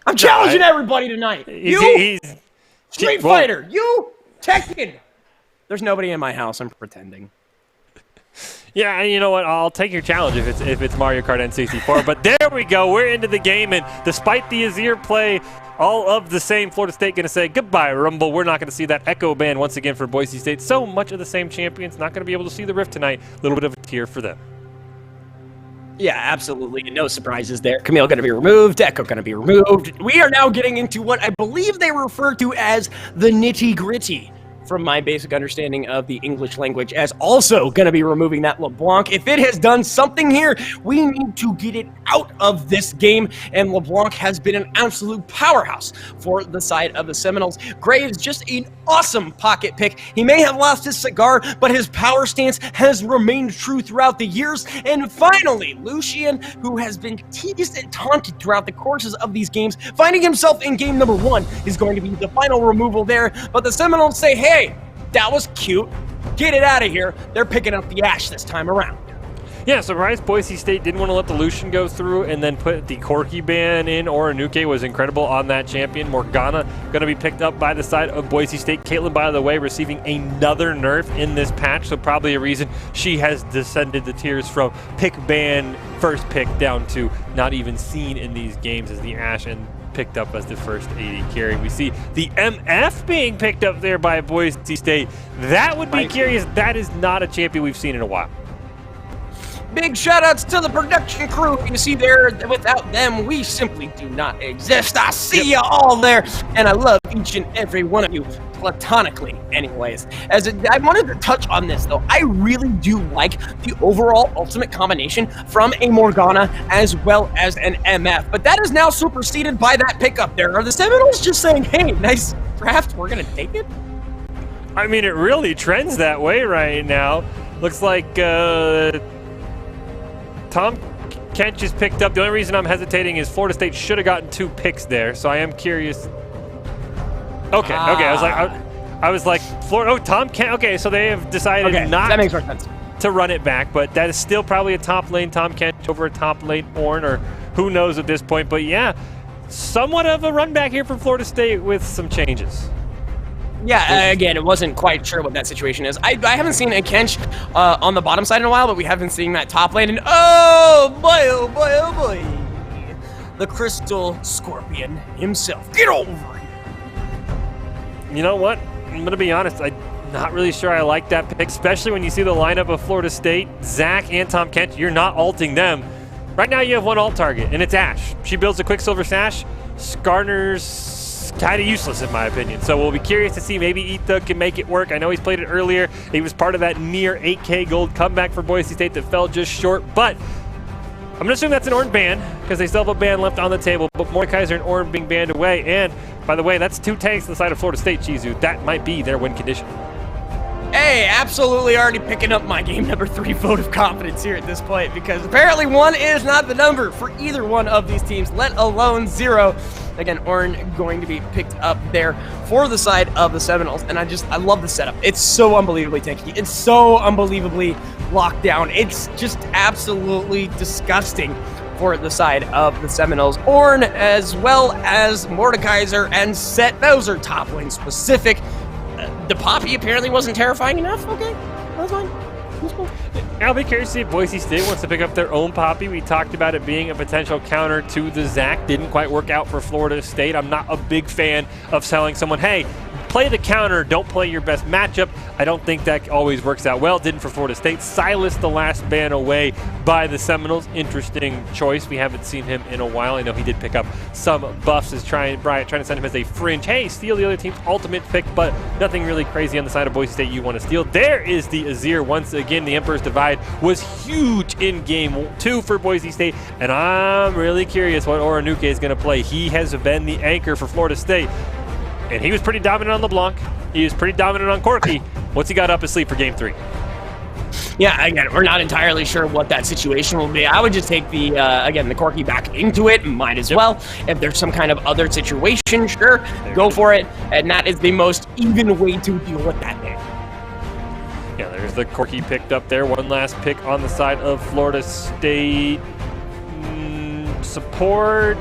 I'm challenging everybody tonight. You, Street Fighter. You, Tekken. There's nobody in my house. I'm pretending. Yeah, and you know what? I'll take your challenge if it's Mario Kart N64. But there we go. We're into the game, and despite the Azir play, all of the same, Florida State going to say goodbye, Rumble. We're not going to see that echo ban once again for Boise State. So much of the same champions not going to be able to see the Rift tonight. A little bit of a tear for them. Yeah, absolutely. No surprises there. Camille going to be removed. Echo going to be removed. We are now getting into what I believe they refer to as the nitty-gritty, from my basic understanding of the English language, as also going to be removing that LeBlanc. If it has done something here, we need to get it out of this game, and LeBlanc has been an absolute powerhouse for the side of the Seminoles. Gray is just an awesome pocket pick. He may have lost his cigar, but his power stance has remained true throughout the years. And finally, Lucian, who has been teased and taunted throughout the courses of these games, finding himself in game number 1, is going to be the final removal there. But the Seminoles say, hey, that was cute. Get it out of here. They're picking up the Ashe this time around. Yeah, surprised Boise State didn't want to let the Lucian go through and then put the Corki ban in. Oranuke was incredible on that champion. Morgana going to be picked up by the side of Boise State. Caitlyn, by the way, receiving another nerf in this patch, so probably a reason she has descended the tiers from pick ban, first pick, down to not even seen in these games as the Ashe and picked up as the first AD carry. We see the MF being picked up there by Boise State. That would be curious. That is not a champion we've seen in a while. Big shout-outs to the production crew. You see there, without them, we simply do not exist. I see you all there, and I love each and every one of you, platonically anyways. I wanted to touch on this, though. I really do like the overall ultimate combination from a Morgana as well as an MF, but that is now superseded by that pickup there. Are the Seminoles just saying, hey, nice draft, we're going to take it? I mean, it really trends that way right now. Looks like Tom Kench is picked up. The only reason I'm hesitating is Florida State should have gotten 2 picks there, so I am curious. Okay. I was like, Florida. Oh, Tom Kench. Okay, so they have decided not that makes more sense to run it back, but that is still probably a top lane Tom Kench over a top lane Ornn, or who knows at this point. But yeah, somewhat of a run back here from Florida State with some changes. Yeah, again, it wasn't quite sure what that situation is. I haven't seen a Kench on the bottom side in a while, but we have been seeing that top lane, and oh boy, oh boy, oh boy. The Crystal Scorpion himself. Get over here. You know what? I'm going to be honest. I'm not really sure I like that pick, especially when you see the lineup of Florida State. Zach and Tom Kench, you're not ulting them. Right now you have one ult target, and it's Ashe. She builds a Quicksilver Sash. Skarner's kind of useless in my opinion. So we'll be curious to see maybe Etha can make it work. I know he's played it earlier. He was part of that near 8K gold comeback for Boise State that fell just short, but I'm going to assume that's an Ornn ban because they still have a ban left on the table, but Mordekaiser and Ornn being banned away. And by the way, that's 2 tanks to the side of Florida State, Chizu. That might be their win condition. Hey, absolutely already picking up my game number 3 vote of confidence here at this point, because apparently 1 is not the number for either one of these teams, let alone 0. Again, Ornn going to be picked up there for the side of the Seminoles, and I love the setup. It's so unbelievably tanky. It's so unbelievably locked down. It's just absolutely disgusting for the side of the Seminoles. Ornn, as well as Mordekaiser and Set, those are top lane specific. The Poppy apparently wasn't terrifying enough. Okay, that's fine. That's cool. I'll be curious to see if Boise State wants to pick up their own Poppy. We talked about it being a potential counter to the Zach. Didn't quite work out for Florida State. I'm not a big fan of telling someone, hey, play the counter, don't play your best matchup. I don't think that always works out well. Didn't for Florida State. Silas, the last ban away by the Seminoles. Interesting choice. We haven't seen him in a while. I know he did pick up some buffs as Bryant trying to send him as a fringe. Hey, steal the other team's ultimate pick, but nothing really crazy on the side of Boise State you want to steal. There is the Azir. Once again, the Emperor's Divide was huge in game 2 for Boise State, and I'm really curious what Oranuke is going to play. He has been the anchor for Florida State, and he was pretty dominant on LeBlanc. He was pretty dominant on Corki. What's he got up his sleeve for game 3? Yeah, again, we're not entirely sure what that situation will be. I would just take the, again, the Corki back into it, might as well. If there's some kind of other situation, sure, go for it. And that is the most even way to deal with that man. Yeah, there's the Corki picked up there. One last pick on the side of Florida State. Support,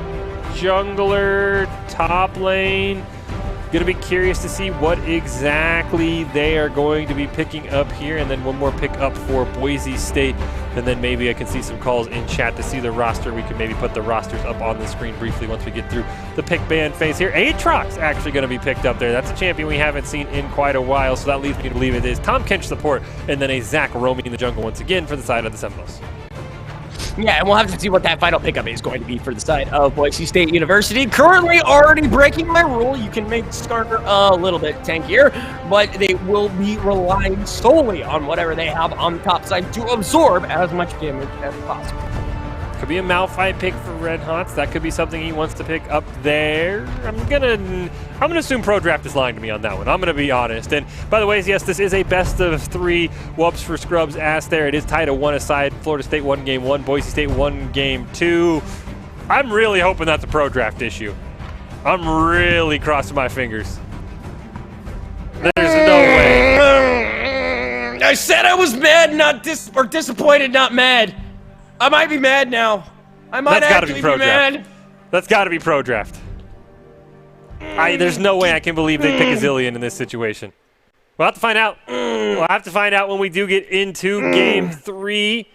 jungler, top lane. Gonna be curious to see what exactly they are going to be picking up here, and then one more pick up for Boise State, and then maybe I can see some calls in chat to see the roster. We can maybe put the rosters up on the screen briefly once we get through the pick ban phase here. Aatrox actually going to be picked up there. That's a champion we haven't seen in quite a while, so that leads me to believe it is Tom Kench support, and then a Zach roaming in the jungle once again for the side of the Seminoles. Yeah, and we'll have to see what that final pickup is going to be for the side of Boise State University. Currently already breaking my rule. You can make Starter a little bit tankier, but they will be relying solely on whatever they have on the top side to absorb as much damage as possible. Could be a Malphite pick for Red Hots. That could be something he wants to pick up there. I'm gonna assume Pro Draft is lying to me on that one. I'm gonna be honest. And by the way, yes, this is a best of 3 whoops for Scrubs ass there. It is tied at 1 aside. Florida State 1 game 1, Boise State 1 game 2. I'm really hoping that's a Pro Draft issue. I'm really crossing my fingers. There's no way. I said I was mad, not disappointed, not mad. I might be mad now. I might actually be mad. That's got to be Pro Draft. There's no way I can believe they pick a Zillion in this situation. We'll have to find out. We'll have to find out when we do get into Game 3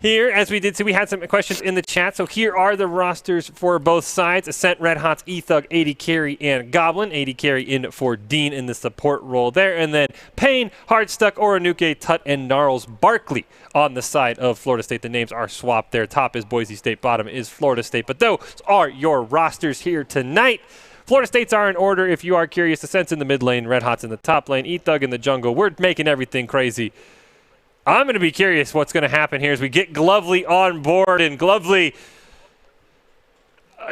here. As we did see, we had some questions in the chat. So here are the rosters for both sides. Ascent, Red Hots, E-Thug, AD Carry, and Goblin. AD Carry in for Dean in the support role there. And then Payne, Hardstuck, Oranuke, Tut, and Gnarls Barkley on the side of Florida State. The names are swapped there. Top is Boise State, bottom is Florida State. But those are your rosters here tonight. Florida States are in order if you are curious. Ascent's in the mid lane, Red Hots in the top lane, E-Thug in the jungle. We're making everything crazy. I'm going to be curious what's going to happen here as we get Glovely on board. And Glovely,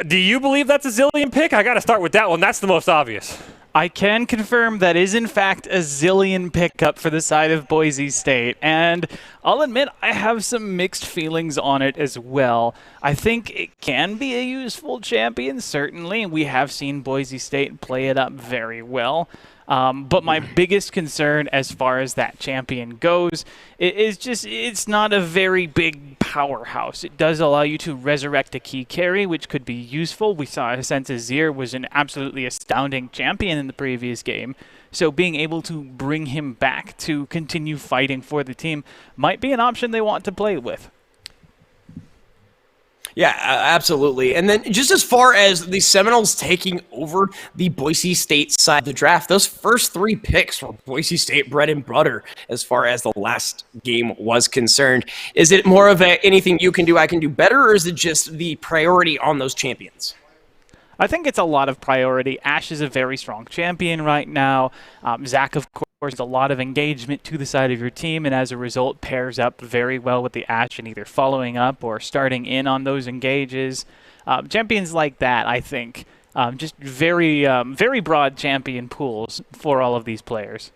do you believe that's a Zillion pick? I got to start with that one. That's the most obvious. I can confirm that is in fact a Zillion pickup for the side of Boise State, and I'll admit I have some mixed feelings on it as well. I think it can be a useful champion, certainly. We have seen Boise State play it up very well. But my biggest concern as far as that champion goes is just it's not a very big powerhouse. It does allow you to resurrect a key carry, which could be useful. We saw Ascent Azir was an absolutely astounding champion in the previous game. So being able to bring him back to continue fighting for the team might be an option they want to play with. Yeah, absolutely. And then just as far as the Seminoles taking over the Boise State side of the draft, those first 3 picks were Boise State bread and butter as far as the last game was concerned. Is it more of a anything you can do, I can do better, or is it just the priority on those champions? I think it's a lot of priority. Ashe is a very strong champion right now. Zach, of course, a lot of engagement to the side of your team, and as a result, pairs up very well with the Ashe and either following up or starting in on those engages. Champions like that, I think, just very, very broad champion pools for all of these players.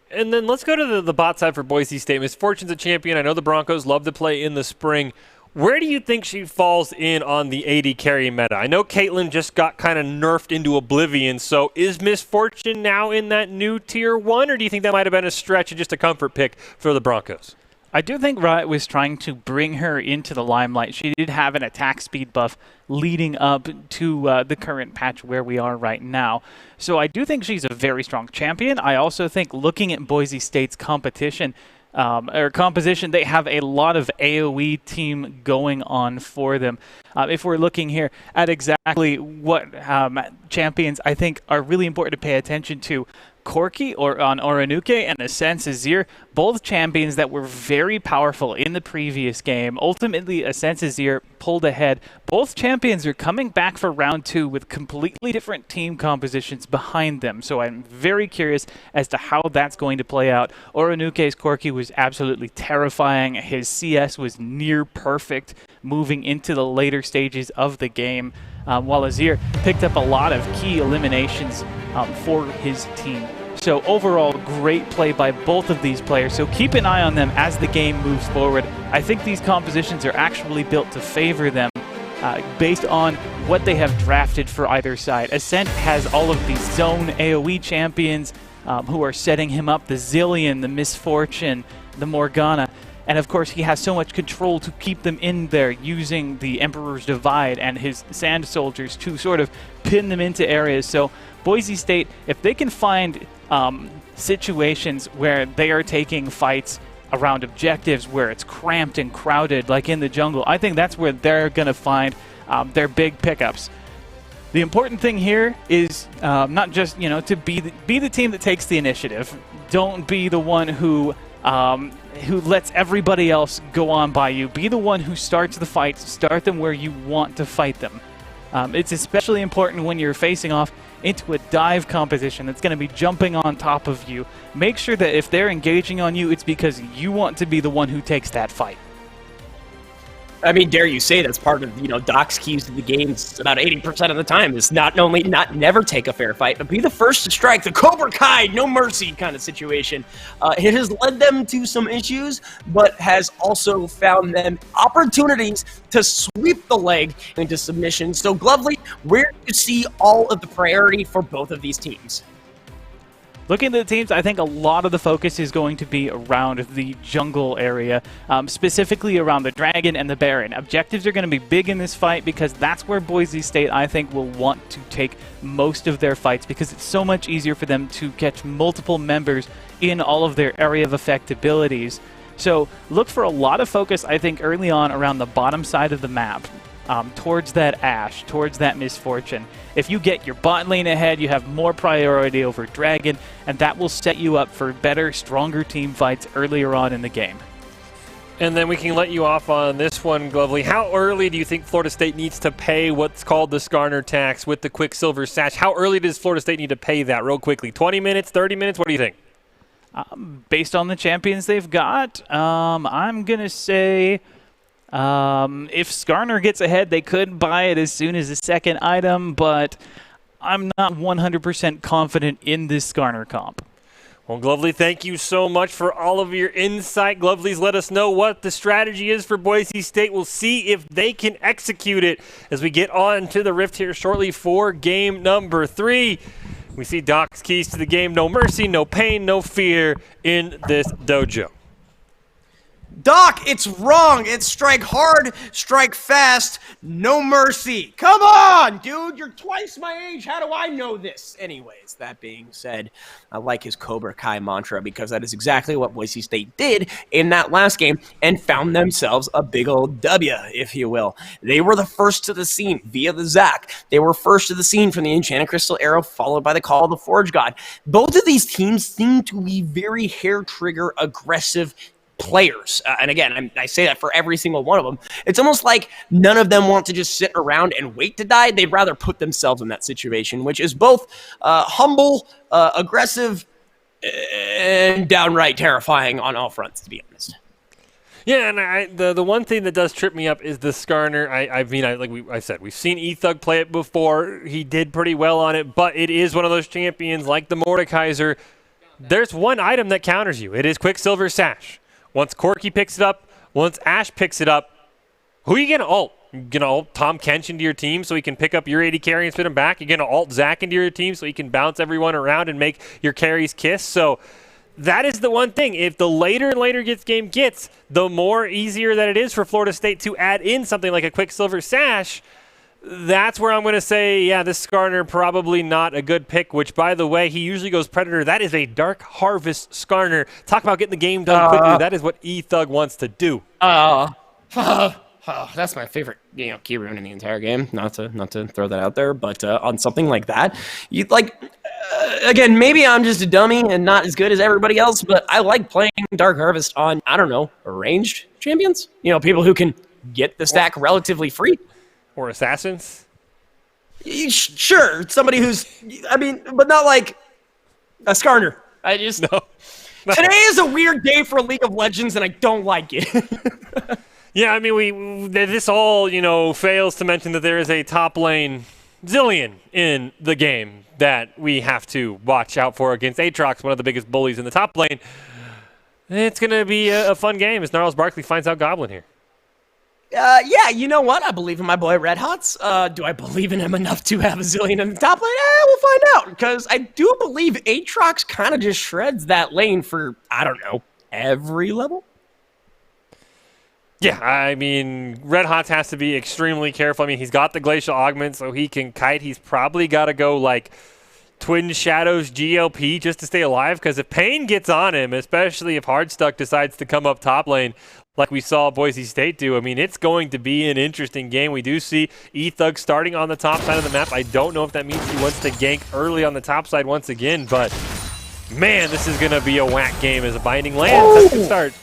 And then let's go to the bot side for Boise State. Misfortune's a champion. I know the Broncos love to play in the spring. Where do you think she falls in on the AD carry meta? I know Caitlyn just got kind of nerfed into oblivion, so is Misfortune now in that new tier 1, or do you think that might have been a stretch and just a comfort pick for the Broncos? I do think Riot was trying to bring her into the limelight. She did have an attack speed buff leading up to the current patch where we are right now. So I do think she's a very strong champion. I also think looking at Boise State's competition, composition, they have a lot of AoE team going on for them. If we're looking here at exactly what champions I think are really important to pay attention to, Corki on Oranuke and Ascent Azir, both champions that were very powerful in the previous game. Ultimately, Ascent Azir pulled ahead. Both champions are coming back for round 2 with completely different team compositions behind them. So I'm very curious as to how that's going to play out. Oranuke's Corki was absolutely terrifying. His CS was near perfect moving into the later stages of the game, while Azir picked up a lot of key eliminations for his team. So overall, great play by both of these players, so keep an eye on them as the game moves forward. I think these compositions are actually built to favor them based on what they have drafted for either side. Ascent has all of these zone AoE champions who are setting him up, the Zillion, the Misfortune, the Morgana. And of course, he has so much control to keep them in there, using the Emperor's Divide and his Sand Soldiers to sort of pin them into areas. So Boise State, if they can find situations where they are taking fights around objectives where it's cramped and crowded, like in the jungle, I think that's where they're going to find their big pickups. The important thing here is not just, to be the team that takes the initiative. Don't be the one who lets everybody else go on by you. Be the one who starts the fights. Start them where you want to fight them. It's especially important when you're facing off into a dive composition that's going to be jumping on top of you. Make sure that if they're engaging on you, it's because you want to be the one who takes that fight. I mean, dare you say that's part of, Doc's keys to the games about 80% of the time is not only never take a fair fight, but be the first to strike, the Cobra Kai, no mercy kind of situation. It has led them to some issues, but has also found them opportunities to sweep the leg into submission. So, Glovely, where do you see all of the priority for both of these teams? Looking at the teams, I think a lot of the focus is going to be around the jungle area, specifically around the Dragon and the Baron. Objectives are going to be big in this fight because that's where Boise State, I think, will want to take most of their fights because it's so much easier for them to catch multiple members in all of their area of effect abilities. So look for a lot of focus, I think, early on around the bottom side of the map. Towards that Ashe, towards that Misfortune. If you get your bot lane ahead, you have more priority over Dragon, and that will set you up for better, stronger team fights earlier on in the game. And then we can let you off on this one, Glovely. How early do you think Florida State needs to pay what's called the Skarner tax with the Quicksilver Sash? How early does Florida State need to pay that real quickly? 20 minutes, 30 minutes? What do you think? Based on the champions they've got, I'm going to say... if Skarner gets ahead, they could buy it as soon as the second item, but I'm not 100% confident in this Skarner comp. Well, Glovely, thank you so much for all of your insight. Glovely's let us know what the strategy is for Boise State. We'll see if they can execute it as we get on to the Rift here shortly for game number 3. We see Doc's keys to the game. No mercy, no pain, no fear in this dojo. Doc, it's wrong. It's strike hard, strike fast, no mercy. Come on, dude. You're twice my age. How do I know this? Anyways, that being said, I like his Cobra Kai mantra because that is exactly what Boise State did in that last game and found themselves a big old W, if you will. They were the first to the scene via the Zac. They were first to the scene from the Enchanted Crystal Arrow, followed by the Call of the Forge God. Both of these teams seem to be very hair-trigger aggressive players. And again, I say that for every single one of them. It's almost like none of them want to just sit around and wait to die. They'd rather put themselves in that situation, which is both humble, aggressive, and downright terrifying on all fronts, to be honest. Yeah, and the one thing that does trip me up is the Skarner. Like I said, we've seen E-Thug play it before. He did pretty well on it, but it is one of those champions like the Mordekaiser. There's one item that counters you. It is Quicksilver Sash. Once Corki picks it up, once Ashe picks it up, who are you going to ult? You're going to ult Tom Kench into your team so he can pick up your AD carry and spin him back? You're going to ult Zac into your team so he can bounce everyone around and make your carries kiss? So that is the one thing. If the later and later game gets, the more easier that it is for Florida State to add in something like a Quicksilver Sash. That's where I'm going to say, yeah, this Skarner probably not a good pick, which, by the way, he usually goes Predator. That is a Dark Harvest Skarner. Talk about getting the game done quickly. That is what E-Thug wants to do. That's my favorite, key rune in the entire game. Not to throw that out there, but on something like that, you'd like... again, maybe I'm just a dummy and not as good as everybody else, but I like playing Dark Harvest on, I don't know, ranged champions? People who can get the stack relatively free. Or assassins? Sure, somebody who's, but not like a Skarner. I just... No. Today is a weird day for League of Legends, and I don't like it. Yeah, this all, fails to mention that there is a top lane Zillion in the game. that we have to watch out for against Aatrox, one of the biggest bullies in the top lane. It's going to be a fun game as Gnarls Barkley finds out Goblin here. Yeah, you know what? I believe in my boy Red Hots. Do I believe in him enough to have a zillion in the top lane? We'll find out, because I do believe Aatrox kind of just shreds that lane for, I don't know, every level? Yeah, I mean, Red Hots has to be extremely careful. I mean, he's got the Glacial Augment, so he can kite. He's probably got to go, like, Twin Shadows GLP just to stay alive, because if Pain gets on him, especially if Hardstuck decides to come up top lane, like we saw Boise State do, I mean, it's going to be an interesting game. We do see E-Thug starting on the top side of the map. I don't know if that means he wants to gank early on the top side once again, but, man, this is going to be a whack game as a Binding lands. That's a good start.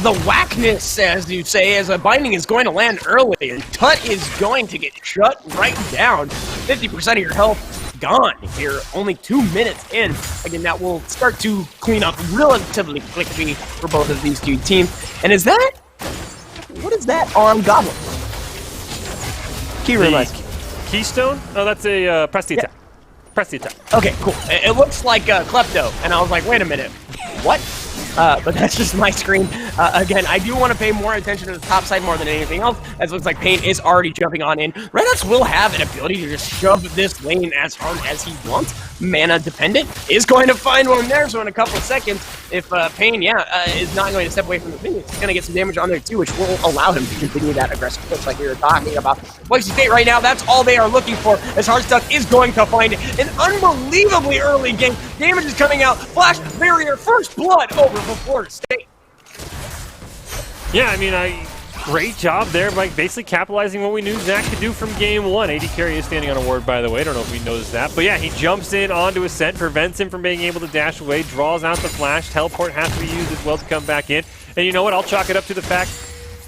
The whackness, as you say, as a Binding is going to land early, and Tut is going to get shut right down. 50% of your health gone here, only 2 minutes in. Again, that will start to clean up relatively quickly for both of these two teams. And is that, what is that on Goblin? Key realize. Keystone? Oh, that's a press the attack. Press the attack. Okay, cool. It looks like Klepto, and I was like, wait a minute, what? But that's just my screen. Again, I do want to pay more attention to the top side more than anything else, as it looks like Pain is already jumping on in. Red Hots will have an ability to just shove this lane as hard as he wants. Mana dependent is going to find one there, so in a couple of seconds, if Pain, is not going to step away from the minions, he's going to get some damage on there too, which will allow him to continue that aggressive push like we were talking about. Boise State right now, that's all they are looking for, as Hardstuck is going to find an unbelievably early game. Damage is coming out, Flash Barrier, first blood over for Florida State. Yeah, I mean, great job there by basically capitalizing what we knew Zach could do from game one. AD Carry is standing on a ward, by the way. I don't know if we noticed that. But yeah, he jumps in onto Ascent, prevents him from being able to dash away, draws out the flash. Teleport has to be used as well to come back in. And you know what? I'll chalk it up to the fact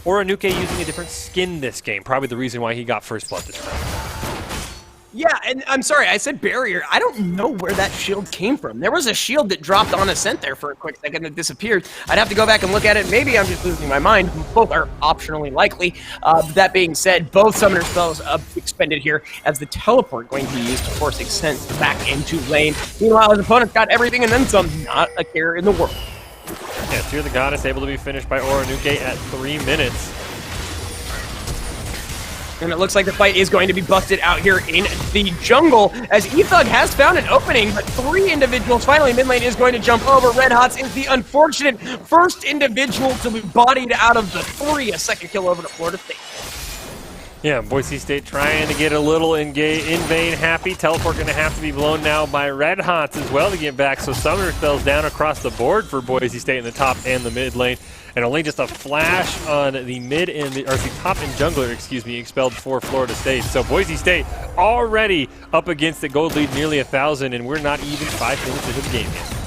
Oranuke using a different skin this game. Probably the reason why he got first blood this time. Yeah, and I'm sorry, I said barrier. I don't know where that shield came from. There was a shield that dropped on Ascent there for a quick second that disappeared. I'd have to go back and look at it. Maybe I'm just losing my mind. Both are optionally likely. That being said, both summoner spells expended here as the teleport going to be used to force Ascent back into lane. Meanwhile, his opponent's got everything and then some. Not a care in the world. Yeah, Tear the Goddess able to be finished by Oranuke at 3 minutes. And it looks like the fight is going to be busted out here in the jungle, as E-Thug has found an opening, but 3 individuals. Finally, mid lane is going to jump over. Red Hots is the unfortunate first individual to be bodied out of the 3. A second kill over to Florida State. Yeah, Boise State trying to get a little invade happy. Teleport going to have to be blown now by Red Hots as well to get back. So Summoner spells down across the board for Boise State in the top and the mid lane. And only just a flash on the mid and the top and jungler, expelled for Florida State. So Boise State already up against the gold lead, nearly 1,000, and we're not even 5 minutes into the game yet.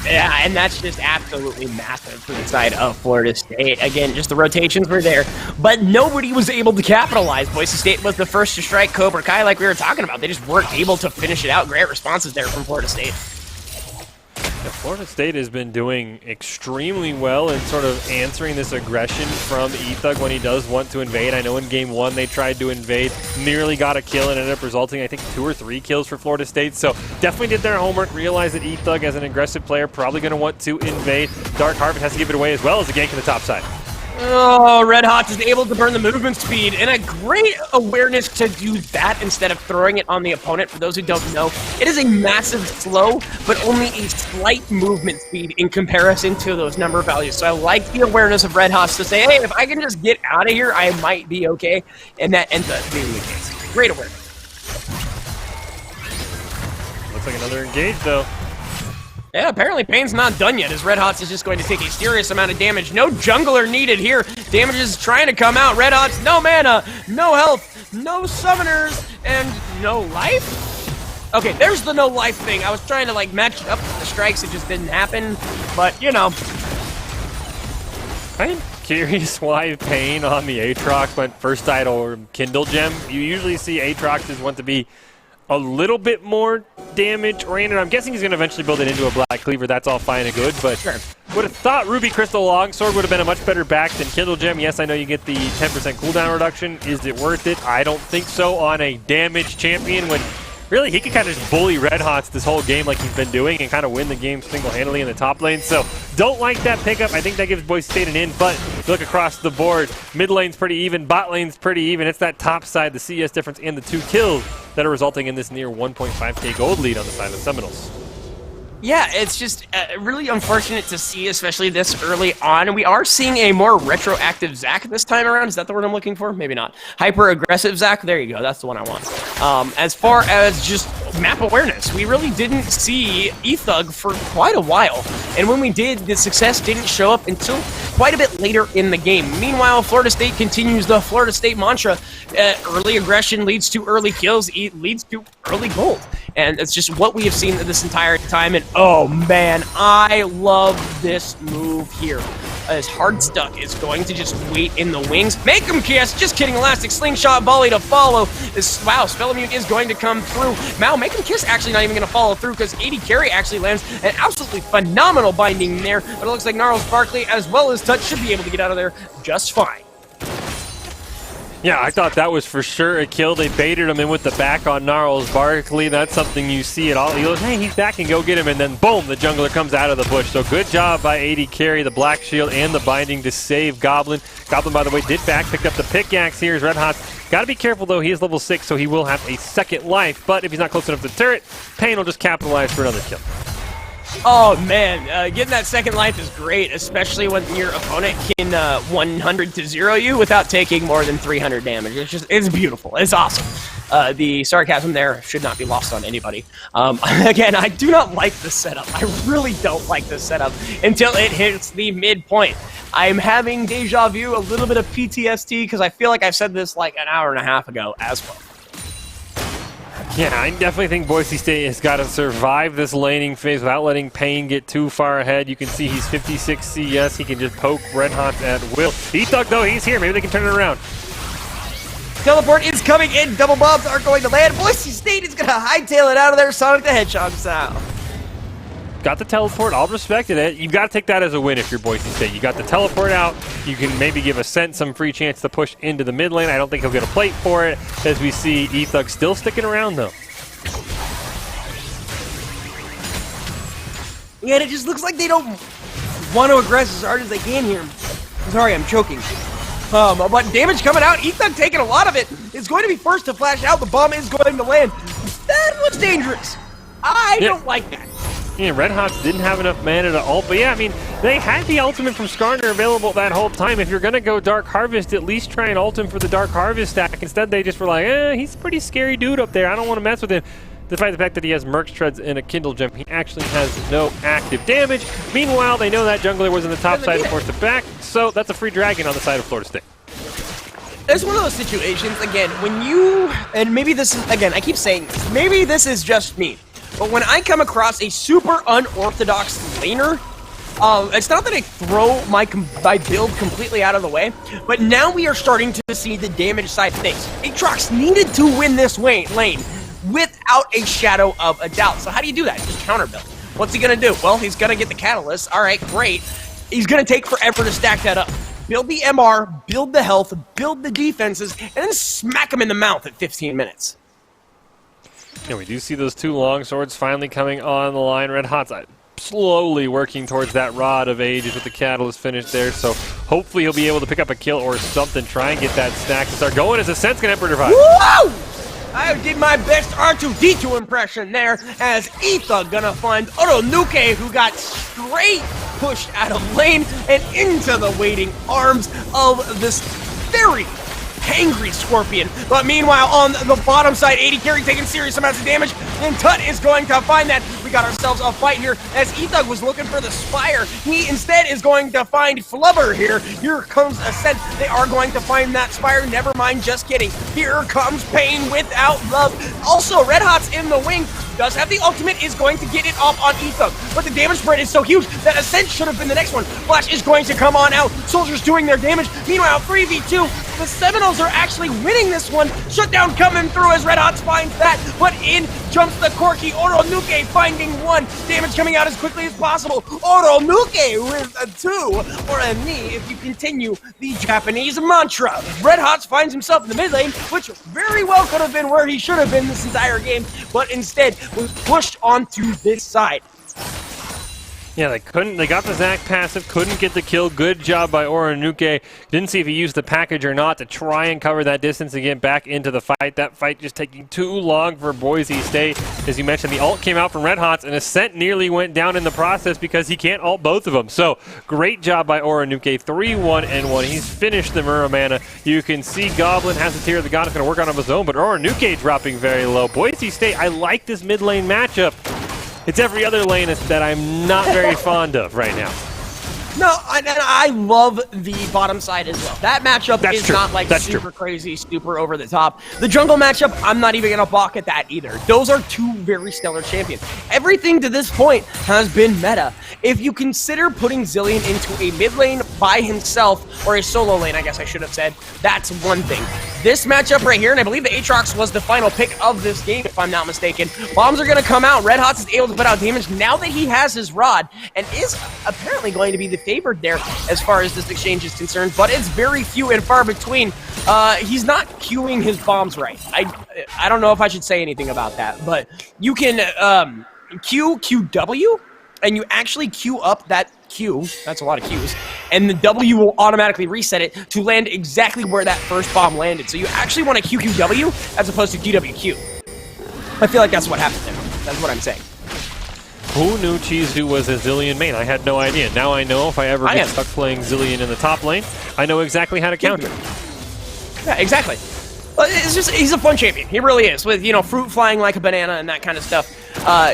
Yeah, and that's just absolutely massive for the side of Florida State. Again, just the rotations were there, but nobody was able to capitalize. Boise State was the first to strike Cobra Kai like we were talking about. They just weren't able to finish it out. Great responses there from Florida State. Yeah, Florida State has been doing extremely well in sort of answering this aggression from E-Thug when he does want to invade. I know in game 1 they tried to invade, nearly got a kill, and ended up resulting, I think, 2 or 3 kills for Florida State. So definitely did their homework, realized that E-Thug as an aggressive player probably going to want to invade. Dark Harvest has to give it away as well as a gank to the top side. Oh, Red Hots is able to burn the movement speed, and a great awareness to do that instead of throwing it on the opponent. For those who don't know, it is a massive slow, but only a slight movement speed in comparison to those number values. So I like the awareness of Red Hots to say, hey, if I can just get out of here, I might be okay, and that ends up being the case. Great awareness. Looks like another engage, though. Yeah, apparently Pain's not done yet, as Red Hots is just going to take a serious amount of damage. No jungler needed here. Damage is trying to come out. Red Hots, no mana, no health, no summoners, and no life? Okay, there's the no life thing. I was trying to, like, match it up with the strikes. It just didn't happen, but, you know. I'm curious why Pain on the Aatrox went first idol Kindle Gem. You usually see Aatroxes want to be a little bit more damage oriented. I'm guessing he's going to eventually build it into a Black Cleaver. That's all fine and good, but sure. Would have thought Ruby Crystal Longsword would have been a much better back than Kindle Gem. Yes, I know you get the 10% cooldown reduction. Is it worth it? I don't think so on a damage champion when really he could kind of just bully Red Hots this whole game like he's been doing and kind of win the game single-handedly in the top lane. So don't like that pickup. I think that gives Boise State an in, but look across the board. Mid lane's pretty even, bot lane's pretty even. It's that top side, the CS difference, and the 2 kills that are resulting in this near 1.5k gold lead on the side of the Seminoles. Yeah, it's just really unfortunate to see, especially this early on. We are seeing a more retroactive Zac this time around. Is that the word I'm looking for? Maybe not. Hyper-aggressive Zac. There you go. That's the one I want. As far as just map awareness, we really didn't see eThug for quite a while. And when we did, the success didn't show up until quite a bit later in the game. Meanwhile, Florida State continues the Florida State mantra. Early aggression leads to early kills, leads to early gold. And it's just what we have seen this entire time. And oh man, I love this move here. As Hardstuck is going to just wait in the wings. Make him kiss. Just kidding. Elastic slingshot volley to follow. Wow, Spellimute is going to come through. Now, Make him kiss actually not even going to follow through because 80 carry actually lands an absolutely phenomenal binding there. But it looks like Gnarls Barkley as well as Touch should be able to get out of there just fine. Yeah, I thought that was for sure a kill. They baited him in with the back on Gnarls Barkley. That's something you see at all. He goes, hey, he's back, and go get him, and then boom, the jungler comes out of the bush. So good job by 80 carry, the black shield and the binding to save Goblin. Goblin, by the way, did back, picked up the pickaxe here as Red Hot. Got to be careful, though. He is level 6, so he will have a second life. But if he's not close enough to the turret, Payne will just capitalize for another kill. Oh man, getting that second life is great, especially when your opponent can 100 to 0 you without taking more than 300 damage. It's beautiful. It's awesome. The sarcasm there should not be lost on anybody. Again, I do not like the setup. I really don't like the setup until it hits the midpoint. I'm having deja vu, a little bit of PTSD, because I feel like I said this like an hour and a half ago as well. Yeah, I definitely think Boise State has got to survive this laning phase without letting Payne get too far ahead. You can see he's 56 CS. He can just poke Red Hot at will. eThug, though, he's here. Maybe they can turn it around. Teleport is coming in. Double bombs are going to land. Boise State is going to hightail it out of there Sonic the Hedgehog style. Got the teleport. I'll respect it. You've got to take that as a win if you're Boise State. You got the teleport out. You can maybe give Ascent some free chance to push into the mid lane. I don't think he'll get a plate for it, as we see eThug still sticking around, though. Yeah, it just looks like they don't want to aggress as hard as they can here. Sorry, I'm choking. But damage coming out. eThug taking a lot of it. It's going to be first to flash out. The bomb is going to land. That was dangerous. I don't like that. Yeah, Red Hots didn't have enough mana to ult, but yeah, I mean, they had the ultimate from Skarner available that whole time. If you're going to go Dark Harvest, at least try and ult him for the Dark Harvest stack. Instead, they just were like, he's a pretty scary dude up there. I don't want to mess with him. Despite the fact that he has Merc's Treads and a Kindle Gem, he actually has no active damage. Meanwhile, they know that jungler was on the top side and forced it back, so that's a free dragon on the side of Florida State. It's one of those situations, again, when you, and maybe this is, again, I keep saying this, maybe this is just me, but when I come across a super unorthodox laner, it's not that I throw my build completely out of the way, but now we are starting to see the damage side of things. Aatrox needed to win this lane without a shadow of a doubt. So how do you do that? Just counter build. What's he going to do? Well, he's going to get the Catalyst. All right, great. He's going to take forever to stack that up. Build the MR, build the health, build the defenses, and then smack him in the mouth at 15 minutes. Yeah, we do see those two long swords finally coming on the line. Red Hot's slowly working towards that Rod of Ages with the Catalyst finish there, so hopefully he'll be able to pick up a kill or something, try and get that stack to start going as Ascent's going to Emperor Divide. Woo! I did my best R2-D2 impression there as eThug gonna find Oronuke, who got straight pushed out of lane and into the waiting arms of this very angry Scorpion. But meanwhile, on the bottom side, 80 carry taking serious amounts of damage, and Tut is going to find that. We got ourselves a fight here as eThug was looking for the Spire. He instead is going to find Flubber here. Here comes Ascent. They are going to find that Spire. Never mind, just kidding. Here comes Payne without love. Also, Red Hot's in the wing. Does have the ultimate, is going to get it off on eThug, but the damage spread is so huge that Ascent should have been the next one. Flash is going to come on out. Soldiers doing their damage. Meanwhile, 3v2. The Seminoles are actually winning this one. Shutdown coming through as Red Hot finds that, but in jumps the Corki. Oronuke finding one. damage coming out as quickly as possible. Oronuke with a 2 or a knee if you continue the Japanese mantra. Red Hots finds himself in the mid lane, which very well could have been where he should have been this entire game, but instead was pushed onto this side. Yeah, they got the Zac passive, couldn't get the kill. Good job by Oronuke. Didn't see if he used the package or not to try and cover that distance and get back into the fight. That fight just taking too long for Boise State. As you mentioned, the ult came out from Red Hots, and Ascent nearly went down in the process because he can't ult both of them. So, great job by Oronuke. 3-1-1. He's finished the Muramana. You can see Goblin has the Tear of the God. It's going to work on his own, but Oronuke dropping very low. Boise State, I like this mid lane matchup. It's every other lane that I'm not very fond of right now. No, I love the bottom side as well. That matchup is not like super crazy, super over the top. The jungle matchup, I'm not even going to balk at that either. Those are two very stellar champions. Everything to this point has been meta. If you consider putting Zilean into a mid lane by himself, or a solo lane, I guess I should have said, that's one thing. This matchup right here, and I believe the Aatrox was the final pick of this game, if I'm not mistaken. Bombs are going to come out. Red Hots is able to put out damage now that he has his rod, and is apparently going to be the favored there as far as this exchange is concerned, but it's very few and far between. He's not queuing his bombs right. I don't know if I should say anything about that, but you can QW, and you actually queue up that Q, that's a lot of Qs, and the W will automatically reset it to land exactly where that first bomb landed. So you actually want to QQW as opposed to QWQ. I feel like that's what happened there. That's what I'm saying. Who knew Chizu was a Zilean main? I had no idea. Now I know if I ever get stuck playing Zilean in the top lane, I know exactly how to counter. Yeah, exactly. It's just, he's a fun champion. He really is. With, fruit flying like a banana and that kind of stuff.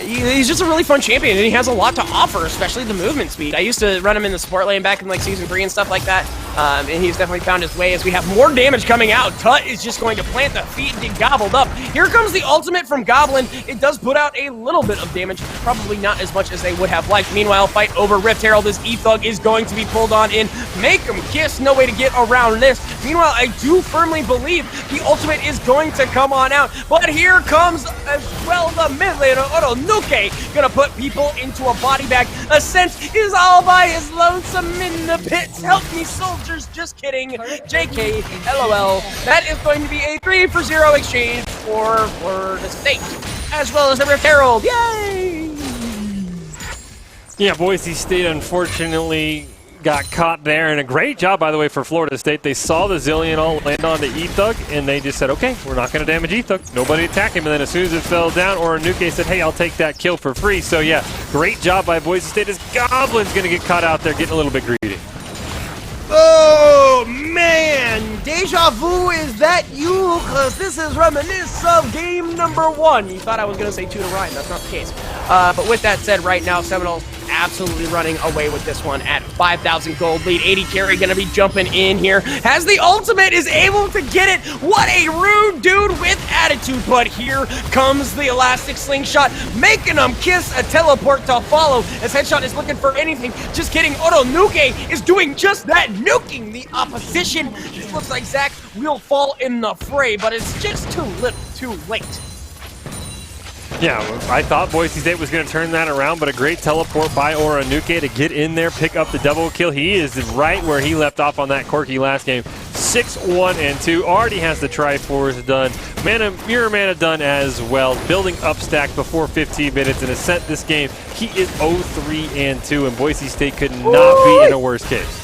He's just a really fun champion, and he has a lot to offer, especially the movement speed. I used to run him in the support lane back in like Season 3 and stuff like that, and he's definitely found his way as we have more damage coming out. Tut is just going to plant the feet and get gobbled up. Here comes the ultimate from Goblin. It does put out a little bit of damage, probably not as much as they would have liked. Meanwhile, fight over Rift Herald as E-Thug is going to be pulled on in. Make him kiss, no way to get around this. Meanwhile, I do firmly believe the ultimate is going to come on out, but here comes as well the mid laner, Oronuke, gonna put people into a body bag. Ascent is all by his lonesome in the pits. Help me, soldiers. Just kidding. JK, LOL. That is going to be a 3-for-0 exchange for Florida State, as well as the Rift Herald. Yay! Yeah, Boise State unfortunately got caught there, and a great job, by the way, for Florida State. They saw the Zilean ult land onto E-Thug, and they just said, okay, we're not going to damage E-Thug. Nobody attack him. And then as soon as it fell down, Oronuke said, hey, I'll take that kill for free. So yeah, great job by Boise State as Goblin's going to get caught out there getting a little bit greedy. Oh, man! Deja vu, is that you? Because this is reminiscent of game number 1. You thought I was going to say 2 to rhyme. That's not the case. But with that said, right now, Seminoles absolutely running away with this one at 5,000 gold lead. 80 carry going to be jumping in here. Has the ultimate, is able to get it. What a rude dude with attitude. But here comes the elastic slingshot, making him kiss a teleport to follow. As Headshot is looking for anything. Just kidding. Oronuke is doing just that, nuking the opposition. This looks like Zac will fall in the fray, but it's just too little, too late. Yeah, I thought Boise State was going to turn that around, but a great teleport by Oronuke to get in there, pick up the double kill. He is right where he left off on that Corki last game. 6-1-2, already has the Triforce done. Mirror Mana done as well. Building up stack before 15 minutes, and Ascent this game, he is 0-3-2, and Boise State could not be in a worse case.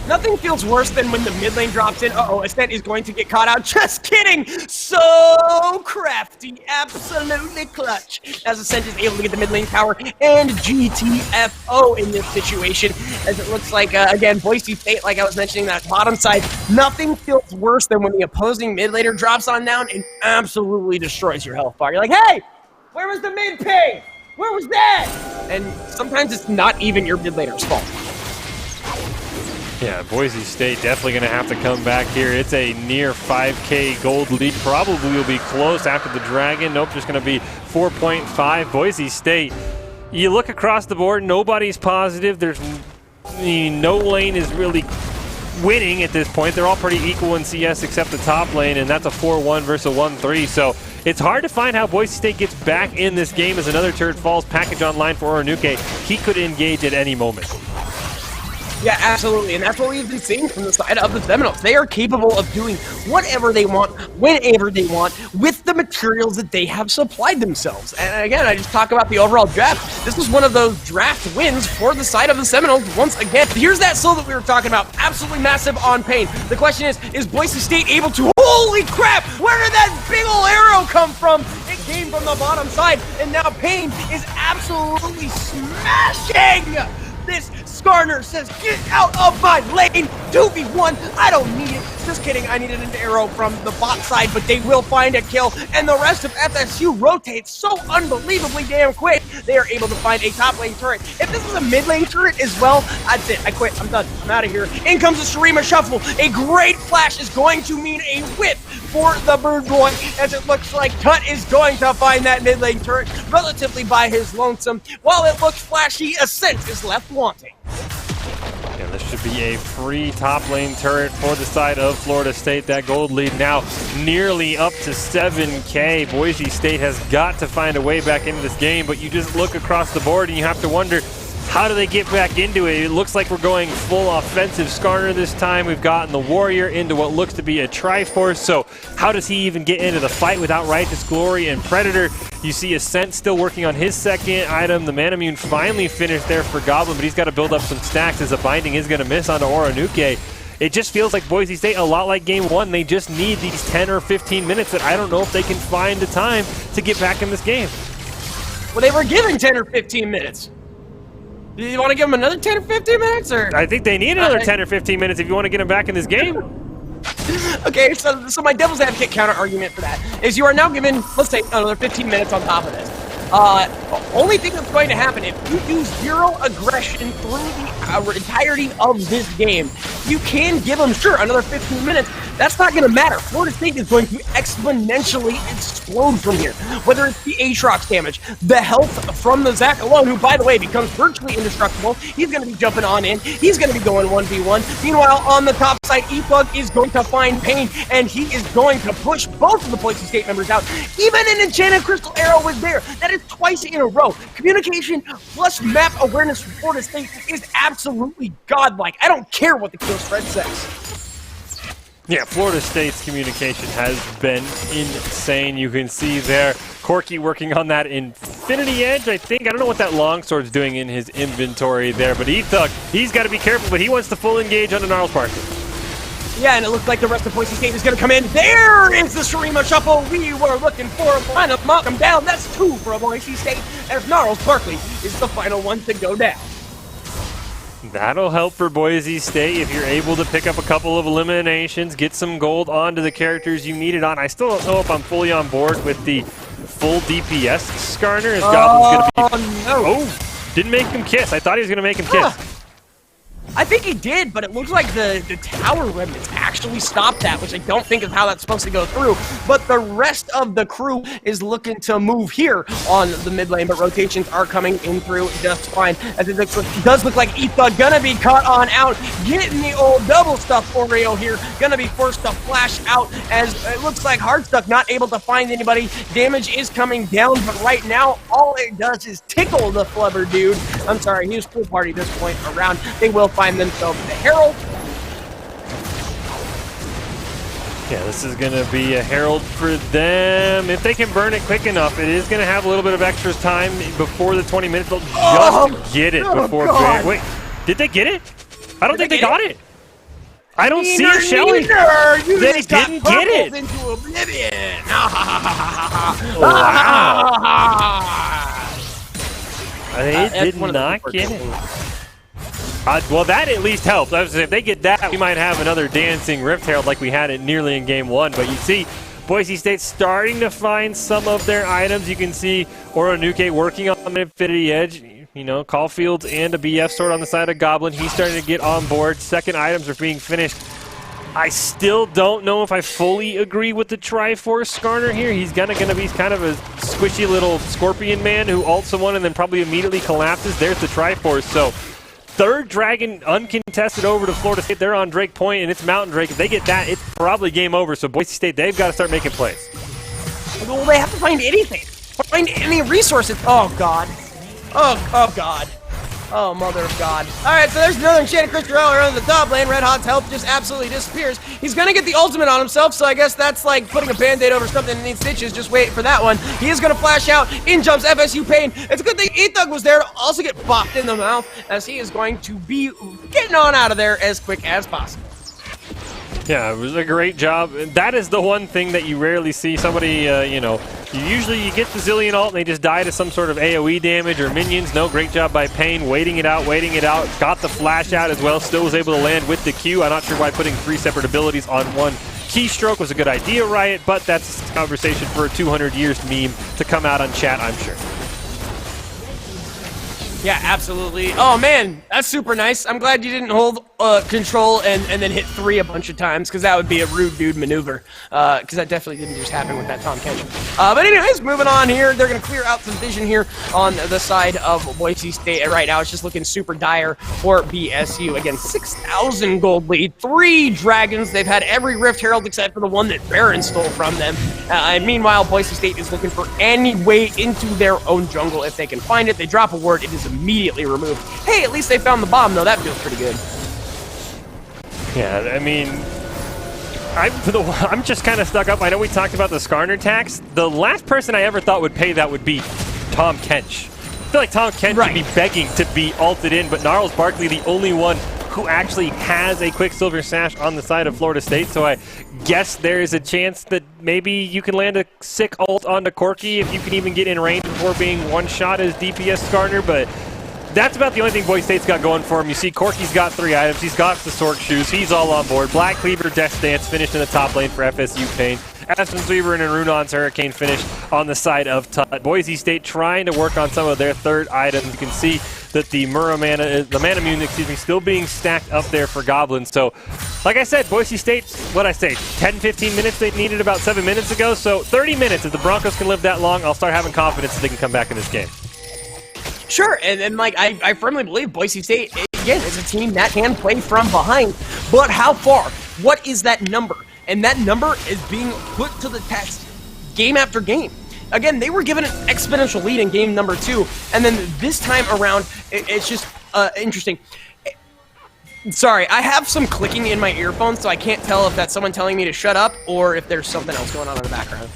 Nothing feels worse than when the mid lane drops in. Uh-oh, Ascent is going to get caught out. Just kidding! So crafty. Absolutely clutch. As Ascent is able to get the mid lane tower and GTFO in this situation. As it looks like, again, Boise State, like I was mentioning, that bottom side, nothing feels worse than when the opposing mid laner drops on down and absolutely destroys your health bar. You're like, hey, where was the mid ping? Where was that? And sometimes it's not even your mid laner's fault. Yeah, Boise State definitely going to have to come back here. It's a near 5K gold lead. Probably will be close after the Dragon. Nope, just going to be 4.5. Boise State, you look across the board, nobody's positive. There's no lane is really winning at this point. They're all pretty equal in CS except the top lane, and that's a 4-1 versus a 1-3. So It's hard to find how Boise State gets back in this game as another turret falls. Package online for Oranuke. He could engage at any moment. Yeah, absolutely, and that's what we've been seeing from the side of the Seminoles. They are capable of doing whatever they want, whenever they want, with the materials that they have supplied themselves. And again, I just talk about the overall draft. This was one of those draft wins for the side of the Seminoles once again. Here's that slow that we were talking about, absolutely massive on Pain. The question is Boise State able to, holy crap, where did that big ol' arrow come from? It came from the bottom side, and now Pain is absolutely smashing this. Skarner says, get out of my lane, 2v1, I don't need it. Just kidding, I needed an arrow from the bot side, but they will find a kill, and the rest of FSU rotates so unbelievably damn quick, they are able to find a top lane turret. If this is a mid lane turret as well, that's it, I quit, I'm done, I'm out of here. In comes the Shurima Shuffle, a great flash is going to mean a whip for the Bird Boy, as it looks like Tut is going to find that mid lane turret relatively by his lonesome. While it looks flashy, Ascent is left wanting. Yeah, this should be a free top lane turret for the side of Florida State. That gold lead now nearly up to 7K. Boise State has got to find a way back into this game, but you just look across the board and you have to wonder, how do they get back into it? It looks like we're going full offensive Skarner this time. We've gotten the Warrior into what looks to be a Triforce, so how does he even get into the fight without Righteous Glory and Predator? You see Ascent still working on his second item. The Manamune finally finished there for Goblin, but he's got to build up some stacks as a binding is going to miss onto Oranuke. It just feels like Boise State, a lot like game one, they just need these 10 or 15 minutes that I don't know if they can find the time to get back in this game. Well, they were given 10 or 15 minutes. Do you want to give them another 10 or 15 minutes? Or I think they need another 10 or 15 minutes if you want to get them back in this game. Okay, so my devil's advocate counter argument for that is you are now given, let's say, another 15 minutes on top of this. Only thing that's going to happen if you use zero aggression through the entirety of this game, you can give them, sure, another 15 minutes. That's not going to matter. Florida State is going to exponentially explode from here. Whether it's the Aatrox damage, the health from the Zac alone, who, by the way, becomes virtually indestructible. He's going to be jumping on in. He's going to be going 1v1. Meanwhile, on the top side, ePlug is going to find Pain, and he is going to push both of the Boise State members out. Even an Enchanted Crystal Arrow was there. That is twice in a row. Communication plus map awareness for Florida State is absolutely godlike. I don't care what the kill spread says. Yeah, Florida State's communication has been insane. You can see there, Corky working on that Infinity Edge, I think. I don't know what that longsword's doing in his inventory there, but Ethug, he's got to be careful, but he wants to full engage on the Gnarls Park. Yeah, and it looks like the rest of Boise State is going to come in. There is the Shurima Shuffle we were looking for. Line up, knock him down. That's two for Boise State, as Gnarls Barkley is the final one to go down. That'll help for Boise State if you're able to pick up a couple of eliminations, get some gold onto the characters you need it on. I still don't know if I'm fully on board with the full DPS Skarner, as Goblin's going to be... no. Oh, didn't make him kiss. I thought he was going to make him kiss. I think he did, but it looks like the tower remnants actually stopped that, which I don't think is how that's supposed to go through. But the rest of the crew is looking to move here on the mid lane, but rotations are coming in through just fine. As it does look like Ethug gonna be caught on out, getting the old double stuff Oreo here, gonna be forced to flash out as it looks like Hardstuck not able to find anybody. Damage is coming down, but right now all it does is tickle the Flubber dude. I'm sorry, he was full party this point around. They will find themselves the Herald. Yeah, this is going to be a Herald for them. If they can burn it quick enough, it is going to have a little bit of extra time before the 20 minutes. They'll just get it before... Wait, did they get it? I don't think they got it. I don't see it, Shelly. They didn't get it. Into oblivion. Wow. They did not get it. Well, that at least helps. I was saying, if they get that, we might have another dancing Rift Herald like we had it nearly in game one. But you see, Boise State starting to find some of their items. You can see Oranuke working on the Infinity Edge. You know, Caulfield's and a BF sword on the side of Goblin. He's starting to get on board. Second items are being finished. I still don't know if I fully agree with the Triforce Skarner here. He's gonna be kind of a squishy little scorpion man who ults someone and then probably immediately collapses. There's the Triforce. So third Dragon uncontested over to Florida State. They're on Drake Point, and it's Mountain Drake. If they get that, it's probably game over. So Boise State, they've got to start making plays. Well, they have to find anything. Find any resources. Oh, God. Oh, God. Oh, mother of God. Alright, so there's another enchanted crystal around the top lane. Red Hot's health just absolutely disappears. He's gonna get the ultimate on himself, so I guess that's like putting a band-aid over something that needs stitches. Just wait for that one. He is gonna flash out. In jumps FSU Pain. It's a good thing E-Thug was there to also get bopped in the mouth, as he is going to be getting on out of there as quick as possible. Yeah, it was a great job. That is the one thing that you rarely see. Somebody, usually you get the Zillion ult and they just die to some sort of AoE damage or minions. No, great job by Pain, waiting it out. Got the flash out as well, still was able to land with the Q. I'm not sure why putting 3 separate abilities on one keystroke was a good idea, Riot, but that's a conversation for a 200 years meme to come out on chat, I'm sure. Yeah, absolutely. Oh, man, that's super nice. I'm glad you didn't hold control and then hit 3 a bunch of times, because that would be a rude dude maneuver, because that definitely didn't just happen with that Tom Kench. But anyways, moving on here. They're going to clear out some vision here on the side of Boise State. Right now, it's just looking super dire for BSU. Again, 6,000 gold lead, 3 dragons. They've had every Rift Herald except for the one that Baron stole from them. And meanwhile, Boise State is looking for any way into their own jungle. If they can find it, they drop a word, it is immediately removed. Hey, at least they found the bomb, though. That feels pretty good. Yeah, I mean, I'm just kind of stuck up. I know we talked about the Skarner tax. The last person I ever thought would pay that would be Tom Kench. I feel like Tom Kench would be begging to be ulted in, but Gnarls Barkley, the only one who actually has a Quicksilver Sash on the side of Florida State, so I guess there is a chance that maybe you can land a sick ult onto Corky if you can even get in range before being one-shot as DPS Skarner, but that's about the only thing Boise State's got going for him. You see Corky's got 3 items. He's got the Sork Shoes. He's all on board. Black Cleaver, Death Dance finished in the top lane for FSU Pain. Aspen's Weaver and Runon's Hurricane finished on the side of Tut. Boise State trying to work on some of their 3rd items. You can see that the Mana Mune, still being stacked up there for Goblins. So, like I said, Boise State, 10-15 minutes they needed about 7 minutes ago. So 30 minutes. If the Broncos can live that long, I'll start having confidence that they can come back in this game. Sure, and like, I firmly believe Boise State, again, is a team that can play from behind, but how far? What is that number? And that number is being put to the test game after game. Again, they were given an exponential lead in game number 2, and then this time around, it's just interesting. Sorry, I have some clicking in my earphones, so I can't tell if that's someone telling me to shut up or if there's something else going on in the background.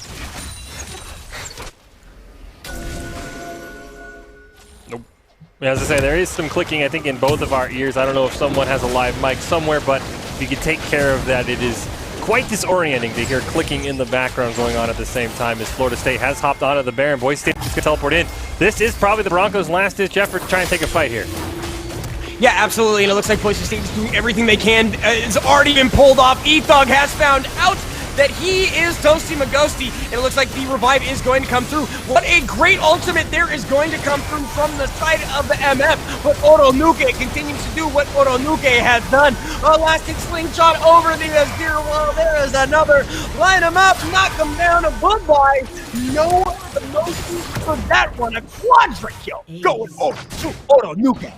As I say, there is some clicking, I think, in both of our ears. I don't know if someone has a live mic somewhere, but if you could take care of that, it is quite disorienting to hear clicking in the background going on at the same time as Florida State has hopped onto the Baron. Boise State just going to teleport in. This is probably the Broncos' last-ditch effort to try and take a fight here. Yeah, absolutely, and it looks like Boise State is doing everything they can. It's already been pulled off. E-Thug has found out that he is Toasty Magosty, and it looks like the revive is going to come through. What a great ultimate there is going to come through from the side of the MF, but Oronuke continues to do what Oronuke has done. Elastic slingshot over the Azir wall. There is another. Line him up, knock him down, a goodbye. No for that one, a quadra kill going over to Oronuke.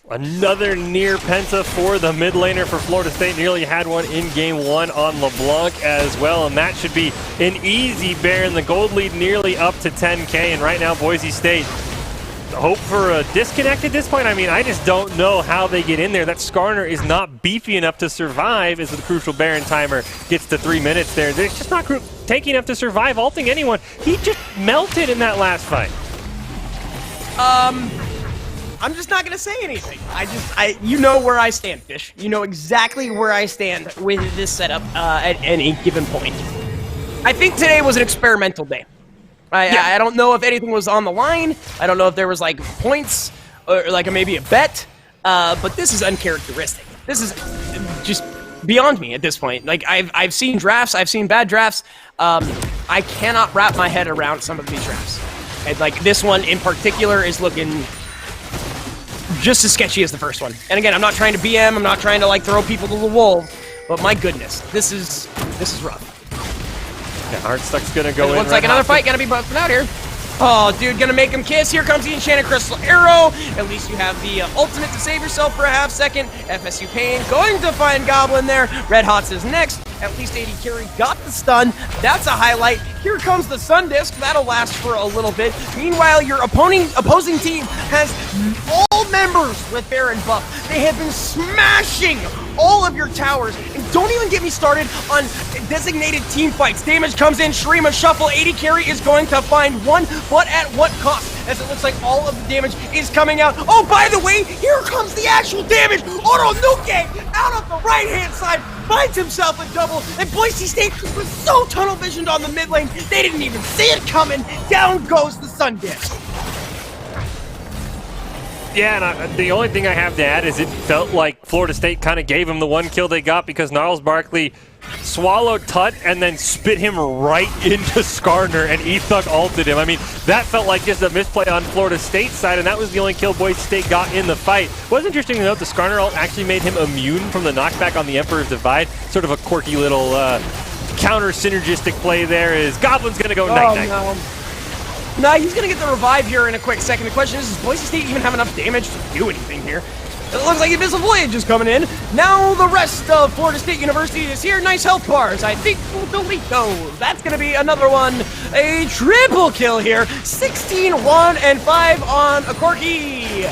Another near penta for the mid laner for Florida State. Nearly had one in game 1 on LeBlanc as well, and that should be an easy Baron. The gold lead nearly up to 10K, and right now Boise State hope for a disconnect at this point. I mean, I just don't know how they get in there. That Skarner is not beefy enough to survive as the crucial Baron timer gets to 3 minutes there. It's just not taking enough to survive ulting anyone. He just melted in that last fight. I'm just not gonna say anything. You know where I stand, Fish. You know exactly where I stand with this setup at any given point. I think today was an experimental day. I don't know if anything was on the line. I don't know if there was like points or like maybe a bet. But this is uncharacteristic. This is just beyond me at this point. Like I've seen drafts. I've seen bad drafts. I cannot wrap my head around some of these drafts. And like this one in particular is looking just as sketchy as the first one. And again, I'm not trying to BM, I'm not trying to like throw people to the wolves, but my goodness, this is rough. Yeah, Heartstuck's gonna go in. Looks like another fight gonna be busting out here. Oh, dude, gonna make him kiss. Here comes the Enchanted Crystal Arrow. At least you have the ultimate to save yourself for a half second. FSU Pain going to find Goblin there. Red Hots is next. At least 80 carry got the stun. That's a highlight. Here comes the Sun Disc. That'll last for a little bit. Meanwhile, your opposing team has all members with Baron buff. They have been smashing all of your towers. And don't even get me started on designated team fights. Damage comes in. Shrima Shuffle 80 carry is going to find one, but at what cost? As it looks like all of the damage is coming out. Oh, by the way, here comes the actual damage. Oro Nuke out of the right-hand side finds himself a double, and Boise State was so tunnel visioned on the mid lane, they didn't even see it coming. Down goes the Sun Disc. Yeah, and the only thing I have to add is it felt like Florida State kind of gave him the one kill they got because Gnarls Barkley swallowed Tut and then spit him right into Skarner, and Ethug ulted him. I mean, that felt like just a misplay on Florida State's side, and that was the only kill Boise State got in the fight. It was interesting to note the Skarner ult actually made him immune from the knockback on the Emperor's Divide. Sort of a quirky little counter-synergistic play there. Is Goblin's going to go night-night. No, he's going to get the revive here in a quick second. The question is, does Boise State even have enough damage to do anything here? It looks like Abyssal Voyage is coming in. Now the rest of Florida State University is here. Nice health bars. I think we'll delete those. That's going to be another one. A triple kill here. 16, 1, and 5 on a Corky.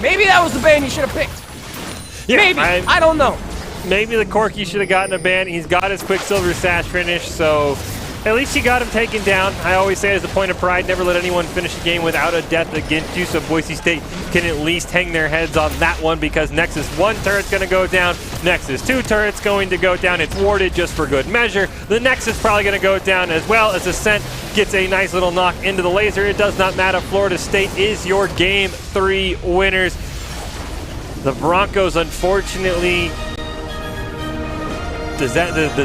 Maybe that was the ban you should have picked. Yeah, maybe. I don't know. Maybe the Corky should have gotten a ban. He's got his Quicksilver Sash finish, so at least he got him taken down. I always say as a point of pride, never let anyone finish a game without a death against you, so Boise State can at least hang their heads on that one because Nexus 1 turret's going to go down, Nexus 2 turret's going to go down. It's warded just for good measure. The Nexus probably going to go down as well as Ascent gets a nice little knock into the laser. It does not matter. Florida State is your Game 3 winners. The Broncos, unfortunately, the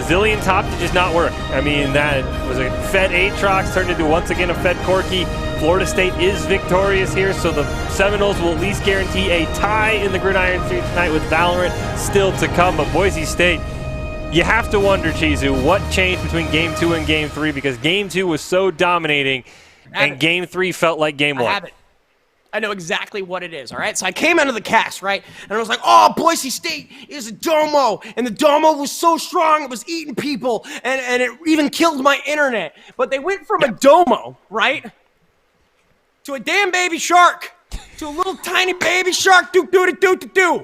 Zillion top did just not work. I mean, that was a Fed Aatrox turned into once again a Fed Corky. Florida State is victorious here, so the Seminoles will at least guarantee a tie in the Gridiron Series tonight with Valorant still to come. But Boise State, you have to wonder, Chizu, what changed between Game 2 and Game 3, because Game 2 was so dominating and Game 3 felt like Game 1. I know exactly what it is, all right? So I came out of the cast, right? And I was like, oh, Boise State is a domo. And the domo was so strong, it was eating people. And it even killed my internet. But they went from a domo, right? To a damn baby shark. To a little tiny baby shark. Do,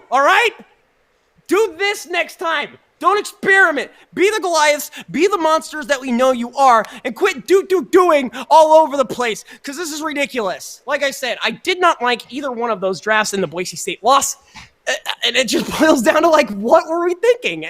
all right? Do this next time. Don't experiment. Be the Goliaths, be the monsters that we know you are, and quit doing all over the place, because this is ridiculous. Like I said, I did not like either one of those drafts in the Boise State loss, and it just boils down to, like, what were we thinking?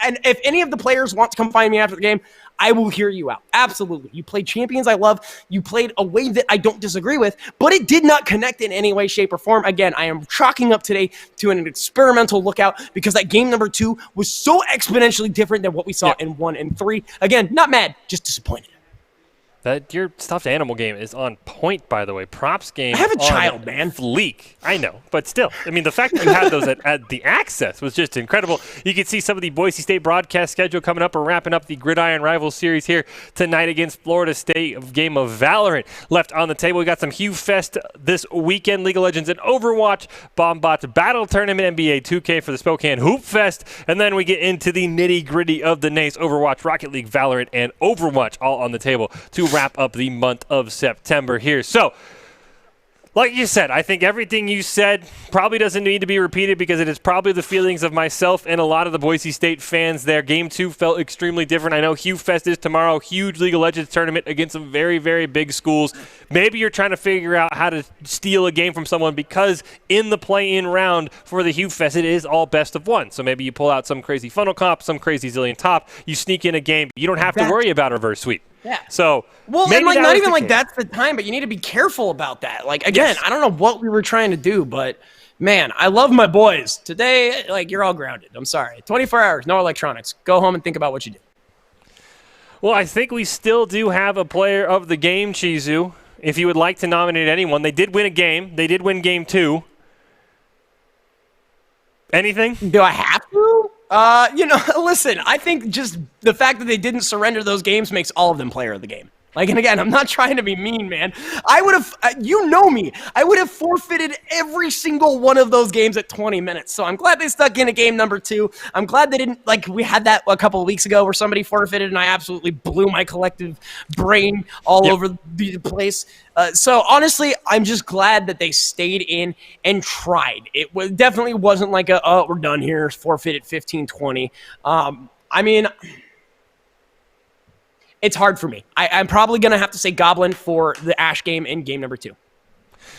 And if any of the players want to come find me after the game, I will hear you out. Absolutely. You played champions I love. You played a way that I don't disagree with, but it did not connect in any way, shape, or form. Again, I am chalking up today to an experimental lookout because that game number 2 was so exponentially different than what we saw in 1 and 3. Again, not mad, just disappointed. That your stuffed animal game is on point, by the way. Props game. I have a child, man. Fleek. I know, but still. I mean, the fact that you had those at the Access was just incredible. You can see some of the Boise State broadcast schedule coming up. We're wrapping up the Gridiron Rivals series here tonight against Florida State. A game of Valorant left on the table. We got some HUE Fest this weekend. League of Legends and Overwatch. Bombot's Battle Tournament, NBA 2K for the Spokane Hoop Fest. And then we get into the nitty-gritty of the NACE. Overwatch, Rocket League, Valorant, and Overwatch all on the table to wrap up the month of September here. So, like you said, I think everything you said probably doesn't need to be repeated because it is probably the feelings of myself and a lot of the Boise State fans there. Game 2 felt extremely different. I know HUE Fest is tomorrow. Huge League of Legends tournament against some very, very big schools. Maybe you're trying to figure out how to steal a game from someone because in the play-in round for the HUE Fest, it is all best of 1. So maybe you pull out some crazy funnel comp, some crazy Zillion top. You sneak in a game. You don't have to worry about a reverse sweep. Yeah. So, well, and like not even like that's the time, but you need to be careful about that. Like, again, I don't know what we were trying to do, but man, I love my boys. Today, like, you're all grounded. I'm sorry. 24 hours, no electronics. Go home and think about what you did. Well, I think we still do have a player of the game, Chizu. If you would like to nominate anyone, they did win a game. They did win Game 2. Anything? Do I have to? Listen, I think just the fact that they didn't surrender those games makes all of them player of the game. Like, and again, I'm not trying to be mean, man. I would have, you know me, I would have forfeited every single one of those games at 20 minutes. So I'm glad they stuck in a game number 2. I'm glad they didn't, like, we had that a couple of weeks ago where somebody forfeited and I absolutely blew my collective brain all over the place. So honestly, I'm just glad that they stayed in and tried. It definitely wasn't like a, oh, we're done here, forfeited 15-20. I mean, it's hard for me. I'm probably going to have to say Goblin for the Ash game in game number 2.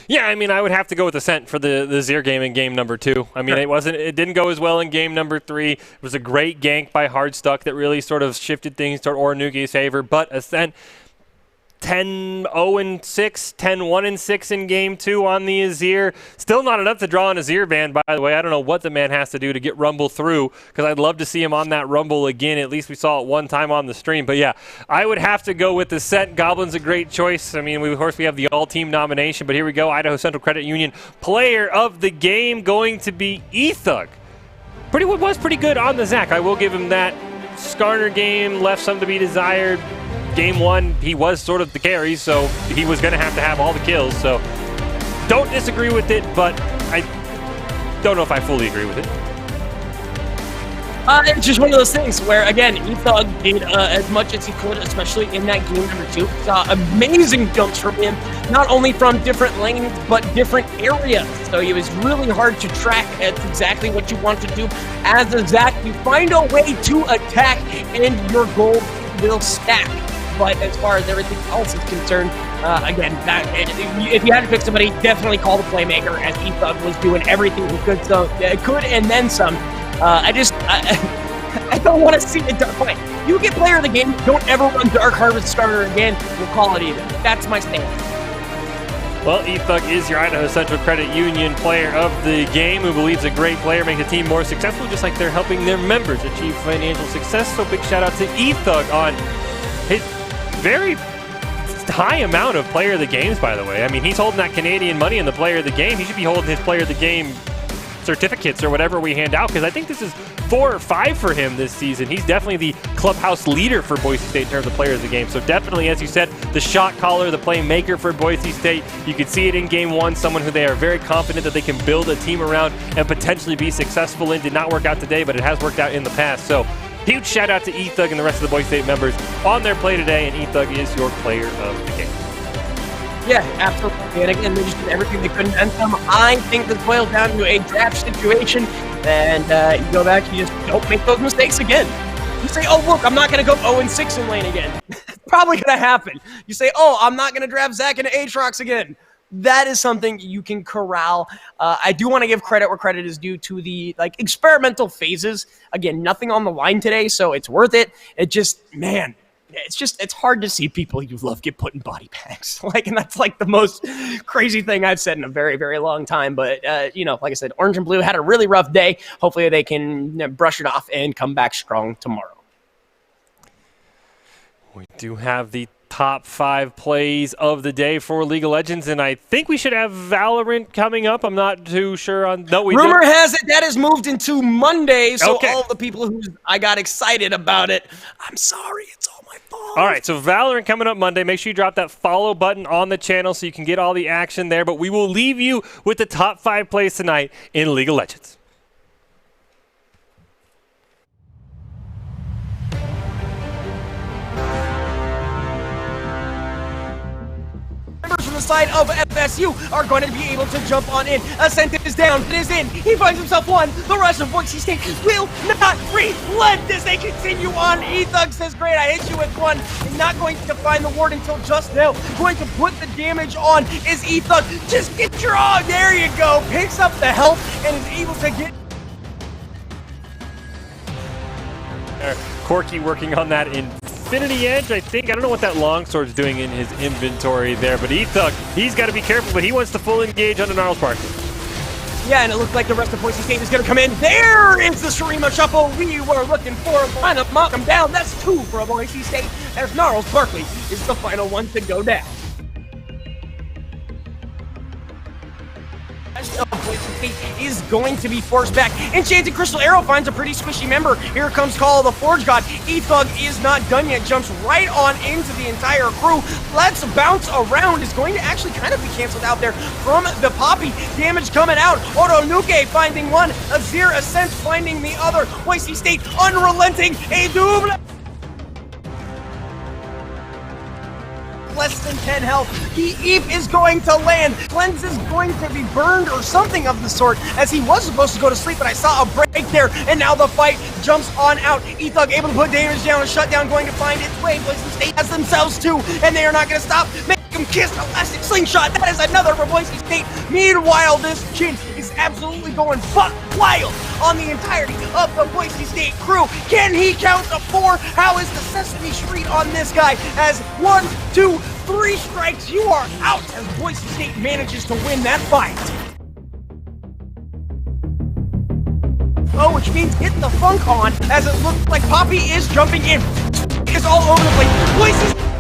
Yeah, I mean, I would have to go with Ascent for the Zir game in game number 2. I mean, it didn't go as well in game number 3. It was a great gank by Hardstuck that really sort of shifted things toward Oranuki's favor, but Ascent 10-0-6, 10-1-6 in game 2 on the Azir. Still not enough to draw an Azir ban, by the way. I don't know what the man has to do to get Rumble through, because I'd love to see him on that Rumble again. At least we saw it one time on the stream. But yeah, I would have to go with the set. Goblin's a great choice. I mean, of course, we have the all-team nomination, but here we go. Idaho Central Credit Union player of the game going to be Ethug. Was pretty good on the Zach. I will give him that. Skarner game left some to be desired. Game 1, he was sort of the carry, so he was going to have all the kills. So don't disagree with it, but I don't know if I fully agree with it. It's just one of those things where, again, Ethug did as much as he could, especially in that game number 2. Saw amazing jumps from him, not only from different lanes, but different areas. So it was really hard to track at exactly what you want to do. As a Zach, you find a way to attack, and your gold will stack. But as far as everything else is concerned, again, if you had to pick somebody, definitely call the playmaker, as Ethug was doing everything he could, and then some. I don't want to see the Dark Fight. You get player of the game, don't ever run Dark Harvest Starter again. We'll call it even. That's my stance. Well, Ethug is your Idaho Central Credit Union player of the game, who believes a great player makes the team more successful, just like they're helping their members achieve financial success. So big shout out to Ethug on his very high amount of player of the games, by the way. I mean, he's holding that Canadian money in the player of the game. He should be holding his player of the game certificates or whatever we hand out, because I think this is 4 or 5 for him this season. He's definitely the clubhouse leader for Boise State in terms of player of the game. So definitely, as you said, the shot caller, the playmaker for Boise State. You could see it in game 1, someone who they are very confident that they can build a team around and potentially be successful in. Did not work out today, but it has worked out in the past. So huge shout out to Ethug and the rest of the Boise State members on their play today, and Ethug is your player of the game. Yeah, absolutely. And again, they just did everything they could and some. I think this boils down to a draft situation, and you go back, you just don't make those mistakes again. You say, oh, look, I'm not going to go 0-6 in lane again. It's probably going to happen. You say, oh, I'm not going to draft Zach into Aatrox again. That is something you can corral. I do want to give credit where credit is due to the experimental phases. Again, nothing on the line today, so it's worth it. It just, man, it's hard to see people you love get put in body bags. And that's the most crazy thing I've said in a very, very long time. But, like I said, Orange and Blue had a really rough day. Hopefully they can brush it off and come back strong tomorrow. We do have the top 5 plays of the day for League of Legends, and I think we should have Valorant coming up. I'm not too sure on. No, we Rumor did. has it that is moved into Monday, so all of the people who I got excited about it, I'm sorry, it's all my fault. All right, so Valorant coming up Monday. Make sure you drop that follow button on the channel so you can get all the action there, but we will leave you with the top 5 plays tonight in League of Legends. Members from the side of FSU are going to be able to jump on in. Ascent is down. It is in. He finds himself 1. The rest of Boise State will not relent as they continue on. Ethug says, great, I hit you with 1. I'm not going to find the ward until just now. Going to put the damage on is Ethug. Just get your... Oh, there you go. Picks up the health and is able to get... Corky working on that Infinity Edge, I think. I don't know what that longsword's doing in his inventory there, but Ethug, he's got to be careful, but he wants to full engage on the Gnarls Barkley. Yeah, and it looks like the rest of Boise State is going to come in. There is the Shurima Shuffle. We were looking for a lineup. Mock him down. That's 2 for Boise State, as Gnarls Barkley is the final one to go down. rest of Boise State is going to be forced back. Enchanted Crystal Arrow finds a pretty squishy member. Here comes Call of the Forge God. E-Thug is not done yet, jumps right on into the entire crew. Let's Bounce Around is going to actually kind of be canceled out there from the Poppy. Damage coming out. Oronuke finding one. Azir Ascent finding the other. Boise State unrelenting. A double. Less than 10 health. The Eve is going to land. Cleanse is going to be burned or something of the sort, as he was supposed to go to sleep, but I saw a break there, and now the fight jumps on out. E-Thug able to put damage down, and Shutdown going to find its way. Boise State has themselves too, and they are not going to stop. Make him kiss Elastic Slingshot. That is another for Boise State. Meanwhile, this kid is absolutely going buck wild on the entirety of the Boise State crew. Can he count to 4? How is the Sesame Street on this guy? As 1, 2, 3 strikes, you are out, as Boise State manages to win that fight. Oh, which means hit the funk on, as it looks like Poppy is jumping in. It's all over the place. Boise